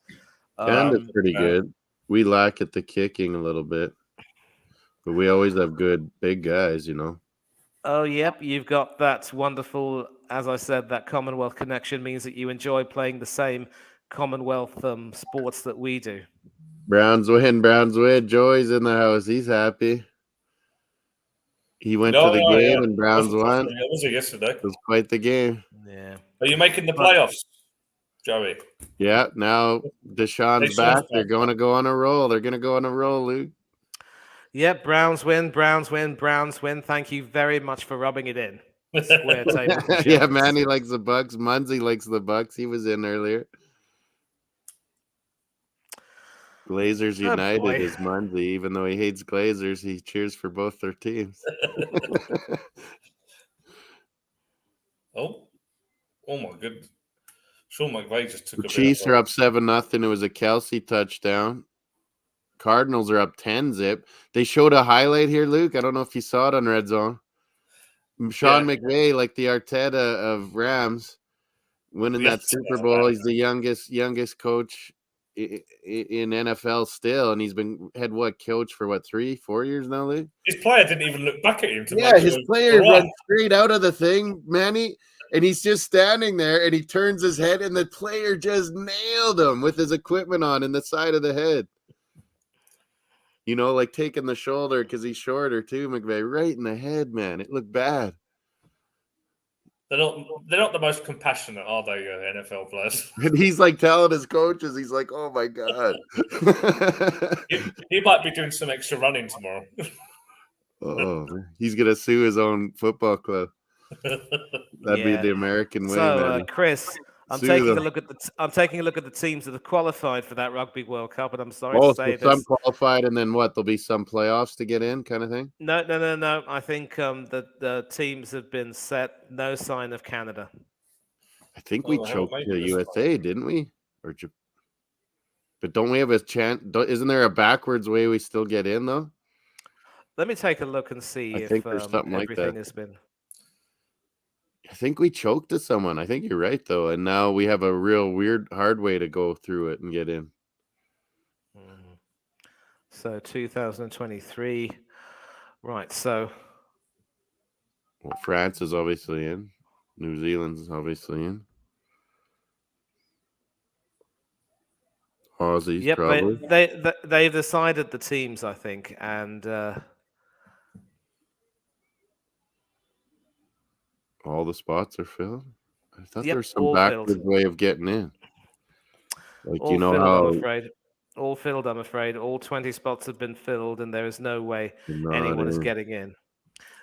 A: Canada's pretty good. We lack at the kicking a little bit, but we always have good big guys,
D: Oh, yep. You've got that wonderful, as I said, that Commonwealth connection means that you enjoy playing the same Commonwealth sports that we do.
A: Browns win. Joey's in the house. He's happy. He went to the game and Browns won.
C: Was it yesterday?
A: It was quite the game.
D: Yeah.
C: Are you making the playoffs, Joey?
A: Yeah. Now Deshaun's back. They're going to go on a roll. Luke.
D: Yep. Browns win. Thank you very much for rubbing it in. Square table.
A: Yeah, Manny likes the Bucks. Munzie likes the Bucks. He was in earlier. Glazers United is Munzie. Even though he hates Glazers, he cheers for both their teams.
C: Oh my goodness. Sean McVay just took
A: the Chiefs are up 7-0. It was a Kelsey touchdown. Cardinals are up 10-0. They showed a highlight here, Luke. I don't know if you saw it on RedZone. Sean McVay, like the Arteta of Rams, winning that Super Bowl. He's the youngest coach in NFL still, and he's been head coach for 3-4 years now, Lee?
C: His player didn't even look back at him to
A: Yeah,
C: make
A: his
C: sure
A: player runs straight out of the thing, Manny, and he's just standing there, and he turns his head, and the player just nailed him with his equipment on in the side of the head. You know, like taking the shoulder because he's shorter too, McVay, right in the head, man. It looked bad.
C: They're not the most compassionate, are they, NFL players?
A: And he's like telling his coaches, he's like, "Oh my god."
C: he might be doing some extra running tomorrow.
A: Oh, he's gonna sue his own football club. That'd be the American way, man.
D: Chris, I'm taking a look at the teams that have qualified for that Rugby World Cup, and I'm sorry to say
A: some qualified, and then what? There'll be some playoffs to get in, kind of thing.
D: No. I think the teams have been set. No sign of Canada.
A: I think we choked the USA, didn't we? But don't we have a chance? Isn't there a backwards way we still get in though?
D: Let me take a look and see if everything has been.
A: I think we choked to someone. I think you're right, though. And now we have a real weird, hard way to go through it and get in.
D: So 2023. Right. So.
A: Well, France is obviously in. New Zealand's obviously in. Aussies, probably.
D: They've decided the teams, I think. And.
A: All the spots are filled. I thought there was some backwards way of getting in. Like
D: all filled, I'm afraid. All filled, I'm afraid. All 20 spots have been filled, and there is no way anyone is getting in.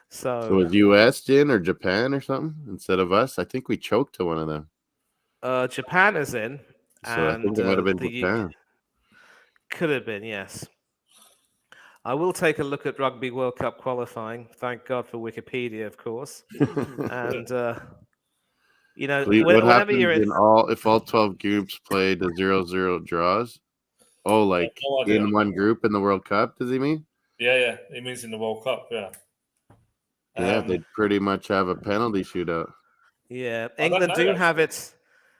D: So
A: is US in or Japan or something instead of us? I think we choked to one of them.
D: Japan is in.
A: So I think it might have been Japan.
D: Could have been, yes. I will take a look at Rugby World Cup qualifying. Thank God for Wikipedia, of course. And
A: what happens if all 12 groups play the 0-0 draws? Oh, like in one group in the World Cup? Does he mean?
C: Yeah. He means in the World Cup. Yeah.
A: Yeah, they'd pretty much have a penalty shootout.
D: Yeah, England do have it.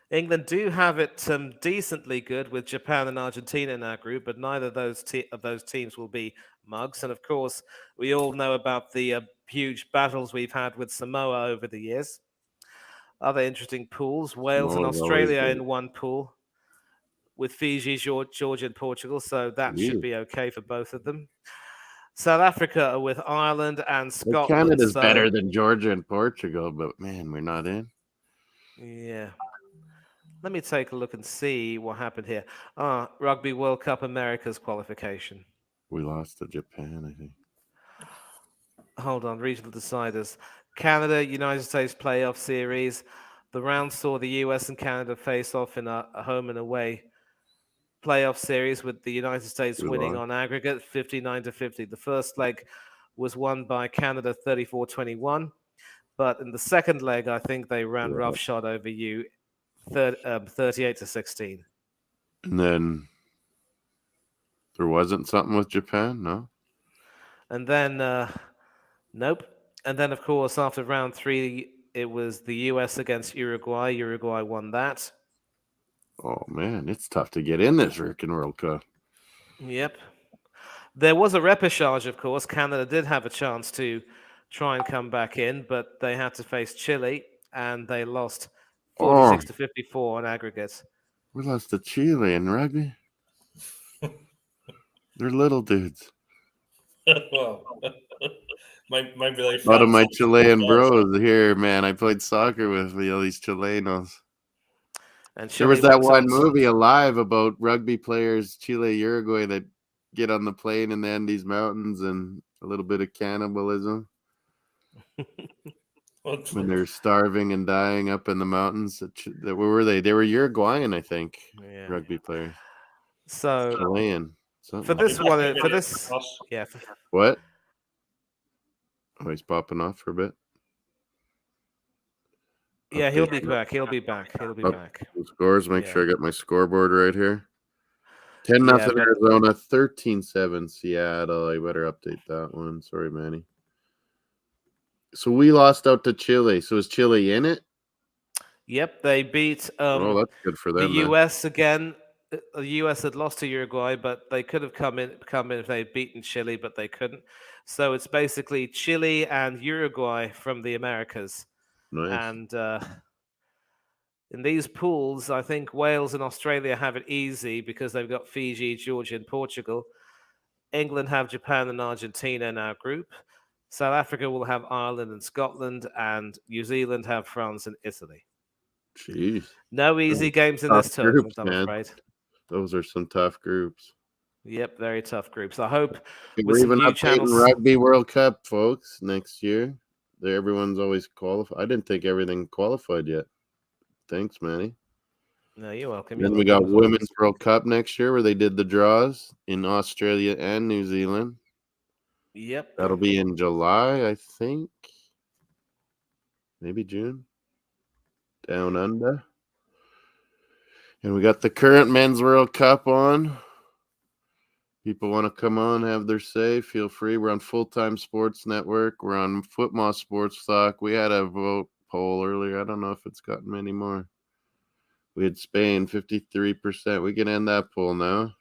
D: England do have it decently good with Japan and Argentina in our group, but neither of those teams will be mugs. And of course, we all know about the huge battles we've had with Samoa over the years. Other interesting pools: Wales and Australia in one pool, with Fiji, Georgia, and Portugal. So that should be okay for both of them. South Africa with Ireland and Scotland.
A: Well, Canada's better than Georgia and Portugal, but man, we're not in.
D: Yeah. Let me take a look and see what happened here. Rugby World Cup America's qualification.
A: We lost to Japan, I think.
D: Hold on, regional deciders. Canada, United States playoff series. The round saw the US and Canada face off in a home and away playoff series with the United States winning on aggregate 59-50. The first leg was won by Canada 34-21, but in the second leg, I think they ran roughshod over you 38-16.
A: And then there wasn't something with Japan, no?
D: And then, nope. And then, of course, after round 3, it was the US against Uruguay. Uruguay won that.
A: Oh, man, it's tough to get in this freaking World Cup.
D: Yep. There was a repechage, of course. Canada did have a chance to try and come back in, but they had to face Chile, and they lost 46-54 on aggregate.
A: We lost to Chile in rugby. They're little dudes.
C: Well, maybe they.
A: A lot of my Chilean bros here, man. I played soccer with all these Chilenos. And there was that one movie, Alive, about rugby players, Chile, Uruguay, that get on the plane in the Andes Mountains and a little bit of cannibalism. When they're starving and dying up in the mountains. Where were they? They were Uruguayan, I think, rugby players.
D: So
A: Chilean.
D: For this one, for this, yeah.
A: What? Oh, he's popping off for a bit.
D: Yeah, he'll be back. He'll be back.
A: The scores. Make sure I got my scoreboard right here. 10-0 Arizona, 13-7 Seattle. I better update that one. Sorry, Manny. So we lost out to Chile. So is Chile in it?
D: Yep, they beat
A: that's good for them.
D: The US again. the US had lost to Uruguay, but they could have come in if they'd beaten Chile, but they couldn't. So it's basically Chile and Uruguay from the Americas.
A: Nice.
D: And in these pools, I think Wales and Australia have it easy because they've got Fiji, Georgia, and Portugal. England have Japan and Argentina in our group. South Africa will have Ireland and Scotland, and New Zealand have France and Italy.
A: Jeez.
D: No easy games in
A: Tough
D: this tournament,
A: groups,
D: I'm
A: man.
D: afraid.
A: Those are some tough groups.
D: Yep, very tough groups. I hope
A: We're
D: with some
A: even
D: new
A: updating
D: channels.
A: Rugby World Cup, folks, next year. Everyone's always qualified. I didn't think everything qualified yet. Thanks, Manny.
D: No, you're welcome.
A: Then
D: You're
A: we
D: welcome
A: got
D: as always.
A: Women's World Cup next year where they did the draws in Australia and New Zealand.
D: Yep.
A: That'll be in July, I think. Maybe June. Down under. And we got the current Men's World Cup on. People want to come on, have their say, feel free. We're on Full-Time Sports Network. We're on Football Sports Talk. We had a vote poll earlier. I don't know if it's gotten many more. We had Spain, 53%. We can end that poll now.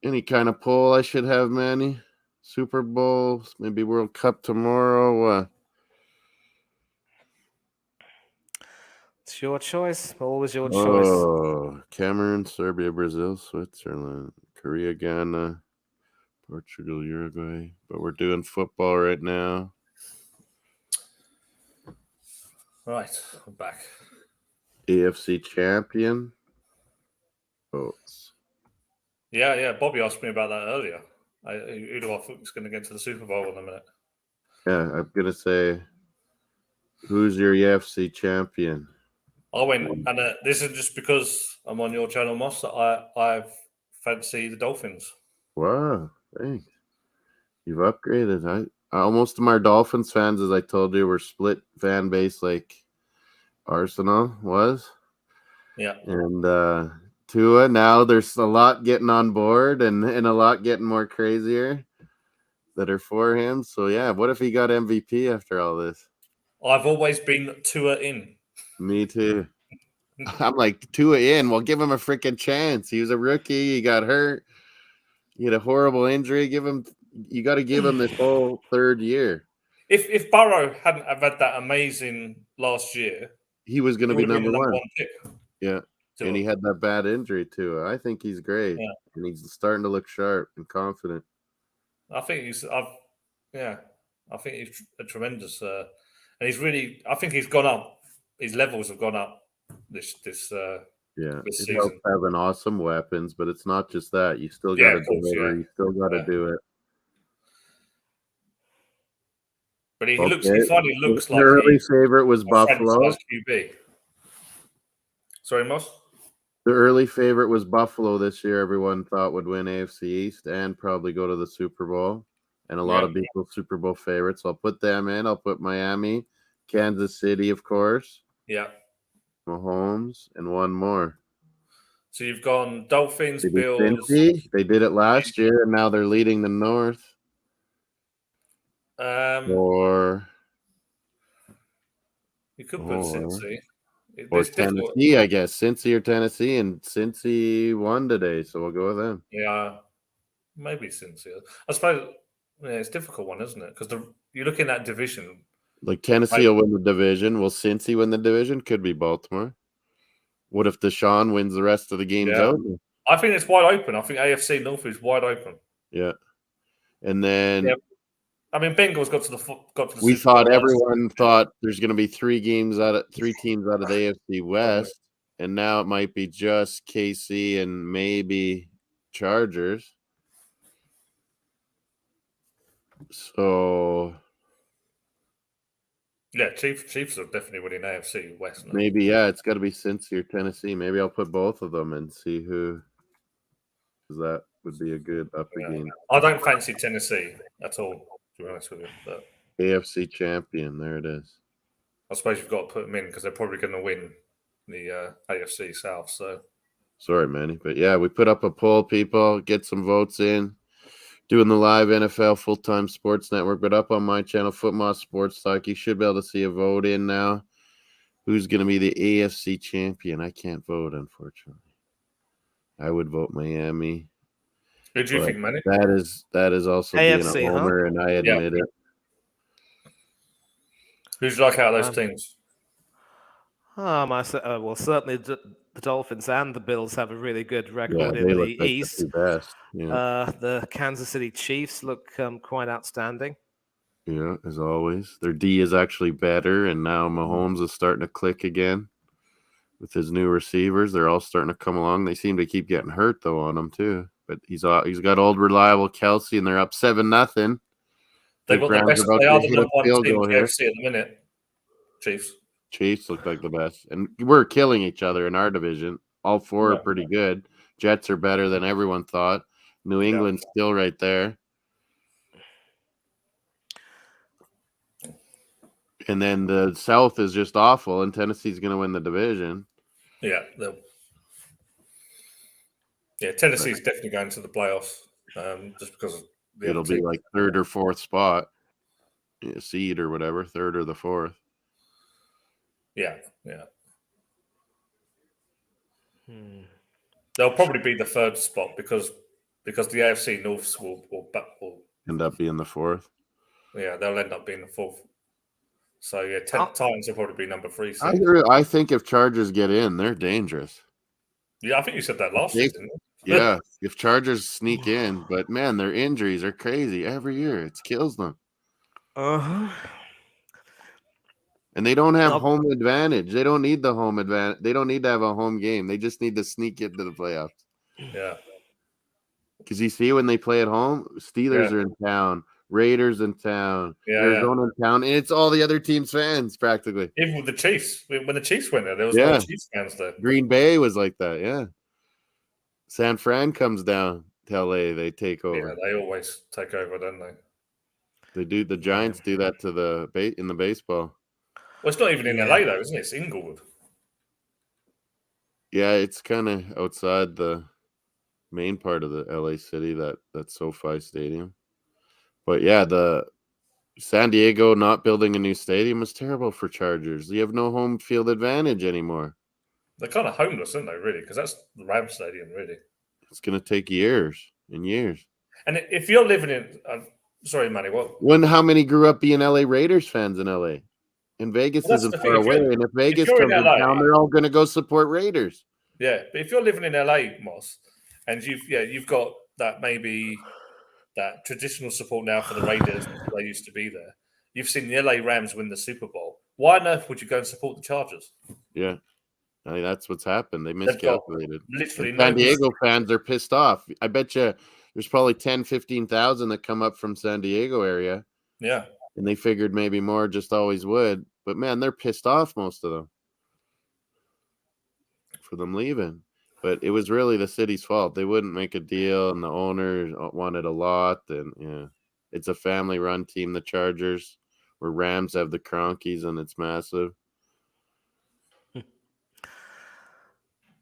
A: Any kind of poll I should have, Manny? Super Bowl, maybe World Cup tomorrow.
D: It's your choice. Always your choice.
A: Oh, Cameroon, Serbia, Brazil, Switzerland, Korea, Ghana, Portugal, Uruguay. But we're doing football right now.
C: Right, I'm back.
A: AFC champion. Votes.
C: Yeah. Bobby asked me about that earlier. Who do I think is going to get to the Super Bowl in a minute?
A: Yeah, I'm going to say, who's your AFC champion?
C: I went, and this is just because I'm on your channel, Moss, that I fancy the Dolphins.
A: Wow, thanks. You've upgraded. Most of our Dolphins fans, as I told you, were split fan base like Arsenal was.
C: Yeah.
A: And Tua, now there's a lot getting on board and a lot getting more crazier that are for him. So, yeah, what if he got MVP after all this?
C: I've always been Tua in.
A: Me too. I'm like, Tua in. Well, give him a freaking chance. He was a rookie. He got hurt. He had a horrible injury. You got to give him this whole third year.
C: If Burrow hadn't have had that amazing last year,
A: he was going to be number one.
C: Pick.
A: Yeah.
C: Tua.
A: And he had that bad injury too. I think he's great.
C: Yeah.
A: And he's starting to look sharp and confident.
C: I think he's a tremendous, and he's really. I think he's gone up. His levels have gone up this season.
A: It helps having awesome weapons, but it's not just that. You still got to deliver. You still got to do it.
C: But he finally looks like.
A: Your early favorite was Buffalo.
C: QB. Sorry, Moss.
A: The early favorite was Buffalo this year. Everyone thought would win AFC East and probably go to the Super Bowl. And a lot of people Super Bowl favorites. I'll put them in. I'll put Miami, Kansas City, of course.
C: Yeah.
A: Mahomes, and one more.
C: So you've gone Dolphins, Bills.
A: Cincy. They did it last year, and now they're leading the North. Or
C: you could put Cincy.
A: Or Tennessee, I guess. Cincy or Tennessee, and Cincy won today, so we'll go with them.
C: Yeah, maybe Cincy. I suppose it's a difficult one, isn't it? Because you're looking at division.
A: Like Tennessee will win the division. Will Cincy win the division? Could be Baltimore. What if Deshaun wins the rest of the games out?
C: I think it's wide open. I think AFC North is wide open.
A: Yeah, and then
C: I mean, Bengals got to the.
A: We thought everyone thought there's going to be three teams out of the AFC West, and now it might be just KC and maybe Chargers. So.
C: Yeah, Chiefs are definitely winning AFC West now.
A: Maybe, it's got to be Cincy or Tennessee. Maybe I'll put both of them and see who, because that would be a good upper game.
C: I don't fancy Tennessee at all, to be honest with you. But
A: AFC champion, there it is.
C: I suppose you've got to put them in because they're probably going to win the AFC South. So
A: sorry, Manny, but we put up a poll, people. Get some votes in. Doing the live NFL Full-Time Sports Network, but up on my channel, Football Sports Talk, you should be able to see a vote in now. Who's going to be the AFC champion? I can't vote, unfortunately. I would vote Miami.
C: Who do you
A: But
C: think, Manny?
A: that is also being a
D: AFC, huh?
A: homer, and I admit it.
C: Who do you like out of those teams?
D: Well, certainly the Dolphins and the Bills have a really good
A: Yeah,
D: record
A: they
D: in
A: look
D: the
A: like
D: East.
A: the two best. Yeah,
D: The Kansas City Chiefs look quite outstanding.
A: yeah, as always. Their D is actually better, and now Mahomes is starting to click again with his new receivers. They're all starting to come along. They seem to keep getting hurt though on him too. But he's got old reliable Kelsey, and they're up 7-0.
C: They've got the best. They are the number one team in KFC at the minute.
A: Chiefs look like the best, and we're killing each other in our division. All four are pretty good. Jets are better than everyone thought. New England's still right there. And then the South is just awful, and Tennessee's going to win the division.
C: Yeah, Tennessee's definitely going to the playoffs just because of the
A: it'll be like third or fourth spot, seed or whatever, third or the fourth.
C: Yeah. They'll probably be the third spot because the AFC Norths will
A: end up being the fourth.
C: Yeah, they'll end up being the fourth. So yeah, Titans will probably be number 3.
A: I think if Chargers get in, they're dangerous.
C: Yeah, I think you said that last year, didn't you?
A: Yeah, if Chargers sneak in, but man, their injuries are crazy every year. It kills them.
D: Uh-huh.
A: And they don't have home advantage. They don't need the home advantage. They don't need to have a home game. They just need to sneak into the playoffs.
C: Yeah.
A: Because you see when they play at home, Steelers are in town, Raiders in town, Arizona in town, and it's all the other team's fans practically.
C: Even with the Chiefs. When the Chiefs went there was no Chiefs fans there.
A: Green Bay was like that, yeah. San Fran comes down to LA, they take over.
C: Yeah, they always take over, don't they?
A: They do. The Giants do that to in the baseball.
C: Well, it's not even in LA though, isn't it? It's Inglewood.
A: Yeah, it's kind of outside the main part of the LA city, that SoFi Stadium. But yeah, the San Diego not building a new stadium was terrible for Chargers. You have no home field advantage anymore.
C: They're kind of homeless, aren't they, really? Because that's the Rams Stadium, really.
A: It's going to take years and years.
C: And if you're living in... sorry, Manny, what?
A: How many grew up being LA Raiders fans in LA? And Vegas isn't far away. And if Vegas comes in town, they're all going to go support Raiders.
C: Yeah, but if you're living in LA, Moss, and you've got that traditional support now for the Raiders, they used to be there. You've seen the LA Rams win the Super Bowl. Why on earth would you go and support the Chargers?
A: Yeah, I mean, that's what's happened. They miscalculated.
C: Literally,
A: San Diego fans are pissed off. I bet you there's probably 10,000, 15,000 that come up from San Diego area.
C: Yeah.
A: And they figured maybe more just always would. But, man, they're pissed off, most of them, for them leaving. But it was really the city's fault. They wouldn't make a deal, and the owner wanted a lot. And, it's a family-run team, the Chargers, where Rams have the Cronkies, and it's massive.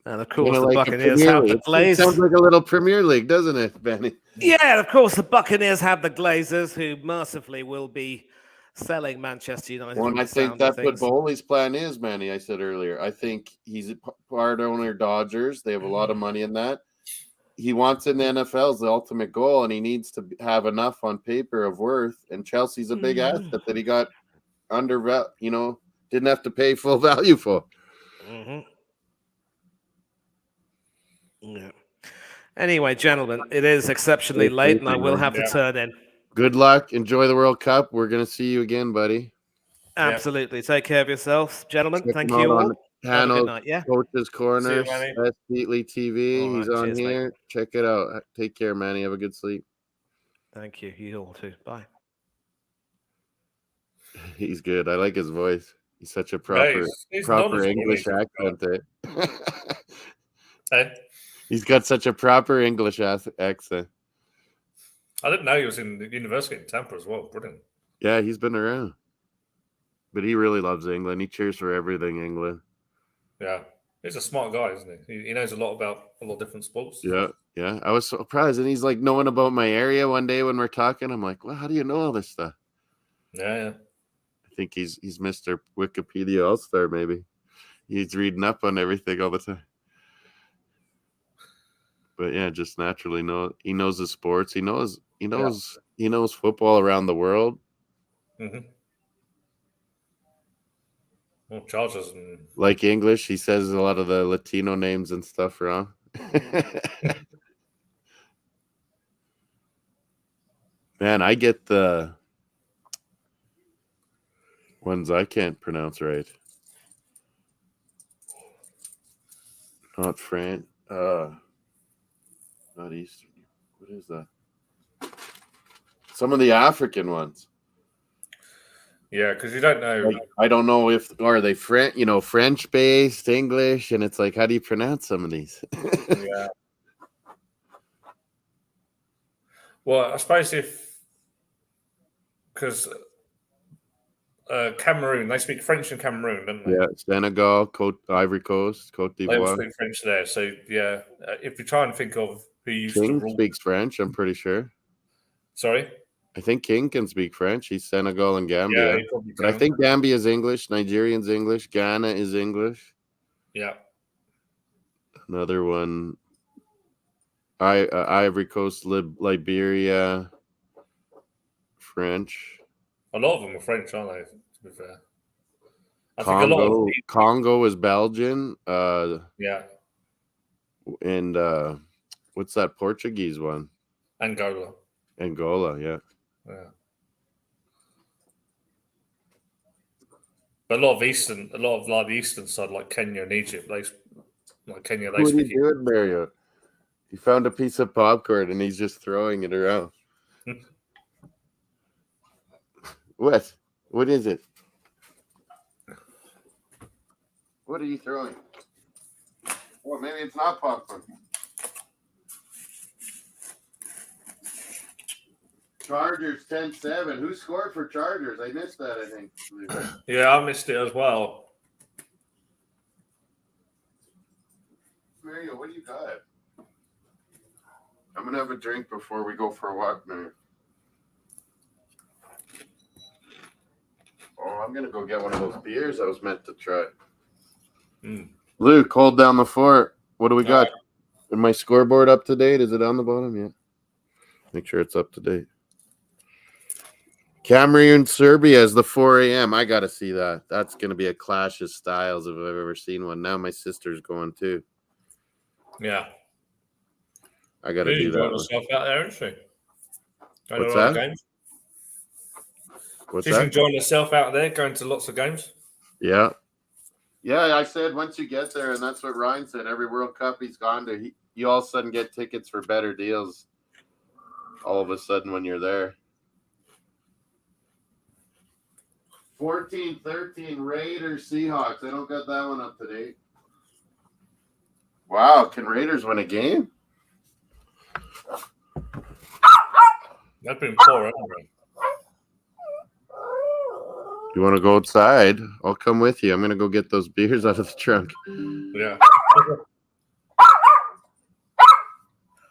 D: And, of course, the Buccaneers have the Glazers.
A: It sounds like a little Premier League, doesn't it, Benny?
D: Yeah, of course, the Buccaneers have the Glazers, who mercifully will be selling Manchester United.
A: Well, and I think that's what Bowley's plan is, Manny. I said earlier. I think he's a part owner Dodgers. They have a lot of money in that. He wants in the NFL is the ultimate goal, and he needs to have enough on paper of worth. And Chelsea's a big asset that he got didn't have to pay full value for.
D: Mm-hmm. Yeah. Anyway, gentlemen, it is exceptionally late, and I will have to turn in.
A: Good luck. Enjoy the World Cup. We're going to see you again, buddy.
D: Absolutely. Take care of yourselves, gentlemen. Thank you all. Have a good night. Yeah.
A: Coach's Corner, Best Beatley TV.
D: Right,
A: he's on
D: cheers,
A: here.
D: mate.
A: Check it out. Take care, Manny. Have a good sleep.
D: Thank you. You all too. Bye.
A: He's good. I like his voice. He's such a proper English accent.
C: Hey?
A: He's got such a proper English accent.
C: I didn't know he was in the university in Tampa as well. Brilliant.
A: Yeah, he's been around. But he really loves England. He cheers for everything England.
C: Yeah. He's a smart guy, isn't he? He knows a lot about a lot of different sports.
A: Yeah. I was surprised. And he's like knowing about my area one day when we're talking. I'm like, well, how do you know all this stuff?
C: Yeah.
A: I think he's Mr. Wikipedia All-Star, maybe. He's reading up on everything all the time. But yeah, just naturally he knows the sports. He knows football around the world.
C: Mm-hmm. Well, Chargers and
A: Like English, he says a lot of the Latino names and stuff wrong. Man, I get the ones I can't pronounce right. Not French. Not Eastern. What is that? Some of the African ones.
C: yeah, because you don't know.
A: Like, I don't know if are they French, French based, English, and it's like, how do you pronounce some of these?
C: Yeah. Well, I suppose because Cameroon, they speak French in Cameroon, don't they?
A: Yeah, Senegal, Ivory Coast, Cote
C: They all
A: d'Ivoire.
C: speak French there. So yeah, if you try and think of who used to
A: King
C: rule,
A: speaks French, I'm pretty sure.
C: sorry,
A: I think King can speak French. He's Senegal and
C: yeah,
A: Gambia.
C: you probably
A: But I
C: can.
A: think Gambia is English, Nigerian's English, Ghana is English.
C: Yeah,
A: Another one, Ivory Coast, Liberia, French.
C: a lot of them are French, aren't they? To be fair, I think a lot of
A: Congo is Belgian.
C: yeah,
A: And what's that Portuguese one?
C: Angola.
A: Angola, yeah.
C: Yeah. But a lot of like the eastern side, like Kenya and Egypt, they
A: What are you
C: speak.
A: doing, Mario? He found a piece of popcorn and he's just throwing it around. What? What is it? What are you throwing? Well, maybe it's not popcorn. Chargers 10-7. Who scored for Chargers? I missed that, I think.
C: Yeah, I missed it as well.
A: Mario, what do you got? I'm going to have a drink before we go for a walk, Mario. Oh, I'm going to go get one of those beers I was meant to try. Luke, hold down the fort. What do we got? Is my scoreboard up to date? Is it on the bottom yet? Make sure it's up to date. Cameroon, Serbia is the 4 a.m. I got to see that. That's going to be a clash of styles if I've ever seen one. Now my sister's going too.
C: Yeah.
A: I got to do that.
C: Herself out there, isn't she?
A: What's that?
C: Games.
A: What's
C: She's
A: that?
C: enjoying herself out there, going to lots of games.
A: Yeah. Yeah, I said once you get there, and that's what Ryan said, every World Cup he's gone to, you all of a sudden get tickets for better deals all of a sudden when you're there. 14-13 Raiders Seahawks. I don't got that one up to date. Wow, can Raiders win a game?
C: They've been poor, haven't they?
A: You want to go outside? I'll come with you. I'm going to go get those beers out of the trunk.
C: Yeah.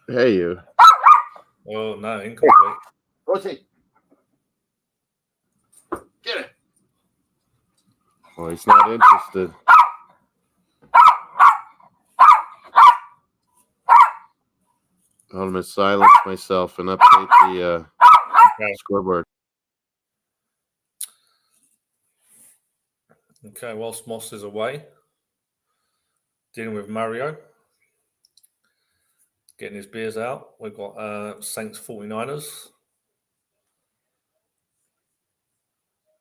A: Hey, you.
C: Oh, no, incomplete.
A: Rosie. Get it. Oh, he's not interested. I'm going to silence myself and update the scoreboard.
C: Okay, whilst Moss is away, dealing with Mario, getting his beers out, we've got Saints 49ers.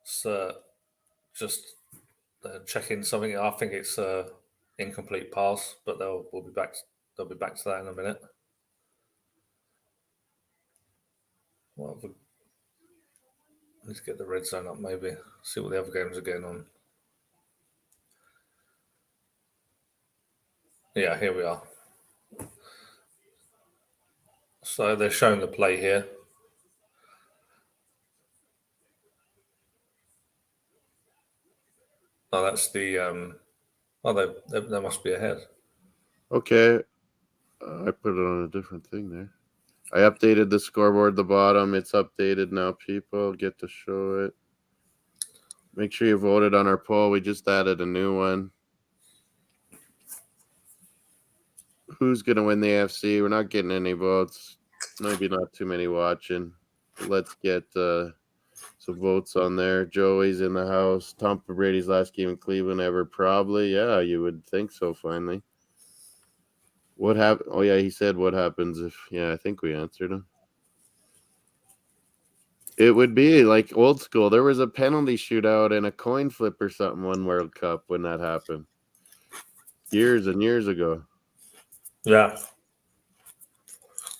C: So just checking something. I think it's incomplete pass, but they'll be back to that in a minute. Well, let's get the red zone up, maybe. See what the other games are going on. Yeah, here we are. So they're showing the play here. Oh, that's the. They must be ahead.
A: Okay. I put it on a different thing there. I updated the scoreboard at the bottom. It's updated now, people. Get to show it. Make sure you voted on our poll. We just added a new one. Who's going to win the AFC? We're not getting any votes. Maybe not too many watching. But let's get some votes on there. Joey's in the house. Tom Brady's last game in Cleveland ever? Probably. Yeah, you would think so, finally. What happened? Oh, yeah, he said what happens if... Yeah, I think we answered him. It would be like old school. There was a penalty shootout and a coin flip or something one World Cup when that happened. Years and years ago.
C: Yeah.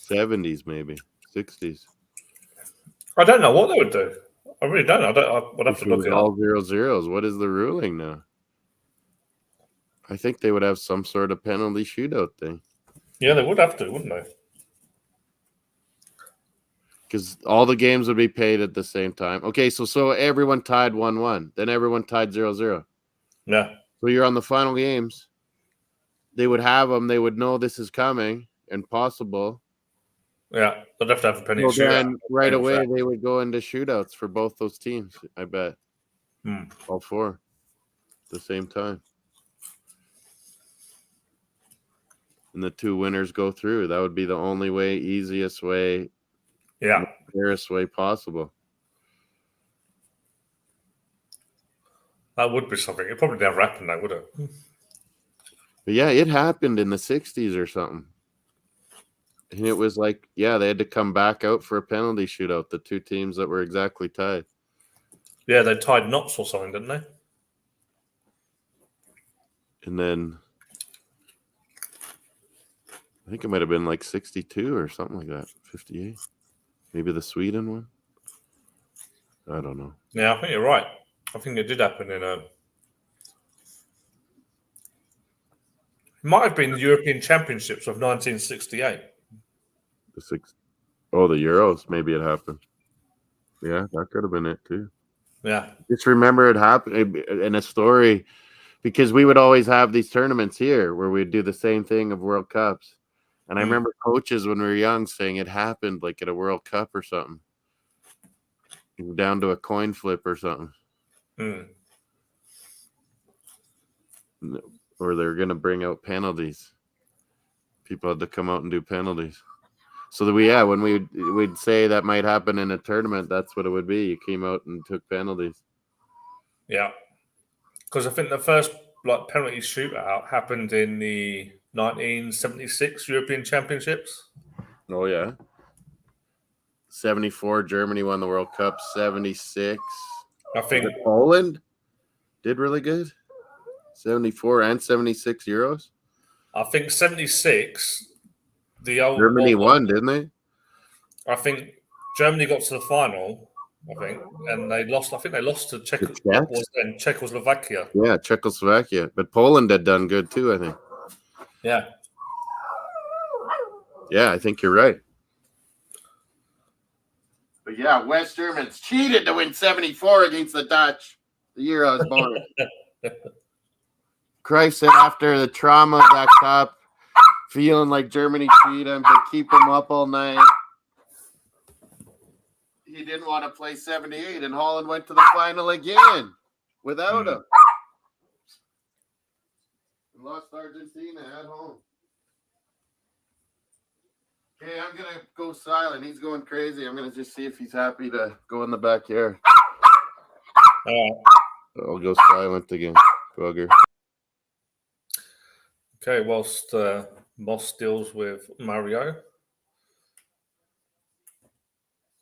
A: 70s, maybe. 60s.
C: I don't know what they would do. I really don't. I would have to look it up.
A: All 0-0s. What is the ruling now? I think they would have some sort of penalty shootout thing.
C: Yeah, they would have to, wouldn't they?
A: Because all the games would be paid at the same time. Okay, so everyone tied 1-1. Then everyone tied 0-0.
C: Yeah.
A: So you're on the final games. They would have them. They would know this is coming and possible.
C: Yeah, they'd have to have a penalty
A: So
C: shootout.
A: then right away they would go into shootouts for both those teams, I bet. All four at the same time. And the two winners go through. That would be the only way, easiest way, fairest way possible.
C: That would be something. It probably never happened, though, would it?
A: But yeah, it happened in the 60s or something. And it was like, yeah, they had to come back out for a penalty shootout, the two teams that were exactly tied.
C: Yeah, they tied knots or something, didn't they?
A: And then I think it might have been like 62 or something like that, 58. Maybe the Sweden one. I don't know.
C: Yeah, I think you're right. I think it did happen in It might have been the European Championships of 1968.
A: The Euros. Maybe it happened. Yeah, that could have been it too.
C: Yeah.
A: Just remember it happened in a story because we would always have these tournaments here where we'd do the same thing of World Cups. And I remember coaches when we were young saying it happened like at a World Cup or something. Down to a coin flip or something. Or they're going to bring out penalties. People had to come out and do penalties. So that when we'd say that might happen in a tournament, that's what it would be. You came out and took penalties.
C: Yeah. Because I think the first penalty shootout happened in the 1976 European Championships.
A: Oh, yeah. 74, Germany won the World Cup. 76.
C: I think
A: Poland did really good. 74 and 76 Euros.
C: I think 76.
A: Germany won, didn't they?
C: I think Germany got to the final. I think, and they lost. I think they lost to Czechoslovakia.
A: Yeah, Czechoslovakia. But Poland had done good too, I think.
C: Yeah.
A: Yeah, I think you're right. But yeah, West Germans cheated to win 74 against the Dutch the year I was born. Christ said after the trauma of that cup, feeling like Germany cheated him to keep him up all night. He didn't want to play 78, and Holland went to the final again without him. And lost Argentina at home. Okay, I'm going to go silent. He's going crazy. I'm going to just see if he's happy to go in the backyard. I'll go silent again. Bugger.
C: Okay, whilst Moss deals with Mario.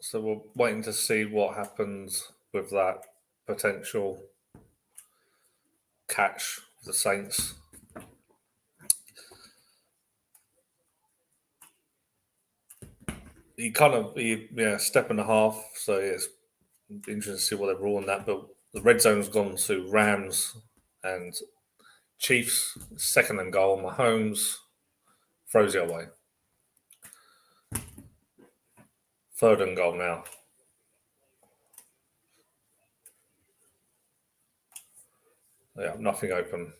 C: So we're waiting to see what happens with that potential catch of the Saints. Step and a half. So it's interesting to see what they rule on that. But the red zone's gone to Rams and Chiefs, second and goal. Mahomes throws it away. Third and goal now. Yeah, nothing open.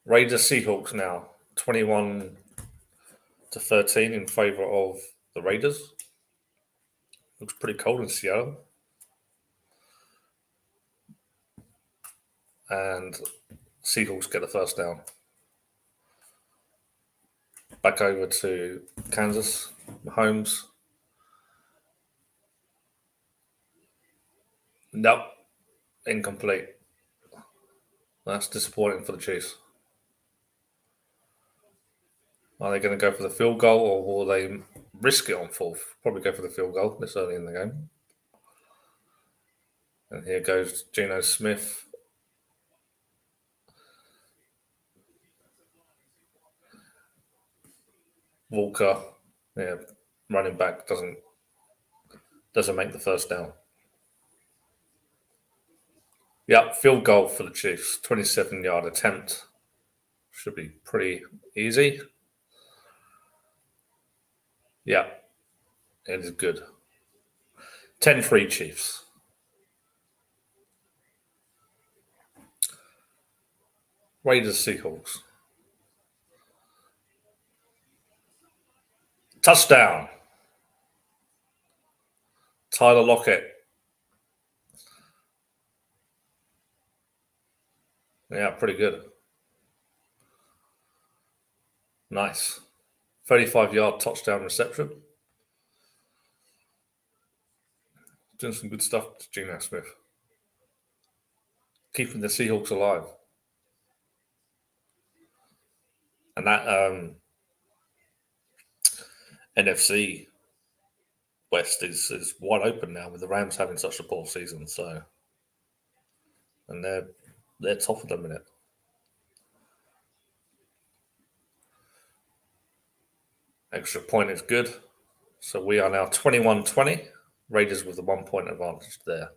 C: Raiders Seahawks now. 21-13 in favor of the Raiders. Looks pretty cold in Seattle. And Seahawks get the first down. Back over to Kansas. Mahomes. Nope. Incomplete. That's disappointing for the Chiefs. Are they going to go for the field goal or will they risk it on fourth? Probably go for the field goal this early in the game. And here goes Geno Smith. Walker, running back doesn't make the first down. Yeah, field goal for the Chiefs. 27-yard attempt. Should be pretty easy. Yeah, it is good. 10-3 Chiefs. Raiders Seahawks. Touchdown. Tyler Lockett. Yeah, pretty good. Nice. 35-yard touchdown reception. Doing some good stuff to Geno Smith. Keeping the Seahawks alive. And that NFC West is wide open now with the Rams having such a poor season. So, and they're top of the minute. Extra point is good. So we are now 21-20. Raiders with the 1 point advantage there.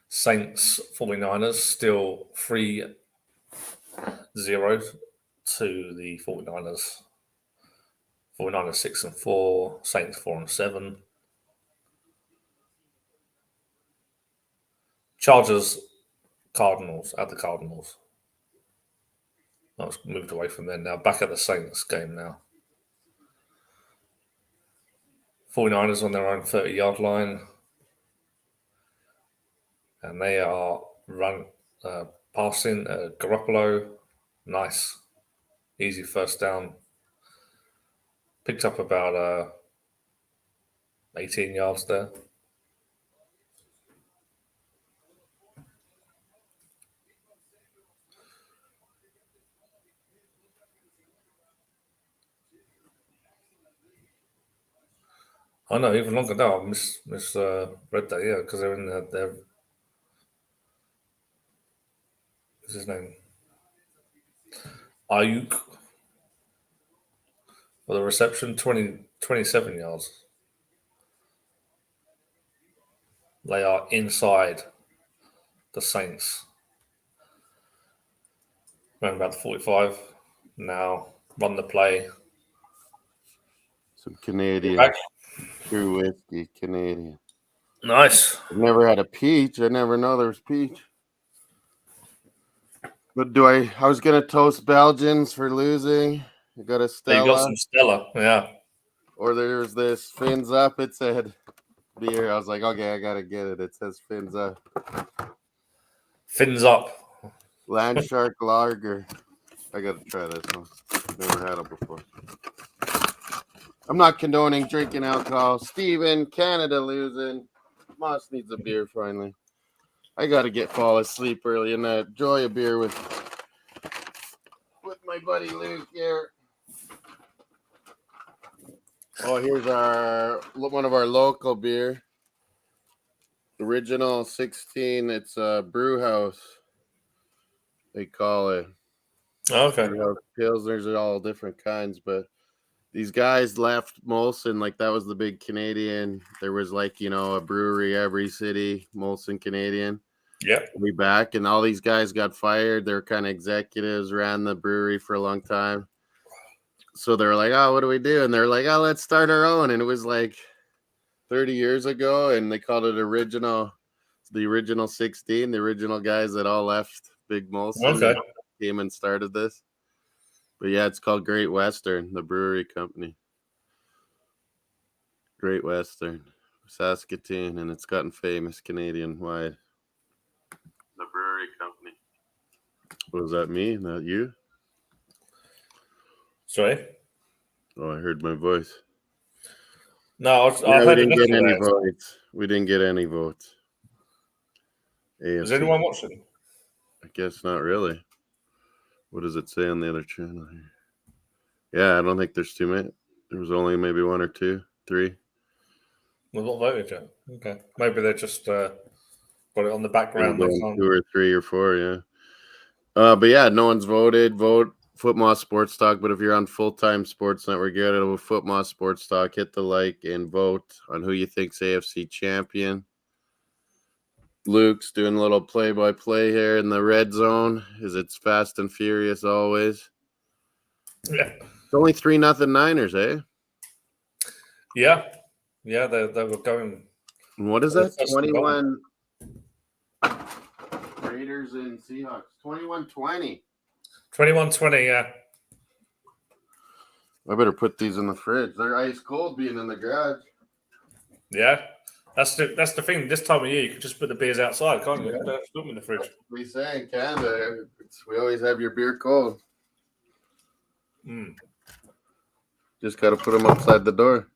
C: Saints 49ers still 3-0 to the 49ers. 49ers 6-4, Saints 4-7. Chargers, Cardinals at the Cardinals. I was moved away from there now. Back at the Saints game now. 49ers on their own 30-yard line. And they are passing Garoppolo. Nice. Easy first down. Picked up about 18 yards there. Oh no, even longer now. I read that, yeah, because they're in their what's his name? Ayuk for the reception, 27 yards. They are inside the Saints. Around about the 45. Now run the play.
A: Some Canadian. True whiskey, Canadian.
C: Nice.
A: I've never had a peach. I never know there was peach. But I was going to toast Belgians for losing. I got a Stella.
C: You got some Stella, yeah.
A: Or there was this Fins Up. It said beer. I was like, okay, I got to get it. It says Fins Up.
C: Fins Up.
A: Land Shark Lager. I got to try this one. Never had it before. I'm not condoning drinking alcohol. Steven, Canada losing. Moss needs a beer finally. I got to fall asleep early and enjoy a beer with my buddy Luke here. Oh, here's one of our local beer. Original 16. It's a brew house. They call it.
C: Okay.
A: Pilsners are all different kinds, but these guys left Molson, like that was the big Canadian. There was a brewery every city, Molson Canadian.
C: Yep.
A: We back, and all these guys got fired. They're kind of executives, ran the brewery for a long time. So they're like, oh, what do we do? And they're like, oh, let's start our own. And it was like 30 years ago, and they called it the original 16, the original guys that all left Big Molson.
C: Okay.
A: Came and started this. But yeah, it's called Great Western, the brewery company. Great Western. Saskatoon, and it's gotten famous Canadian wide. The brewery company. Was that me? Not you?
C: Sorry.
A: Oh, I heard my voice.
C: No, I
A: Yeah, we
C: heard
A: didn't
C: it
A: get any
C: yesterday.
A: votes. We didn't get any votes.
C: Is
A: AFC.
C: anyone watching?
A: I guess not really. What does it say on the other channel here? Yeah, I don't think there's too many. There was only maybe 1 or 2, 3.
C: Well, not voted yet. Okay, maybe they just got it on the
A: Maybe
C: background. They
A: going
C: can't.
A: 2 or 3 or 4, yeah. But yeah, no one's voted. Vote Footmoss Sports Talk. But if you're on Full-Time Sports Network, get it with Footmoss Sports Talk. Hit the like and vote on who you think's AFC champion. Luke's doing a little play-by-play here in the red zone, as it's fast and furious always.
C: Yeah,
A: It's only 3-0 Niners, eh?
C: yeah. They were going.
A: And what is
C: Well,
A: that?
C: that's the
A: 21 Raiders and Seahawks. 21-20.
C: 21-20. Yeah.
A: I better put these in the fridge. They're ice cold being in the garage.
C: Yeah. That's the thing. This time of year, you can just put the beers outside, can't you? You don't have to put them in the fridge.
A: We say in Canada, we always have your beer cold.
C: Mm.
A: Just got to put them outside the door.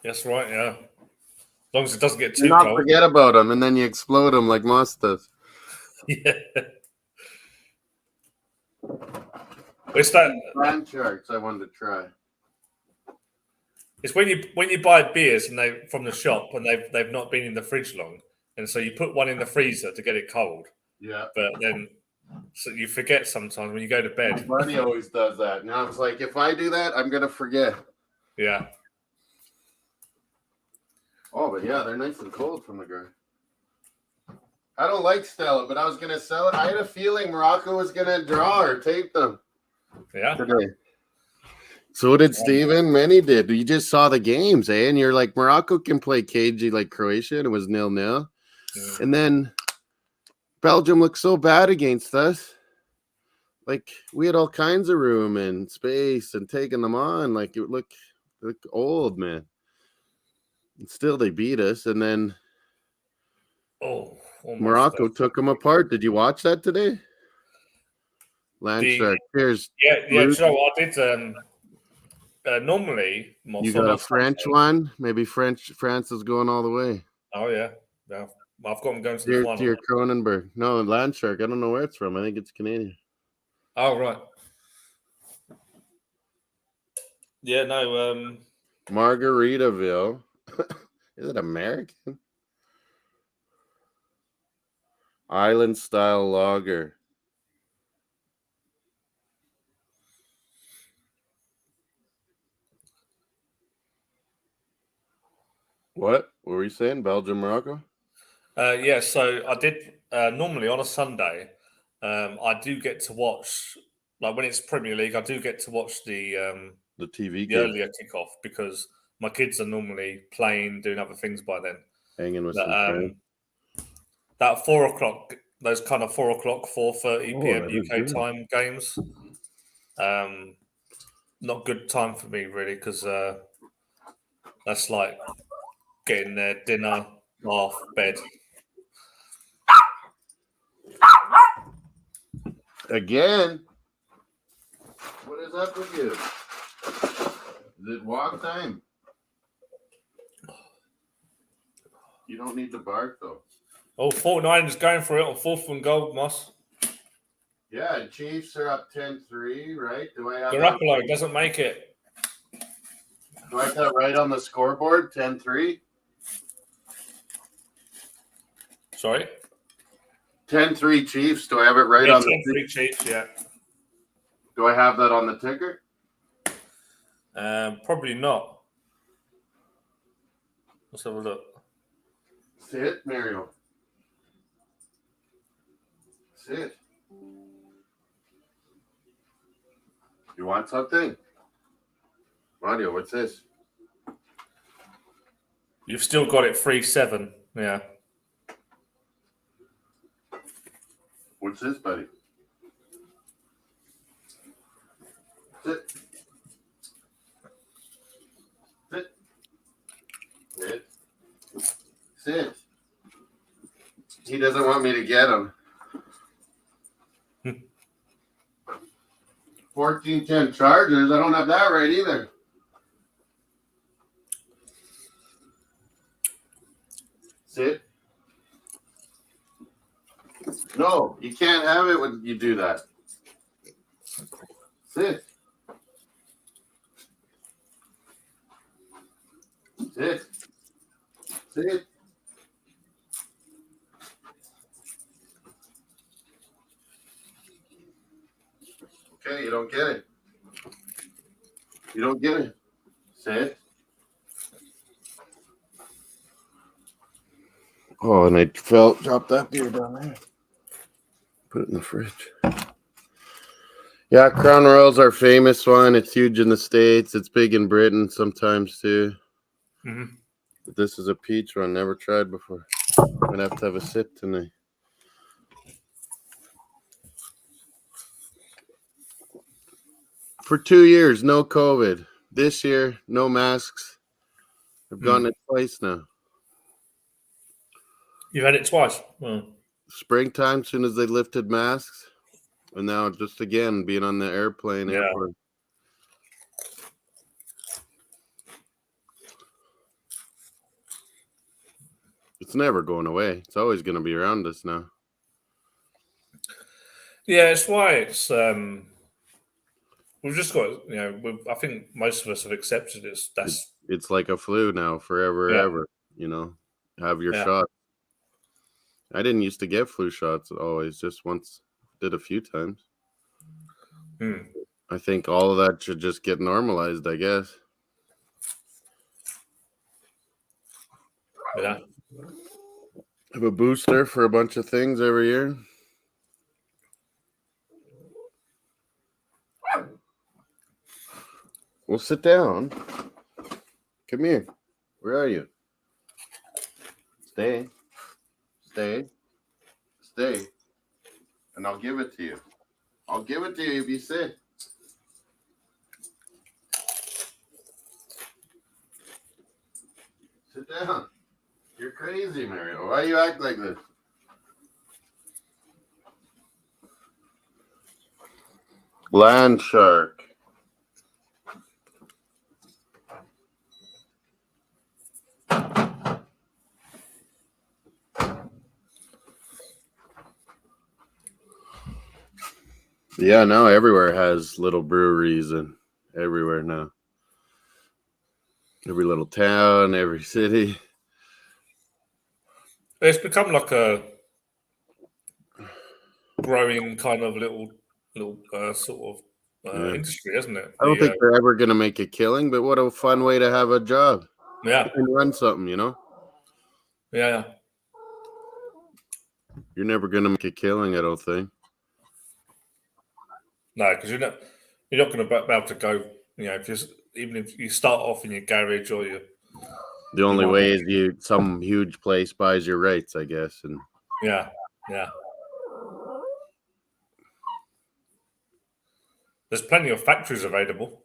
C: That's right. Yeah. As long as it doesn't get
A: Do
C: too
A: not
C: cold.
A: forget about them, and then you explode them like Moss does.
C: Yeah. It's that.
A: Brand sharks I wanted to try.
C: It's when you buy beers and they from the shop and they've not been in the fridge long, and so you put one in the freezer to get it cold.
A: Yeah.
C: But then so you forget sometimes when you go to
A: My
C: bed.
A: buddy always does that. Now it's like, if I do that, I'm going to forget.
C: Yeah.
A: Oh, but yeah, they're nice and cold from the garage. I don't like Stella, but I was going to sell it. I had a feeling Morocco was going to draw or tape them
C: Yeah.
A: today. So did Steven. Many did. You just saw the games, eh? And you're like, Morocco can play cagey like Croatia, and it was 0-0.
C: Mm.
A: And then Belgium looked so bad against us. Like, we had all kinds of room and space and taking them on. Like, it looked old, man. And still, they beat us. And then
C: Oh, almost
A: Morocco
C: there.
A: took them apart. Did you watch that today? Landshark. Here's
C: Yeah.
A: Luke.
C: So I did. Normally,
A: You got a French one? Maybe France is going all the way.
C: Oh yeah. Yeah. I've got them going to the
A: Dear
C: final.
A: Cronenberg. No, Landshark. I don't know where it's from. I think it's Canadian.
C: Oh right. Yeah. No.
A: Margaritaville. Is it American? Island style lager. What were we saying? Belgium, Morocco?
C: Yeah. So I did. Normally on a Sunday, I do get to watch. Like when it's Premier League, I do get to watch the
A: TV
C: the
A: game.
C: earlier kickoff because my kids are normally playing, doing other things by then.
A: Hanging with some
C: But,
A: friends.
C: that 4:00, those kind of 4:00, 4:30
A: Oh,
C: p.m.
A: that is
C: UK
A: good.
C: time games, not good time for me really because that's like getting their dinner, half bed.
A: Again? What is up with you? Is it walk time? You don't need to bark though.
C: Oh, 49 is going for it on 4th and goal, Moss.
A: Yeah, Chiefs are up 10-3, right? Do I have
C: Garoppolo doesn't make it.
A: Do I have that right on the scoreboard? 10-3?
C: Sorry?
A: 10-3 Chiefs. Do I have it right
C: Yeah,
A: on the
C: 10-3 Chiefs, yeah.
A: Do I have that on the ticker?
C: Probably not. Let's have a look.
A: Sit, Mario. Sit. You want something? Mario, what's this?
C: You've still got it 3-7, yeah.
A: What's this, buddy? Sit. Sit. Sit. Sit. He doesn't want me to get him. 1410 Chargers. I don't have that right either. Sit. No, you can't have it when you do that. Sit. Sit. Sit. Okay, you don't get it. You don't get it. Sit. Oh, and I dropped that beer down there. Put it in the fridge. Yeah, Crown Royal's our famous one. It's huge in the States. It's big in Britain sometimes too.
C: Mm-hmm.
A: But this is a peach one. Never tried before. I'm gonna have to have a sip tonight. For 2 years, no COVID. This year, no masks. I've gotten it twice now.
C: You've had it twice. Oh.
A: Springtime, soon as they lifted masks, and now just again being on the airplane.
C: Yeah.
A: Airport. It's never going away. It's always going to be around us now.
C: Yeah, it's why it's we've just got I think most of us have accepted
A: It's like a flu now, forever, ever. Have your shot. I didn't used to get flu shots always, just once, did a few times. I think all of that should just get normalized, I guess.
C: Yeah.
A: Have a booster for a bunch of things every year. Well, sit down. Come here. Where are you? Stay. Stay. Stay. And I'll give it to you. I'll give it to you if you sit. Sit down. You're crazy, Mario. Why you act like this? Land shark. Yeah, now everywhere has little breweries and everywhere now. Every little town, every city.
C: It's become like a growing kind of little sort of industry, isn't it?
A: I don't think they're ever going to make a killing, but what a fun way to have a job.
C: Yeah.
A: You can run something,
C: Yeah.
A: You're never going to make a killing, I don't think.
C: No, because you're not going to be able to go. Even if you start off in your garage or your.
A: The only way is some huge place buys your rights, I guess, and.
C: Yeah. There's plenty of factories available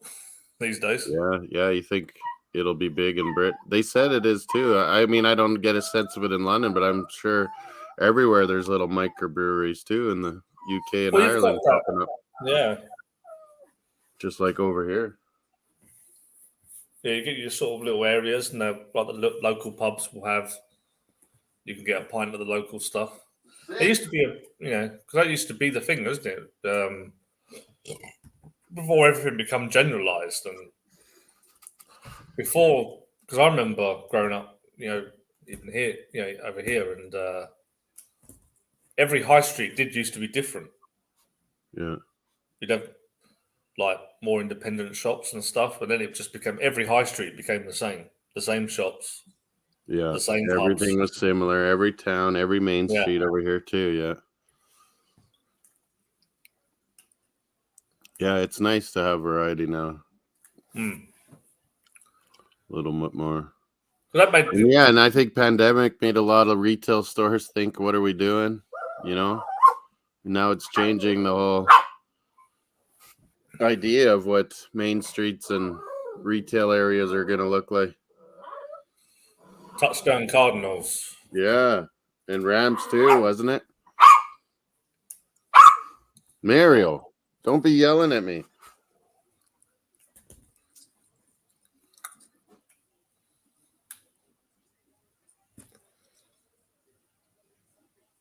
C: these days.
A: Yeah. You think it'll be big in Britain? They said it is too. I mean, I don't get a sense of it in London, but I'm sure everywhere there's little microbreweries too in the UK and Ireland popping up.
C: Yeah.
A: Just like over here.
C: Yeah, you get your sort of little areas, and like the local pubs will have. You can get a pint of the local stuff. It used to be because that used to be the thing, isn't it? Before everything become generalized, and before, because I remember growing up, even here, over here, and every high street did used to be different.
A: Yeah,
C: you'd have like more independent shops and stuff, but then it just became every high street became the same shops.
A: Yeah,
C: the same
A: everything
C: pubs.
A: was similar. Every town, every main street over here too. Yeah, it's nice to have variety now. A little bit more.
C: So that made
A: and I think pandemic made a lot of retail stores think, "What are we doing?" Now it's changing the whole idea of what main streets and retail areas are going to look like.
C: Touchdown Cardinals.
A: Yeah. And Rams too, wasn't it? Mario, don't be yelling at me.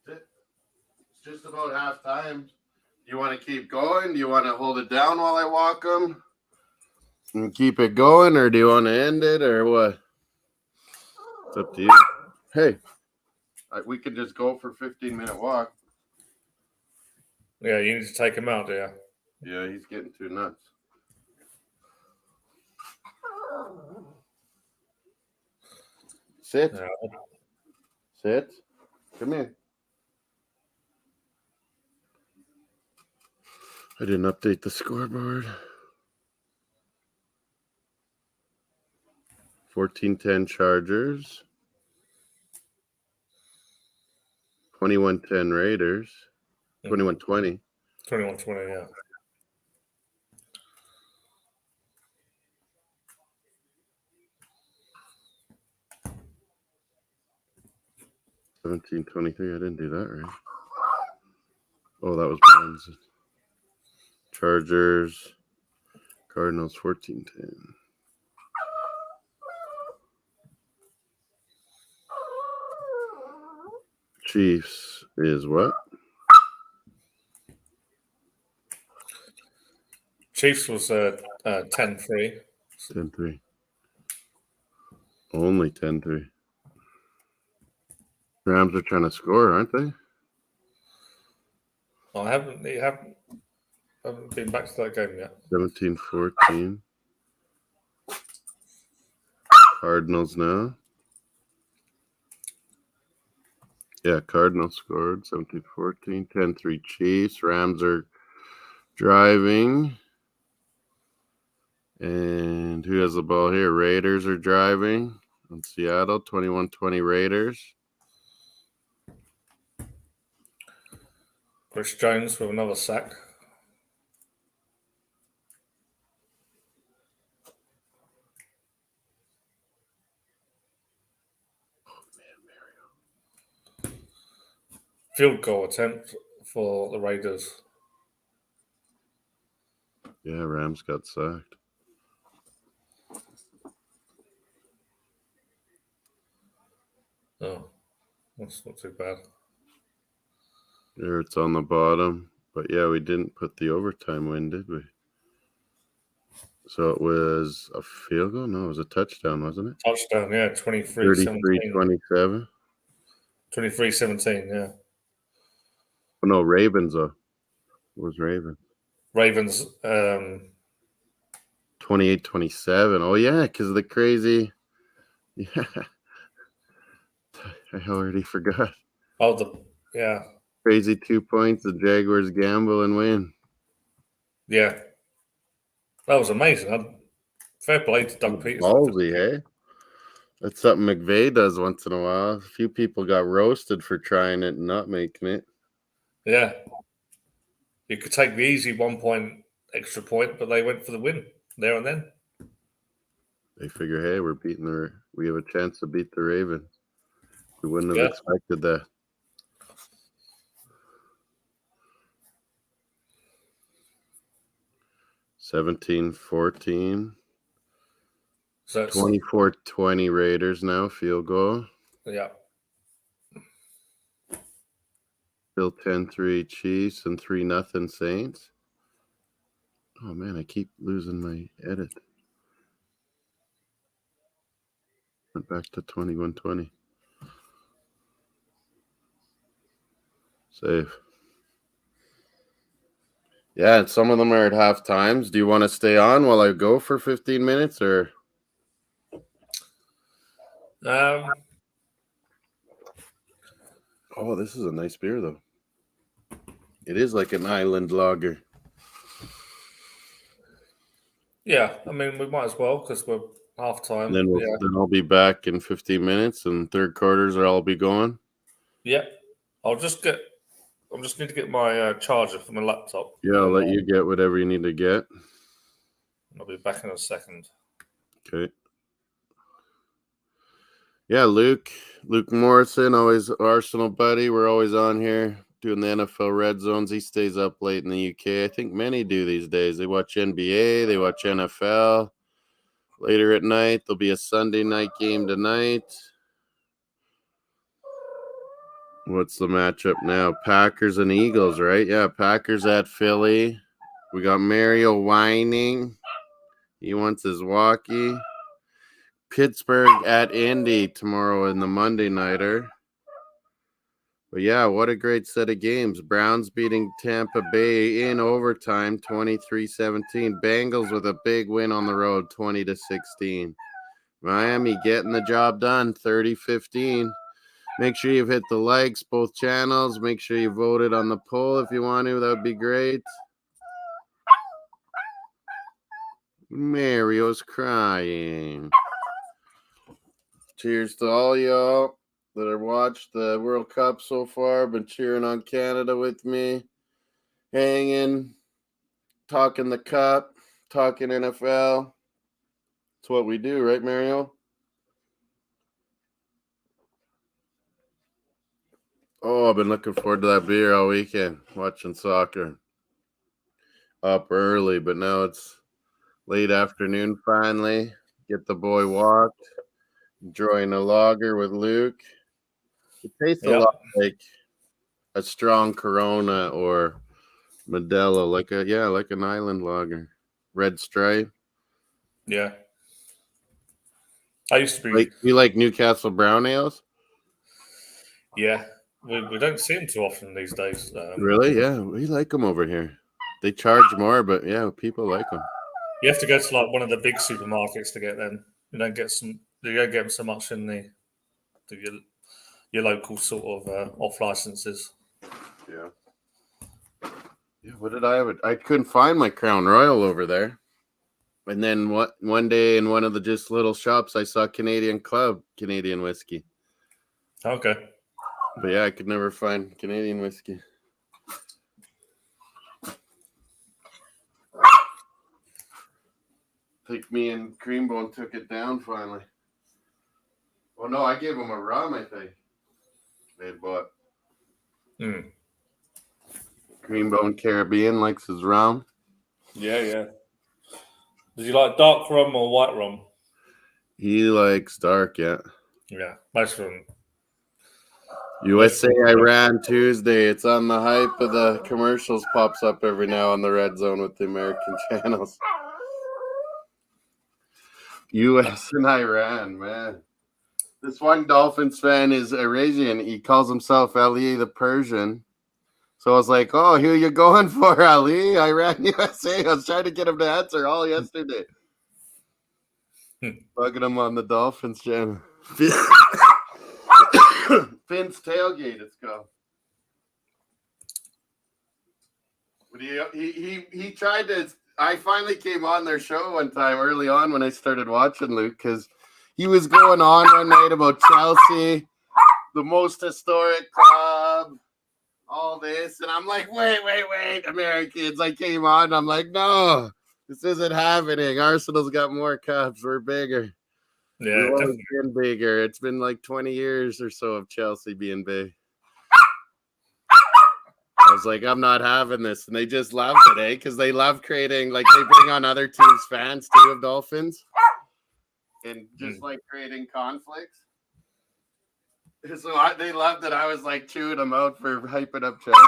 A: It's just about halftime. Do you want to keep going? Do you want to hold it down while I walk them and keep it going, or do you want to end it, or what? It's up to you. Hey, we could just go for 15-minute walk.
C: Yeah, you need to take him out, yeah.
A: Yeah, he's getting too nuts. Sit.
C: Yeah.
A: Sit. Come here. I didn't update the scoreboard. 14-10 Chargers. 21-10 Raiders. 21-20.
C: 21-20, yeah.
A: I didn't do that right. Oh, that was Browns. Chargers. Cardinals 14-10. Chiefs is what?
C: Chiefs was 10-3.
A: 10-3. Only 10-3. Rams are trying to score, aren't they?
C: I haven't been back to that game yet.
A: 17-14. Cardinals now. Yeah, Cardinals scored 17-14. 10-3 Chiefs. Rams are driving. And who has the ball here? Raiders are driving on Seattle. 21-20 Raiders.
C: Chris Jones with another sack. Field goal attempt for the Raiders.
A: Yeah, Rams got sacked.
C: Oh, that's not too bad.
A: There, it's on the bottom. But yeah, we didn't put the overtime win, did we? So it was a field goal? No, it was a touchdown, wasn't it?
C: Touchdown, yeah, 23-17.
A: 33-27.
C: 23-17, yeah.
A: Oh, no, Ravens, though. It was Ravens.
C: Ravens,
A: 28-27. Oh, yeah, because of the crazy. Yeah. I already forgot.
C: yeah.
A: Crazy 2 points. The Jaguars gamble and win.
C: Yeah. That was amazing. Fair play to Doug Peterson.
A: Ballsy, hey? That's something McVay does once in a while. A few people got roasted for trying it and not making it.
C: Yeah. You could take the easy 1 point extra point, but they went for the win there and then.
A: They figure, hey, we have a chance to beat the Ravens. We wouldn't have expected that. $17-14. So 24-20 Raiders now, field goal.
C: Yeah.
A: Still 10-3 Chiefs and 3-0 Saints. Oh, man, I keep losing my edit. Went back to 21-20. Save. Yeah, and some of them are at half times. Do you want to stay on while I go for 15 minutes or? Oh, this is a nice beer, though. It is like an island lager.
C: Yeah, I mean, we might as well because we're half time.
A: Then I'll be back in 15 minutes and third quarters will all be going.
C: Yeah. I just need to get my charger for my laptop.
A: Yeah, I'll let you get whatever you need to get.
C: I'll be back in a second.
A: Okay. Yeah, Luke Morrison, always Arsenal buddy. We're always on here doing the NFL red zones. He stays up late in the UK. I think many do these days. They watch NBA, they watch NFL. Later at night, there'll be a Sunday night game tonight. What's the matchup now? Packers and Eagles, right? Yeah, Packers at Philly. We got Mario whining. He wants his walkie. Pittsburgh at Indy tomorrow in the Monday nighter. But yeah, what a great set of games. Browns beating Tampa Bay in overtime 23-17. Bengals with a big win on the road 20-16. Miami getting the job done 30-15. Make sure you've hit the likes, both channels. Make sure you voted on the poll if you want to. That would be great. Mario's crying. Cheers to all y'all that have watched the World Cup so far. Been cheering on Canada with me. Hanging. Talking the cup. Talking NFL. That's what we do, right, Mario? Oh, I've been looking forward to that beer all weekend, watching soccer. Up early, but now it's late afternoon finally. Get the boy walked. Enjoying a lager with Luke. It tastes a
C: Yep.
A: lot like a strong Corona or Modelo, like an island lager. Red Stripe.
C: Yeah. I used to be.
A: Like you like Newcastle brown ales?
C: Yeah. We don't see them too often these days.
A: Really? Yeah, we like them over here. They charge more, but yeah, people like them.
C: You have to go to like one of the big supermarkets to get them. You don't get them so much in your local sort of off licenses.
A: Yeah. Yeah. What did I have? I couldn't find my Crown Royal over there. And then one day in one of the just little shops, I saw Canadian Club Canadian whiskey.
C: Okay.
A: But yeah, I could never find Canadian whiskey. I think me and Creambone took it down finally. Oh no, I gave him a rum, I think. They had bought. Creambone Caribbean likes his rum.
C: Yeah, yeah. Does he like dark rum or white rum?
A: He likes dark, yeah.
C: Yeah, most of them.
A: USA Iran Tuesday. It's on the hype of the commercials, pops up every now on the red zone with the American channels. US and Iran, man. This one Dolphins fan is Eurasian. He calls himself Ali the Persian. So I was like, oh, who you going for, Ali? Iran, USA. I was trying to get him to answer all yesterday. Bugging him on the Dolphins channel. Finn's Tailgate, it's called. But he tried to. I finally came on their show one time early on when I started watching Luke because he was going on one night about Chelsea, the most historic club, all this, and I'm like, wait, Americans! I came on, and I'm like, no, this isn't happening. Arsenal's got more cups. We're bigger.
C: Yeah,
A: We've
C: definitely.
A: been bigger. It's been like 20 years or so of Chelsea being big. I was like, I'm not having this. And they just loved it, because they love creating, like, they bring on other teams' fans, too, of Dolphins. And just, like, creating conflicts. So they loved it. I was, like, chewing them out for hyping up Chelsea.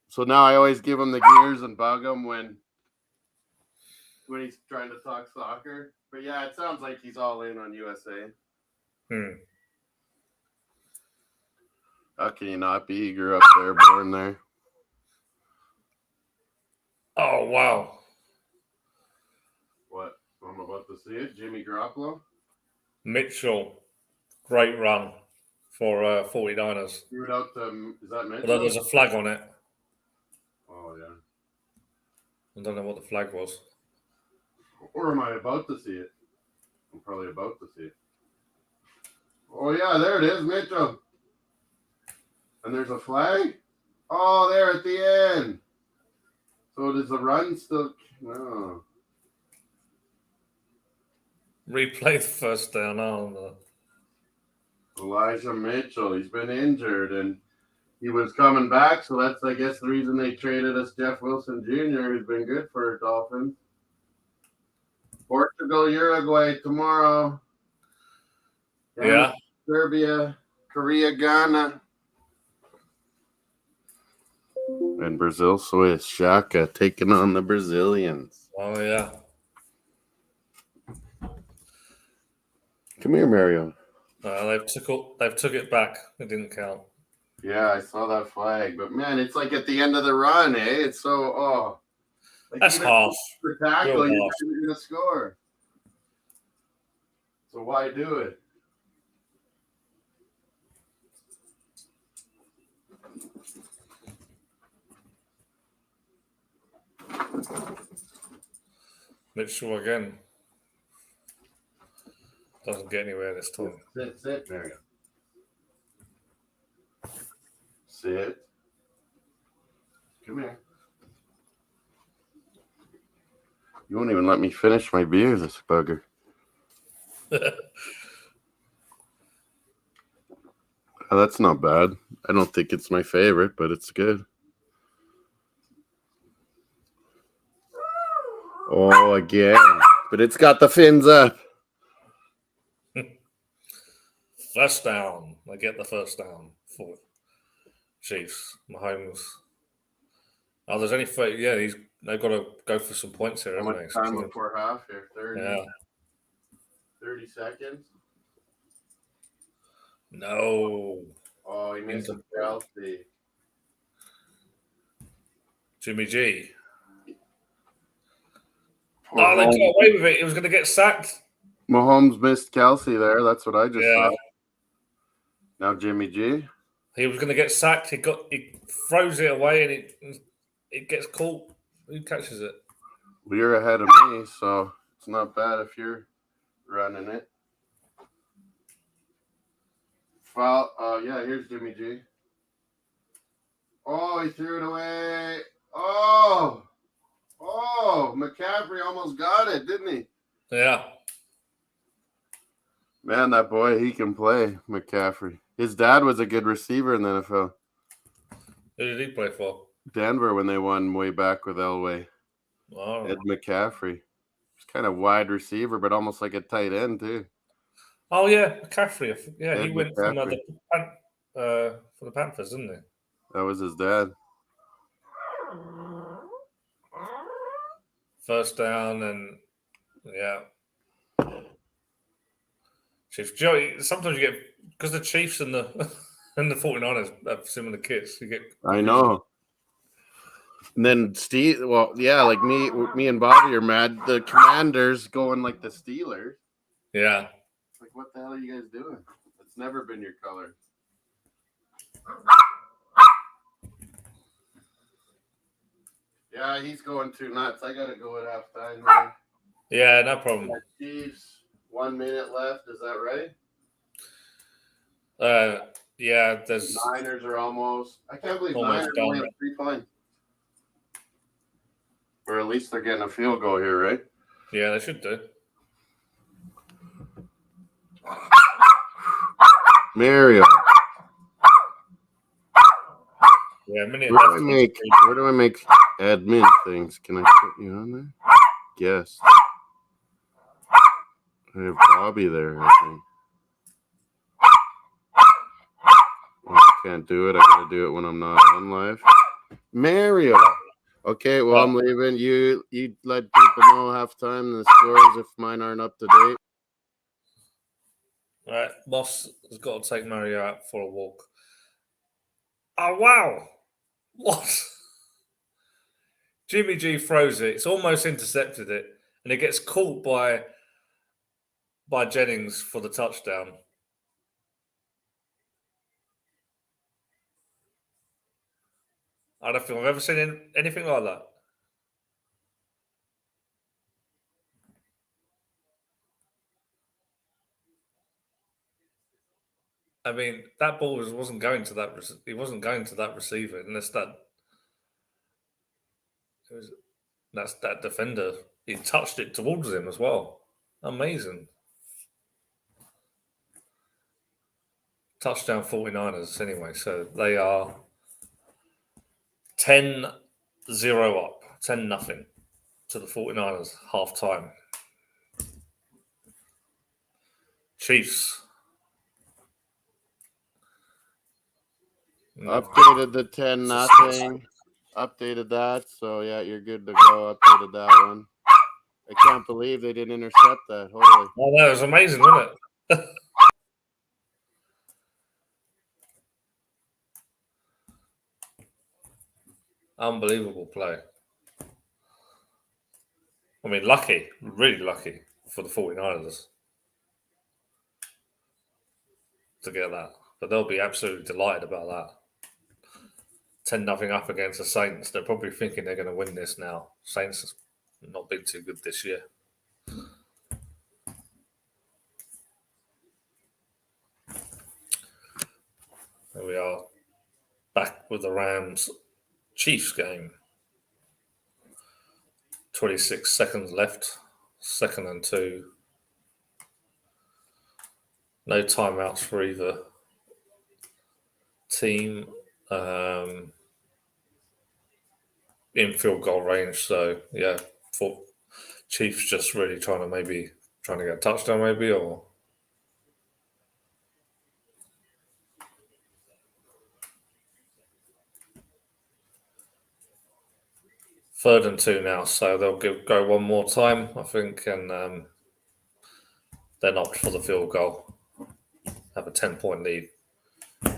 A: So now I always give him the gears and bug him when he's trying to talk soccer. But, yeah, it sounds like he's all in on USA. How can you not be? He grew up there, born there.
C: Oh, wow.
A: What? I'm about to see it. Jimmy Garoppolo?
C: Mitchell. Great run for 49ers.
A: Threw it out to, is that Mitchell?
C: Although there's a flag on it.
A: Oh, yeah.
C: I don't know what the flag was.
A: Or am I about to see it? I'm probably about to see it. Oh, yeah, there it is, Mitchell. And there's a flag? Oh, there at the end. So does the run still? No.
C: replay the first down. Oh, no.
A: Elijah Mitchell, he's been injured and he was coming back, so that's, I guess, the reason they traded us Jeff Wilson Jr., who's been good for Dolphins. Portugal, Uruguay tomorrow.
C: Yeah.
A: Serbia, Korea, Ghana. And Brazil, Swiss. Shaka taking on the Brazilians.
C: Oh, yeah.
A: Come here, Mario.
C: They've took it back. It didn't count.
A: Yeah, I saw that flag. But, man, it's like at the end of the run, eh? It's so, Like
C: That's half.
A: For tackle,
C: Real
A: you're
C: half.
A: going to score. So why do it?
C: Mitchell again. Doesn't get anywhere this time.
A: Sit, Mario. Sit. Come here. You won't even let me finish my beer, this bugger. That's not bad. I don't think it's my favorite, but it's good. Oh, again. But it's got the fins up.
C: First down. They get the first down for Chiefs. Mahomes. Oh, there's only 30. Yeah, they've got to go for some points here,
A: How
C: haven't
A: much
C: they?
A: time before half here? 30.
C: Yeah.
A: 30 seconds.
C: No.
A: Oh, he missed a penalty.
C: Jimmy G. Oh, they got away with it. He was going to get sacked.
A: Mahomes missed Kelsey there. That's what I just
C: Yeah.
A: saw. Now Jimmy G.
C: He was going to get sacked. He throws it away and it gets caught. Who catches it?
A: Well, you're ahead of me, so it's not bad if you're running it. Well, yeah, here's Jimmy G. Oh, he threw it away. Oh, McCaffrey almost got it, didn't he?
C: Yeah.
A: Man, that boy, he can play, McCaffrey. His dad was a good receiver in the NFL.
C: Who did he play for?
A: Denver when they won way back with Elway.
C: Oh.
A: Ed McCaffrey. He's kind of wide receiver, but almost like a tight end, too.
C: Oh, yeah, McCaffrey. Yeah,
A: Ed
C: he went
A: McCaffrey.
C: for the Panthers, didn't he?
A: That was his dad.
C: First down and, yeah. Chiefs. Joey, sometimes you get, because the Chiefs and the and the 49ers have similar kits, you get.
A: I know. And then Steve, well, yeah, like me and Bobby are mad. The Commanders going like the Steelers.
C: Yeah.
A: Like, what the hell are you guys doing? It's never been your color. Yeah, he's going too nuts. I gotta go at halftime. Man.
C: Yeah, no problem.
A: Chiefs, 1 minute left. Is that right?
C: Yeah, there's.
A: Niners are almost. I can't believe
C: Almost
A: Niners
C: done.
A: only have 3 points. Or at least they're getting a field goal here, right?
C: Yeah, they should do.
A: Mario.
C: Yeah, a minute
A: Where
C: left.
A: do I make admin things? Can I put you on there? Yes. I have Bobby there, I think. Oh, I can't do it. I gotta do it when I'm not on live. Mario. Okay, well, I'm leaving. You let people know halftime the scores if mine aren't up to date.
C: All right, Moss has got to take Mario out for a walk. Oh, wow. What? Jimmy G throws it. It's almost intercepted it. And it gets caught by Jennings for the touchdown. I don't think I've ever seen anything like that. I mean, that ball wasn't going to that. He wasn't going to that receiver unless that's that defender. He touched it towards him as well. Amazing. touchdown 49ers anyway. So they are 10-0 up, 10-0 to the 49ers half time. Chiefs.
A: Updated the 10-0. Updated that. So, yeah, you're good to go. Updated that one. I can't believe they didn't intercept that. Holy.
C: Oh, that was amazing, wasn't it? Unbelievable play. I mean, lucky, really lucky for the 49ers to get that. But they'll be absolutely delighted about that. 10-0 up against the Saints. They're probably thinking they're going to win this now. Saints have not been too good this year. There we are. Back with the Rams Chiefs game. 26 seconds left. 2nd and 2. No timeouts for either team. In field goal range. So, yeah, for Chiefs just really trying to get a touchdown maybe, or... Third and 2 now, so they'll go one more time, I think, and then opt for the field goal. Have a 10-point lead.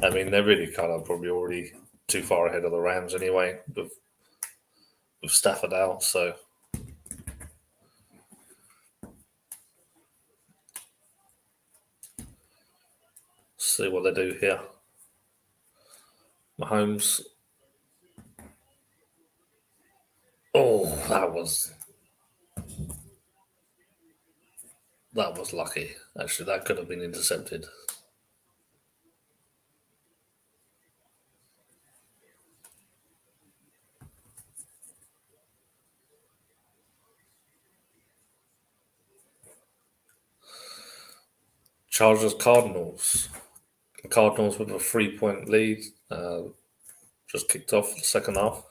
C: I mean, they're really kind of probably already too far ahead of the Rams anyway, with Stafford out, so... See what they do here. Mahomes. Oh, that was lucky. Actually, that could have been intercepted. Chargers Cardinals. The Cardinals with a 3-point lead. Just kicked off the second half.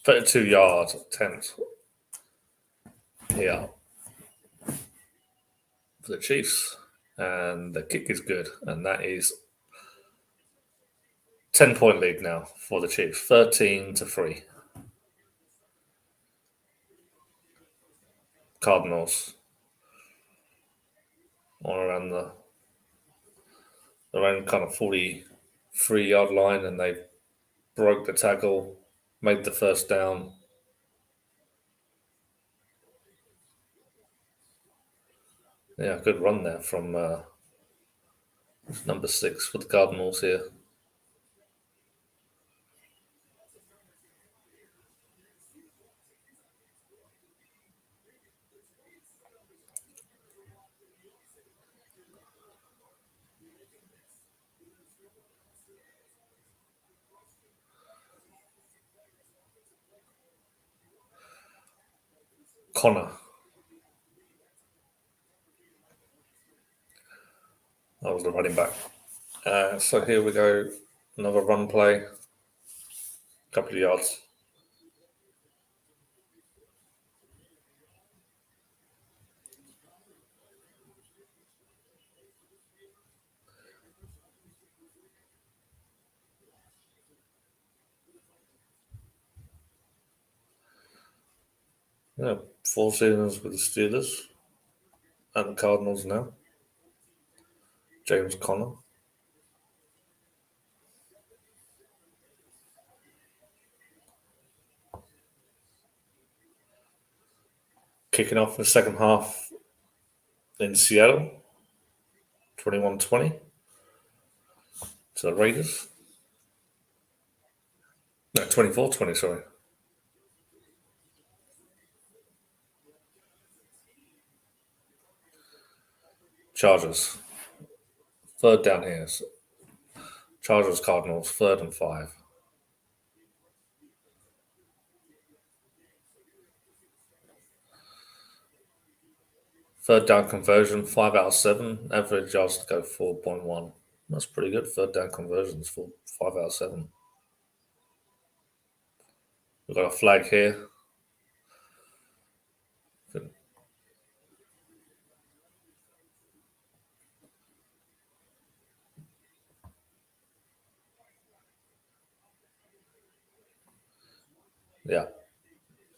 C: 32-yard attempt here for the Chiefs. And the kick is good. And that is 10-point lead now for the Chiefs. 13-3. Cardinals. Or around their own kind of 43-yard line, and they broke the tackle, made the first down. Yeah, good run there from number 6 for the Cardinals here. Connor. That was the running back. So here we go. Another run play. Couple of yards. Yeah, 4 seasons with the Steelers and the Cardinals now. James Conner. Kicking off the second half in Seattle. 21-20 to the Raiders. No, 24-20, sorry. Chargers. Third down here. Chargers, Cardinals, 3rd and 5. Third down conversion, 5 out of 7. Average yards to go 4.1. That's pretty good. Third down conversions for 5 out of 7. We've got a flag here. Yeah.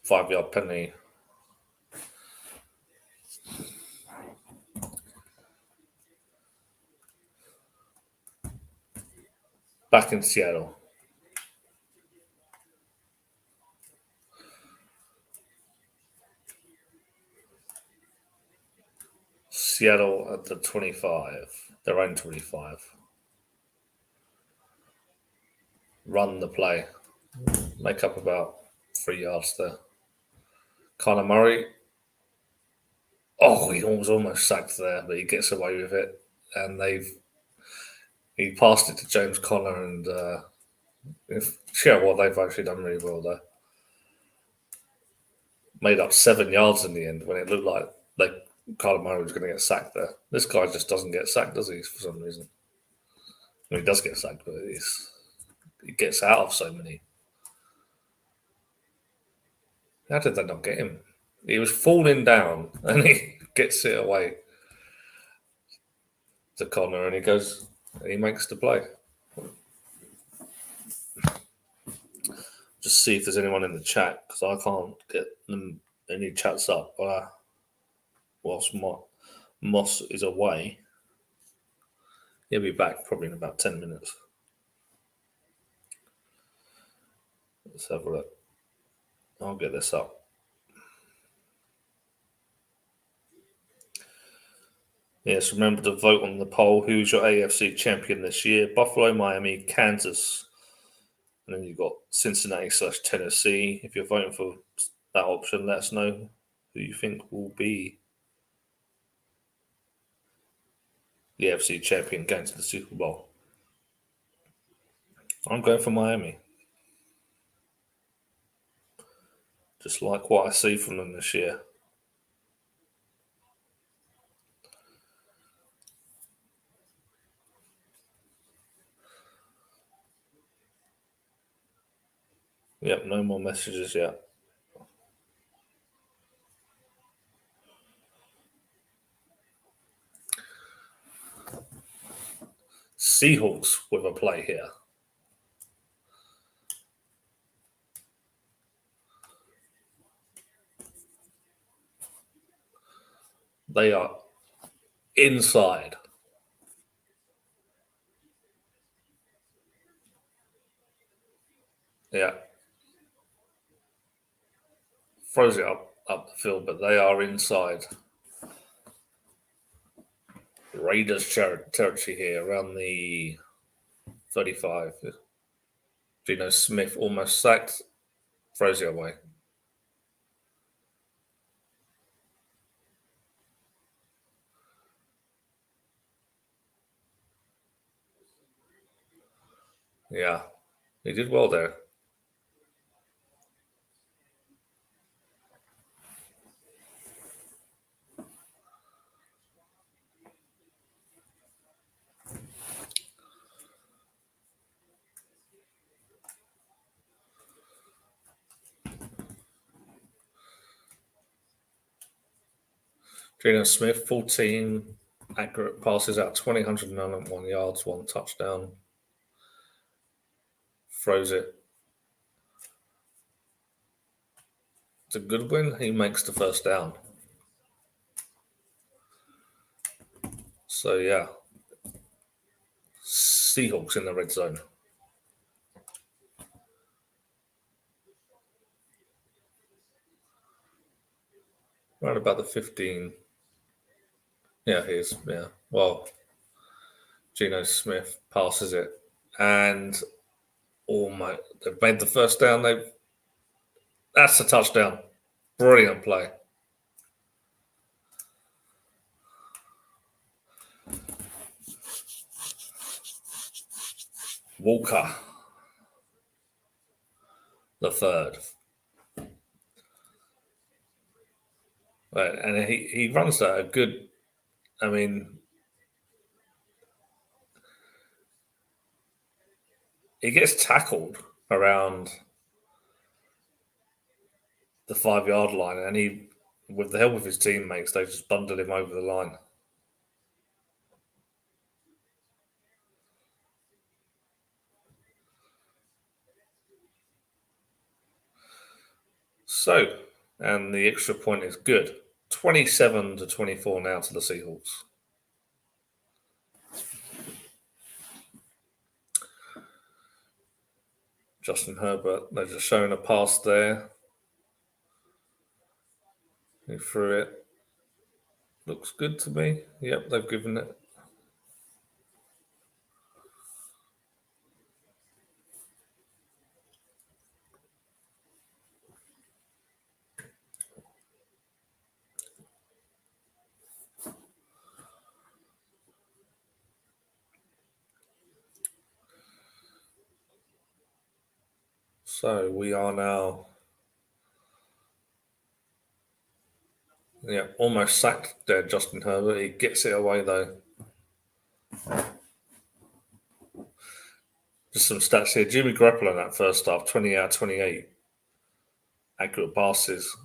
C: 5-yard penalty. Back in Seattle. Seattle at the 25. Their own 25. Run the play. Make up about 3 yards there. Connor Murray. Oh, he was almost sacked there, but he gets away with it. And he passed it to James Conner, and they've actually done really well there. Made up 7 yards in the end when it looked like Kyler Murray was going to get sacked there. This guy just doesn't get sacked, does he, for some reason? I mean, he does get sacked, but he gets out of so many. How did they not get him? He was falling down, and he gets it away to Connor, and he makes the play. Just see if there's anyone in the chat, because I can't get any chats up whilst Moss is away. He'll be back probably in about 10 minutes. Let's have a look. I'll get this up. Yes, remember to vote on the poll. Who's your AFC champion this year? Buffalo, Miami, Kansas. And then you've got Cincinnati/Tennessee. If you're voting for that option, let us know who you think will be the AFC champion going to the Super Bowl. I'm going for Miami. Just like what I see from them this year. Yep, no more messages yet. Seahawks with a play here. They are inside. Yeah. Throws it up the field, but they are inside. Raiders territory here around the 35. Geno Smith almost sacked. Throws it away. Yeah. He did well there. Geno Smith, 14 accurate passes out, 1,101 yards, 1 touchdown. Throws it. It's a good win. He makes the first down. So, yeah. Seahawks in the red zone. Right about the 15. Yeah, he is. Yeah. Well, Geno Smith passes it. And they've made the first down. That's a touchdown. Brilliant play. Walker, the third. And he runs that a good. I mean, he gets tackled around the 5 yard line, and he, with the help of his teammates, they just bundle him over the line. So, and the extra point is good. 27-24 now to the Seahawks. Justin Herbert, they're just showing a pass there. He threw it. Looks good to me. Yep, they've given it. So we are now, almost sacked there, Justin Herbert. He gets it away though. Just some stats here. Jimmy Garoppolo in that first half, 20 out of 28 accurate passes.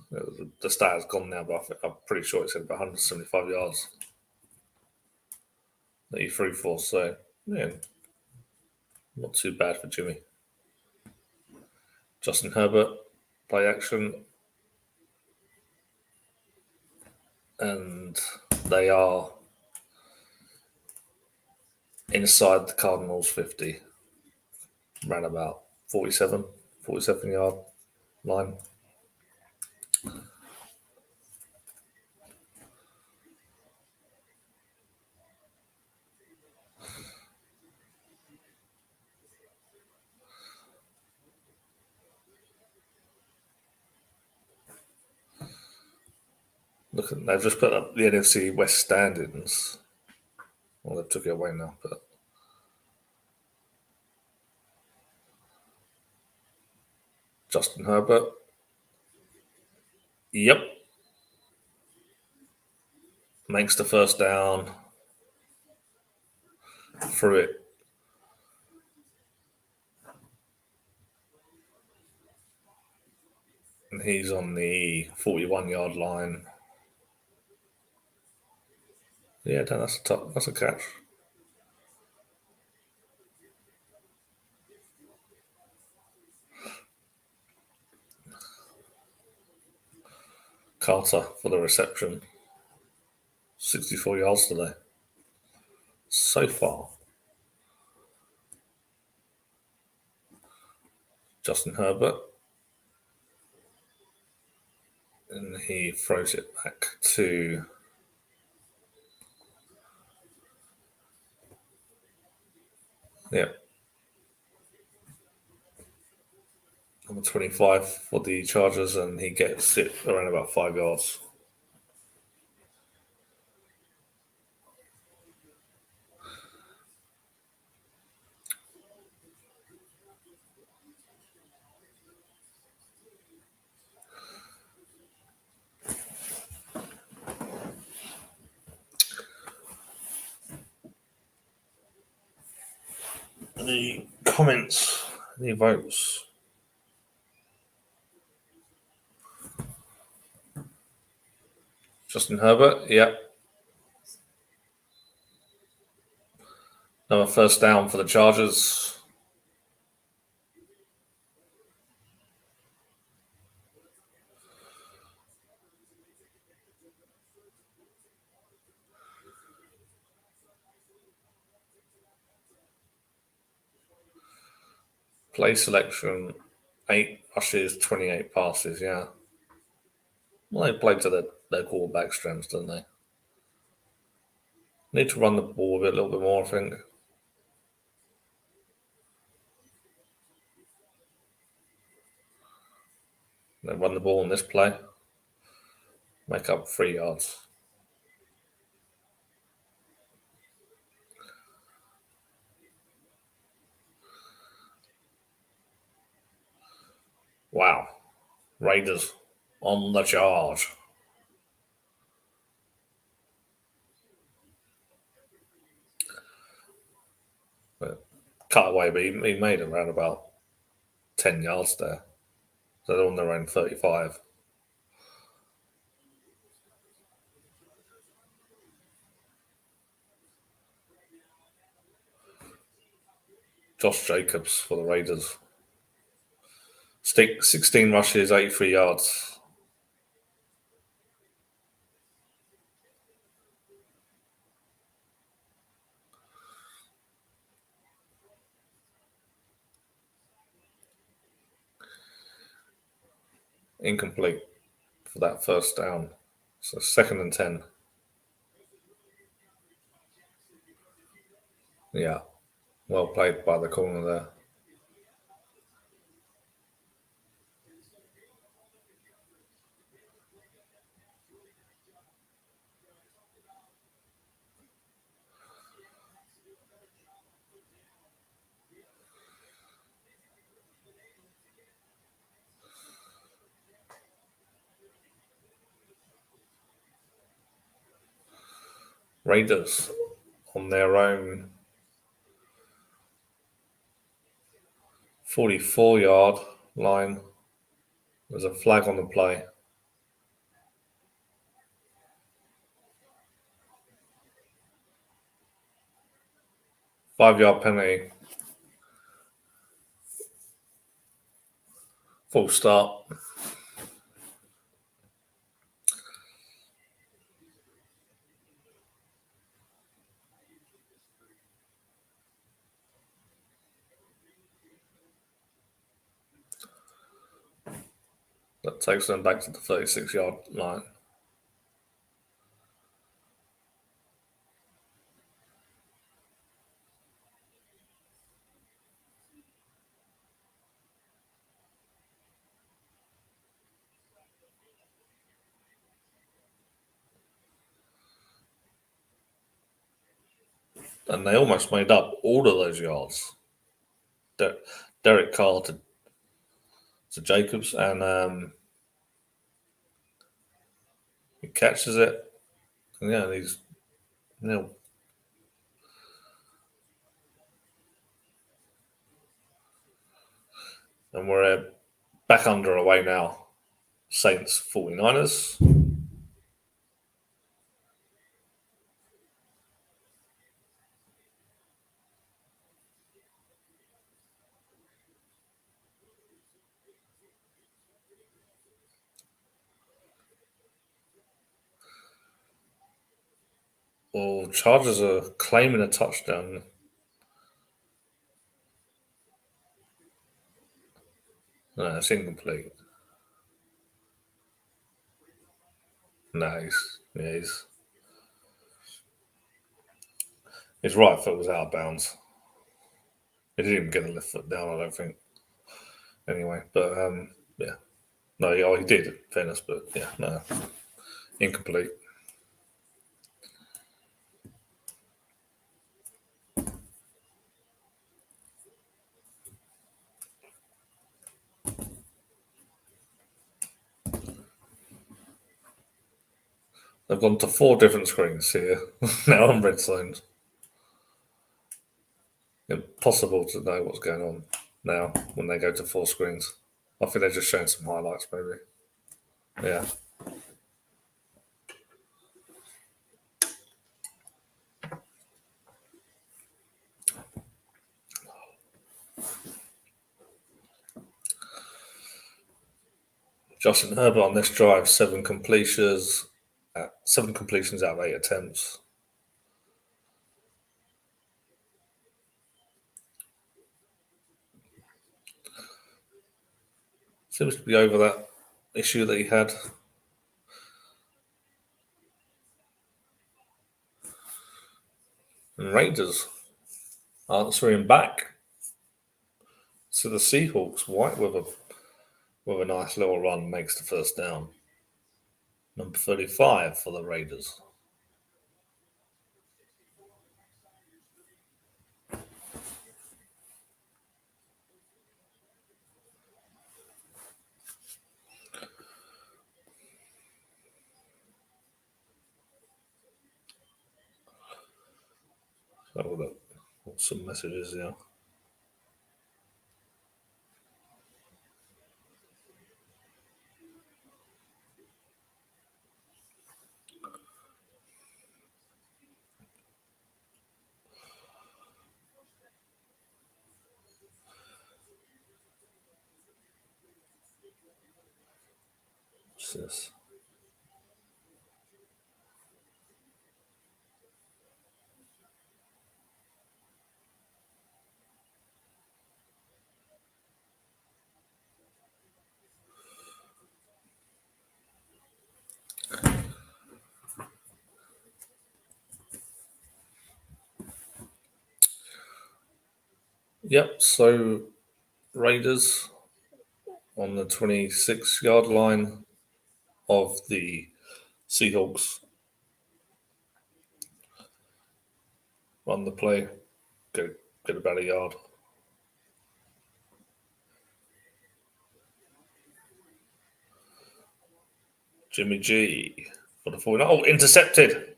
C: The stat has gone now, but I'm pretty sure it said about 175 yards that he threw for. So, yeah, not too bad for Jimmy. Justin Herbert, play action. And they are inside the Cardinals 50, around about 47 yard line. Look, they've just put up the NFC West standings. Well, they took it away now, but Justin Herbert. Yep. Makes the first down. Through it. And he's on the 41-yard line. Yeah, that's a catch. Carter for the reception. 64 yards today. So far. Justin Herbert. And he throws it back to number 25 for the Chargers, and he gets it around about 5 yards. Any comments? Any votes? Justin Herbert, Another first down for the Chargers. Play selection, 8 rushes, 28 passes, Well, they play to their quarterback strengths, don't they? Need to run the ball a little bit more, I think. They run the ball in this play. Make up 3 yards. Wow. Raiders on the charge. cut away, but he made around about 10 yards there. So they're on their own 35. Josh Jacobs for the Raiders. 16 rushes, 83 yards. Incomplete for that first down. So 2nd and 10. Yeah. Well played by the corner there. Raiders on their own 44-yard line. There's a flag on the play. Five-yard penalty. Full start. That takes them back to the 36-yard line. And they almost made up all of those yards. Derek Carr to Jacobs, and he catches it. And yeah, he's nil. And we're back under away now. Saints 49ers. Well, Chargers are claiming a touchdown. No, it's incomplete. No, his right foot was out of bounds. He didn't even get the left foot down, I don't think. Anyway, but yeah. No, he did, in fairness, but yeah, no. Incomplete. They've gone to 4 different screens here now on RedZone. Impossible to know what's going on now when they go to 4 screens. I think they're just showing some highlights, maybe. Yeah. Justin Herbert on this drive, 7 completions out of 8 attempts. Seems to be over that issue that he had. And Raiders answering back to the Seahawks. White with a nice little run makes the first down. Number 35 for the Raiders. So some messages here. What's this? Yep, so Raiders on the 26-yard line of the Seahawks. Run the play, get about a yard. Jimmy G for the 49. Oh, intercepted.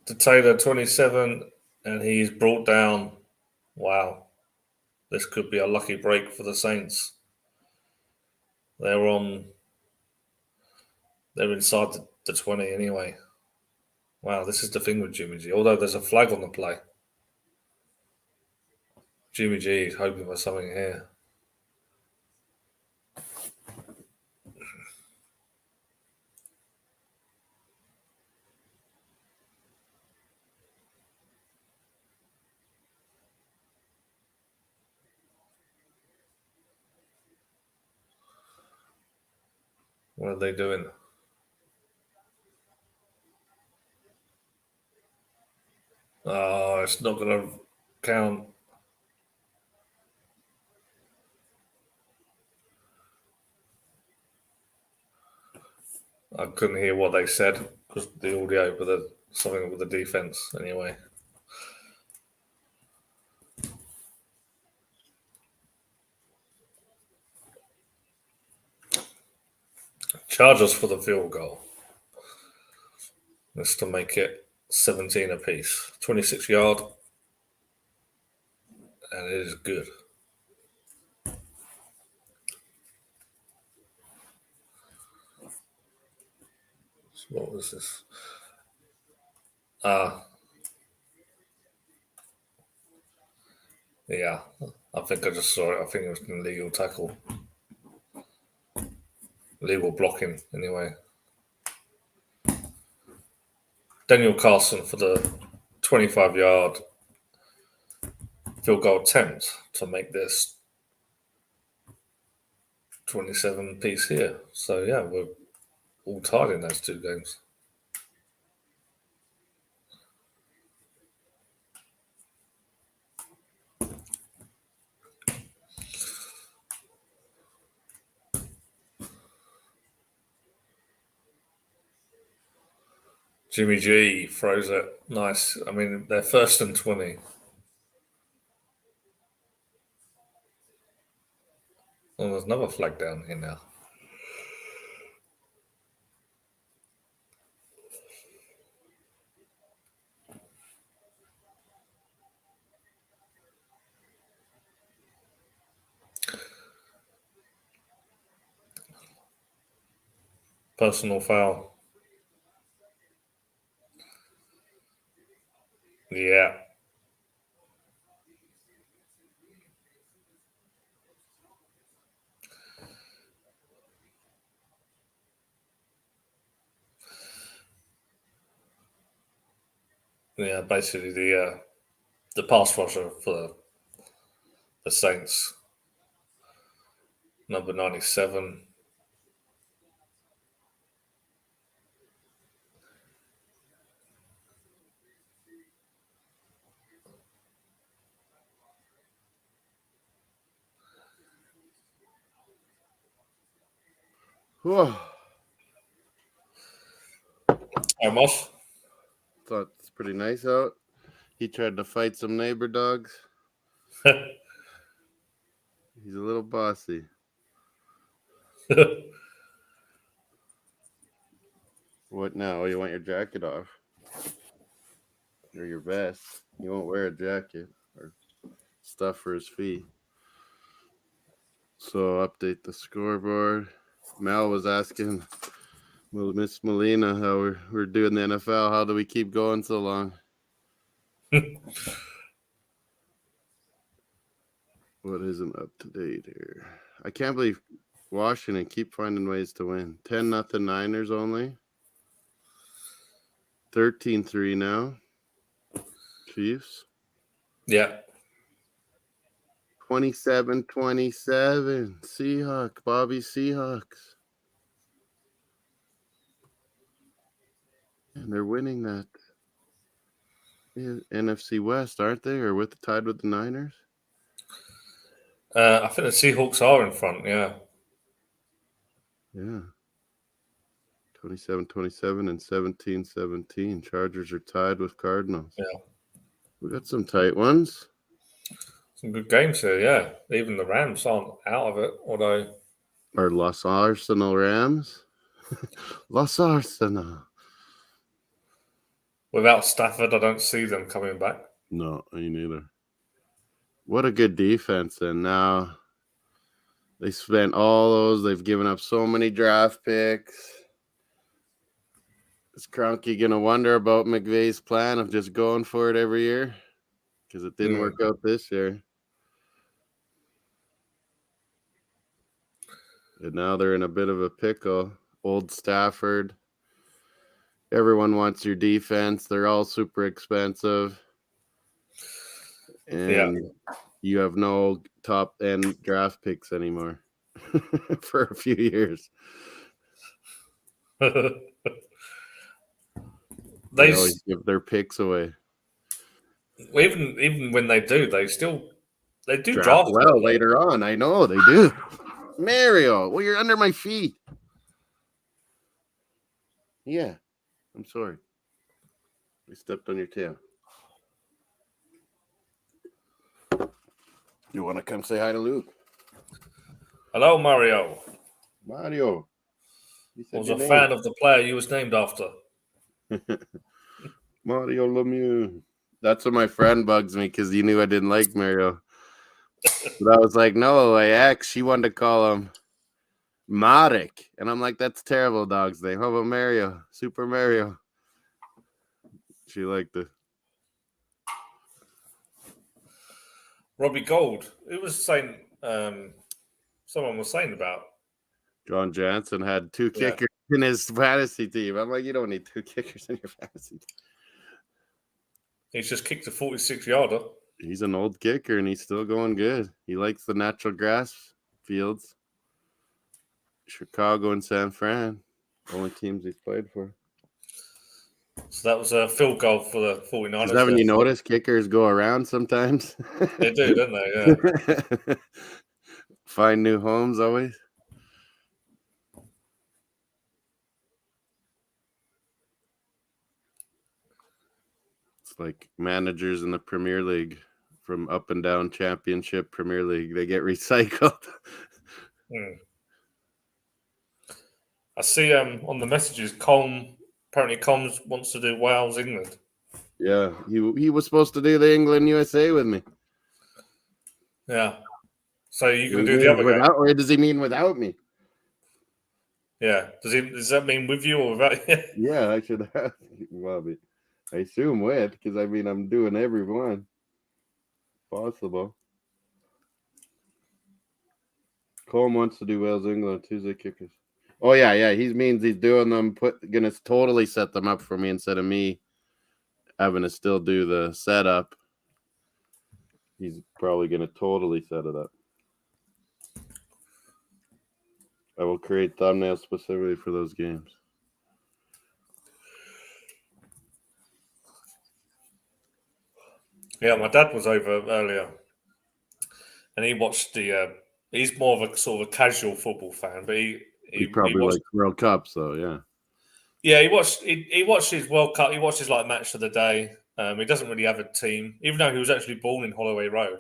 C: To Taylor, 27, and he's brought down. Wow. This could be a lucky break for the Saints. They're inside the 20 anyway. Wow, this is the thing with Jimmy G. Although there's a flag on the play. Jimmy G is hoping for something here. What are they doing? Oh, it's not going to count. I couldn't hear what they said because the audio, but something with the defense anyway. Chargers for the field goal. That's to make it 17 apiece. 26-yard. And it is good. So what was this? Yeah, I think I just saw it. I think it was an illegal tackle. Illegal blocking, anyway. Daniel Carlson for the 25-yard field goal attempt to make this 27 piece here. So, yeah, we're all tied in those two games. Jimmy G throws it. Nice. I mean, they're 1st and 20. Oh, there's another flag down here now. Personal foul. Yeah. Yeah, basically the pass rusher for the Saints, number 97.
A: Whew.
C: How much?
A: Thought it's pretty nice out. He tried to fight some neighbor dogs. He's a little bossy. What now? Oh, you want your jacket off? Or your vest? You won't wear a jacket or stuff for his feet. So update the scoreboard. Mal was asking Miss Molina how we're doing the NFL. How do we keep going so long? What isn't up to date here? I can't believe Washington keep finding ways to win. 10-0 Niners only. 13-3 now. Chiefs.
C: Yeah.
A: 27-27. Seahawks. Bobby Seahawks. And they're winning that NFC West, aren't they? Or tied with the Niners?
C: I think the Seahawks are in front, yeah.
A: Yeah. 27-27 and 17-17. Chargers are tied with Cardinals.
C: Yeah.
A: We got some tight ones.
C: Some good games here, yeah. Even the Rams aren't out of it, although...
A: Our Los Arsenal Rams. Los Arsenal.
C: Without Stafford, I don't see them coming back.
A: No, me neither. What a good defense. And now they spent all those. They've given up so many draft picks. Is Kroenke going to wonder about McVay's plan of just going for it every year? Because it didn't work out this year. And now they're in a bit of a pickle. Old Stafford. Everyone wants your defense. They're all super expensive. And you have no top-end draft picks anymore for a few years. They always give their picks away.
C: Even when they do, they do
A: draft well later on. I know they do. Mario, well, you're under my feet. Yeah, I'm sorry. I stepped on your tail. You want to come say hi to Luke?
C: Hello, Mario.
A: Mario.
C: I was a fan of the player you was named after.
A: Mario Lemieux. That's what my friend bugs me because you knew I didn't like Mario. But I was like, no, she wanted to call him Marek. And I'm like, that's terrible dog's name. How about Mario? Super Mario. She liked it.
C: Robbie Gold. It was saying, someone was saying about
A: John Jansen had 2 kickers in his fantasy team. I'm like, you don't need 2 kickers in your fantasy team.
C: He's just kicked a 46-yarder.
A: He's an old kicker, and he's still going good. He likes the natural grass fields. Chicago and San Fran, only teams he's played for.
C: So that was a field goal for the 49ers.
A: Haven't you noticed kickers go around sometimes?
C: They do, don't they? Yeah.
A: Find new homes always. It's like managers in the Premier League from up and down Championship Premier League. They get recycled.
C: I see on the messages, apparently Combs wants to do Wales, England.
A: Yeah, he was supposed to do the England USA with me.
C: Yeah. So you can do the other game.
A: Or does he mean without me?
C: Yeah. Does that mean with you or without you?
A: Yeah, I should have. Well, I assume with, because I'm doing every one possible. Colm wants to do Wales, England, Tuesday kickers. Oh yeah. He means he's doing them. Gonna totally set them up for me instead of me having to still do the setup. He's probably gonna totally set it up. I will create thumbnails specifically for those games.
C: Yeah, my dad was over earlier, and he watched the. He's more of a sort of a casual football fan, but he
A: probably
C: watched,
A: likes World Cups, though. Yeah.
C: Yeah, he watched his World Cup. He watched his match of the day. He doesn't really have a team, even though he was actually born in Holloway Road.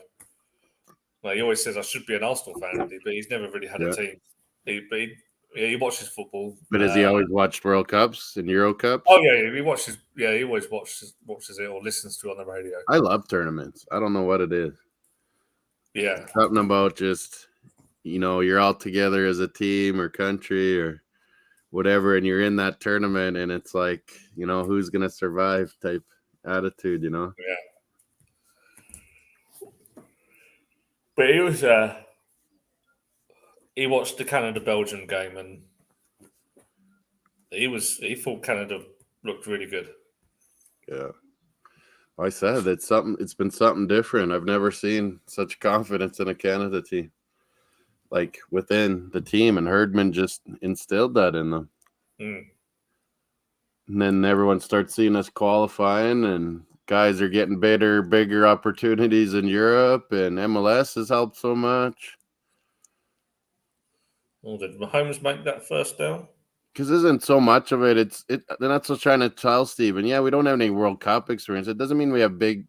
C: He always says I should be an Arsenal fan, but he's never really had a team. He watches football.
A: But has he always watched World Cups and Euro Cups?
C: Oh yeah, he watches. Yeah, he always watches it or listens to it on the radio.
A: I love tournaments. I don't know what it is.
C: Yeah,
A: something about just you're all together as a team or country or whatever, and you're in that tournament, and it's like who's gonna survive type attitude.
C: Yeah. But he was he watched the Canada-Belgium game and he thought Canada looked really good.
A: Yeah. I said it's been something different. I've never seen such confidence in a Canada team. Like within the team, and Herdman just instilled that in them.
C: Mm.
A: And then everyone starts seeing us qualifying, and guys are getting bigger opportunities in Europe, and MLS has helped so much.
C: Well, did Mahomes make that first down?
A: Because isn't so much of it. They're not so trying to tell Steven, yeah, we don't have any World Cup experience. It doesn't mean we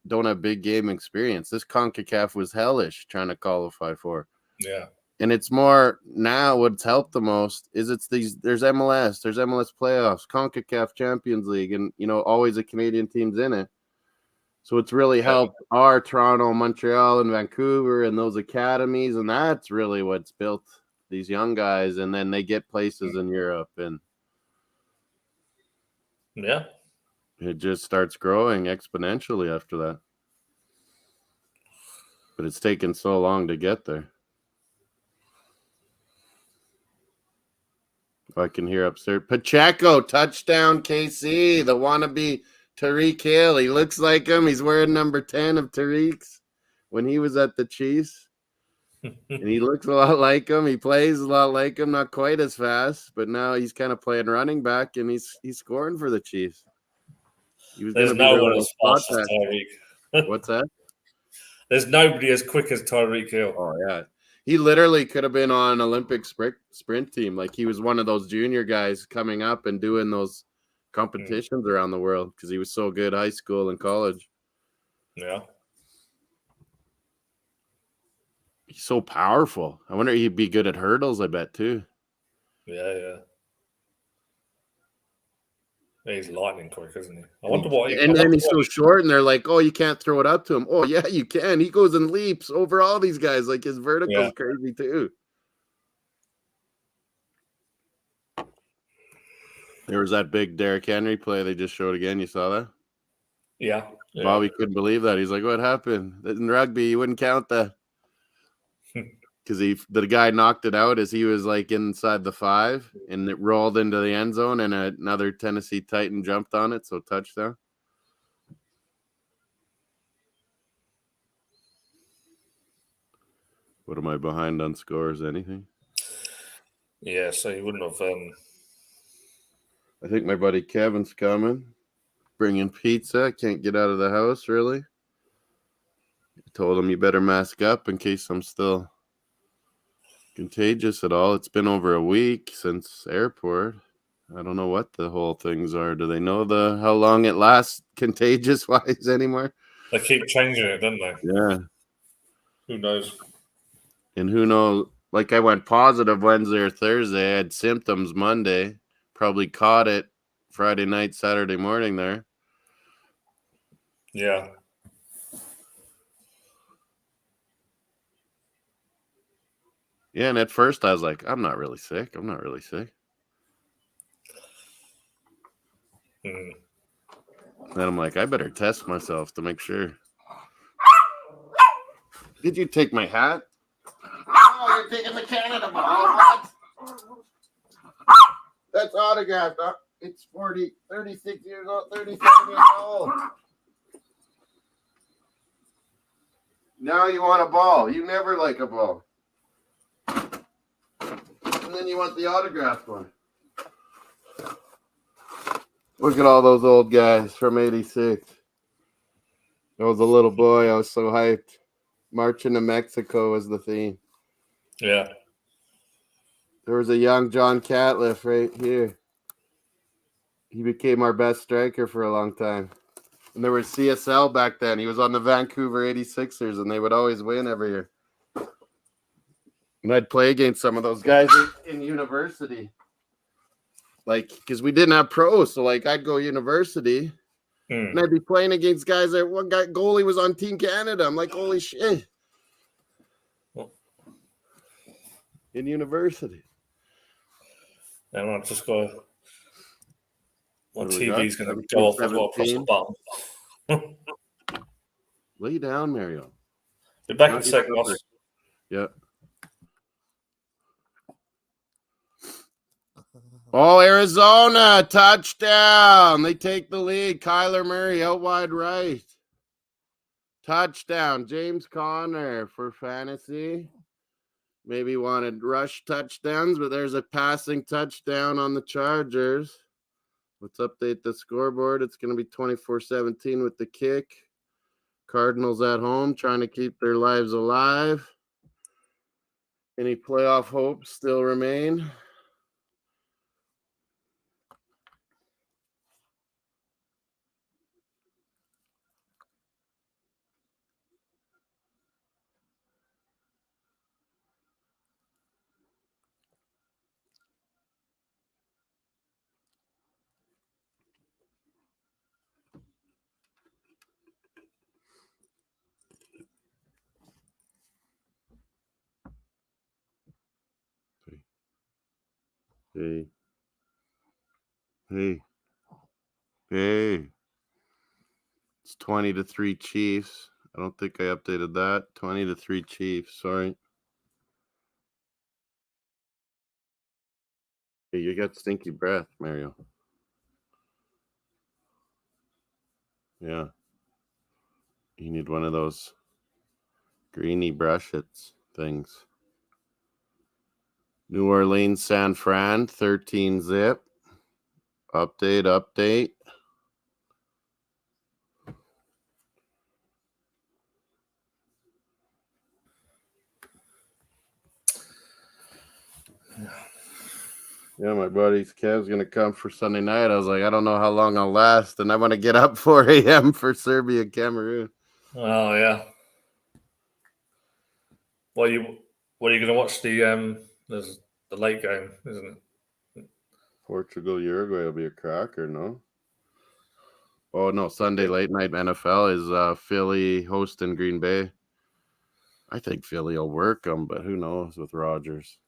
A: don't have big game experience. This CONCACAF was hellish trying to qualify for.
C: Yeah.
A: And it's more now what's helped the most is there's MLS playoffs, CONCACAF Champions League, and always a Canadian team's in it. So it's really helped our Toronto, Montreal, and Vancouver and those academies, and that's really what's built these young guys, and then they get places in Europe, and
C: yeah,
A: it just starts growing exponentially after that. But it's taken so long to get there. I can hear upstairs. Pacheco, touchdown, KC, the wannabe Tariq Hill. He looks like him. He's wearing number 10 of Tariq's when he was at the Chiefs. And he looks a lot like him. He plays a lot like him, not quite as fast, but now he's kind of playing running back, and he's scoring for the Chiefs. He was
C: there's no one as fast as Tyreek.
A: What's that?
C: There's nobody as quick as Tyreek Hill.
A: Oh, yeah. He literally could have been on an Olympic sprint team. Like he was one of those junior guys coming up and doing those competitions around the world because he was so good high school and college.
C: Yeah.
A: He's so powerful. I wonder if he'd be good at hurdles, I bet, too.
C: Yeah. He's lightning quick, isn't he? I wonder what.
A: And then he's so short, and they're like, "Oh, you can't throw it up to him." Oh, yeah, you can. He goes and leaps over all these guys. Like his vertical's crazy too. There was that big Derrick Henry play they just showed again. You saw that?
C: Yeah.
A: Bobby couldn't believe that. He's like, "What happened in rugby? You wouldn't count that." Because the guy knocked it out as he was like inside the 5, and it rolled into the end zone, and another Tennessee Titan jumped on it, so touchdown. What am I behind on scores? Anything?
C: Yeah, so he wouldn't have.
A: I think my buddy Kevin's coming, bringing pizza. Can't get out of the house really. I told him you better mask up in case I'm still contagious at all. It's been over a week since airport. I don't know what the whole things are. Do they know how long it lasts contagious wise anymore?
C: They keep changing it, don't they?
A: Yeah.
C: Who knows?
A: And who knows? Like I went positive Wednesday or Thursday. I had symptoms Monday. Probably caught it Friday night, Saturday morning there.
C: Yeah.
A: Yeah, and at first I was like, I'm not really sick.
C: Mm.
A: Then I'm like, I better test myself to make sure. Did you take my hat? Oh, you're taking the Canada ball. What? That's autographed. It's 36 years old, 37 years old. Now you want a ball. You never like a ball. And then you want the autographed one. Look at all those old guys from 86. I was a little boy. I was so hyped. Marching to Mexico was the theme.
C: Yeah.
A: There was a young John Catliff right here. He became our best striker for a long time. And there was CSL back then. He was on the Vancouver 86ers, and they would always win every year. And I'd play against some of those guys in university. Like, because we didn't have pros. So, like, I'd go university, and I'd be playing against guys that one guy goalie was on Team Canada. I'm like, holy shit. In university.
C: And I just got my TV's going to go off. I've got to press the button.
A: Lay down, Mario.
C: Be back in a second, Ross.
A: Yeah. Oh, Arizona, touchdown. They take the lead. Kyler Murray out wide right. Touchdown. James Conner for fantasy. Maybe wanted rush touchdowns, but there's a passing touchdown on the Chargers. Let's update the scoreboard. It's going to be 24-17 with the kick. Cardinals at home trying to keep their lives alive. Any playoff hopes still remain? Hey. It's 20-3 Chiefs. I don't think I updated that. 20-3 Chiefs. Sorry. Hey, you got stinky breath, Mario. Yeah. You need one of those greeny brushes things. New Orleans, San Fran, 13 zip. Update. Yeah, my buddy Kev's going to come for Sunday night. I was like, I don't know how long I'll last, and I want to get up 4 a.m. for Serbia, Cameroon.
C: Oh yeah. What are you going to watch the late game, isn't it?
A: Portugal, Uruguay will be a cracker, no? Oh, no, Sunday late night NFL is Philly hosting Green Bay. I think Philly will work them, but who knows with Rodgers.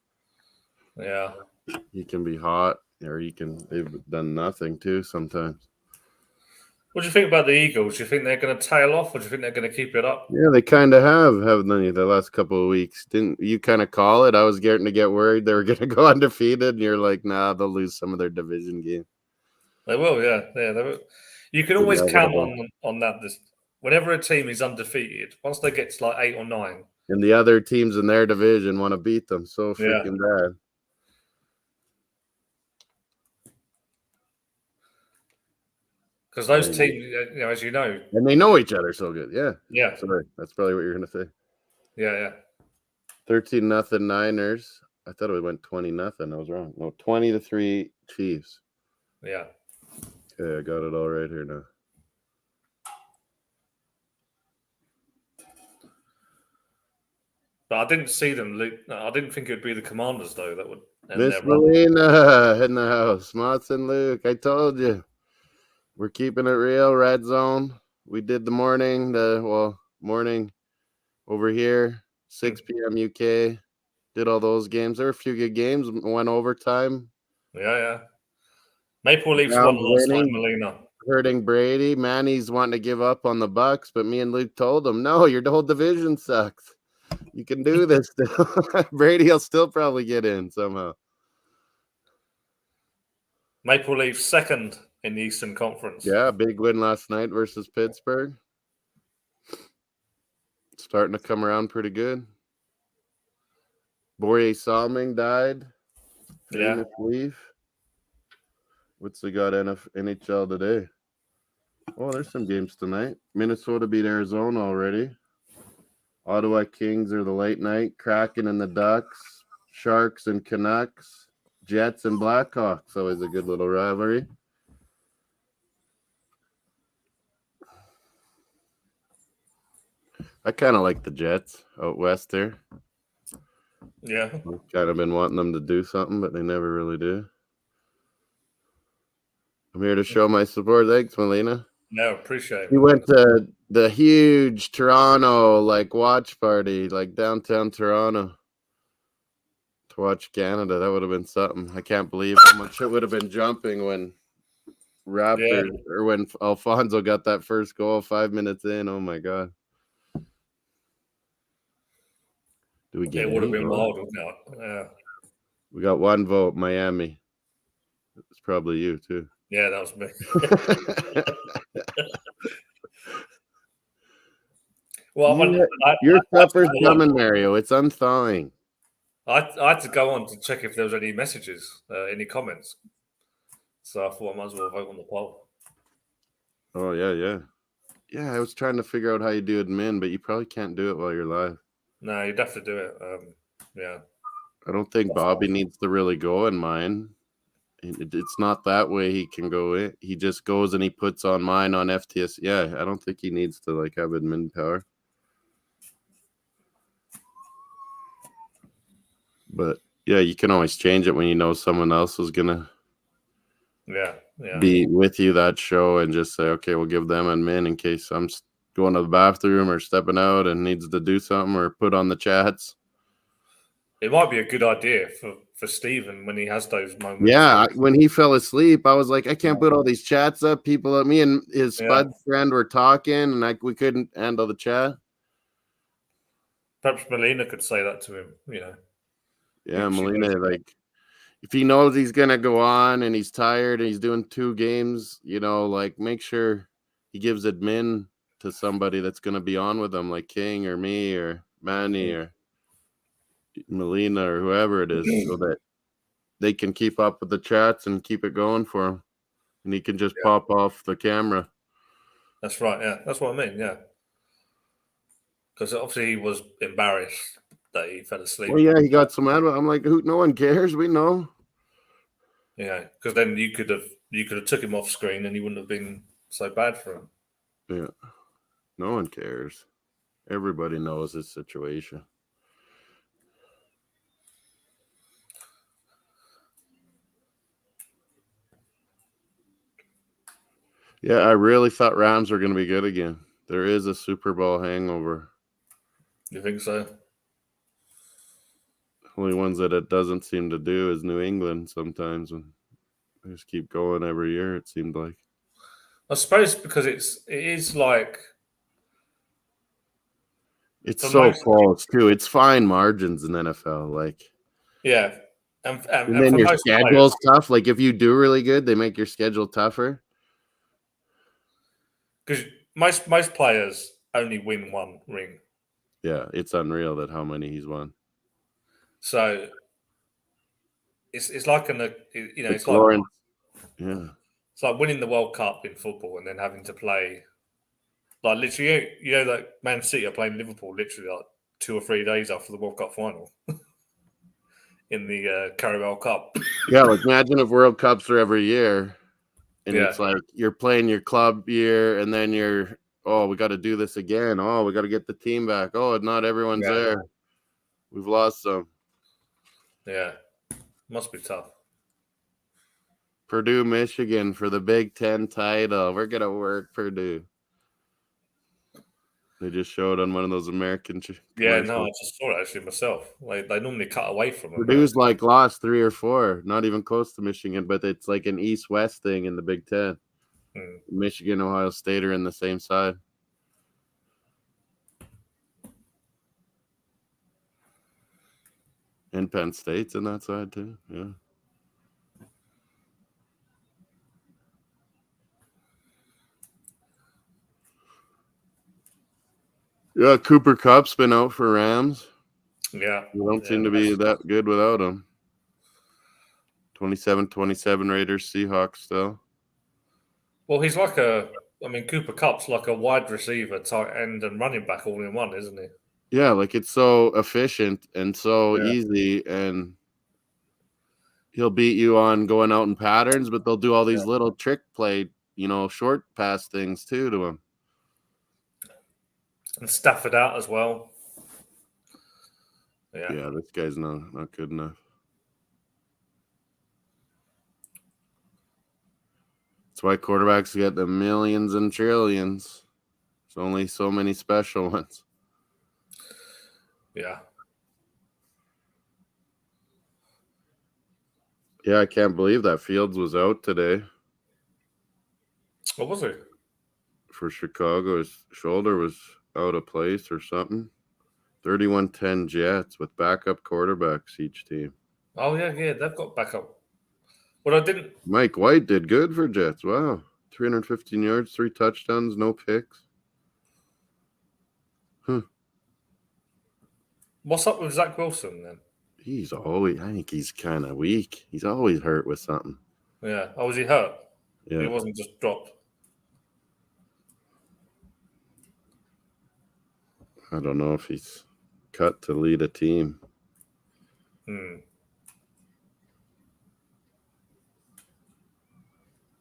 C: Yeah.
A: He can be hot, or they've done nothing too sometimes.
C: What do you think about the Eagles? Do you think they're going to tail off, or do you think they're going to keep it up?
A: Yeah, they kind of haven't they, the last couple of weeks? Didn't you kind of call it? I was getting to get worried they were going to go undefeated, and you're like, nah, they'll lose some of their division game.
C: They will, yeah. They will. You can always count on that. Whenever a team is undefeated, once they get to like 8 or 9,
A: and the other teams in their division want to beat them so freaking bad.
C: Because those teams, as you know,
A: and they know each other so good.
C: Yeah.
A: Sorry, that's probably what you're going to say.
C: Yeah.
A: 13-0 Niners. I thought it went 20-0. I was wrong. No, 20-3 Chiefs.
C: Yeah.
A: Okay, I got it all right here now.
C: But I didn't see them. I didn't think it would be the Commanders though that would.
A: Miss Molina in the house. Mots and Luke. I told you. We're keeping it real. RedZone. We did the morning over here, 6 p.m. UK. Did all those games. There were a few good games. Went overtime.
C: Yeah. Maple Leafs won last night, Molina.
A: Hurting Brady. Manny's wanting to give up on the Bucks, but me and Luke told him, no, your whole division sucks. You can do this still. Brady will still probably get in somehow.
C: Maple Leafs second in the Eastern Conference.
A: Yeah, big win last night versus Pittsburgh. Starting to come around pretty good. Borje Salming died. Famous Leaf. What's they got NHL today? Oh, there's some games tonight. Minnesota beat Arizona already. Ottawa Kings are the late night. Kraken and the Ducks. Sharks and Canucks. Jets and Blackhawks. Always a good little rivalry. I kind of like the Jets out west there.
C: Yeah.
A: I've kind of been wanting them to do something, but they never really do. I'm here to show my support. Thanks, Molina.
C: No, appreciate it.
A: We went to the huge Toronto watch party, downtown Toronto, to watch Canada. That would have been something. I can't believe how much it would have been jumping when or when Alfonso got that first goal 5 minutes in. Oh my God. Do we get
C: it would have
A: any
C: been
A: vote?
C: wild, wouldn't it? Yeah.
A: We got one vote, Miami. It's probably you too.
C: Yeah, that was me. Well,
A: Your
C: I had to
A: supper's
C: go on.
A: coming, Mario. It's unthawing.
C: I had to go on to check if there was any messages, any comments. So I thought I might as well vote on the poll.
A: Oh yeah. I was trying to figure out how you do admin, but you probably can't do it while you're live.
C: No, you'd have to do it. Yeah.
A: I don't think Bobby needs to really go in mine. It's not that way he can go in. He just goes and he puts on mine on FTS. Yeah, I don't think he needs to like have admin power. But yeah, you can always change it when you know someone else is gonna be with you that show, and just say, okay, we'll give them admin in case I'm going to the bathroom or stepping out and needs to do something, or put on the chats.
C: It might be a good idea for Stephen when he has those moments.
A: Yeah, when he fell asleep, I was like, I can't put all these chats up. People, me and his Spud friend were talking, and we couldn't handle the chat.
C: Perhaps Melina could say that to him,
A: Yeah, Melina, like, if he knows he's gonna go on and he's tired and he's doing 2 games, like, make sure he gives admin to somebody that's gonna be on with him, like King or me or Manny or Melina or whoever it is, so that they can keep up with the chats and keep it going for him, and he can just pop off the camera.
C: That's right. Yeah, that's what I mean. Yeah, because obviously he was embarrassed that he fell asleep.
A: Well, yeah, he got so mad. I'm like, no one cares. We know.
C: Yeah, because then you could have took him off screen and he wouldn't have been so bad for him.
A: Yeah, no one cares. Everybody knows his situation. Yeah, I really thought Rams were going to be good again. There is a Super Bowl hangover.
C: You think so?
A: Only ones that it doesn't seem to do is New England sometimes, when they just keep going every year, it seemed like.
C: I suppose because it is like...
A: It's so close, too. It's fine margins in NFL. Like,
C: yeah.
A: And then your schedule's tough. Like, if you do really good, they make your schedule tougher.
C: Because most players only win 1 ring.
A: Yeah, it's unreal that how many he's won.
C: So it's like it's like
A: Lawrence. Yeah,
C: it's like winning the World Cup in football and then having to play like literally, like Man City are playing Liverpool literally like 2 or 3 days after the World Cup final in the Carabao Cup.
A: Yeah, like imagine if World Cups are every year, and it's like you're playing your club year, and then we got to do this again. Oh, we got to get the team back. Oh, not everyone's there. We've lost some.
C: Yeah, must be tough.
A: Purdue, Michigan for the Big Ten title. We're gonna work Purdue. They just showed on one of those American.
C: Yeah, no, I just saw it actually myself. Like they normally cut away from it.
A: Purdue's like lost 3 or 4, not even close to Michigan, but it's like an East-West thing in the Big Ten. Michigan, Ohio State are in the same side. And Penn State's in that side too. Yeah. Yeah, Cooper Kupp's been out for Rams.
C: Yeah.
A: We don't seem to be that good without him. 27-27 Raiders, Seahawks still.
C: Well, he's like Cooper Kupp's like a wide receiver, tight end, and running back all in one, isn't he?
A: Yeah, like it's so efficient and so easy, and he'll beat you on going out in patterns, but they'll do all these little trick play, short pass things too to him.
C: And Stafford out as well.
A: Yeah, this guy's not good enough. That's why quarterbacks get the millions and trillions. There's only so many special ones.
C: Yeah.
A: Yeah, I can't believe that Fields was out today.
C: What was it?
A: For Chicago, his shoulder was out of place or something. 31-10 Jets with backup quarterbacks each team.
C: Oh, yeah, they've got backup. Well, I didn't.
A: Mike White did good for Jets. Wow. 315 yards, 3 touchdowns, no picks.
C: What's up with Zach Wilson then?
A: I think he's kind of weak. He's always hurt with something.
C: Yeah. Oh, was he hurt?
A: Yeah.
C: He wasn't just dropped.
A: I don't know if he's cut to lead a team.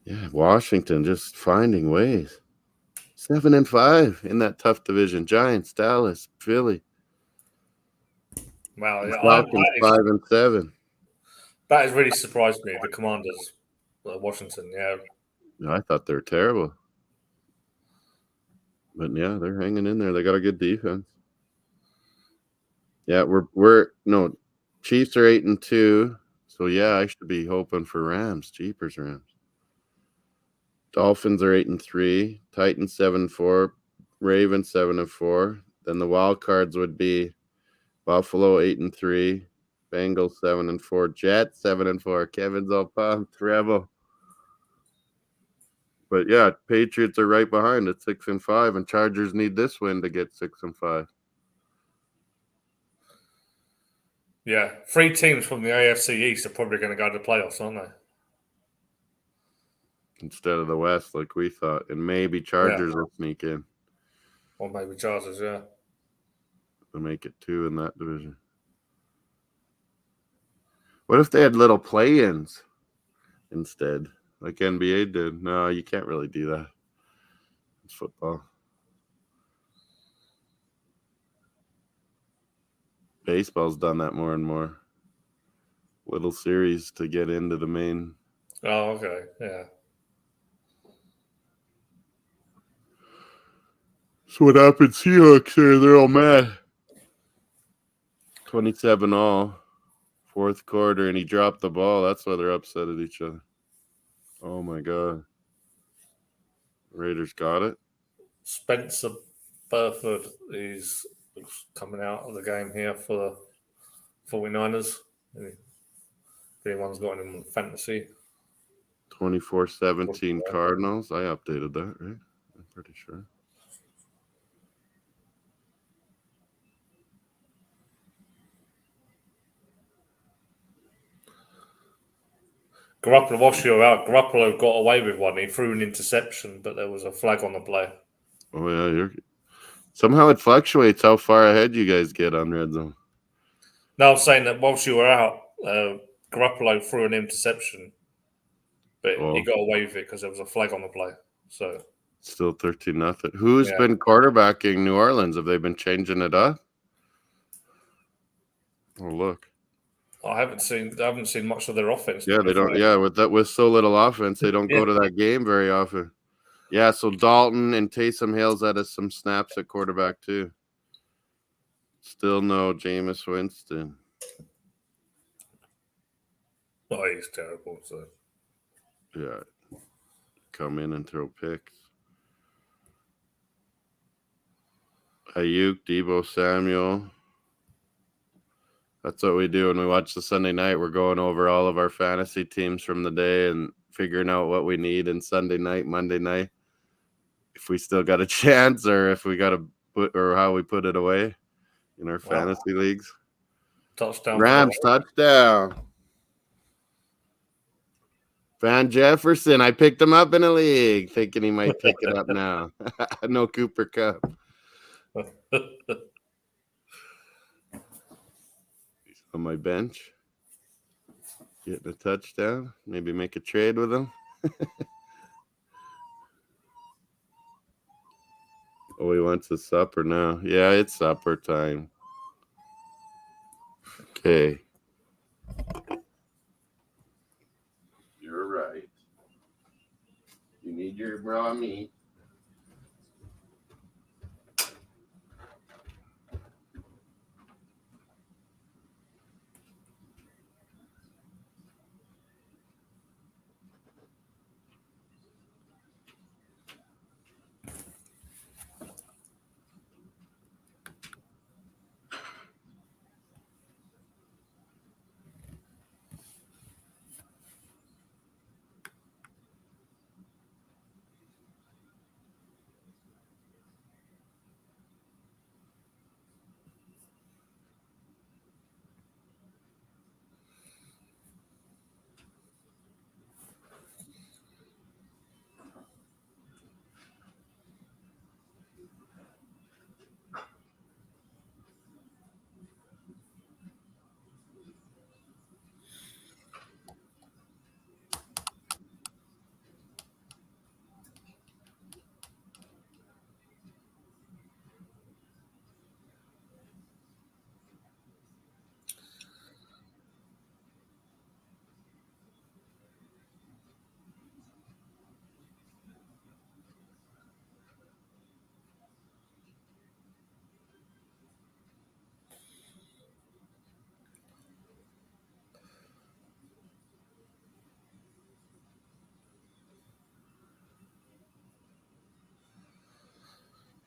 A: Yeah, Washington just finding ways. 7-5 in that tough division. Giants, Dallas, Philly.
C: Wow. Yeah,
A: Falcons 5-7.
C: that has really surprised me. The Commanders, Washington. Yeah.
A: I thought they were terrible. But yeah, they're hanging in there. They got a good defense. Yeah, Chiefs are 8-2. So yeah, I should be hoping for Rams. Jeepers Rams. Dolphins are 8-3. Titans 7-4. Ravens 7-4. Then the wild cards would be Buffalo 8-3. Bengals 7-4. Jets 7-4. Kevin's all pumped. Rebel. But yeah, Patriots are right behind at 6-5, and Chargers need this win to get 6-5.
C: Yeah. 3 teams from the AFC East are probably going to go to the playoffs, aren't they?
A: Instead of the West, like we thought. And maybe Chargers will sneak in.
C: Or maybe Chargers, yeah.
A: To make it 2 in that division. What if they had little play-ins instead, like NBA did? No, you can't really do that. It's football. Baseball's done that more and more. Little series to get into the main.
C: Oh, okay. Yeah.
A: So what happened? Seahawks here, they're all mad. 27 all. Fourth quarter, and he dropped the ball. That's why they're upset at each other. Oh, my God. Raiders got it.
C: Spencer Burford is coming out of the game here for the 49ers. If anyone's got him in fantasy.
A: 24-17 Cardinals. I updated that, right? I'm pretty sure.
C: Garoppolo, whilst you were out, Garoppolo got away with one. He threw an interception, but there was a flag on the play.
A: Oh, yeah. Somehow it fluctuates how far ahead you guys get on RedZone.
C: No, I'm saying that whilst you were out, Garoppolo threw an interception, but he got away with it because there was a flag on the play. So
A: still 13-0. Who's been quarterbacking New Orleans? Have they been changing it up? Oh, look.
C: I haven't seen much of their offense.
A: Yeah, they don't. Yeah, with so little offense, they don't go to that game very often. Yeah, so Dalton and Taysom Hill's had some snaps at quarterback too. Still no Jameis Winston.
C: Oh, he's terrible. So
A: yeah, come in and throw picks. Ayuk, Deebo Samuel. That's what we do when we watch the Sunday night. We're going over all of our fantasy teams from the day and figuring out what we need in Sunday night, Monday night. If we still got a chance or if we got to or how we put it away in our fantasy leagues.
C: Touchdown.
A: Rams, touchdown. Van Jefferson, I picked him up in a league, thinking he might pick it up now. No Cooper Kupp. He's on my bench. Getting a touchdown. Maybe make a trade with him. Oh, he wants a supper now. Yeah, it's supper time. Okay. You're right. You need your raw meat.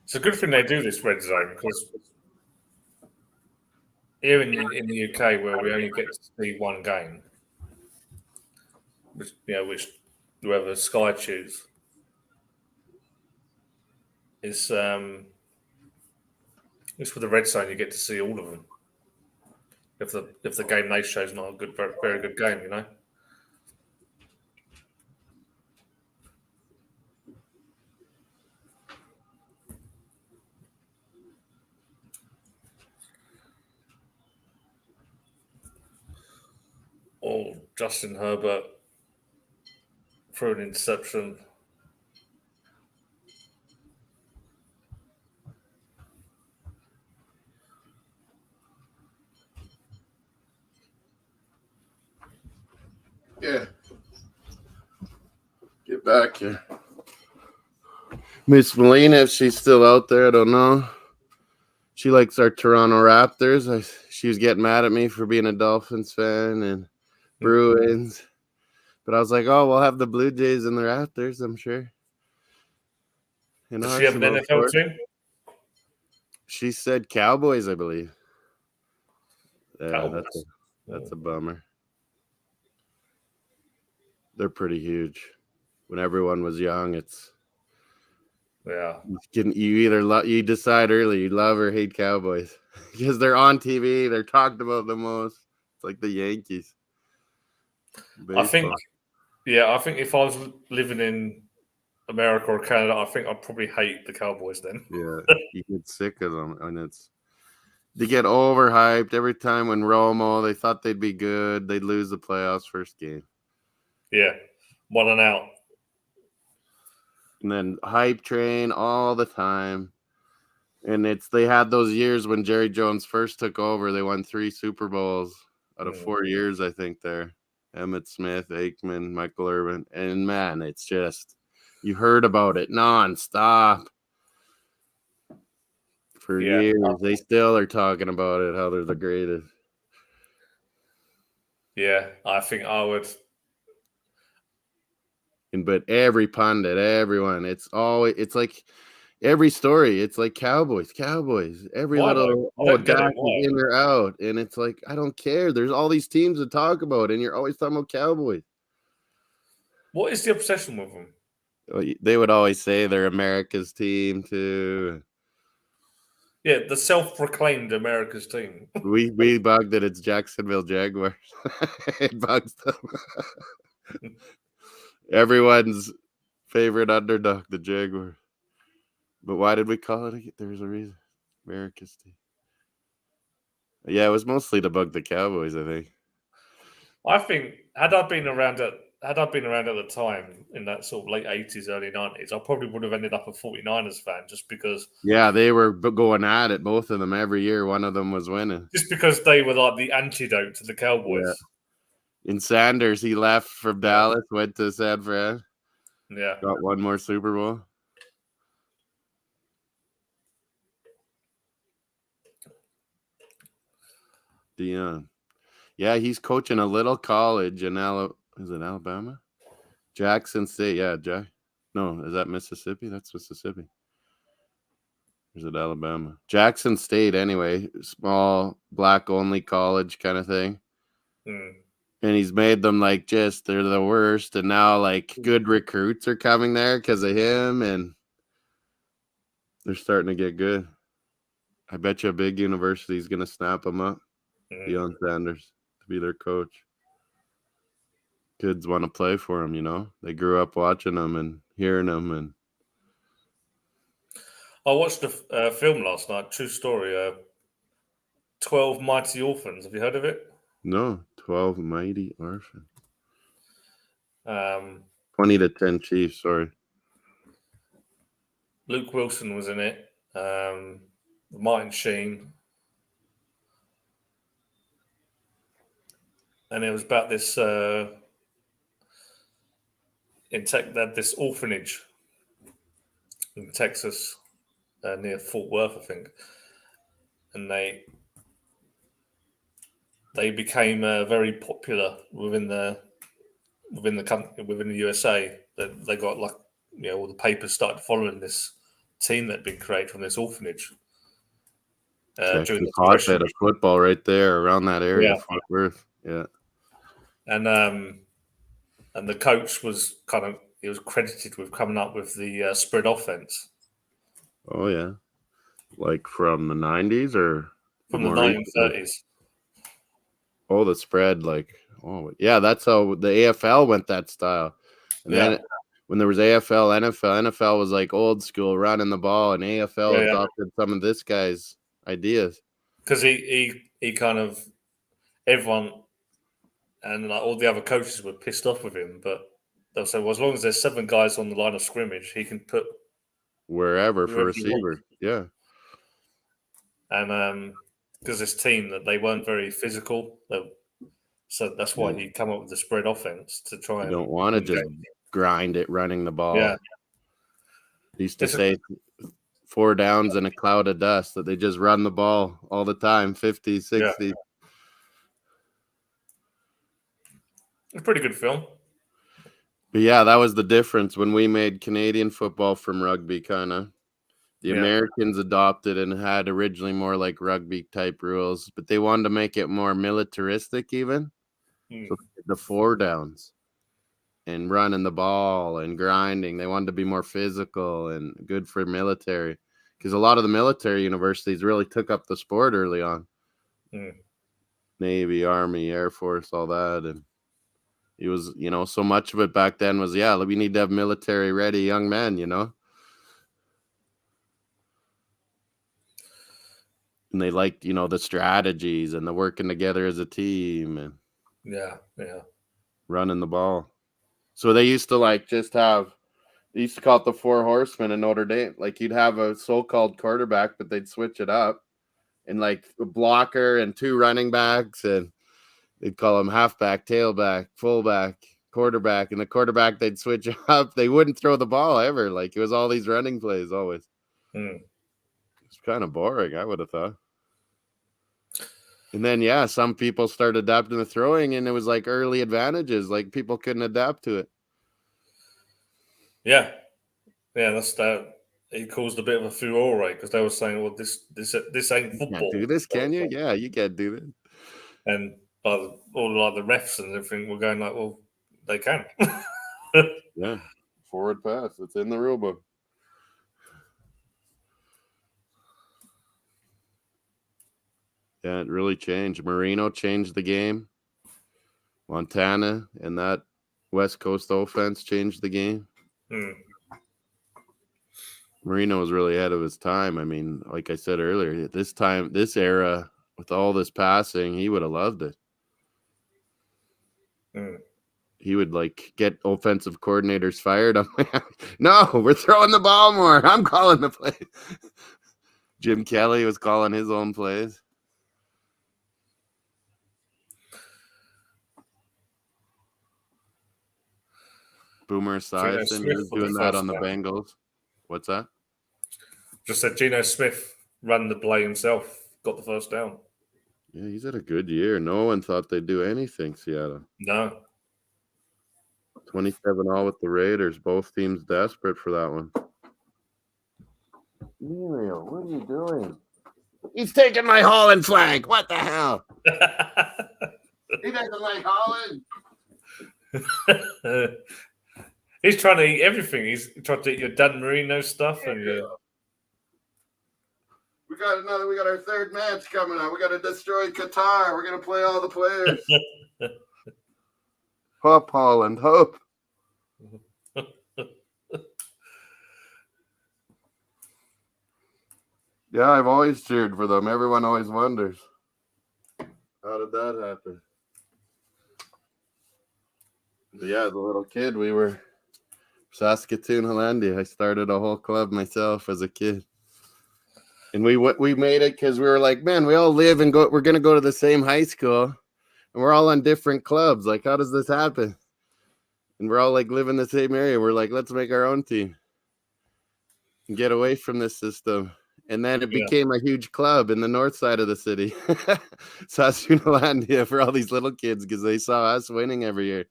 C: It's a good thing they do this red zone because here in the UK, where we only get to see one game, which whoever Sky choose, it's with the red zone you get to see all of them. If the game they show is not a good, very good game, you know. Or Justin Herbert threw an interception.
A: Yeah. Get back here. Miss Melina, if she's still out there, I don't know. She likes our Toronto Raptors. She was getting mad at me for being a Dolphins fan and Bruins. But I was like, oh, we'll have the Blue Jays and the Raptors, I'm sure.
C: Does she have an NFL team?
A: She said Cowboys, I believe. Yeah,
C: Cowboys.
A: That's a bummer. They're pretty huge. When everyone was young, you decide early you love or hate Cowboys because they're on TV, they're talked about the most. It's like the Yankees. Baseball.
C: I think if I was living in America or Canada, I think I'd probably hate the Cowboys then.
A: Yeah, you get sick of them, and they get overhyped every time. When Romo, they thought they'd be good, they'd lose the playoffs first game.
C: Yeah, 1 and out.
A: And then hype train all the time. And they had those years when Jerry Jones first took over. They won 3 Super Bowls out of 4 years, I think. There, Emmitt Smith, Aikman, Michael Irvin, and man, it's just you heard about it nonstop for years. They still are talking about it, how they're the greatest.
C: Yeah, I think I would.
A: But every pundit, everyone, it's like every story, it's like Cowboys. Every
C: Why
A: little Dak is in or out, and it's like I don't care. There's all these teams to talk about, and you're always talking about Cowboys.
C: What is the obsession with them?
A: They would always say they're America's team too.
C: Yeah, the self-proclaimed America's team.
A: we bugged it. It's Jacksonville Jaguars. It bugs them. Everyone's favorite underdog, the Jaguars. But why did we call it? There's a reason. America's team. Yeah, it was mostly to bug the Cowboys, I think.
C: I think had I been around at the time in that sort of late 80s, early 90s, I probably would have ended up a 49ers fan just because.
A: Yeah, they were going at it, both of them every year. One of them was winning.
C: Just because they were like the antidote to the Cowboys.
A: Yeah. And Sanders, he left from Dallas, went to San Fran.
C: Yeah.
A: Got one more Super Bowl. Deion. Yeah, he's coaching a little college in Alabama? Jackson State. Yeah, No, is that Mississippi? That's Mississippi. Or is it Alabama? Jackson State, anyway. Small, black-only college kind of thing. And he's made them they're the worst. And now good recruits are coming there because of him, and they're starting to get good. I bet you a big university is going to snap them up. Deion Sanders to be their coach. Kids want to play for him, They grew up watching him and hearing him. And
C: I watched a film last night, true story, 12 Mighty Orphans. Have you heard of it?
A: No, 12 Mighty Orphans.
C: 20-10
A: Chiefs, sorry.
C: Luke Wilson was in it. Martin Sheen. And it was about this this orphanage in Texas near Fort Worth, I think, and they became very popular within the country, within the USA. They got all the papers started following this team that had been created from this orphanage.
A: It's
C: During
A: actually
C: the
A: a hotbed
C: Depression.
A: of football right there around that area,
C: Yeah.
A: Fort Worth. Yeah.
C: And the coach was he was credited with coming up with the spread offense
A: Oh yeah. Like from the 90s or
C: from the
A: more recently?
C: 1930s.
A: Oh, the spread, like, oh yeah, that's how the AFL went that style. And
C: Yeah.
A: then when there was AFL, NFL was like old school running the ball, and AFL
C: Yeah.
A: adopted some of this guy's ideas.
C: Because he kind of everyone and like all the other coaches were pissed off with him, but they'll say, well, as long as there's 7 guys on the line of scrimmage, he can put
A: Wherever for
C: whoever he wants.
A: receiver. Yeah.
C: And because this team that they weren't very physical, so that's why he come up with the spread offense to try
A: You
C: and
A: don't want to
C: win
A: just
C: games.
A: grind it running the ball.
C: Yeah.
A: They used to
C: It's a-
A: say 4 downs and a cloud of dust, that they just run the ball all the time, 50, 60.
C: It's a pretty good film.
A: But yeah, that was the difference when we made Canadian football from rugby, kind of. The
C: Yeah.
A: Americans adopted and had originally more like rugby type rules, but they wanted to make it more militaristic even. So the 4 downs and running the ball and grinding. They wanted to be more physical and good for military, because a lot of the military universities really took up the sport early on. Navy, Army, Air Force, all that. And it was, so much of it back then was, we need to have military ready young men, And they liked, the strategies and the working together as a team and running the ball. So they used to they used to call it the 4 horsemen in Notre Dame. Like you'd have a so-called quarterback, but they'd switch it up, and like a blocker and 2 running backs, and they'd call them halfback, tailback, fullback, quarterback, and the quarterback they'd switch up. They wouldn't throw the ball ever. Like it was all these running plays always. It's kind of boring, I would have thought. And then some people started adapting the throwing, and it was like early advantages. Like people couldn't adapt to it.
C: Yeah, that's that. It caused a bit of a furore because they were saying, "Well, this ain't football."
A: You can't do this, can you? Yeah, you can't do this.
C: And all the refs and everything were going like, "Well, they can."
A: Yeah, forward pass. It's in the rule book. Yeah, it really changed. Marino changed the game. Montana and that West Coast offense changed the game. Marino was really ahead of his time. I mean, like I said earlier, this era, with all this passing, he would have loved it. He would get offensive coordinators fired. I'm like, no, we're throwing the ball more. I'm calling the play. Jim Kelly was calling his own plays. Boomer Esiason, he was doing that on the Bengals. What's that?
C: Just said Geno Smith ran the play himself, got the first down.
A: Yeah, he's had a good year. No one thought they'd do anything, Seattle.
C: No.
A: 27-all with the Raiders. Both teams desperate for that one. Emilio, what are you doing? He's taking my Holland flag. What the hell? He doesn't like Holland.
C: He's trying to eat everything. He's trying to eat your Dan Marino stuff. And
A: we got our 3rd match coming up. We got to destroy Qatar. We're going to play all the players. Hop, Holland, hop. Yeah, I've always cheered for them. Everyone always wonders, how did that happen? But yeah, the little kid, we were Saskatoon, Hollandia. I started a whole club myself as a kid. And we made it because we were like, man, we all live and we're going to go to the same high school, and we're all on different clubs. Like, how does this happen? And we're all live in the same area. We're like, let's make our own team and get away from this system. And then it became a huge club in the north side of the city, Saskatoon, Hollandia, for all these little kids because they saw us winning every year.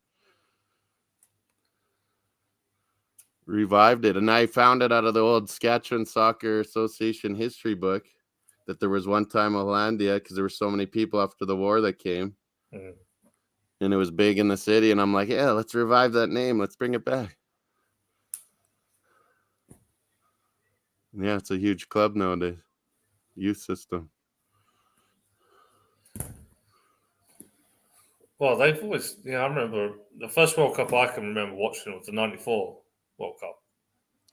A: revived it. And I found it out of the old Saskatchewan Soccer Association history book that there was one time Hollandia, because there were so many people after the war that came.
C: Mhm.
A: And it was big in the city. And I'm like, yeah, let's revive that name. Let's bring it back. Yeah, it's a huge club nowadays. Youth system.
C: Well, they've always, I remember the first World Cup I can remember watching was the '94 World Cup.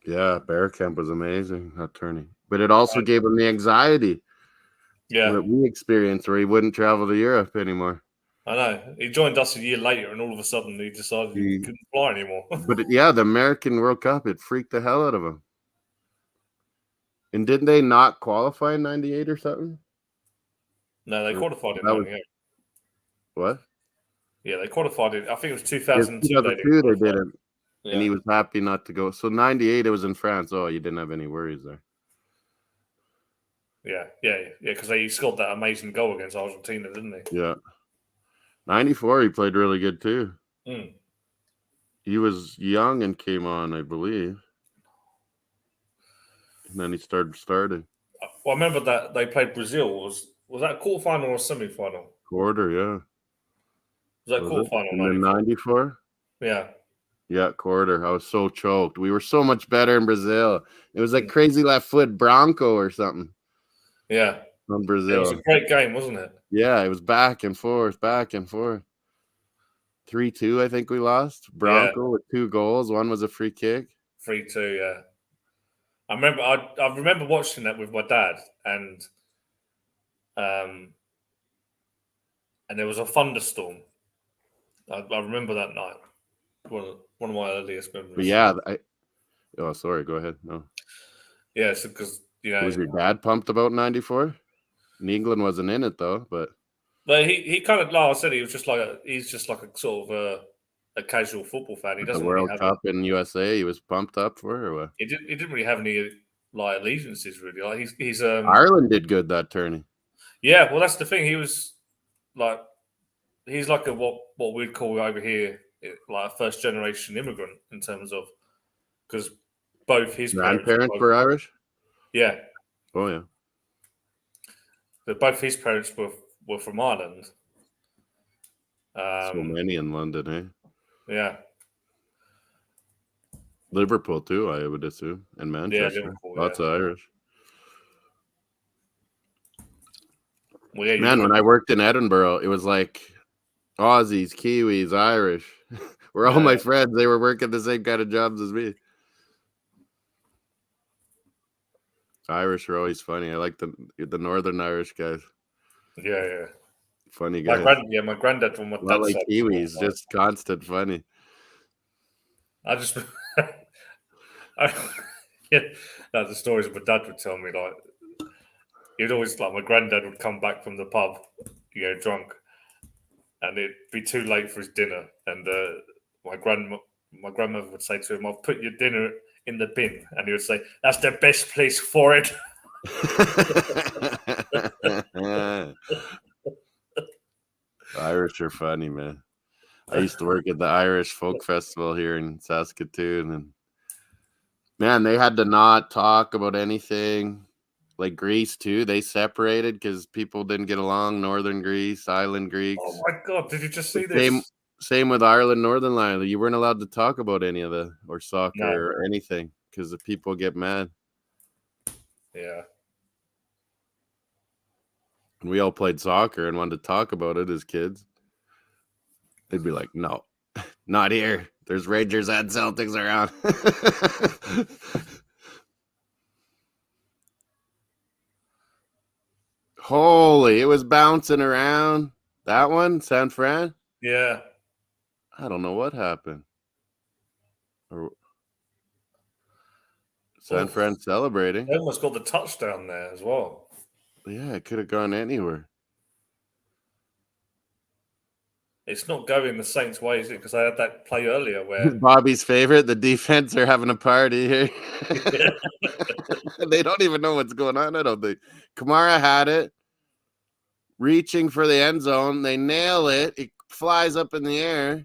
A: Yeah, Bear Camp was amazing, that tourney. But it also gave him the anxiety that we experienced where he wouldn't travel to Europe anymore.
C: I know. He joined us a year later, and all of a sudden he decided he couldn't fly anymore.
A: But the American World Cup, it freaked the hell out of him. And didn't they not qualify in '98 or something?
C: No, they qualified in '98.
A: What?
C: Yeah, they qualified in. I think it was 2002.
A: 2002 they didn't.
C: Yeah.
A: And he was happy not to go. So '98 it was in France. Oh, you didn't have any worries there.
C: Yeah, because he scored that amazing goal against Argentina, didn't he?
A: Yeah. '94 he played really good too.
C: Mm.
A: He was young and came on, I believe. And then he started.
C: Well, I remember that they played Brazil. Was that a quarterfinal or a semi-final?
A: Quarter, yeah.
C: Was that quarterfinal?
A: In the '94?
C: Yeah.
A: Yeah, quarter. I was so choked. We were so much better in Brazil. It was like crazy left foot Bronco or something.
C: Yeah.
A: From Brazil.
C: It was a great game, wasn't it?
A: Yeah, it was back and forth. 3-2, I think we lost. Bronco with 2 goals. One was a free kick.
C: 3-2, yeah. I remember watching that with my dad, and there was a thunderstorm. I remember that night. One of my earliest memories.
A: But yeah, oh, sorry. Go ahead. No.
C: Yeah, so because
A: was your dad pumped about '94? And England wasn't in it though, but
C: he kind of, like I said, he's just like a sort of a casual football fan. He doesn't
A: the World
C: really
A: Cup in USA. He was pumped up for, or what?
C: He didn't really have any like allegiances really. Like he's
A: Ireland did good that tourney.
C: Yeah, well, that's the thing. He was like he's like a what we'd call over here like a first generation immigrant in terms of because both his
A: grandparents were Irish.
C: Yeah.
A: Oh yeah.
C: But both his parents were from Ireland.
A: So many in London, eh?
C: Yeah.
A: Liverpool too, I would assume, and Manchester.
C: Yeah, Liverpool,
A: lots of Irish.
C: Well, yeah,
A: man, when I worked in Edinburgh, it was like Aussies, Kiwis, Irish. Were all my friends. They were working the same kind of jobs as me. Irish are always funny. I like the Northern Irish guys.
C: Yeah.
A: Funny guys.
C: My granddad from my dad's
A: like Kiwis, just constant funny.
C: I just the stories my dad would tell me, like he'd always my granddad would come back from the pub, drunk, and it'd be too late for his dinner, and my grandmother would say to him, "I'll put your dinner in the bin," and he would say, "That's the best place for it."
A: Irish are funny, man. I used to work at the Irish Folk Festival here in Saskatoon, and man, they had to not talk about anything. Like Greece too, they separated because people didn't get along. Northern Greece, Island Greeks.
C: Oh my God! Did you just see this?
A: Same with Ireland, Northern Ireland. You weren't allowed to talk about any of or soccer or anything because the people get mad.
C: Yeah.
A: And we all played soccer and wanted to talk about it as kids. They'd be like, "No, not here. There's Rangers and Celtics around." Holy, it was bouncing around. That one, San Fran?
C: Yeah.
A: I don't know what happened. San Fran celebrating.
C: They almost got the touchdown there as well.
A: Yeah, it could have gone anywhere.
C: It's not going the Saints' way, is it? Because I had that play earlier where
A: Bobby's favorite, the defense are having a party here. They don't even know what's going on, I don't think. Kamara had it, reaching for the end zone. They nail it. It flies up in the air.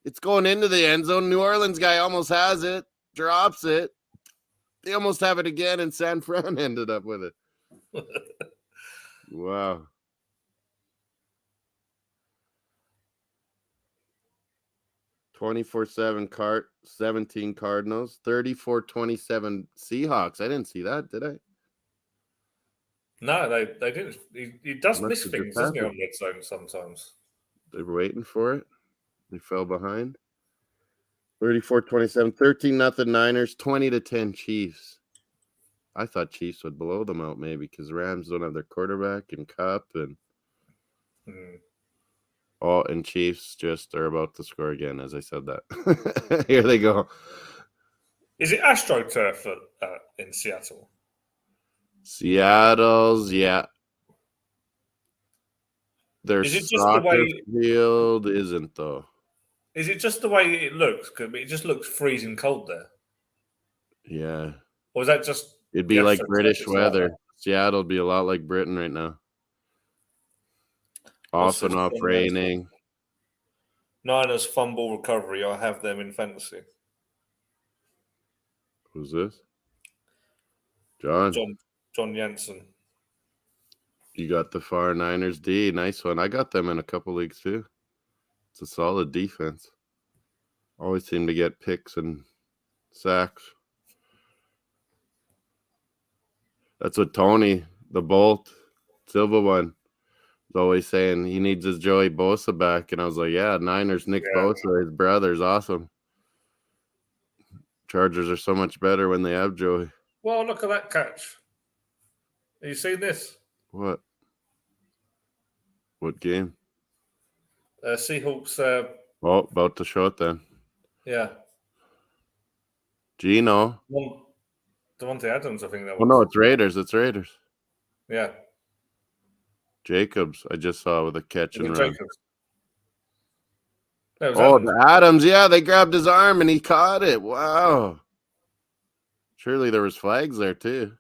A: It's going into the end zone. New Orleans guy almost has it. drops it. They almost have it again, and San Fran ended up with it. Wow. (24-7) 17 Cardinals, 34-27 Seahawks. I didn't see that, did I?
C: No, they didn't. He does
A: Must
C: miss
A: have
C: things,
A: just
C: doesn't he, on
A: happened.
C: RedZone sometimes?
A: They were waiting for it. They fell behind. 34-27, 13-0 Niners, 20-10 Chiefs. I thought Chiefs would blow them out maybe because Rams don't have their quarterback and Cup and and Chiefs just are about to score again as I said that. Here they go.
C: Is it AstroTurf in Seattle?
A: Seattle's, yeah. Their
C: Is it just the
A: soccer
C: way?
A: field isn't though.
C: Is it just the way it looks? 'Cause it just looks freezing cold there.
A: Yeah.
C: Or is that just
A: It'd
C: the
A: be like
C: AstroTurf
A: British
C: is like
A: weather.
C: that?
A: Seattle'd be a lot like Britain right now.
C: What's
A: Off and
C: this
A: off
C: thing
A: raining.
C: Niners fumble recovery. I have them in fantasy.
A: Who's this? John.
C: John Jansen.
A: You got the far Niners D. Nice one. I got them in a couple leagues too. It's a solid defense. Always seem to get picks and sacks. That's what Tony, the Bolt, Silva one, was always saying he needs his Joey Bosa back. And I was like, yeah, Niners, Nick Bosa, his brother's awesome. Chargers are so much better when they have Joey.
C: Well, look at that catch. Have you seen this?
A: What? What game?
C: Seahawks.
A: About to show it then.
C: Yeah.
A: Gino.
C: Devontae Adams, I think that was.
A: Oh, no, it's Raiders. It's Raiders.
C: Yeah.
A: Jacobs, I just saw with a catch and run.
C: Jacobs.
A: The Adams. Yeah, they grabbed his arm and he caught it. Wow. Surely there was flags there too.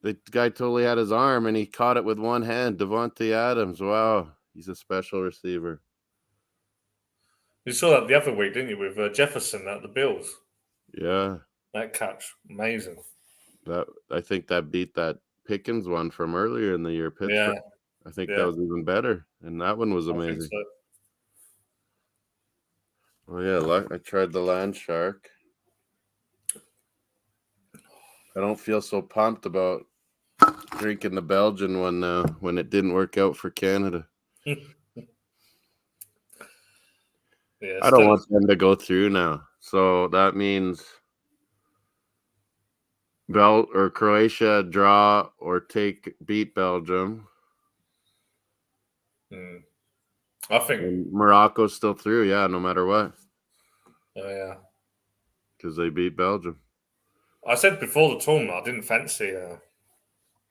A: The guy totally had his arm and he caught it with one hand. Devontae Adams. Wow. He's a special receiver.
C: You saw that the other week, didn't you, with Jefferson at the Bills?
A: Yeah.
C: That catch. Amazing.
A: I think that beat that Pickens one from earlier in the year, Pittsburgh.
C: Yeah.
A: I think that was even better. And that one was amazing.
C: So.
A: Oh, yeah. I tried the Land Shark. I don't feel so pumped about drinking the Belgian one now when it didn't work out for Canada. I don't want them to go through now. So that means Croatia draw or beat Belgium.
C: I think
A: and Morocco's still through, yeah, no matter what.
C: Oh yeah.
A: Because they beat Belgium.
C: I said before the tournament I didn't fancy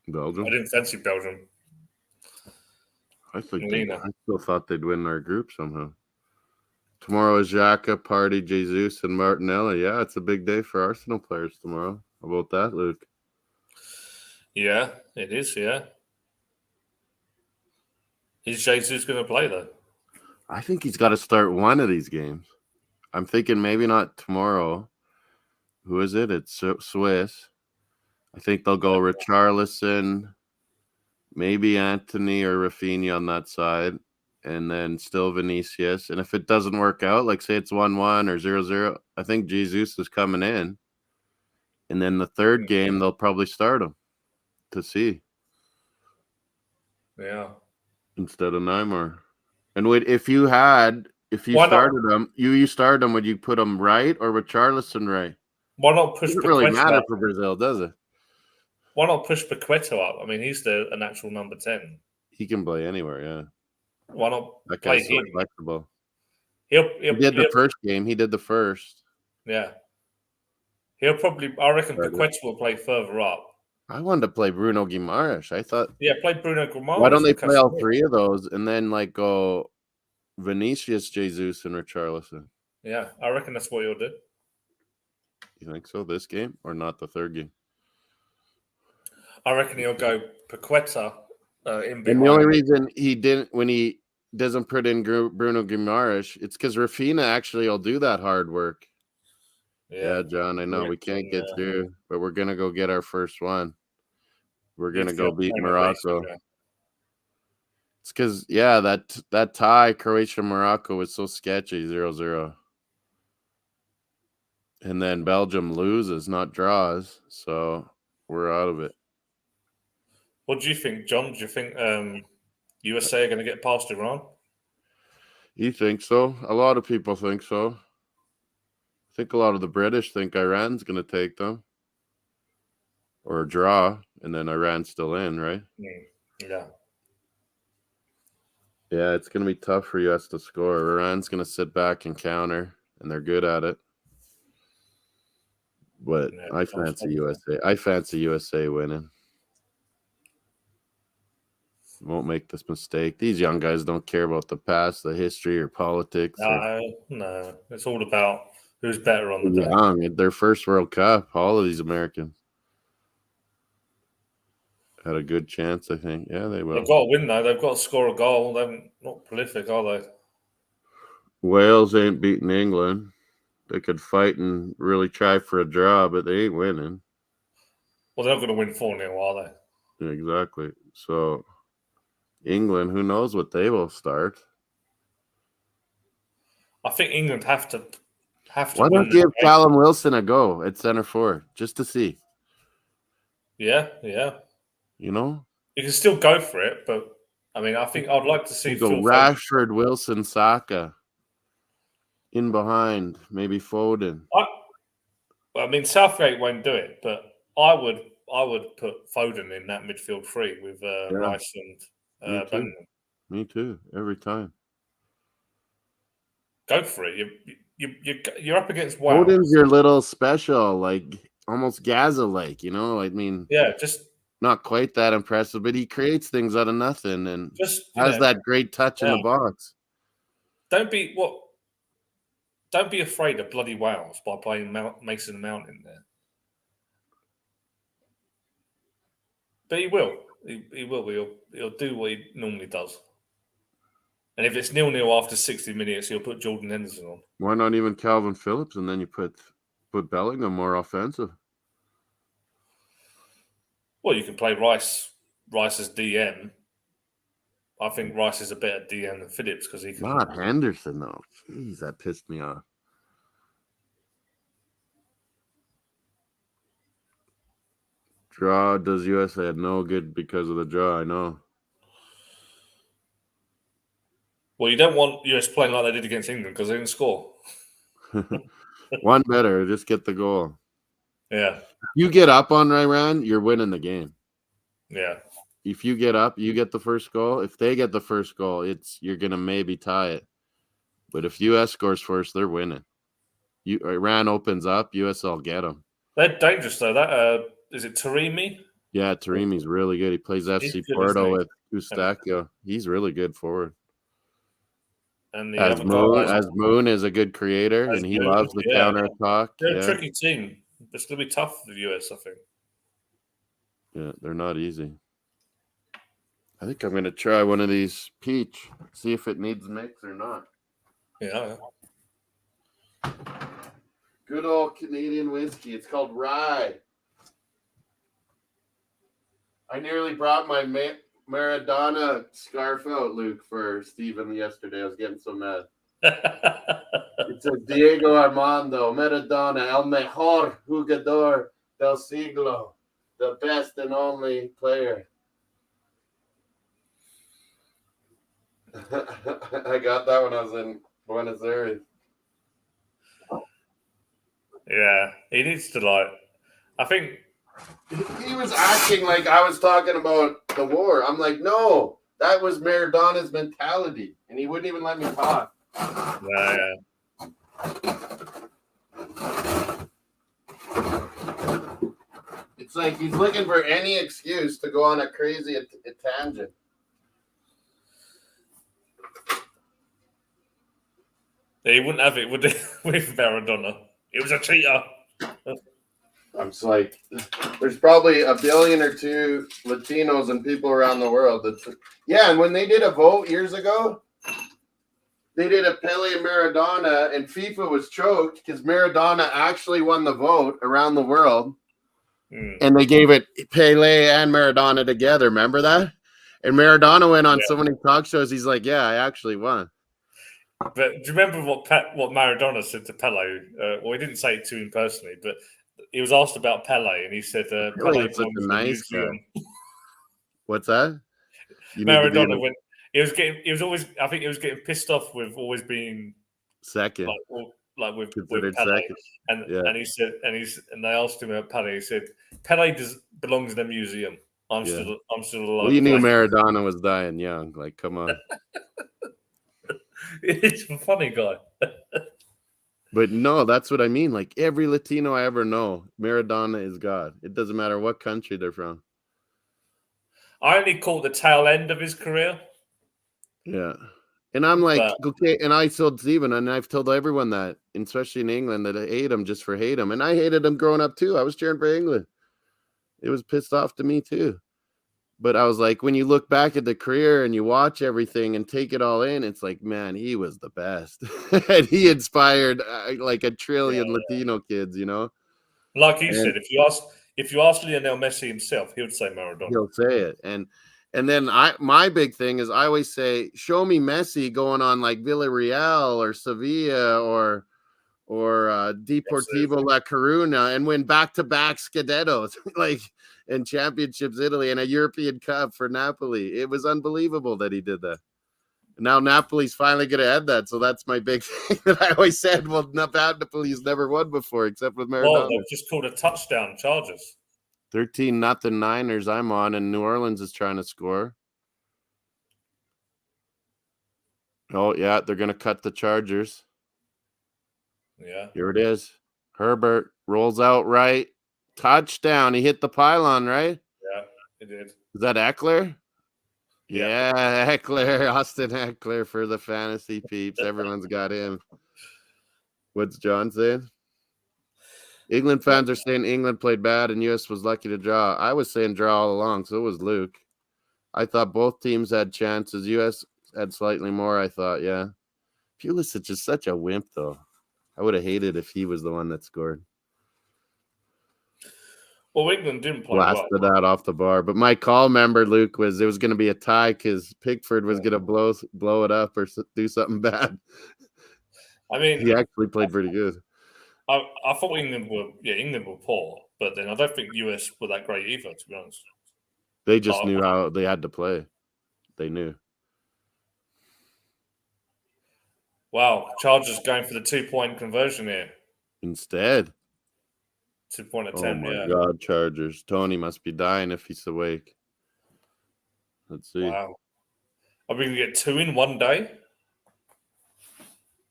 A: Belgium.
C: I didn't fancy Belgium.
A: I still thought they'd win our group somehow. Tomorrow is Xhaka, Party, Jesus, and Martinelli. Yeah, it's a big day for Arsenal players tomorrow. How about that, Luke?
C: Yeah, it is, yeah. Is Jesus going to play, though?
A: I think he's got to start one of these games. I'm thinking maybe not tomorrow. Who is it? It's Swiss. I think they'll go Richarlison, maybe Anthony or Rafinha on that side, and then still Vinicius. And if it doesn't work out, like say it's 1-1 or 0-0, I think Jesus is coming in. And then the third game, they'll probably start him to see.
C: Yeah.
A: Instead of Neymar. And if you started him, you started him, would you put him right or with Richarlison right?
C: Why not push?
A: Doesn't really matter for Brazil, does it?
C: Why not push Paqueta up? I mean, he's an actual number 10.
A: He can play anywhere, yeah.
C: Why not
A: that
C: play
A: guy's so
C: him?
A: flexible.
C: He
A: did the first game. He did the first.
C: Yeah. He'll probably. I reckon Paqueta will play further up.
A: I wanted to play Bruno Guimaraes. I thought.
C: Yeah, play Bruno Guimaraes.
A: Why don't they play all three of those and then go Vinicius, Jesus, and Richarlison?
C: Yeah, I reckon that's what you'll do.
A: You think so? This game or not the third game?
C: I reckon he'll go Paqueta in behind.
A: And the only reason he didn't, when he doesn't put in Bruno Guimaraes, it's because Rafinha actually will do that hard work. Yeah, John, I know we can't get through, but we're gonna go get our first one. We're gonna go beat Morocco. It's because that tie Croatia Morocco was so sketchy, 0-0. And then Belgium loses, not draws, so we're out of it.
C: What do you think, John? Do you think USA are going to get past Iran?
A: You think so? A lot of people think so. I think a lot of the British think Iran's going to take them or draw, and then Iran's still in, right?
C: Yeah.
A: Yeah, it's going to be tough for US to score. Iran's going to sit back and counter, and they're good at it. But I fancy USA. I fancy USA winning. Won't make this mistake. These young guys don't care about the past, the history, or politics.
C: No. It's all about who's better on the day.
A: Young, their first World Cup. All of these Americans had a good chance, I think. Yeah, they will.
C: They've got to win, though. They've got to score a goal. They're not prolific, are they?
A: Wales ain't beating England. They could fight and really try for a draw, but they ain't winning.
C: Well, they're not going to win 4-0, are they?
A: Exactly. So England, who knows what they will start.
C: I think England have to
A: Why not give Callum Wilson a go at center forward just to see?
C: Yeah.
A: You know?
C: You can still go for it, but I mean, I think I'd like to see
A: go Rashford, Wilson, Saka in behind, maybe Foden.
C: I mean, Southgate won't do it, but I would put Foden in that midfield three with Rice and Bellingham.
A: Me too. Every time.
C: Go for it. You're up against Wales.
A: Foden's your little special, like almost Gaza-like, you know? I mean,
C: just
A: not quite that impressive, but he creates things out of nothing and
C: just
A: has that great touch in the box.
C: Don't be afraid of bloody Wales by playing Mason Mount in there. But he will. He will. He'll do what he normally does. And if it's 0-0 after 60 minutes, he'll put Jordan Henderson on.
A: Why not even Calvin Phillips, and then you put Bellingham more offensive?
C: Well, you can play Rice as DM. I think Rice is a better DM than Phillips because he can.
A: Not Henderson though. Jeez, that pissed me off. Draw does USA no good because of the draw, I know.
C: Well, you don't want US playing like they did against England because they didn't score.
A: One better, just get the goal.
C: Yeah.
A: You get up on Iran, you're winning the game.
C: Yeah.
A: If you get up, you get the first goal. If they get the first goal, you're gonna maybe tie it. But if US scores first, they're winning. Iran opens up, US will get them.
C: They're dangerous though. That is it Taremi?
A: Yeah, Taremi's really good. He plays FC Porto with Eustachio. He's really good forward.
C: And
A: Moon is a good creator, and he loves the counter attack.
C: They're a tricky team. It's going to be tough for the US, I think.
A: Yeah, they're not easy. I think I'm going to try one of these peach, see if it needs mix or not.
C: Yeah.
A: Good old Canadian whiskey. It's called Rye. I nearly brought my Maradona scarf out, Luke, for Steven yesterday. I was getting so mad. It says Diego Armando Maradona, el mejor jugador del siglo, the best and only player. I got that when I was in Buenos Aires.
C: Yeah, he needs to I think
A: he was acting like I was talking about the war. I'm like, no, that was Maradona's mentality, and he wouldn't even let me talk.
C: Yeah.
A: It's like he's looking for any excuse to go on a crazy tangent.
C: He wouldn't have it with Maradona. He was a cheater.
A: I'm just like, there's probably 1 billion or 2 Latinos and people around the world. And when they did a vote years ago, they did a Pele and Maradona, and FIFA was choked because Maradona actually won the vote around the world, and they gave it Pele and Maradona together. Remember that? And Maradona went on so many talk shows. He's like, "Yeah, I actually won."
C: But do you remember what Maradona said to Pele? Well, he didn't say it to him personally, but he was asked about Pele, and he said, "Pele
A: Pele's such
C: belongs
A: a
C: in the
A: nice guy.
C: museum."
A: What's that? You need to be
C: Maradona went. He was always. I think he was getting pissed off with always being
A: second,
C: like with
A: considered
C: Pele.
A: second.
C: And he said, and they asked him about Pele. He said, "Pele belongs in a museum. I'm still alive."
A: Well, you knew Maradona was dying young. Like, come on.
C: He's a funny guy.
A: But no, that's what I mean. Like every Latino I ever know, Maradona is God. It doesn't matter what country they're from.
C: I only caught the tail end of his career.
A: Yeah. And I'm like, okay, and I told Steven, and I've told everyone that, especially in England, that I hate him just for hate him. And I hated him growing up too. I was cheering for England. It was pissed off to me too. But I was like, when you look back at the career and you watch everything and take it all in, it's like, man, he was the best. And he inspired like a trillion Latino kids, you know?
C: Like you said, if you ask Lionel Messi himself, he would say Maradona.
A: He'll say it. And then my big thing is I always say, show me Messi going on like Villarreal or Sevilla or Deportivo La Coruna and win back-to-back Scudettos, like in Championships Italy and a European Cup for Napoli. It was unbelievable that he did that. Now Napoli's finally going to add that, so that's my big thing that I always said. Well, Napoli's never won before except with Maradona.
C: Well, they've just called a touchdown, Chargers.
A: 13-0 Niners. I'm on, and New Orleans is trying to score. Oh yeah, they're going to cut the Chargers.
C: Yeah.
A: Here it is. Herbert rolls out right. Touchdown. He hit the pylon, right?
C: Yeah, he did.
A: Is that Eckler? Yeah, Eckler. Austin Eckler for the fantasy peeps. Everyone's got him. What's John saying? England fans are saying England played bad and U.S. was lucky to draw. I was saying draw all along, so was Luke. I thought both teams had chances. U.S. had slightly more, I thought, yeah. Pulisic is such a wimp, though. I would have hated if he was the one that scored.
C: Well, England didn't play
A: blasted out off the bar. But my call, remember, Luke, was it was going to be a tie because Pickford was going to blow it up or do something bad.
C: I mean,
A: he actually played pretty good.
C: I thought England were poor, but then I don't think US were that great either, to be honest.
A: They just knew how they had to play. They knew.
C: Wow, Chargers going for the 2-point conversion here.
A: Instead.
C: 2-point attempt,
A: oh my God, Chargers. Tony must be dying if he's awake. Let's see.
C: Wow. Are we going to get 2 in one day?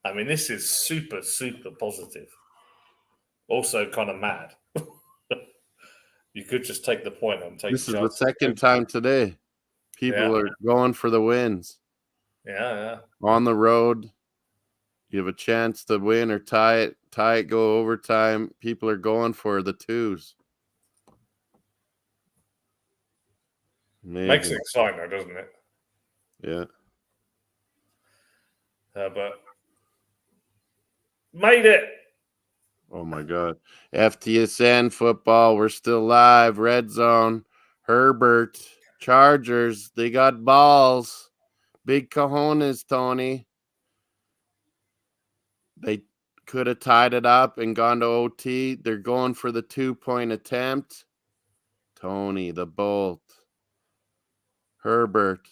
C: I mean, this is super, super positive. Also kind of mad. You could just take the point and take
A: this is the second time today. People are going for the wins.
C: Yeah.
A: On the road. You have a chance to win or tie it, go overtime. People are going for the twos. Amazing.
C: Makes it exciting, though, doesn't it?
A: Yeah.
C: But made it.
A: Oh, my God. FTSN football. We're still live. Red Zone. Herbert. Chargers. They got balls. Big cojones, Tony. They could have tied it up and gone to OT. They're going for the 2-point attempt. Tony, the bolt. Herbert.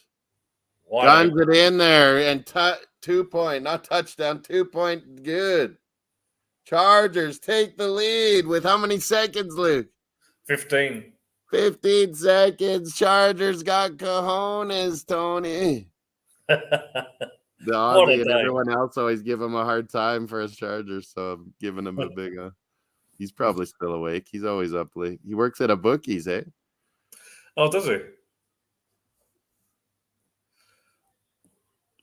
A: Guns it in there and 2-point, not touchdown, 2-point. Good. Chargers take the lead with how many seconds, Luke?
C: 15.
A: 15 seconds. Chargers got cojones, Tony. The Aussie and everyone else always give him a hard time for his Chargers, so I'm giving him a big he's probably still awake. He's always up late. He works at a bookies, eh?
C: Oh, does he?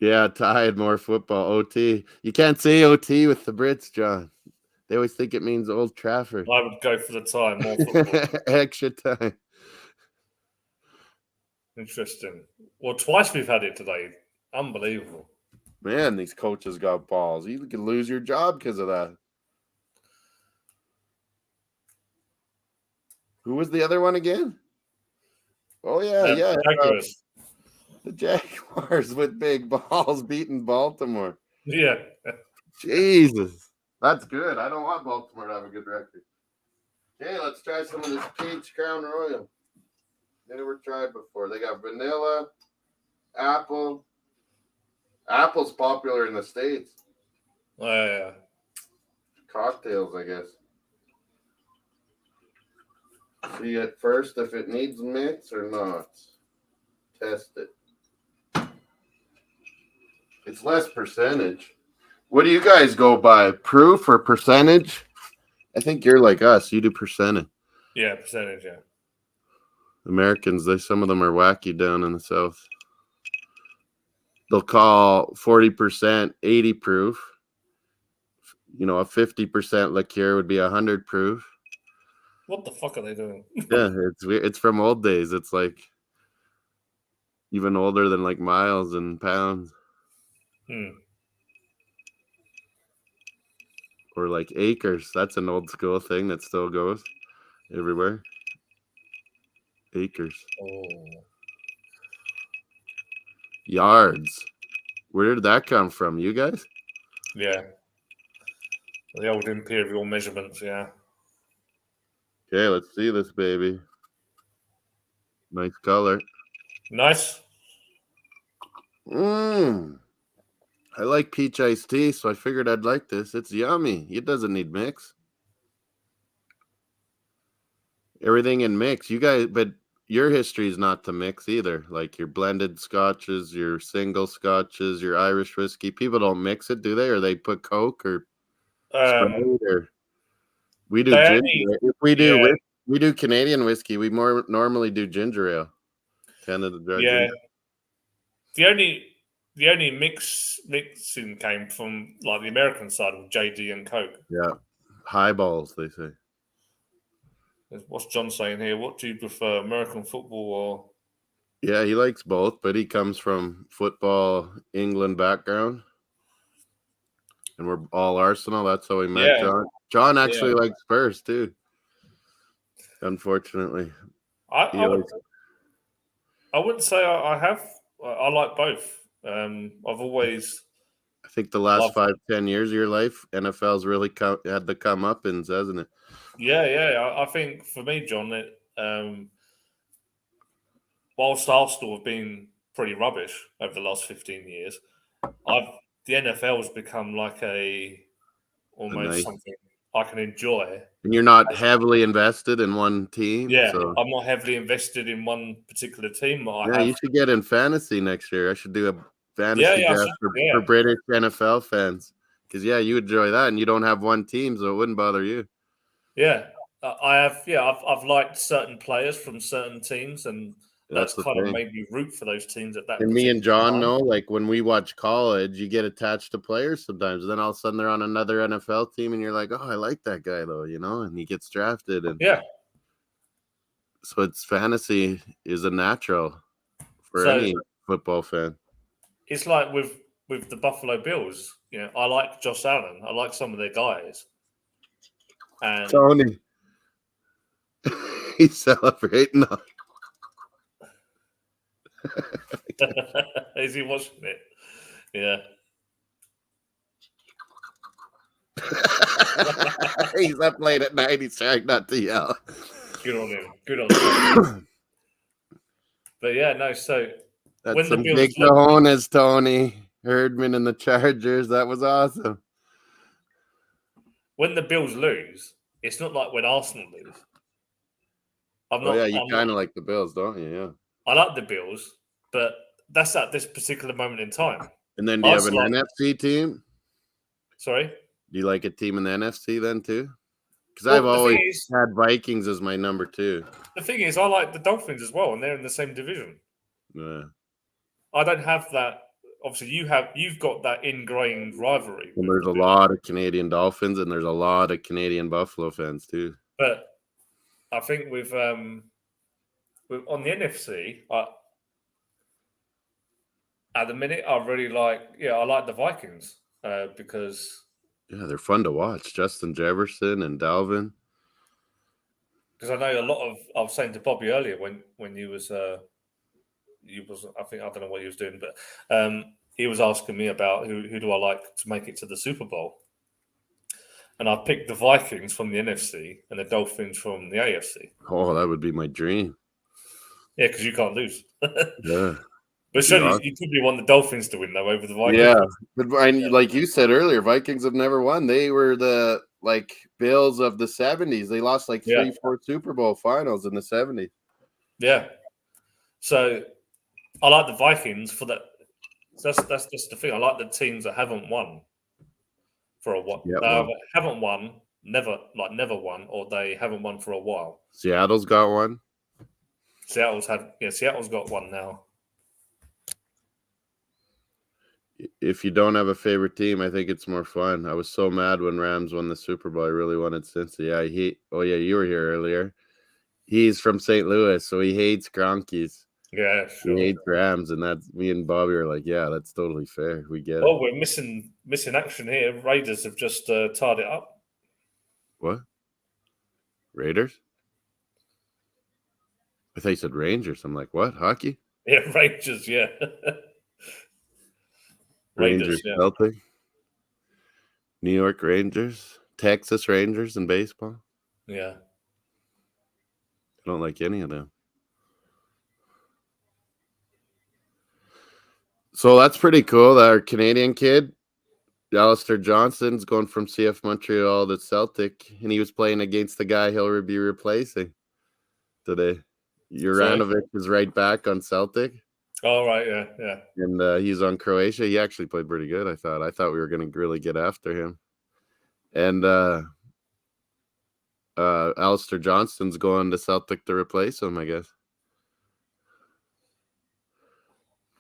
A: Yeah, tied, more football. OT. You can't say OT with the Brits, John. They always think it means Old Trafford.
C: I would go for the time, more football.
A: Extra time.
C: Interesting. Well, twice we've had it today. Unbelievable.
A: Man, these coaches got balls. You could lose your job because of that. Who was the other one again? Oh, yeah.
C: Jaguars.
A: The Jaguars with big balls beating Baltimore.
C: Yeah.
A: Jesus. That's good. I don't want Baltimore to have a good record. Okay, let's try some of this Peach Crown Royal. Never tried before. They got vanilla, apple. Apple's popular in the States.
C: Yeah.
A: Cocktails, I guess. See at first if it needs mix or not. Test it. It's less percentage. What do you guys go by? Proof or percentage? I think you're like us. You do percentage.
C: Yeah, percentage, yeah.
A: Americans, some of them are wacky down in the South. They'll call 40% 80 proof. A 50% liqueur would be 100 proof.
C: What the fuck are they doing?
A: Yeah, it's weird. It's from old days. It's like even older than like miles and pounds. Or like acres. That's an old school thing that still goes everywhere. Acres.
C: Oh.
A: Yards. Where did that come from? You guys?
C: Yeah. The old imperial measurements, yeah.
A: Okay, let's see this baby. Nice color.
C: Nice.
A: I like peach iced tea, so I figured I'd like this. It's yummy. It doesn't need mix. Everything in mix. You guys, but your history is not to mix either. Like your blended scotches, your single scotches, your Irish whiskey. People don't mix it, do they? Or they put Coke or Sprite or we do ginger. If we do we do Canadian whiskey, we more normally do ginger ale. Canada Dry ginger.
C: The only mixing came from like the American side of JD and Coke.
A: Yeah. Highballs, they say.
C: What's John saying here? What do you prefer, American football or?
A: Yeah, he likes both, but he comes from football England background. And we're all Arsenal. That's how we met John. John actually likes Spurs too. Unfortunately.
C: I wouldn't say I have. I like both. I've always.
A: I think the last 5-10 years of your life, NFL's really had the come-uppins, hasn't it?
C: Yeah. I think for me, John, whilst Arsenal have been pretty rubbish over the last 15 years, the NFL has become like almost something I can enjoy.
A: And you're not heavily invested in one team.
C: Yeah,
A: so.
C: I'm not heavily invested in one particular team.
A: You should get in fantasy next year. I should do a fantasy draft for British NFL fans. Because, you enjoy that, and you don't have one team, so it wouldn't bother you.
C: Yeah, I have. Yeah, I've liked certain players from certain teams, and that's kind of made me root for those teams at that.
A: And me and John know, like when we watch college, you get attached to players sometimes. And then all of a sudden they're on another NFL team, and you're like, "Oh, I like that guy though," and he gets drafted. And so it's fantasy is a natural for any football fan.
C: It's like with the Buffalo Bills. I like Josh Allen. I like some of their guys. And
A: Tony, he's celebrating.
C: Is he watching it? Yeah.
A: He's up late at night. He's trying not to yell.
C: Good on him. But no. So
A: that's
C: when
A: some
C: the Bills
A: big cojones, Tony Herdman and the Chargers. That was awesome.
C: When the Bills lose, it's not like when Arsenal lose.
A: You kind of like the Bills, don't you? Yeah.
C: I like the Bills, but that's at this particular moment in time.
A: And then do you have an NFC team?
C: Sorry?
A: Do you like a team in the NFC then too? Because I've always had Vikings as my number 2.
C: The thing is, I like the Dolphins as well, and they're in the same division.
A: Yeah.
C: I don't have that. Obviously, you've got that ingrained rivalry.
A: And there's a lot of Canadian Dolphins, and there's a lot of Canadian Buffalo fans too.
C: But I think with on the NFC, At the minute, I really like the Vikings because
A: Yeah, they're fun to watch. Justin Jefferson and Dalvin.
C: I know a lot of. I was saying to Bobby earlier when you was I think I don't know what he was doing, but he was asking me about who do I like to make it to the Super Bowl, and I picked the Vikings from the NFC and the Dolphins from the AFC.
A: Oh, that would be my dream.
C: Yeah, because you can't lose.
A: Yeah.
C: But surely you probably want the Dolphins to win though over the Vikings.
A: Yeah, but like you said earlier, Vikings have never won. They were the Bills of the 70s. They lost like 3-4 Super Bowl finals in the 70s.
C: Yeah. So I like the Vikings for that. That's just the thing. I like the teams that haven't won for a while.
A: Yeah,
C: haven't won, never won, or they haven't won for a while.
A: Seattle's got one.
C: Seattle's got one now.
A: If you don't have a favorite team, I think it's more fun. I was so mad when Rams won the Super Bowl. I really wanted Cincy. Yeah, you were here earlier. He's from St. Louis, so he hates Gronkies.
C: Yeah, sure.
A: He hates Rams, and that's me and Bobby are like, yeah, that's totally fair. We get it.
C: Oh, we're missing action here. Raiders have just tied it up.
A: What? Raiders? I thought you said Rangers. I'm like, what? Hockey?
C: Yeah, Rangers, yeah.
A: Rangers,
C: yeah.
A: Celtic. New York Rangers. Texas Rangers in baseball.
C: Yeah.
A: I don't like any of them. So that's pretty cool. Our Canadian kid, Alistair Johnson's going from CF Montreal to Celtic, and he was playing against the guy he'll be replacing today. Juranovic is right back on Celtic.
C: Oh, right, yeah.
A: And he's on Croatia. He actually played pretty good, I thought. I thought we were going to really get after him. And Alistair Johnston's going to Celtic to replace him, I guess.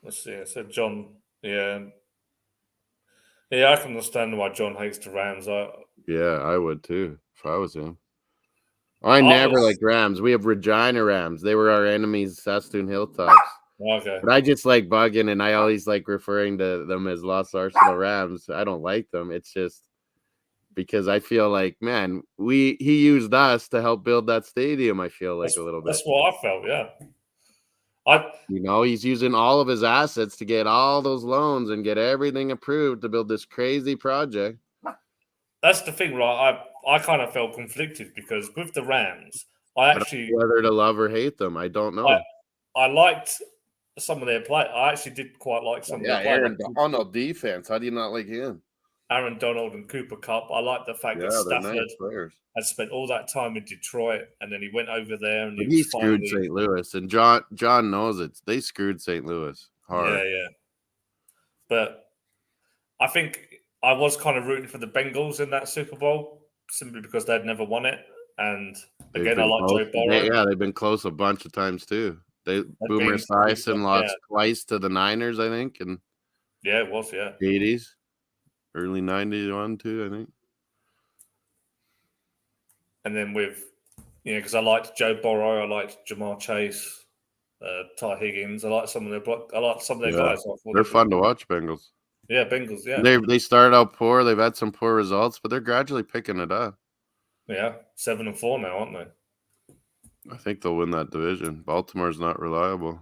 C: Let's see. So John, yeah, I can understand why John hates the Rams.
A: Yeah, I would too if I was him. I never liked Rams. We have Regina Rams. They were our enemies, Saskatoon Hilltops.
C: Okay.
A: But I just like bugging, and I always like referring to them as Los Arsenal Rams. I don't like them. It's just because I feel like, man, he used us to help build that stadium. I feel like a little bit.
C: That's what I felt. Yeah.
A: He's using all of his assets to get all those loans and get everything approved to build this crazy project.
C: That's the thing, right? I kind of felt conflicted because with the Rams, I don't know
A: whether to love or hate them. I don't know.
C: I liked some of their play. I actually did quite like some of their play.
A: Aaron Donald defense. How do you not like him?
C: Aaron Donald and Cooper Kupp. I like the fact that Stafford had spent all that time in Detroit, and then he went over there and
A: he screwed St. Louis. And John knows it. They screwed St. Louis hard.
C: Yeah. But I think I was kind of rooting for the Bengals in that Super Bowl simply because they'd never won it. And again, I like Joe Burrow.
A: They've been close a bunch of times too. Boomer Esiason lost twice to the Niners, I think, and
C: it was
A: 80s, early 91 too, I think.
C: And then because I liked Joe Burrow, I liked Jamar Chase, Ty Higgins. I like some of their guys.
A: They're fun to watch, Bengals.
C: Yeah, Bengals. Yeah,
A: they started out poor. They've had some poor results, but they're gradually picking it up.
C: Yeah, 7-4 now, aren't they?
A: I think they'll win that division. Baltimore's not reliable.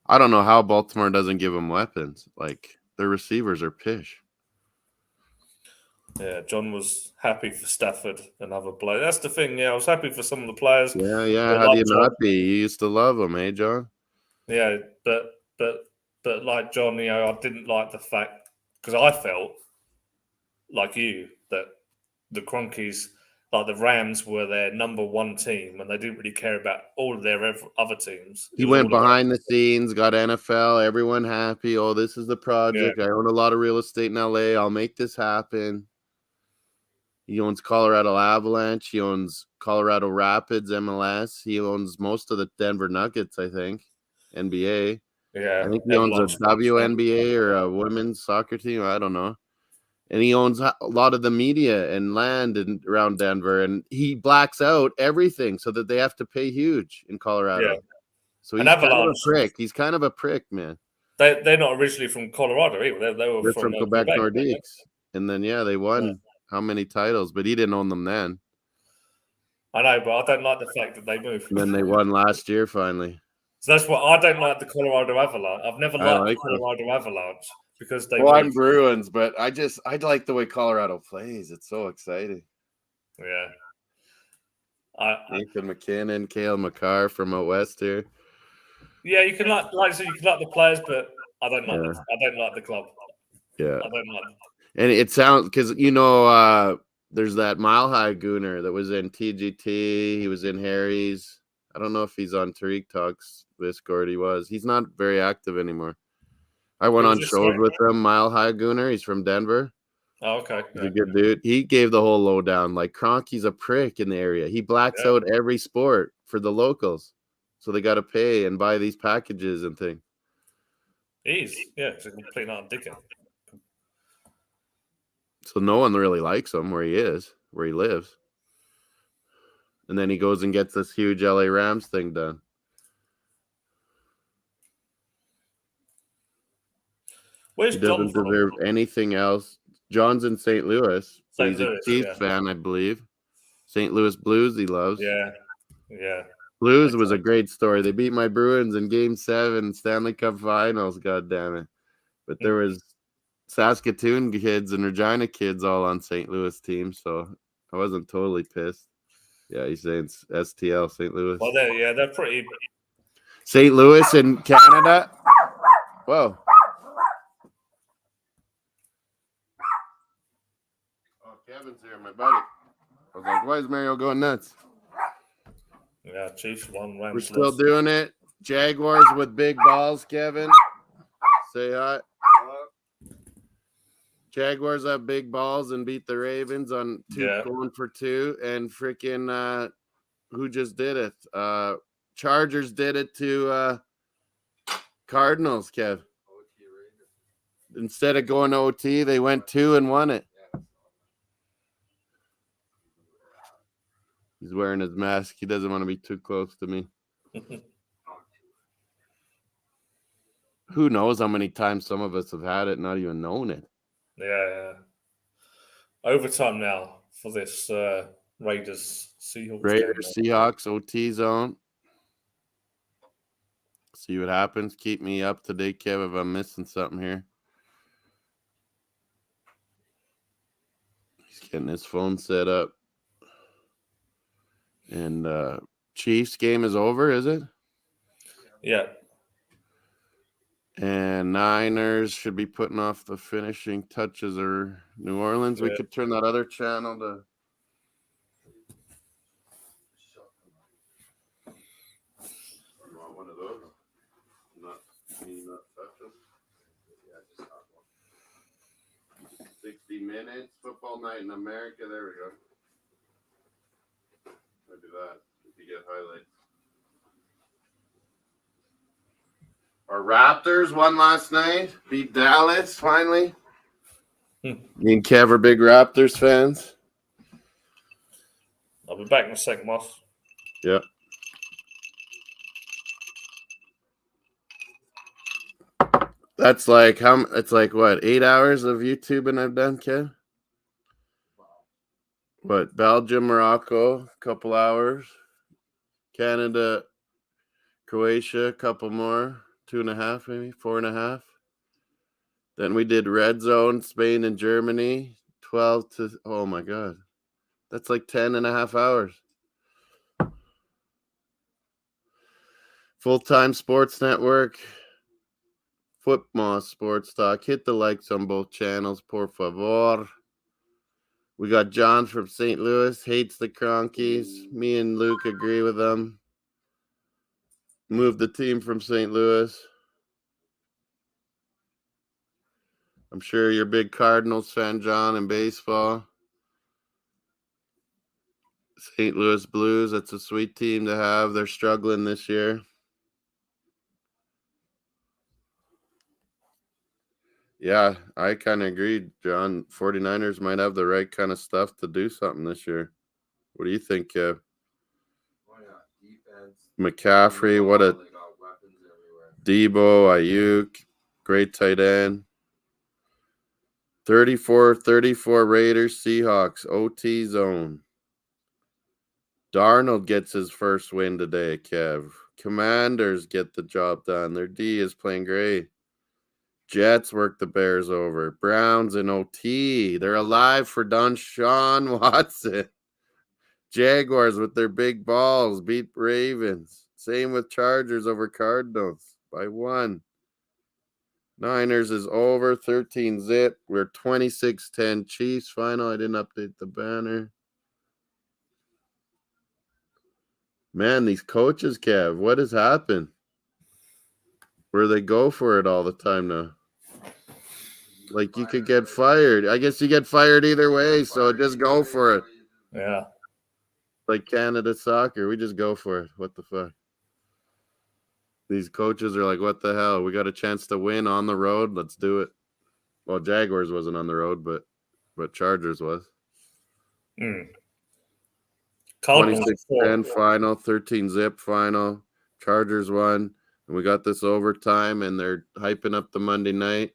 A: I don't know how Baltimore doesn't give them weapons. Like, their receivers are pish.
C: Yeah, John was happy for Stafford and other players. That's the thing. Yeah, I was happy for some of the players.
A: Yeah. How do you not be? You used to love them, eh, John?
C: Yeah, but like John, I didn't like the fact because I felt like you that the Cronkies, like the Rams, were their number one team, and they didn't really care about all of their other teams.
A: He went behind the scenes, got NFL, everyone happy. Oh, this is the project. Yeah. I own a lot of real estate in LA. I'll make this happen. He owns Colorado Avalanche. He owns Colorado Rapids, MLS. He owns most of the Denver Nuggets, I think, NBA.
C: Yeah.
A: I think he owns a WNBA or a women's soccer team. I don't know. And he owns a lot of the media and land around Denver. And he blacks out everything so that they have to pay huge in Colorado.
C: Yeah.
A: So he's kind of a prick. He's kind of a prick, man.
C: They're not originally from Colorado either. They were
A: They're
C: from
A: from Quebec
C: weren't they?
A: Nordiques. And then, they won how many titles, but he didn't own them then.
C: I know, but I don't like the fact that they moved.
A: And then they won last year finally.
C: So that's what I don't like the Colorado Avalanche. I've never liked
A: like
C: the Colorado Avalanche because they.
A: Well, I'm
C: moved.
A: Bruins, but I like the way Colorado plays. It's so exciting.
C: Yeah.
A: Nathan McKinnon, Cale Makar from out west here.
C: Yeah, you can like I said, you can like the players, but I don't like I don't like the club.
A: Yeah.
C: I don't like.
A: And it sounds because there's that Mile High Gooner that was in TGT. He was in Harry's. I don't know if he's on Tariq Talks Discord. He's not very active anymore. I went on shows with him. Mile High Gooner. He's from Denver.
C: Oh, okay.
A: He's a good dude. He gave the whole lowdown. Like Cronky's a prick in the area. He blacks out every sport for the locals, so they got to pay and buy these packages and things.
C: He's a complete dickhead.
A: So no one really likes him where he lives. And then he goes and gets this huge LA Rams thing done.
C: Where's
A: he doesn't
C: John
A: deserve anything else. John's in St. Louis. He's a Chiefs fan, I believe. St. Louis Blues he loves.
C: Yeah.
A: Blues was a great story. They beat my Bruins in Game 7, Stanley Cup Finals, God damn it. But there was Saskatoon kids and Regina kids all on St. Louis teams, so I wasn't totally pissed. Yeah, he's saying STL, St. Louis.
C: Well, they're pretty.
A: St. Louis in Canada. Whoa. Oh, Kevin's here, my buddy. I was like, why is Mario going nuts?
C: Yeah, Chiefs won.
A: We're still doing it. Jaguars with big balls, Kevin. Say hi. Jaguars have big balls and beat the Ravens on going for 2. And freaking who just did it? Chargers did it to Cardinals, Kev. Instead of going to OT, they went 2 and won it. He's wearing his mask. He doesn't want to be too close to me. Who knows how many times some of us have had it, not even known it.
C: Yeah. Overtime now for this Raiders Seahawks.
A: Raiders Seahawks OT zone. See what happens. Keep me up to date, Kev, if I'm missing something here. He's getting his phone set up. And Chiefs game is over, is it?
C: Yeah.
A: And Niners should be putting off the finishing touches, or New Orleans. We could turn that other channel to. One of those. Not touches. Yeah, just one. 60 minutes. Football night in America. There we go. Look at that. If you get highlights. Our Raptors won last night. Beat Dallas finally. Me and Kev are big Raptors fans.
C: I'll be back in a second, Moss.
A: Yep. That's like it's like what, 8 hours of YouTubing I've done, Kev? What, Belgium, Morocco, a couple hours. Canada, Croatia, a couple more. 2.5, maybe 4.5. Then we did RedZone, Spain and Germany. 12 to, oh my God. That's like 10.5 hours. Full-time Sports Network. Footmoss Sports Talk. Hit the likes on both channels, por favor. We got John from St. Louis, hates the Cronkies. Me and Luke agree with them. Moved the team from St. Louis. I'm sure you're a big Cardinals fan, John, in baseball. St. Louis Blues, that's a sweet team to have. They're struggling this year. Yeah, I kind of agree, John. 49ers might have the right kind of stuff to do something this year. What do you think, Kev? Defense. McCaffrey, what a Debo, Ayuk. Great tight end. 34-34 Raiders, Seahawks, OT zone. Darnold gets his first win today, Kev. Commanders get the job done. Their D is playing great. Jets work the Bears over. Browns in OT. They're alive for Deshaun Watson. Jaguars with their big balls beat Ravens. Same with Chargers over Cardinals by 1. Niners is over 13-zip. We're 26-10 Chiefs final. I didn't update the banner. Man, these coaches, Kev, what has happened? Where they go for it all the time now. Like you could get fired. I guess you get fired either way, so just go for it.
C: Yeah.
A: Like Canada soccer, we just go for it. What the fuck? These coaches are like, what the hell? We got a chance to win on the road. Let's do it. Well, Jaguars wasn't on the road, but Chargers was. 26-10 final, 13-zip final. Chargers won. And we got this overtime, and they're hyping up the Monday night.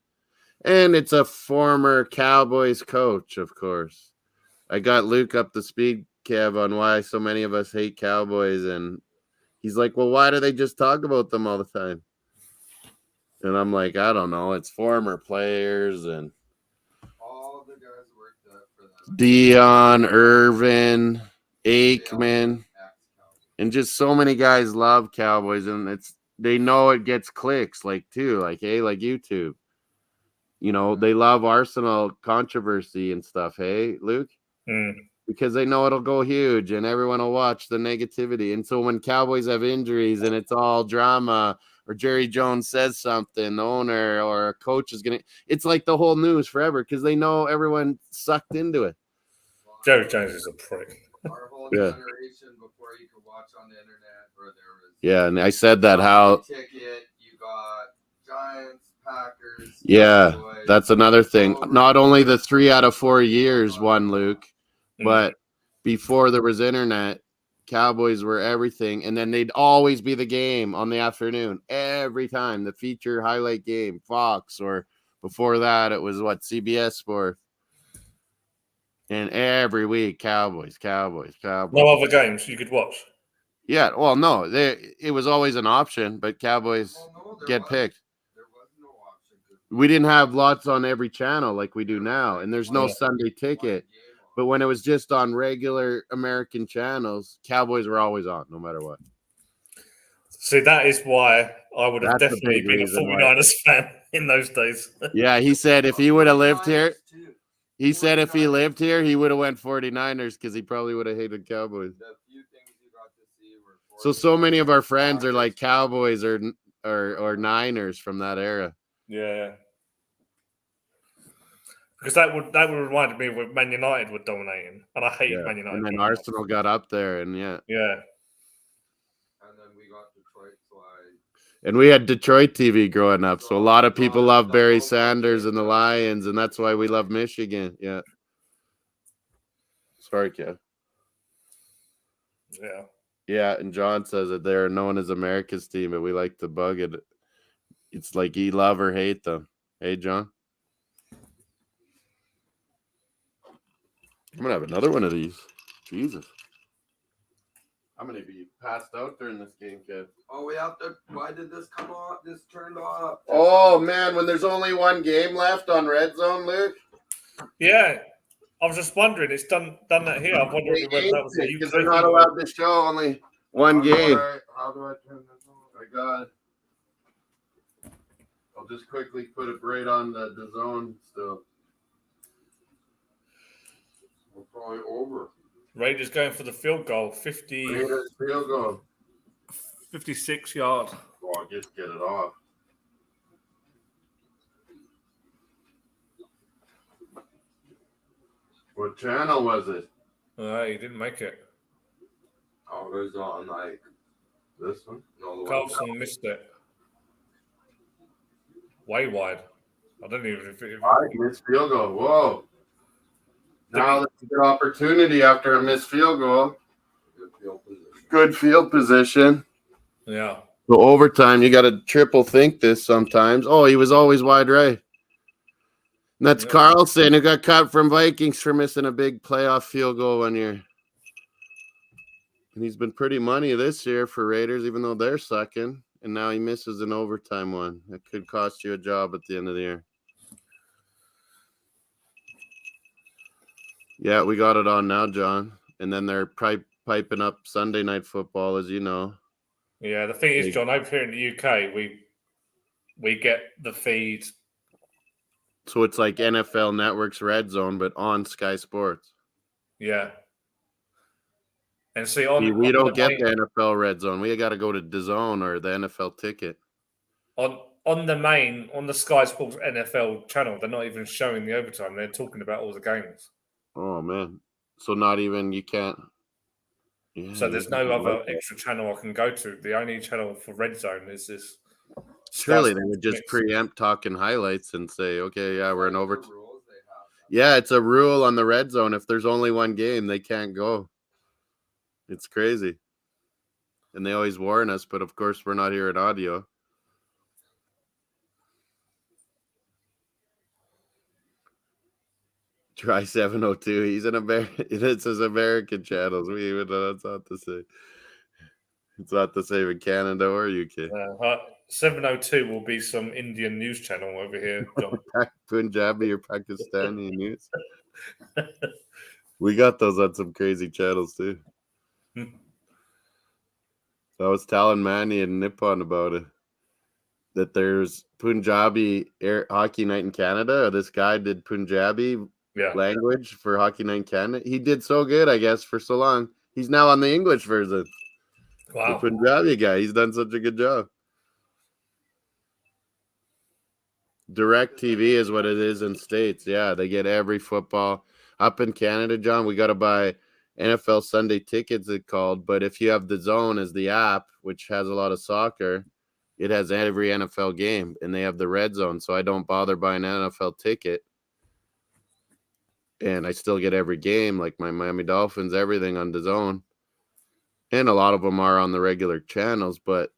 A: And it's a former Cowboys coach, of course. I got Luke up to speed, Kev, on why so many of us hate Cowboys. And he's like, well, why do they just talk about them all the time? And I'm like, I don't know. It's former players and
E: all the guys worked up for them.
A: Dion, Irvin, Aikman, and just so many guys love Cowboys, and they know it gets clicks, like YouTube. You know, they love Arsenal controversy and stuff. Hey, Luke, because they know it'll go huge, and everyone will watch the negativity. And so when Cowboys have injuries and it's all drama, or Jerry Jones says something, the owner or a coach is it's like the whole news forever because they know everyone sucked into it.
C: Jerry Jones is a prick.
E: Our whole generation before you could watch on the internet, where there was
A: and I said that how
E: ticket, you got Giants, Packers.
A: Cowboys, that's another thing. Not only the 3 out of 4 years won, Luke, but before there was internet, Cowboys were everything, and then they'd always be the game on the afternoon every time, the feature highlight game, Fox, or before that it was CBS Sports, and every week Cowboys.
C: No other games you could watch.
A: Yeah, well, no, it was always an option, but Cowboys get picked.
E: There was no option.
A: We didn't have lots on every channel like we do now, and there's no Sunday ticket. But when it was just on regular American channels, Cowboys were always on, no matter what.
C: See, that is why I would have definitely been a 49ers fan in those days.
A: Yeah, he said if he would have lived here, he would have went 49ers because he probably would have hated Cowboys.
E: The few things you got to see were
A: so many of our friends are like Cowboys or Niners from that era.
C: Yeah. Because that would remind me when Man United were dominating, and I hated Man United.
A: And then Arsenal got up there, and
C: yeah.
E: And then we got Detroit Fly.
A: And we had Detroit TV growing up, so a lot of people love Barry Sanders and the Lions, and that's why we love Michigan. Yeah. Sorry, Kev.
C: Yeah.
A: Yeah, and John says that they're known as America's team, but we like to bug it. It's like you love or hate them. Hey, John? I'm going to have another one of these. Jesus. I'm going to be passed out during this game, kid.
E: Oh, we have to. Why did this come off? This turned off.
A: Oh, man, when there's only one game left on RedZone, Luke?
C: Yeah. I was just wondering. It's done that here. I'm wondering whether that was
A: because they're not allowed to show only one game.
E: How do I turn this on?
A: I got it. I'll just quickly put it right on the zone still.
E: We're probably over.
C: Raiders going for the field goal. 50.
A: Raiders field goal.
C: 56 yards.
A: Oh, I'll just get it off. What channel was it?
C: He didn't make it.
E: Oh, it was on like
A: this one?
E: No,
C: Carlson missed it. Way wide. I don't even if
A: missed field goal. Whoa. Now that's a good opportunity after a missed field goal.
E: Good field position.
A: Good field position.
C: Yeah.
A: So overtime, you got to triple think this sometimes. Oh, he was always wide right. And that's Carlson, who got cut from Vikings for missing a big playoff field goal 1 year. And he's been pretty money this year for Raiders, even though they're sucking. And now he misses an overtime one. That could cost you a job at the end of the year. Yeah, we got it on now, John. And then they're piping up Sunday Night Football, as you know.
C: Yeah, the thing is, John, over here in the UK, we get the feed.
A: So it's like NFL Network's RedZone, but on Sky Sports.
C: Yeah. And see,
A: We don't get the NFL RedZone. We got to go to DAZN or the NFL Ticket.
C: On the Sky Sports NFL channel, they're not even showing the overtime. They're talking about all the games.
A: Oh man! So not even you can't.
C: Yeah, so there's no other extra channel I can go to. The only channel for RedZone is this.
A: Surely they would just preempt talking highlights and say, "Okay, yeah, we're in overtime." Yeah, it's a rule on the RedZone. If there's only one game, they can't go. It's crazy, and they always warn us. But of course, we're not hearing audio. Try 702. He's an American. This is American channels. We even know that's not to say. It's not the same in Canada or UK.
C: 702 will be some Indian news channel over here, John.
A: Punjabi or Pakistani news. We got those on some crazy channels too. I was telling Manny and Nippon about it. That there's Punjabi hockey night in Canada. This guy did Punjabi language for Hockey Night in Canada. He did so good, I guess, for so long. He's now on the English version.
C: Wow.
A: The Punjabi guy. He's done such a good job. Direct TV is what it is in States. Yeah, they get every football. Up in Canada, John, we got to buy NFL Sunday tickets, it's called. But if you have DAZN as the app, which has a lot of soccer, it has every NFL game, and they have the RedZone, so I don't bother buying an NFL ticket. And I still get every game, like my Miami Dolphins, everything on DAZN. And a lot of them are on the regular channels. But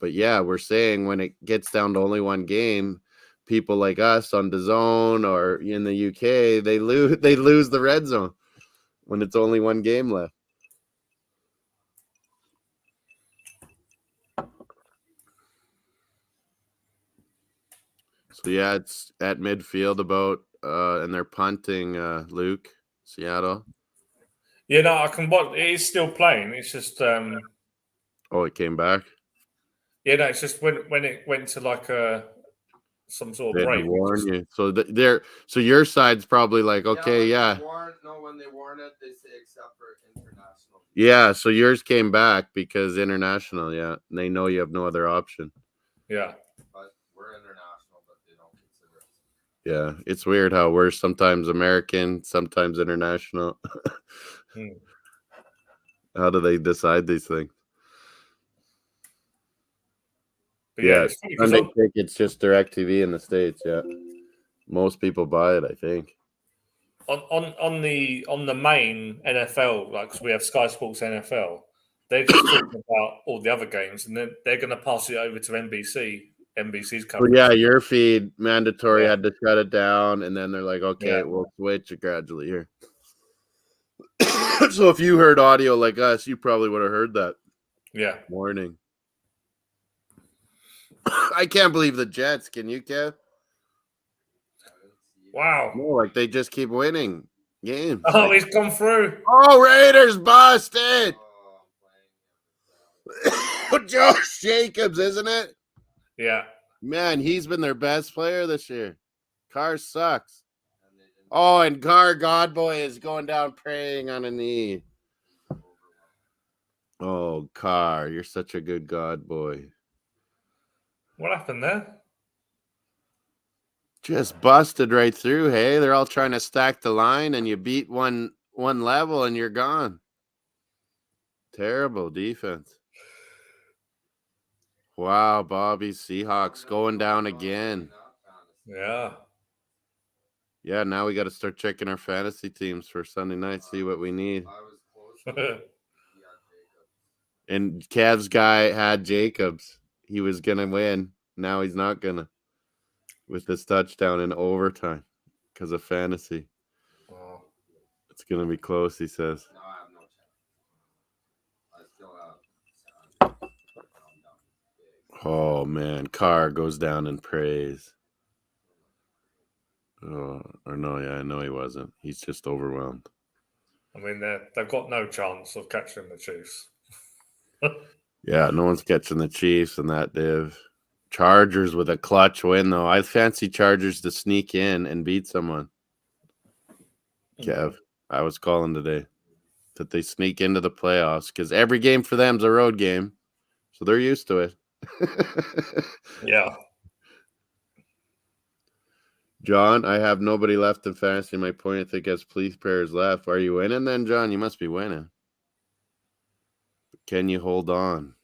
A: yeah, we're saying when it gets down to only one game, people like us on DAZN or in the UK, they lose the RedZone when it's only one game left. So yeah, it's at midfield about and they're punting Luke, Seattle.
C: Yeah, no, I can watch. It is still playing. It's just
A: oh, it came back.
C: Yeah, no, it's just when it went to like some sort of break.
A: Warn you. So so your side's probably like, okay, yeah.
E: When they warn it, they say except for international.
A: Yeah, so yours came back because international, yeah. And they know you have no other option.
C: Yeah.
E: But we're international, but they don't consider us.
A: Yeah, it's weird how we're sometimes American, sometimes international. How do they decide these things?
C: But
A: yeah, Sunday tickets just direct TV in the States. Yeah, most people buy it, I think.
C: On the main NFL, like 'cause we have Sky Sports NFL, they're just talking about all the other games, and then they're going to pass it over to NBC. NBC's coverage.
A: Well, yeah, your feed mandatory had to shut it down, and then they're like, okay, we'll switch it gradually here. So if you heard audio like us, you probably would have heard that.
C: Yeah.
A: Warning. I can't believe the Jets. Can you, Kev?
C: Wow.
A: No, like they just keep winning games.
C: Oh, he's come through.
A: Oh, Raiders busted. Josh Jacobs, isn't it?
C: Yeah.
A: Man, he's been their best player this year. Carr sucks. Oh, and Carr Godboy is going down praying on a knee. Oh, Carr, you're such a good God boy.
C: What happened there?
A: Just busted right through. Hey, they're all trying to stack the line, and you beat one level, and you're gone. Terrible defense. Wow, Bobby Seahawks going down again.
C: Yeah.
A: Yeah, now we got to start checking our fantasy teams for Sunday night, see what we need. And Kev's guy had Jacobs. he was gonna win. Now he's not gonna with this touchdown in overtime because of fantasy.
C: Oh.
A: It's gonna be close, he says.
E: No, I have no chance. I still have.
A: Oh man, Carr goes down in praise. Oh, or no, yeah, I know he wasn't. He's just overwhelmed.
C: I mean, they've got no chance of catching the Chiefs.
A: Yeah, no one's catching the Chiefs in that div. Chargers with a clutch win, though. I fancy Chargers to sneak in and beat someone. Kev, I was calling today that they sneak into the playoffs because every game for them's a road game, so they're used to it.
C: Yeah.
A: John, I have nobody left in fantasy. My point, I think, has police pairs left. Are you winning then, John? You must be winning. Can you hold on?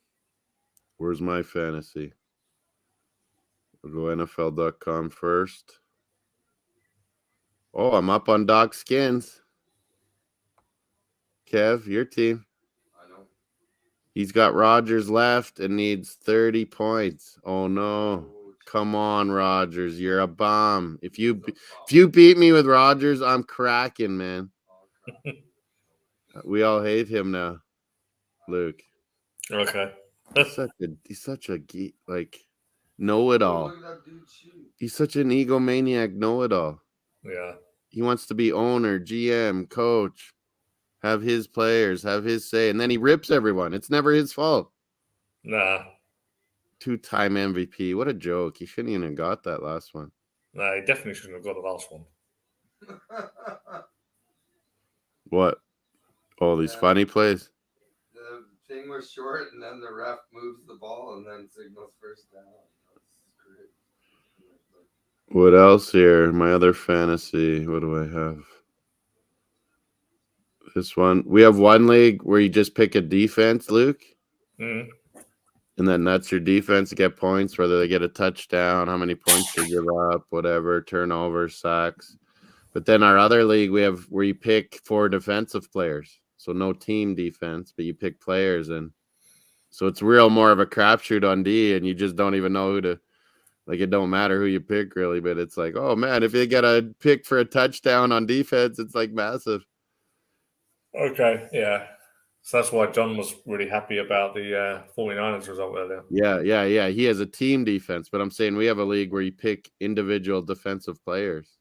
A: Where's my fantasy? I'll go NFL.com first. Oh, I'm up on Doc Skins. Kev, your team.
E: I know.
A: He's got Rodgers left and needs 30 points. Oh no. Come on, Rodgers. You're a bomb. If you beat me with Rodgers, I'm cracking, man. We all hate him now, Luke.
C: Okay.
A: He's such a geek, like know-it-all.
E: Look at that dude shoot.
A: He's such an egomaniac know-it-all.
C: Yeah.
A: He wants to be owner, GM, coach, have his players, have his say, and then he rips everyone. It's never his fault.
C: Nah.
A: 2-time MVP. What a joke. He shouldn't even have got that last one.
C: Nah, he definitely shouldn't have got the last one.
A: What? All these
E: Yeah.
A: funny plays.
E: The thing was short, and then the ref moves the ball and then signals first down. That's great.
A: What else here? My other fantasy. What do I have? This one. We have one league where you just pick a defense, Luke.
C: Mm.
A: And then that's your defense to get points, whether they get a touchdown, how many points they give up, whatever, turnovers, sacks. But then our other league, we have where you pick 4 defensive players. So no team defense, but you pick players. And so it's real more of a crapshoot on D, and you just don't even know who to, like, it don't matter who you pick, really. But it's like, oh, man, if you get a pick for a touchdown on defense, it's, like, massive.
C: Okay, yeah. So that's why John was really happy about the 49ers result earlier.
A: Yeah. He has a team defense, but I'm saying we have a league where you pick individual defensive players.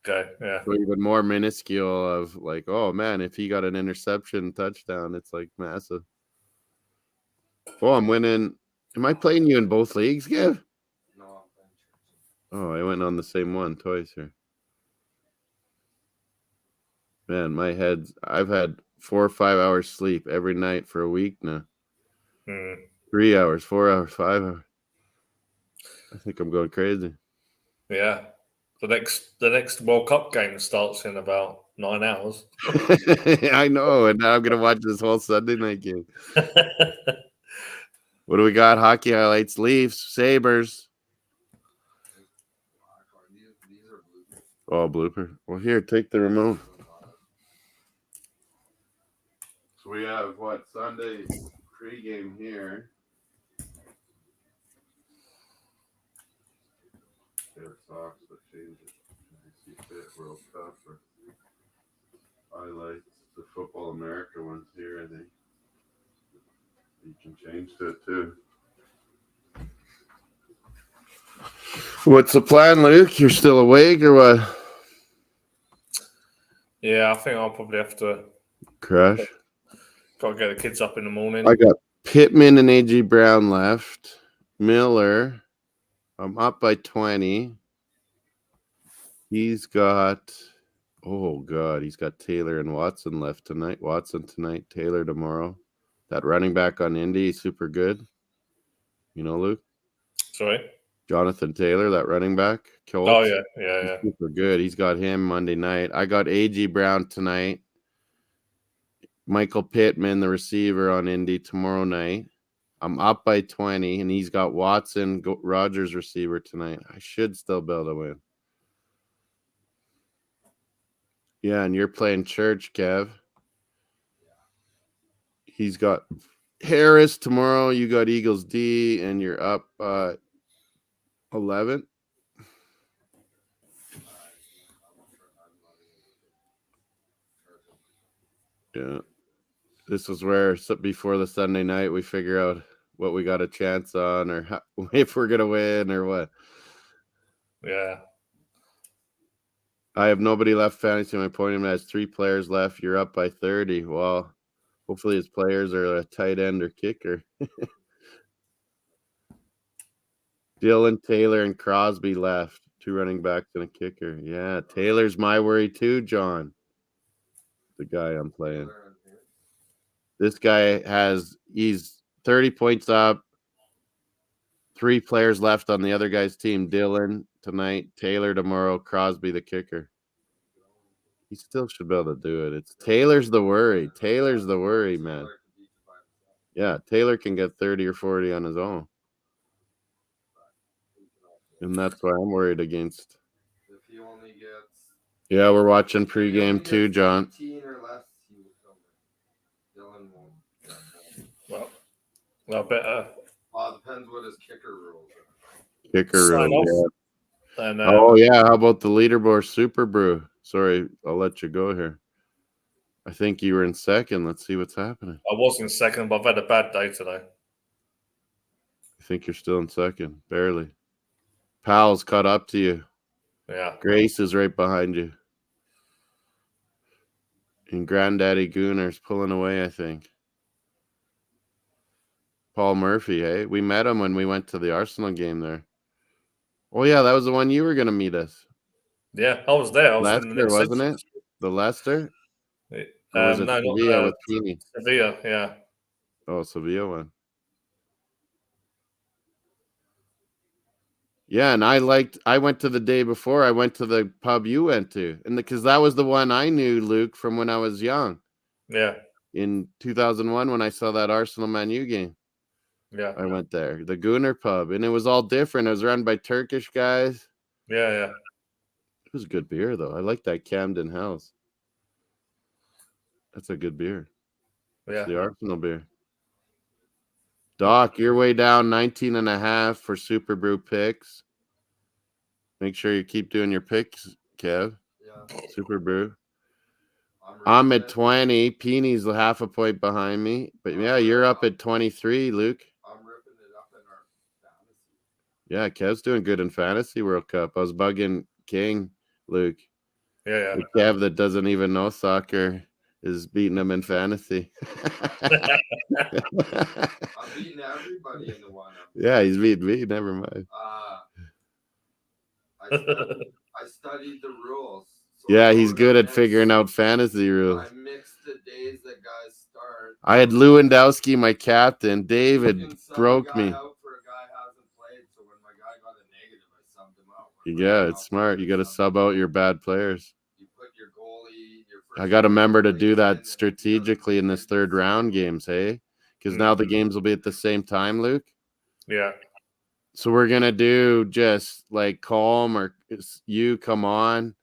C: Okay, yeah.
A: So even more minuscule of like, oh man, if he got an interception touchdown, it's like massive. Oh, I'm winning. Am I playing you in both leagues, Gav?
E: No, I'm playing church.
A: Oh, I went on the same one twice here. Man, my head's. I've had 4 or 5 hours sleep every night for a week now. 3 hours, 4 hours, 5 hours. I think I'm going crazy.
C: Yeah. The next World Cup game starts in about 9 hours.
A: I know, and now I'm gonna watch this whole Sunday night game. What do we got? Hockey highlights: Leafs, Sabres.
E: These are blue.
A: Oh, blooper. Well, here, take the remote. So we have what Sunday pregame here. Their socks, but change it. See fit World Cup or highlights. The Football America ones here, I think. You can change to it too. What's the plan, Luke? You're still awake or what?
C: Yeah, I think I'll probably have to
A: Crash.
C: gotta get the kids up in the morning.
A: I got Pittman and A.J. Brown left. Miller. I'm up by 20. He's got, oh, God, he's got Taylor and Watson left tonight. Watson tonight, Taylor tomorrow. That running back on Indy, super good. You know, Luke?
C: Sorry?
A: Jonathan Taylor, that running back. Colts.
C: Oh, yeah.
A: He's super good. He's got him Monday night. I got A.J. Brown tonight. Michael Pittman, the receiver on Indy, tomorrow night. I'm up by 20, and he's got Watson, Rodgers receiver tonight. I should still be able to win. Yeah, and you're playing Church, Kev. He's got Harris tomorrow. You got Eagles D, and you're up 11. Yeah. This is where before the Sunday night we figure out what we got a chance on, or how, if we're gonna win or what.
C: Yeah.
A: I have nobody left fantasy. My point has 3 players left. You're up by 30. Well, hopefully his players are a tight end or kicker. Dylan, Taylor, and Crosby left. 2 running backs and a kicker. Yeah, Taylor's my worry too, John. The guy I'm playing. This guy he's 30 points up. 3 players left on the other guy's team. Dylan tonight, Taylor tomorrow, Crosby the kicker. He still should be able to do it. It's Taylor's the worry. Taylor's the worry, man. Yeah, Taylor can get 30 or 40 on his own. And that's why I'm worried against.
E: If he only gets.
A: Yeah, we're watching pregame too, John.
E: 18 or less, he will come in. Dylan won't.
C: Well, I better.
E: Depends what his kicker rules are.
A: Kicker
C: Sign
A: rule.
C: off.
A: Yeah.
C: And,
A: Oh, yeah. How about the leaderboard Super Brew? Sorry, I'll let you go here. I think you were in second. Let's see what's happening.
C: I was in second, but I've had a bad day today.
A: I think you're still in second, barely. Powell's caught up to you.
C: Yeah.
A: Grace is right behind you. And Granddaddy Gooner's pulling away, I think. Paul Murphy, hey? We met him when we went to the Arsenal game there. Oh, yeah, that was the one you were going to meet us.
C: Yeah, I was there. I was
A: Leicester,
C: in the next
A: wasn't
C: section.
A: it? The Leicester? Or was it Sevilla with Pini?
C: Sevilla, yeah.
A: Oh, Sevilla one. Yeah, and I went to the day before. I went to the pub you went to. And because that was the one I knew, Luke, from when I was young.
C: Yeah.
A: In 2001 when I saw that Arsenal Man U game.
C: Yeah.
A: I went there. The Gooner pub. And it was all different. It was run by Turkish guys.
C: Yeah.
A: It was good beer, though. I like that Camden House. That's a good beer.
C: Yeah.
A: It's the Arsenal beer. Doc, you're way down 19.5 for Super Brew picks. Make sure you keep doing your picks, Kev.
E: Yeah.
A: Super Brew. I'm at 20. Peeny's half a point behind me. But yeah, you're up at 23, Luke.
E: I'm ripping it up in our fantasy.
A: Yeah, Kev's doing good in Fantasy World Cup. I was bugging King, Luke.
C: Yeah.
A: The Kev that doesn't even know soccer is beating him in fantasy.
E: I'm beating everybody in the one.
A: Yeah, he's beating me. Never mind.
E: I studied the rules. So
A: Yeah, he's good at figuring out fantasy rules.
E: I mixed the days that guys start.
A: I had Lewandowski, my captain. David broke me.
E: Out for a guy hasn't played, so when my guy got a negative, I subbed him out.
A: Yeah, it's smart. You got to sub out your bad players.
E: You put your goalie.
A: I got to remember to do that strategically in this third round games, hey? Because now the games will be at the same time, Luke.
C: Yeah.
A: So we're going to do just like Calm or you come on.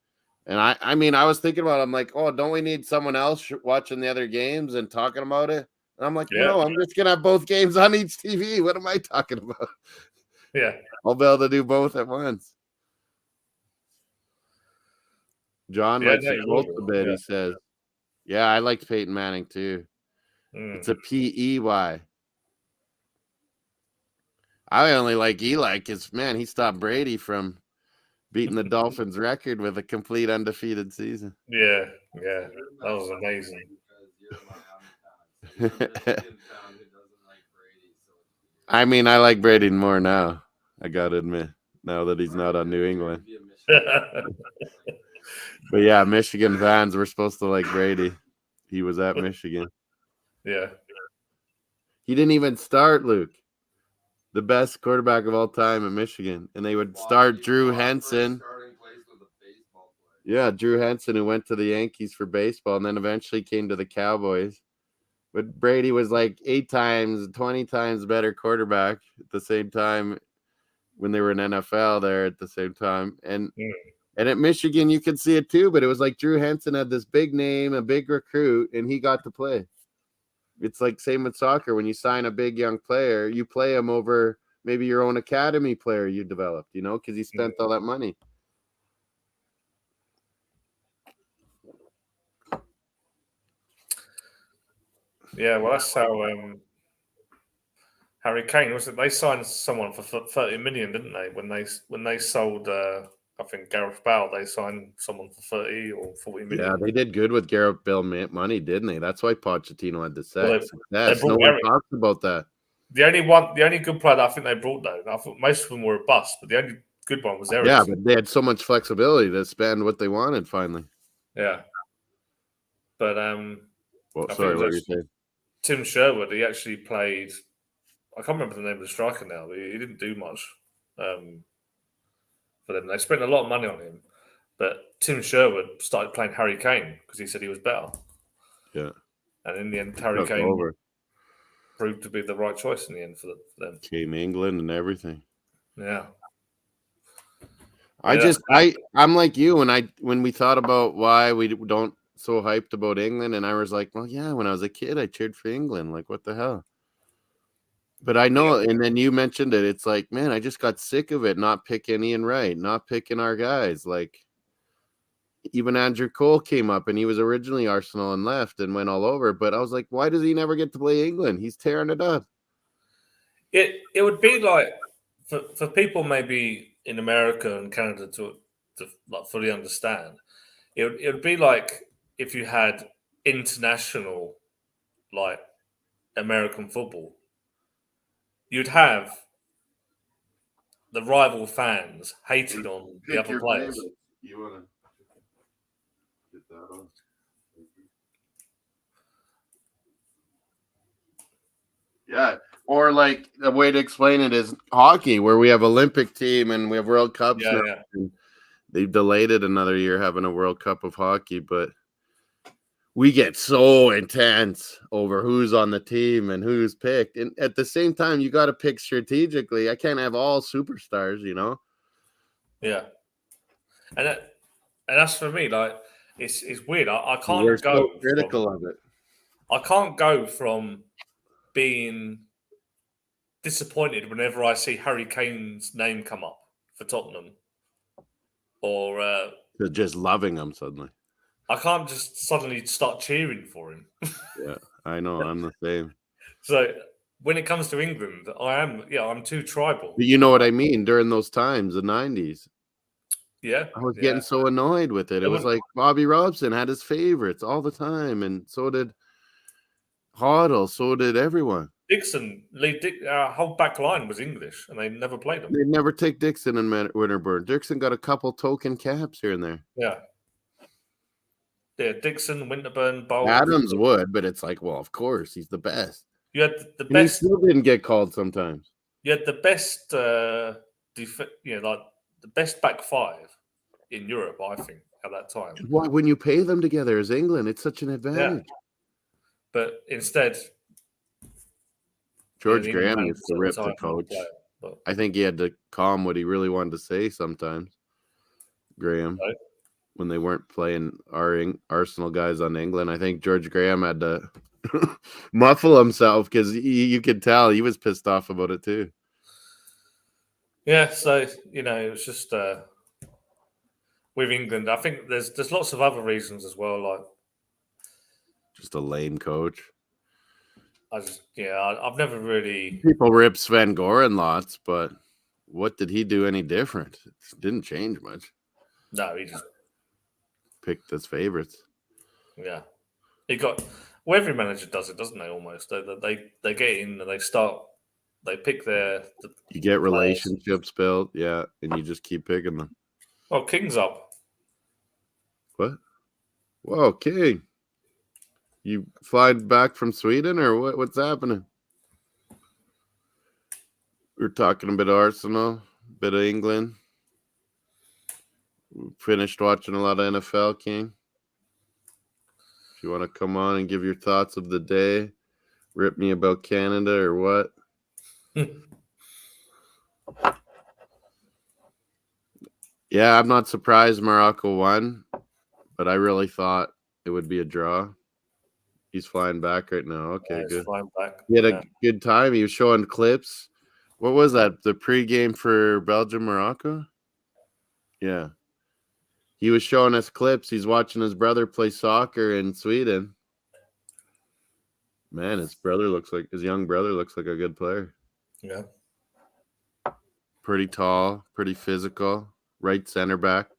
A: And I mean, I was thinking about it. I'm like, oh, don't we need someone else watching the other games and talking about it? And I'm like, no, I'm just going to have both games on each TV. What am I talking about?
C: Yeah.
A: I'll be able to do both at once. John likes the Colts a bit, he says. Yeah, I liked Peyton Manning too. It's a P-E-Y. I only like Eli because, man, he stopped Brady from beating the Dolphins record with a complete undefeated season.
C: Yeah. That was amazing.
A: I mean, I like Brady more now. I got to admit, now that he's not on New England. But yeah, Michigan fans, we're supposed to like Brady. He was at Michigan.
C: Yeah.
A: He didn't even start, Luke. The best quarterback of all time at Michigan. And they would start Drew Henson. Yeah, Drew Henson, who went to the Yankees for baseball and then eventually came to the Cowboys. But Brady was like 8 times, 20 times better quarterback at the same time when they were in NFL there at the same time. And at Michigan, you could see it too, but it was like Drew Henson had this big name, a big recruit, and he got to play. it's like same with soccer. When you sign a big young player, you play him over maybe your own academy player you developed, you know, because you spent all that money.
C: Yeah, well, that's how Harry Kane was. It? They signed someone for 30 million, didn't they? When they sold, I think Gareth Bale, they signed someone for 30 or 40 million.
A: Yeah, they did good with Gareth Bale money, didn't they? That's why Pochettino had the
C: Well,
A: success.
C: they
A: No
C: brought
A: one
C: Eric.
A: talks about that.
C: The only good player that I think they brought though, I thought most of them were a bust, but the only good one was Eric.
A: Yeah, but they had so much flexibility to spend what they wanted finally.
C: Yeah, but
A: Well, sorry, what were you saying?
C: Tim Sherwood, he actually played. I can't remember the name of the striker now, but he didn't do much for them. They spent a lot of money on him, but Tim Sherwood started playing Harry Kane because he said he was better.
A: Yeah,
C: and in the end, Harry
A: took
C: Kane
A: over.
C: proved to be the right choice in the end for them.
A: Came England and everything.
C: Yeah.
A: I'm like you when we thought about why we don't so hyped about England, and I was like, well, yeah, when I was a kid, I cheered for England. Like, what the hell? But I know, and then you mentioned it. It's like, man, I just got sick of it. Not picking Ian Wright, not picking our guys. Like, even Andrew Cole came up, and he was originally Arsenal and left and went all over. But I was like, why does he never get to play England? He's tearing it up.
C: It would be like for people maybe in America and Canada to like fully understand. It would be like if you had international like American football. You'd have the rival fans hating on the other players.
A: You want to get that on? Yeah, or like the way to explain it is hockey, where we have Olympic team and we have World Cups.
C: Yeah,
A: now,
C: yeah.
A: and they've delayed it another year having a World Cup of hockey, but we get so intense over who's on the team and who's picked. And at the same time, you got to pick strategically. I can't have all superstars, you know?
C: Yeah. And that's for me, like it's weird. I can't
A: We're
C: go
A: so critical of it.
C: I can't go from being disappointed whenever I see Harry Kane's name come up for Tottenham, or
A: To just loving them suddenly.
C: I can't just suddenly start cheering for him.
A: Yeah, I know. I'm the same.
C: So when it comes to England, I'm too tribal.
A: But you know what I mean? During those times, the 90s.
C: Yeah.
A: I was getting so annoyed with it. It was like Bobby Robson had his favorites all the time, and so did Hoddle, so did everyone.
C: Dixon, our whole back line was English, and they never played them.
A: They'd never take Dixon and Winterburn. Dixon got a couple token caps here and there.
C: Yeah. Yeah, Dixon, Winterburn, Bowl.
A: Adams would, but it's like, well, of course, he's the best.
C: You had the
A: And
C: best.
A: he still didn't get called sometimes.
C: You had the best, like the best back five in Europe, I think, at that time.
A: Why, when you pay them together as England, it's such an advantage.
C: Yeah. But instead,
A: George Graham used to rip the coach. I think he had to calm what he really wanted to say sometimes. Graham. Right. When they weren't playing our Arsenal guys on England, I think George Graham had to muffle himself because you could tell he was pissed off about it too.
C: Yeah, so it was just with England. I think there's lots of other reasons as well, like
A: just a lame coach.
C: I've never really.
A: People rip Sven Goran lots, but what did he do any different? It didn't change much.
C: No, he just
A: picked his favorites.
C: Yeah, every manager does it, doesn't they? Almost they get in and they pick
A: you get relationships built, yeah, and you just keep picking them.
C: Oh, King's up.
A: What? Whoa, King! You flying back from Sweden or what? What's happening? We're talking a bit of Arsenal, a bit of England. Finished watching a lot of NFL, King. If you want to come on and give your thoughts of the day, rip me about Canada or what? Yeah, I'm not surprised Morocco won, but I really thought it would be a draw. He's flying back right now. Okay,
C: He's
A: good.
C: flying back.
A: He had
C: Yeah.
A: a good time. He was showing clips. What was that? The pregame for Belgium, Morocco? Yeah. He was showing us clips. He's watching his brother play soccer in Sweden. Man, his young brother looks like a good player.
C: Yeah.
A: Pretty tall, pretty physical. Right center back.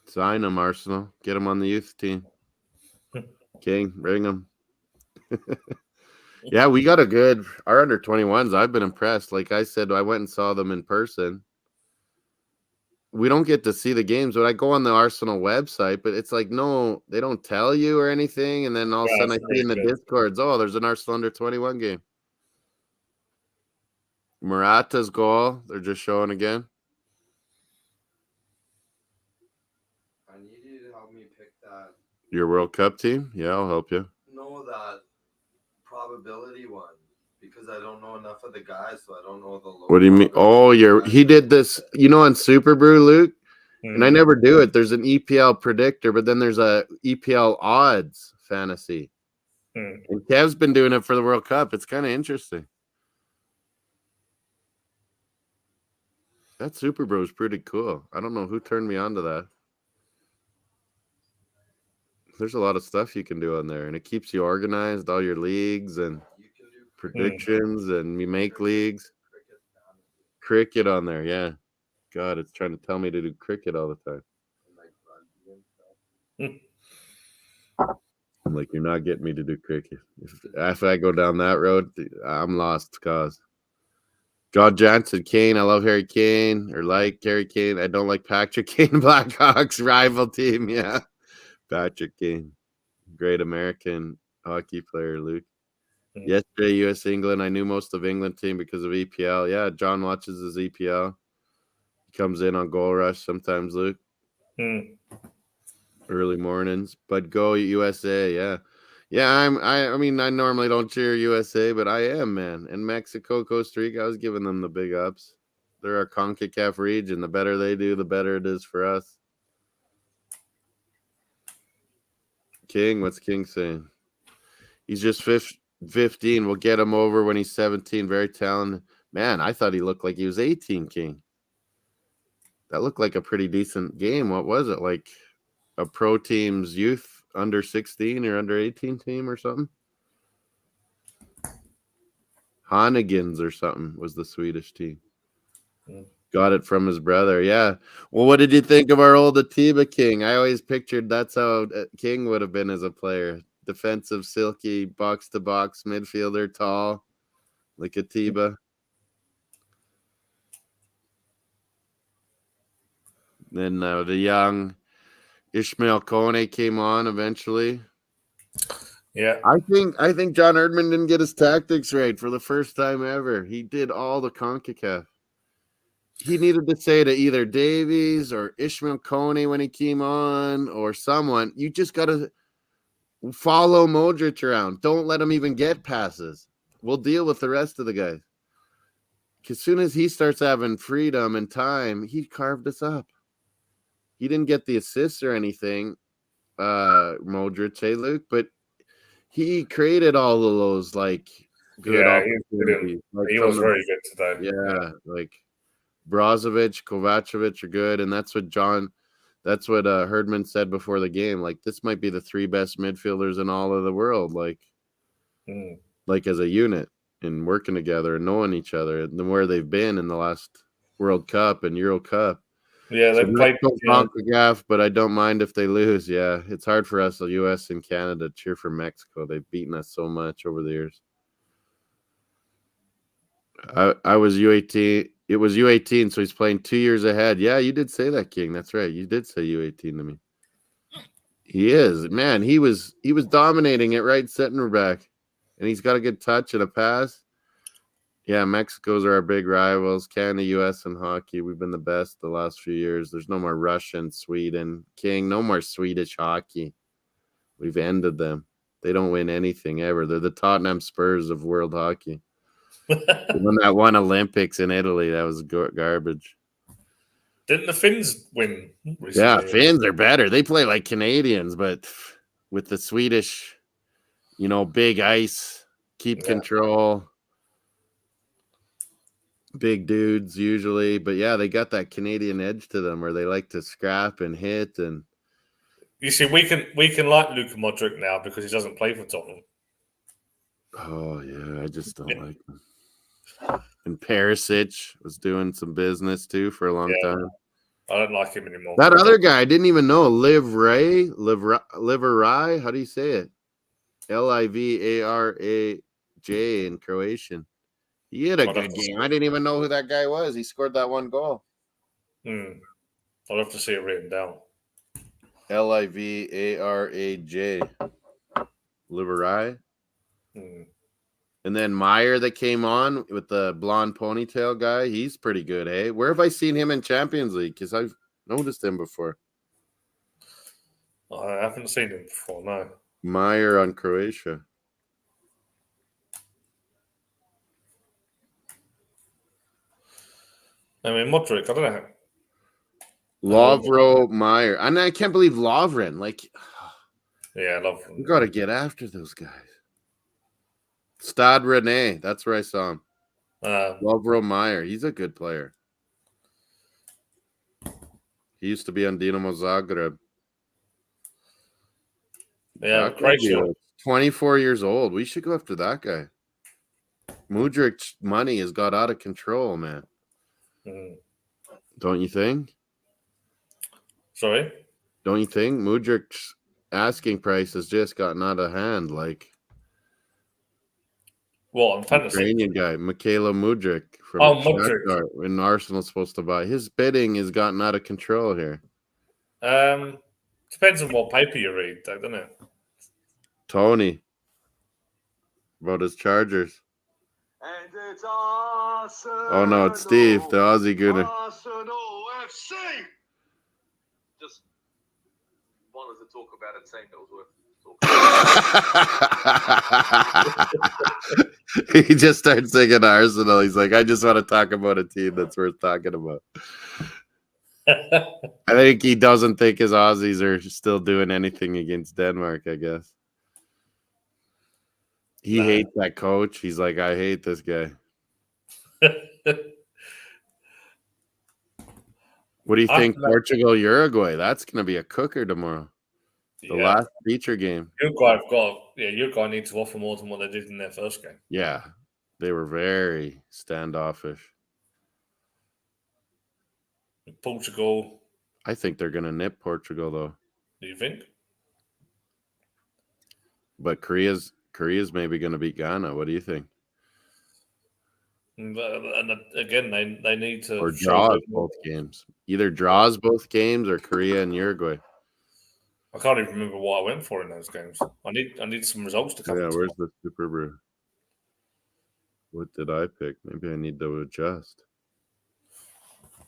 A: Sign him, Arsenal. Get him on the youth team. King, bring him. Yeah, we got our under 21s. I've been impressed. Like I said, I went and saw them in person. We don't get to see the games, but I go on the Arsenal website, but it's like, no, they don't tell you or anything. And then all of a sudden I see in the Discords, there's an Arsenal under 21 game. Morata's goal, they're just showing again.
E: I need you to help me pick that.
A: Your World Cup team? Yeah, I'll help you.
E: No, that probability one. Because I don't know enough of the guys, so I don't know the low.
A: What do you mean? Oh, he did this, on Super Brew, Luke? And I never do it. There's an EPL predictor, but then there's a EPL odds fantasy. And Kev's been doing it for the World Cup. It's kind of interesting. That Super Brew is pretty cool. I don't know who turned me on to that. There's a lot of stuff you can do on there, and it keeps you organized, all your leagues and predictions, and you make leagues. Cricket on there, yeah. God, it's trying to tell me to do cricket all the time. I'm like, you're not getting me to do cricket. If I go down that road, I'm lost cause. God Johnson, Kane. I love Harry Kane, or like Harry Kane. I don't like Patrick Kane, Blackhawks rival team. Yeah, Patrick Kane, great American hockey player, Luke. Yesterday, U.S. England. I knew most of England team because of EPL. Yeah, John watches his EPL. He comes in on Goal Rush sometimes, Luke. Early mornings, but go USA. Yeah. I mean, I normally don't cheer USA, but I am, man. And Mexico, Costa Rica, I was giving them the big ups. They're our CONCACAF region. The better they do, the better it is for us. King, what's King saying? He's just 15. We'll get him over when he's 17. Very talented. Man, I thought he looked like he was 18, King. That looked like a pretty decent game. What was it? Like a pro team's youth under 16 or under 18 team or something? Hannigan's or something was the Swedish team. Got it from his brother. Yeah. Well, what did you think of our old Atiba King? I always pictured that's how King would have been as a player. Defensive, silky, box-to-box midfielder, tall, like Atiba. Then the young Ishmael Kone came on eventually.
C: Yeah.
A: I think John Erdman didn't get his tactics right for the first time ever. He did all the CONCACAF. He needed to say to either Davies or Ishmael Kone when he came on or someone, you just got to follow Modric around. Don't let him even get passes. We'll deal with the rest of the guys. As soon as he starts having freedom and time, he carved us up. He didn't get the assists or anything, Modric, hey, Luke, but he created all of those, like, good opportunities.
C: He was very good today.
A: Yeah, like Brozovic, Kovacevic are good, and that's what Herdman said before the game. Like, this might be the three best midfielders in all of the world, like as a unit and working together and knowing each other and where they've been in the last World Cup and Euro Cup.
C: Yeah, they played
A: CONCACAF, but I don't mind if they lose. Yeah, it's hard for us, the U.S. and Canada, to cheer for Mexico. They've beaten us so much over the years. I was U18. It was U18, so he's playing 2 years ahead. Yeah, you did say that, King. That's right. You did say U18 to me. He is. Man, he was dominating it right center back. And he's got a good touch and a pass. Yeah, Mexico's are our big rivals. Canada, U.S. and hockey. We've been the best the last few years. There's no more Russian, Sweden. King, no more Swedish hockey. We've ended them. They don't win anything ever. They're the Tottenham Spurs of world hockey. When that won Olympics in Italy, that was garbage.
C: Didn't the Finns win recently?
A: Yeah, Finns are better. They play like Canadians, but with the Swedish, big ice, keep control, big dudes usually. But yeah, they got that Canadian edge to them where they like to scrap and hit. And
C: you see, we can like Luka Modric now because he doesn't play for Tottenham.
A: oh yeah, I just don't like them. And Perisic was doing some business too for a long time.
C: I don't like him anymore.
A: That other guy I didn't even know, Liveray. How do you say it? Livaraj in Croatian. He had a good game. I didn't even know who that guy was. He scored that one goal.
C: I'll have to see it written down.
A: Livaraj. Liveray. And then Meyer that came on with the blonde ponytail guy. He's pretty good, hey? Where have I seen him in Champions League? Because I've noticed him before.
C: I haven't seen him before, no.
A: Meyer on Croatia.
C: I mean, Modric, I don't know.
A: Lovro Meyer. And I can't believe Lovren.
C: Yeah, I love him.
A: You got to get after those guys. Stade Rennais. That's where I saw him. Lovro Meyer. He's a good player. He used to be on Dinamo Zagreb.
C: Yeah, Croatia.
A: 24 years old. We should go after that guy. Mudrik's money has got out of control, man. Don't you think?
C: Sorry?
A: Don't you think? Mudrik's asking price has just gotten out of hand.
C: What, on fantasy?
A: Ukrainian guy, Mikhailo Mudryk from
C: Mudryk.
A: When Arsenal's supposed to buy. His bidding has gotten out of control here.
C: Depends on what paper you read, though, doesn't it?
A: Tony. About his Chargers.
F: And it's Arsenal.
A: Oh, no, it's Steve, the Aussie Gooner.
F: Arsenal FC. Just wanted to talk about a team that was worth
A: talking about. He just starts singing Arsenal. He's like, I just want to talk about a team that's worth talking about. I think he doesn't think his Aussies are still doing anything against Denmark, I guess. He hates that coach. He's like, I hate this guy. What do you think, Portugal, Uruguay? That's going to be a cooker tomorrow. The last feature game.
C: Uruguay need to offer more than what they did in their first game.
A: Yeah, they were very standoffish.
C: Portugal.
A: I think they're going to nip Portugal, though.
C: Do you think?
A: But Korea's maybe going to beat Ghana. What do you think?
C: And again, they need to
A: or draws both games. Either draws both games or Korea and Uruguay.
C: I can't even remember what I went for in those games. I need some results to come.
A: Yeah, where's the Super Brew? What did I pick? Maybe I need to adjust.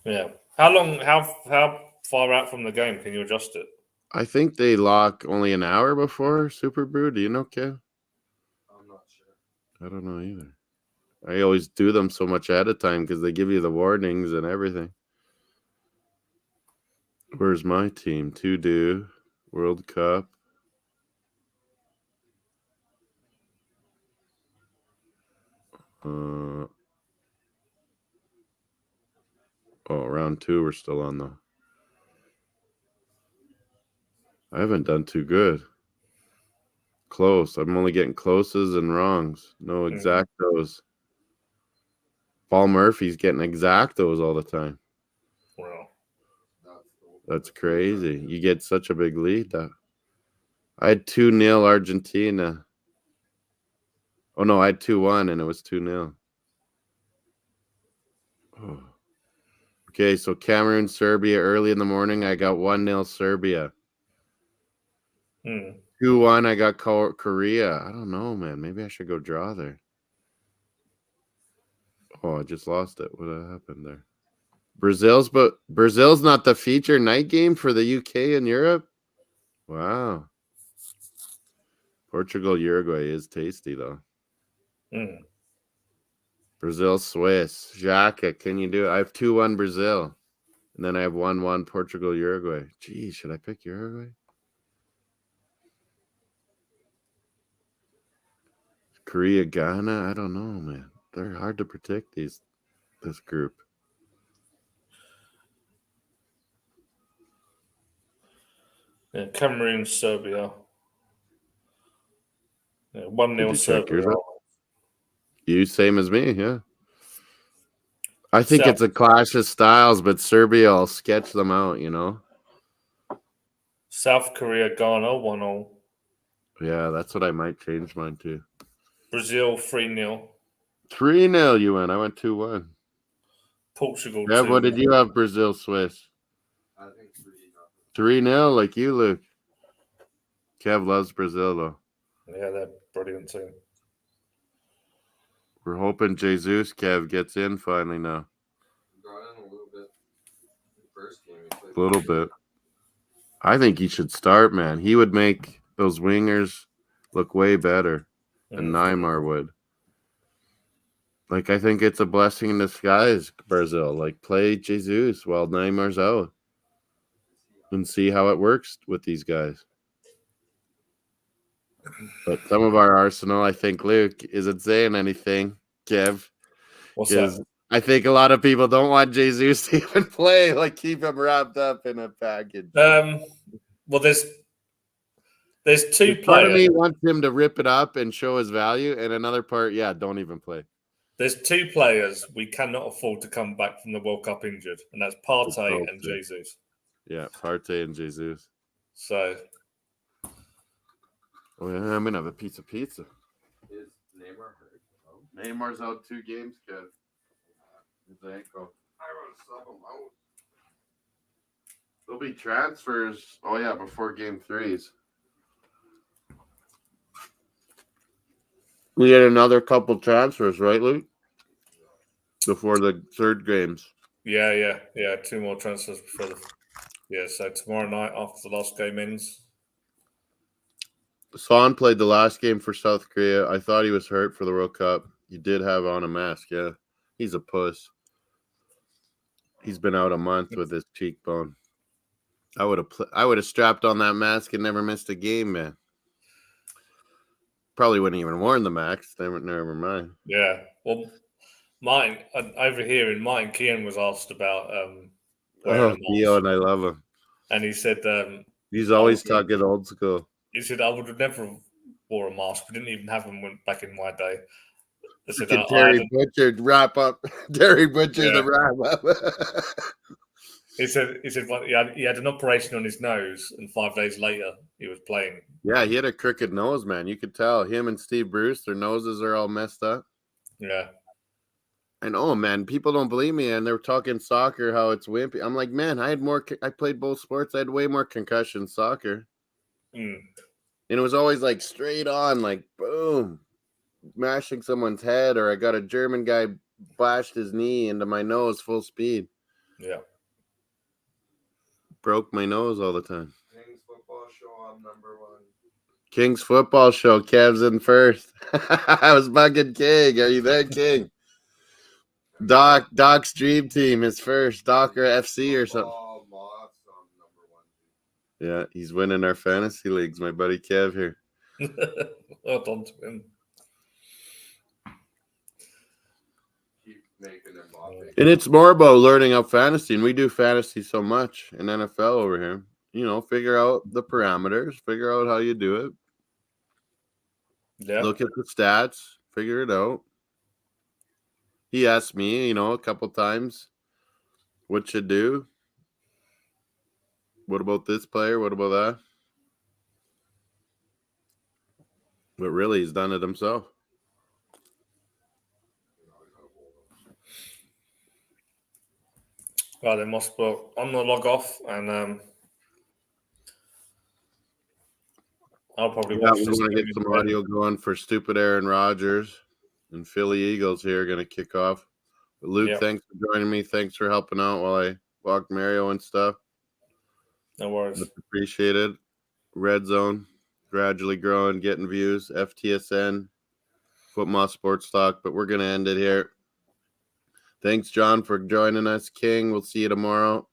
C: Yeah. How far out from the game can you adjust it?
A: I think they lock only an hour before Super Brew. Do you know, Kev?
E: I'm not sure.
A: I don't know either. I always do them so much ahead of time because they give you the warnings and everything. Where's my team? To do World Cup. Round 2 we're still on though. I haven't done too good. Close. I'm only getting closes and wrongs. No exactos. Paul Murphy's getting exactos all the time.
C: Wow.
A: That's crazy. You get such a big lead. I had 2-0 Argentina. Oh, no, I had 2-1, and it was 2-0. Oh. Okay, so Cameroon, Serbia, early in the morning, I got 1-0 Serbia. 2-1, I got Korea. I don't know, man. Maybe I should go draw there. Oh, I just lost it. What happened there? Brazil's not the feature night game for the UK and Europe? Wow. Portugal, Uruguay is tasty, though. Brazil, Swiss. Xhaka, can you do it? I have 2-1 Brazil. And then I have 1-1 Portugal, Uruguay. Gee, should I pick Uruguay? Korea, Ghana? I don't know, man. They're hard to predict, this group.
C: Yeah, Cameroon, Serbia. Yeah, 1-0
A: Did you check
C: Serbia.
A: yours out? You, same as me, yeah. I think
C: South,
A: it's a clash of styles, but Serbia will sketch them out,
C: South Korea, Ghana, 1-0.
A: Yeah, that's what I might change mine to.
C: Brazil, 3-0.
A: 3-0 you went. I went 2-1.
C: Portugal,
A: Yeah,
C: 2.
A: what did you have, Brazil, Swiss?
E: I think
A: 3-0, like you, Luke. Kev loves Brazil, though.
C: Yeah, they're brilliant too.
A: We're hoping Jesus, Kev, gets in finally now.
E: got in a little bit. The first game, he played
A: A little bit. I think he should start, man. He would make those wingers look way better than Neymar would. Like, I think it's a blessing in disguise, Brazil. Like, play Jesus while Neymar's out and see how it works with these guys. But some of our arsenal, I think, Luke, isn't saying anything, Kev.
C: What's that?
A: I think a lot of people don't want Jesus to even play, like keep him wrapped up in a package.
C: Well, there's two
A: Part of
C: players.
A: me wants him to rip it up and show his value, and another part, don't even play.
C: There's two players we cannot afford to come back from the World Cup injured, and that's Partey and Jesus.
A: Yeah, Partey and Jesus.
C: So.
A: Oh, yeah, I'm going to have a piece of pizza.
E: Is Neymar hurt? Oh.
A: Neymar's out 2 games, Kev. His ankle.
E: I want to sub him out.
A: There'll be transfers. Oh, yeah, before game 3s. We had another couple transfers, right, Luke? Before the 3rd games.
C: Yeah. 2 more transfers before so tomorrow night after the last game ends.
A: Son played the last game for South Korea. I thought he was hurt for the World Cup. He did have on a mask, yeah. He's a puss. He's been out a month with his cheekbone. I would have strapped on that mask and never missed a game, man. Probably wouldn't even worn the mask. Never mind.
C: Yeah. Well, Martin over here in Martin Keane was asked about wearing a mask.
A: Keon, I love him.
C: And he said
A: he's always talking old school.
C: He said I would have never wore a mask. We didn't even have them back in my day. I said,
A: Terry Butcher wrap up. Terry Butcher the wrap up.
C: He said he had an operation on his nose, and 5 days later he was playing.
A: Yeah, he had a crooked nose, man. You could tell. Him and Steve Bruce, their noses are all messed up.
C: Yeah.
A: And man, people don't believe me, and they're talking soccer, how it's wimpy. I'm like, man, I played both sports. I had way more concussions soccer. And it was always like straight on, like boom, mashing someone's head, or I got a German guy bashed his knee into my nose full speed.
C: Yeah.
A: Broke my nose all the time.
E: King's Football Show, I'm number 1.
A: King's Football Show, Kev's in first. I was bugging King. Are you there, King? Doc's Dream Team is first. Docker FC or something. Yeah, he's winning our fantasy leagues, my buddy Kev here.
C: Well done to him.
E: Keep making him off.
A: And it's more about learning up fantasy, and we do fantasy so much in NFL over here. Figure out the parameters, figure out how you do it.
C: Yeah.
A: Look at the stats, figure it out. He asked me, a couple times, what should do? What about this player? What about that? But really, he's done it himself.
C: Right then, Moss, well, I'm going to log off, and I'll probably watch this.
A: We're going to get some audio going for stupid Aaron Rodgers and Philly Eagles here, going to kick off. But Luke, thanks for joining me. Thanks for helping out while I walk Mario and stuff.
C: No worries.
A: Appreciate it. RedZone, gradually growing, getting views. FTSN, Football Sports Talk, but we're going to end it here. Thanks, John, for joining us. King, we'll see you tomorrow.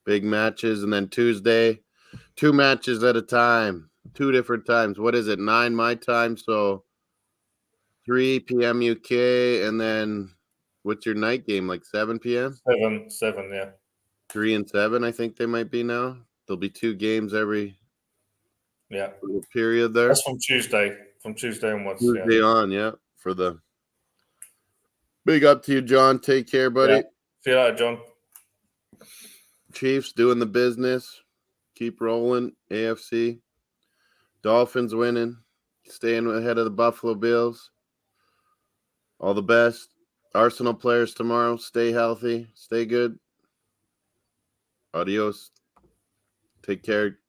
A: Big matches, and then Tuesday, 2 matches at a time, 2 different times. What is it? 9 my time, so 3 p.m. UK, and then what's your night game? Like 7 p.m.
C: 7, yeah.
A: 3 and 7, I think they might be now. There'll be 2 games every
C: Yeah.
A: little period there.
C: That's from Tuesday. From Tuesday onwards. Yeah.
A: Tuesday on, yeah. For the big up to you, John. Take care, buddy.
C: Yeah. See you later, John.
A: Chiefs doing the business. Keep rolling. AFC. Dolphins winning. Staying ahead of the Buffalo Bills. All the best. Arsenal players tomorrow. Stay healthy. Stay good. Adios. Take care.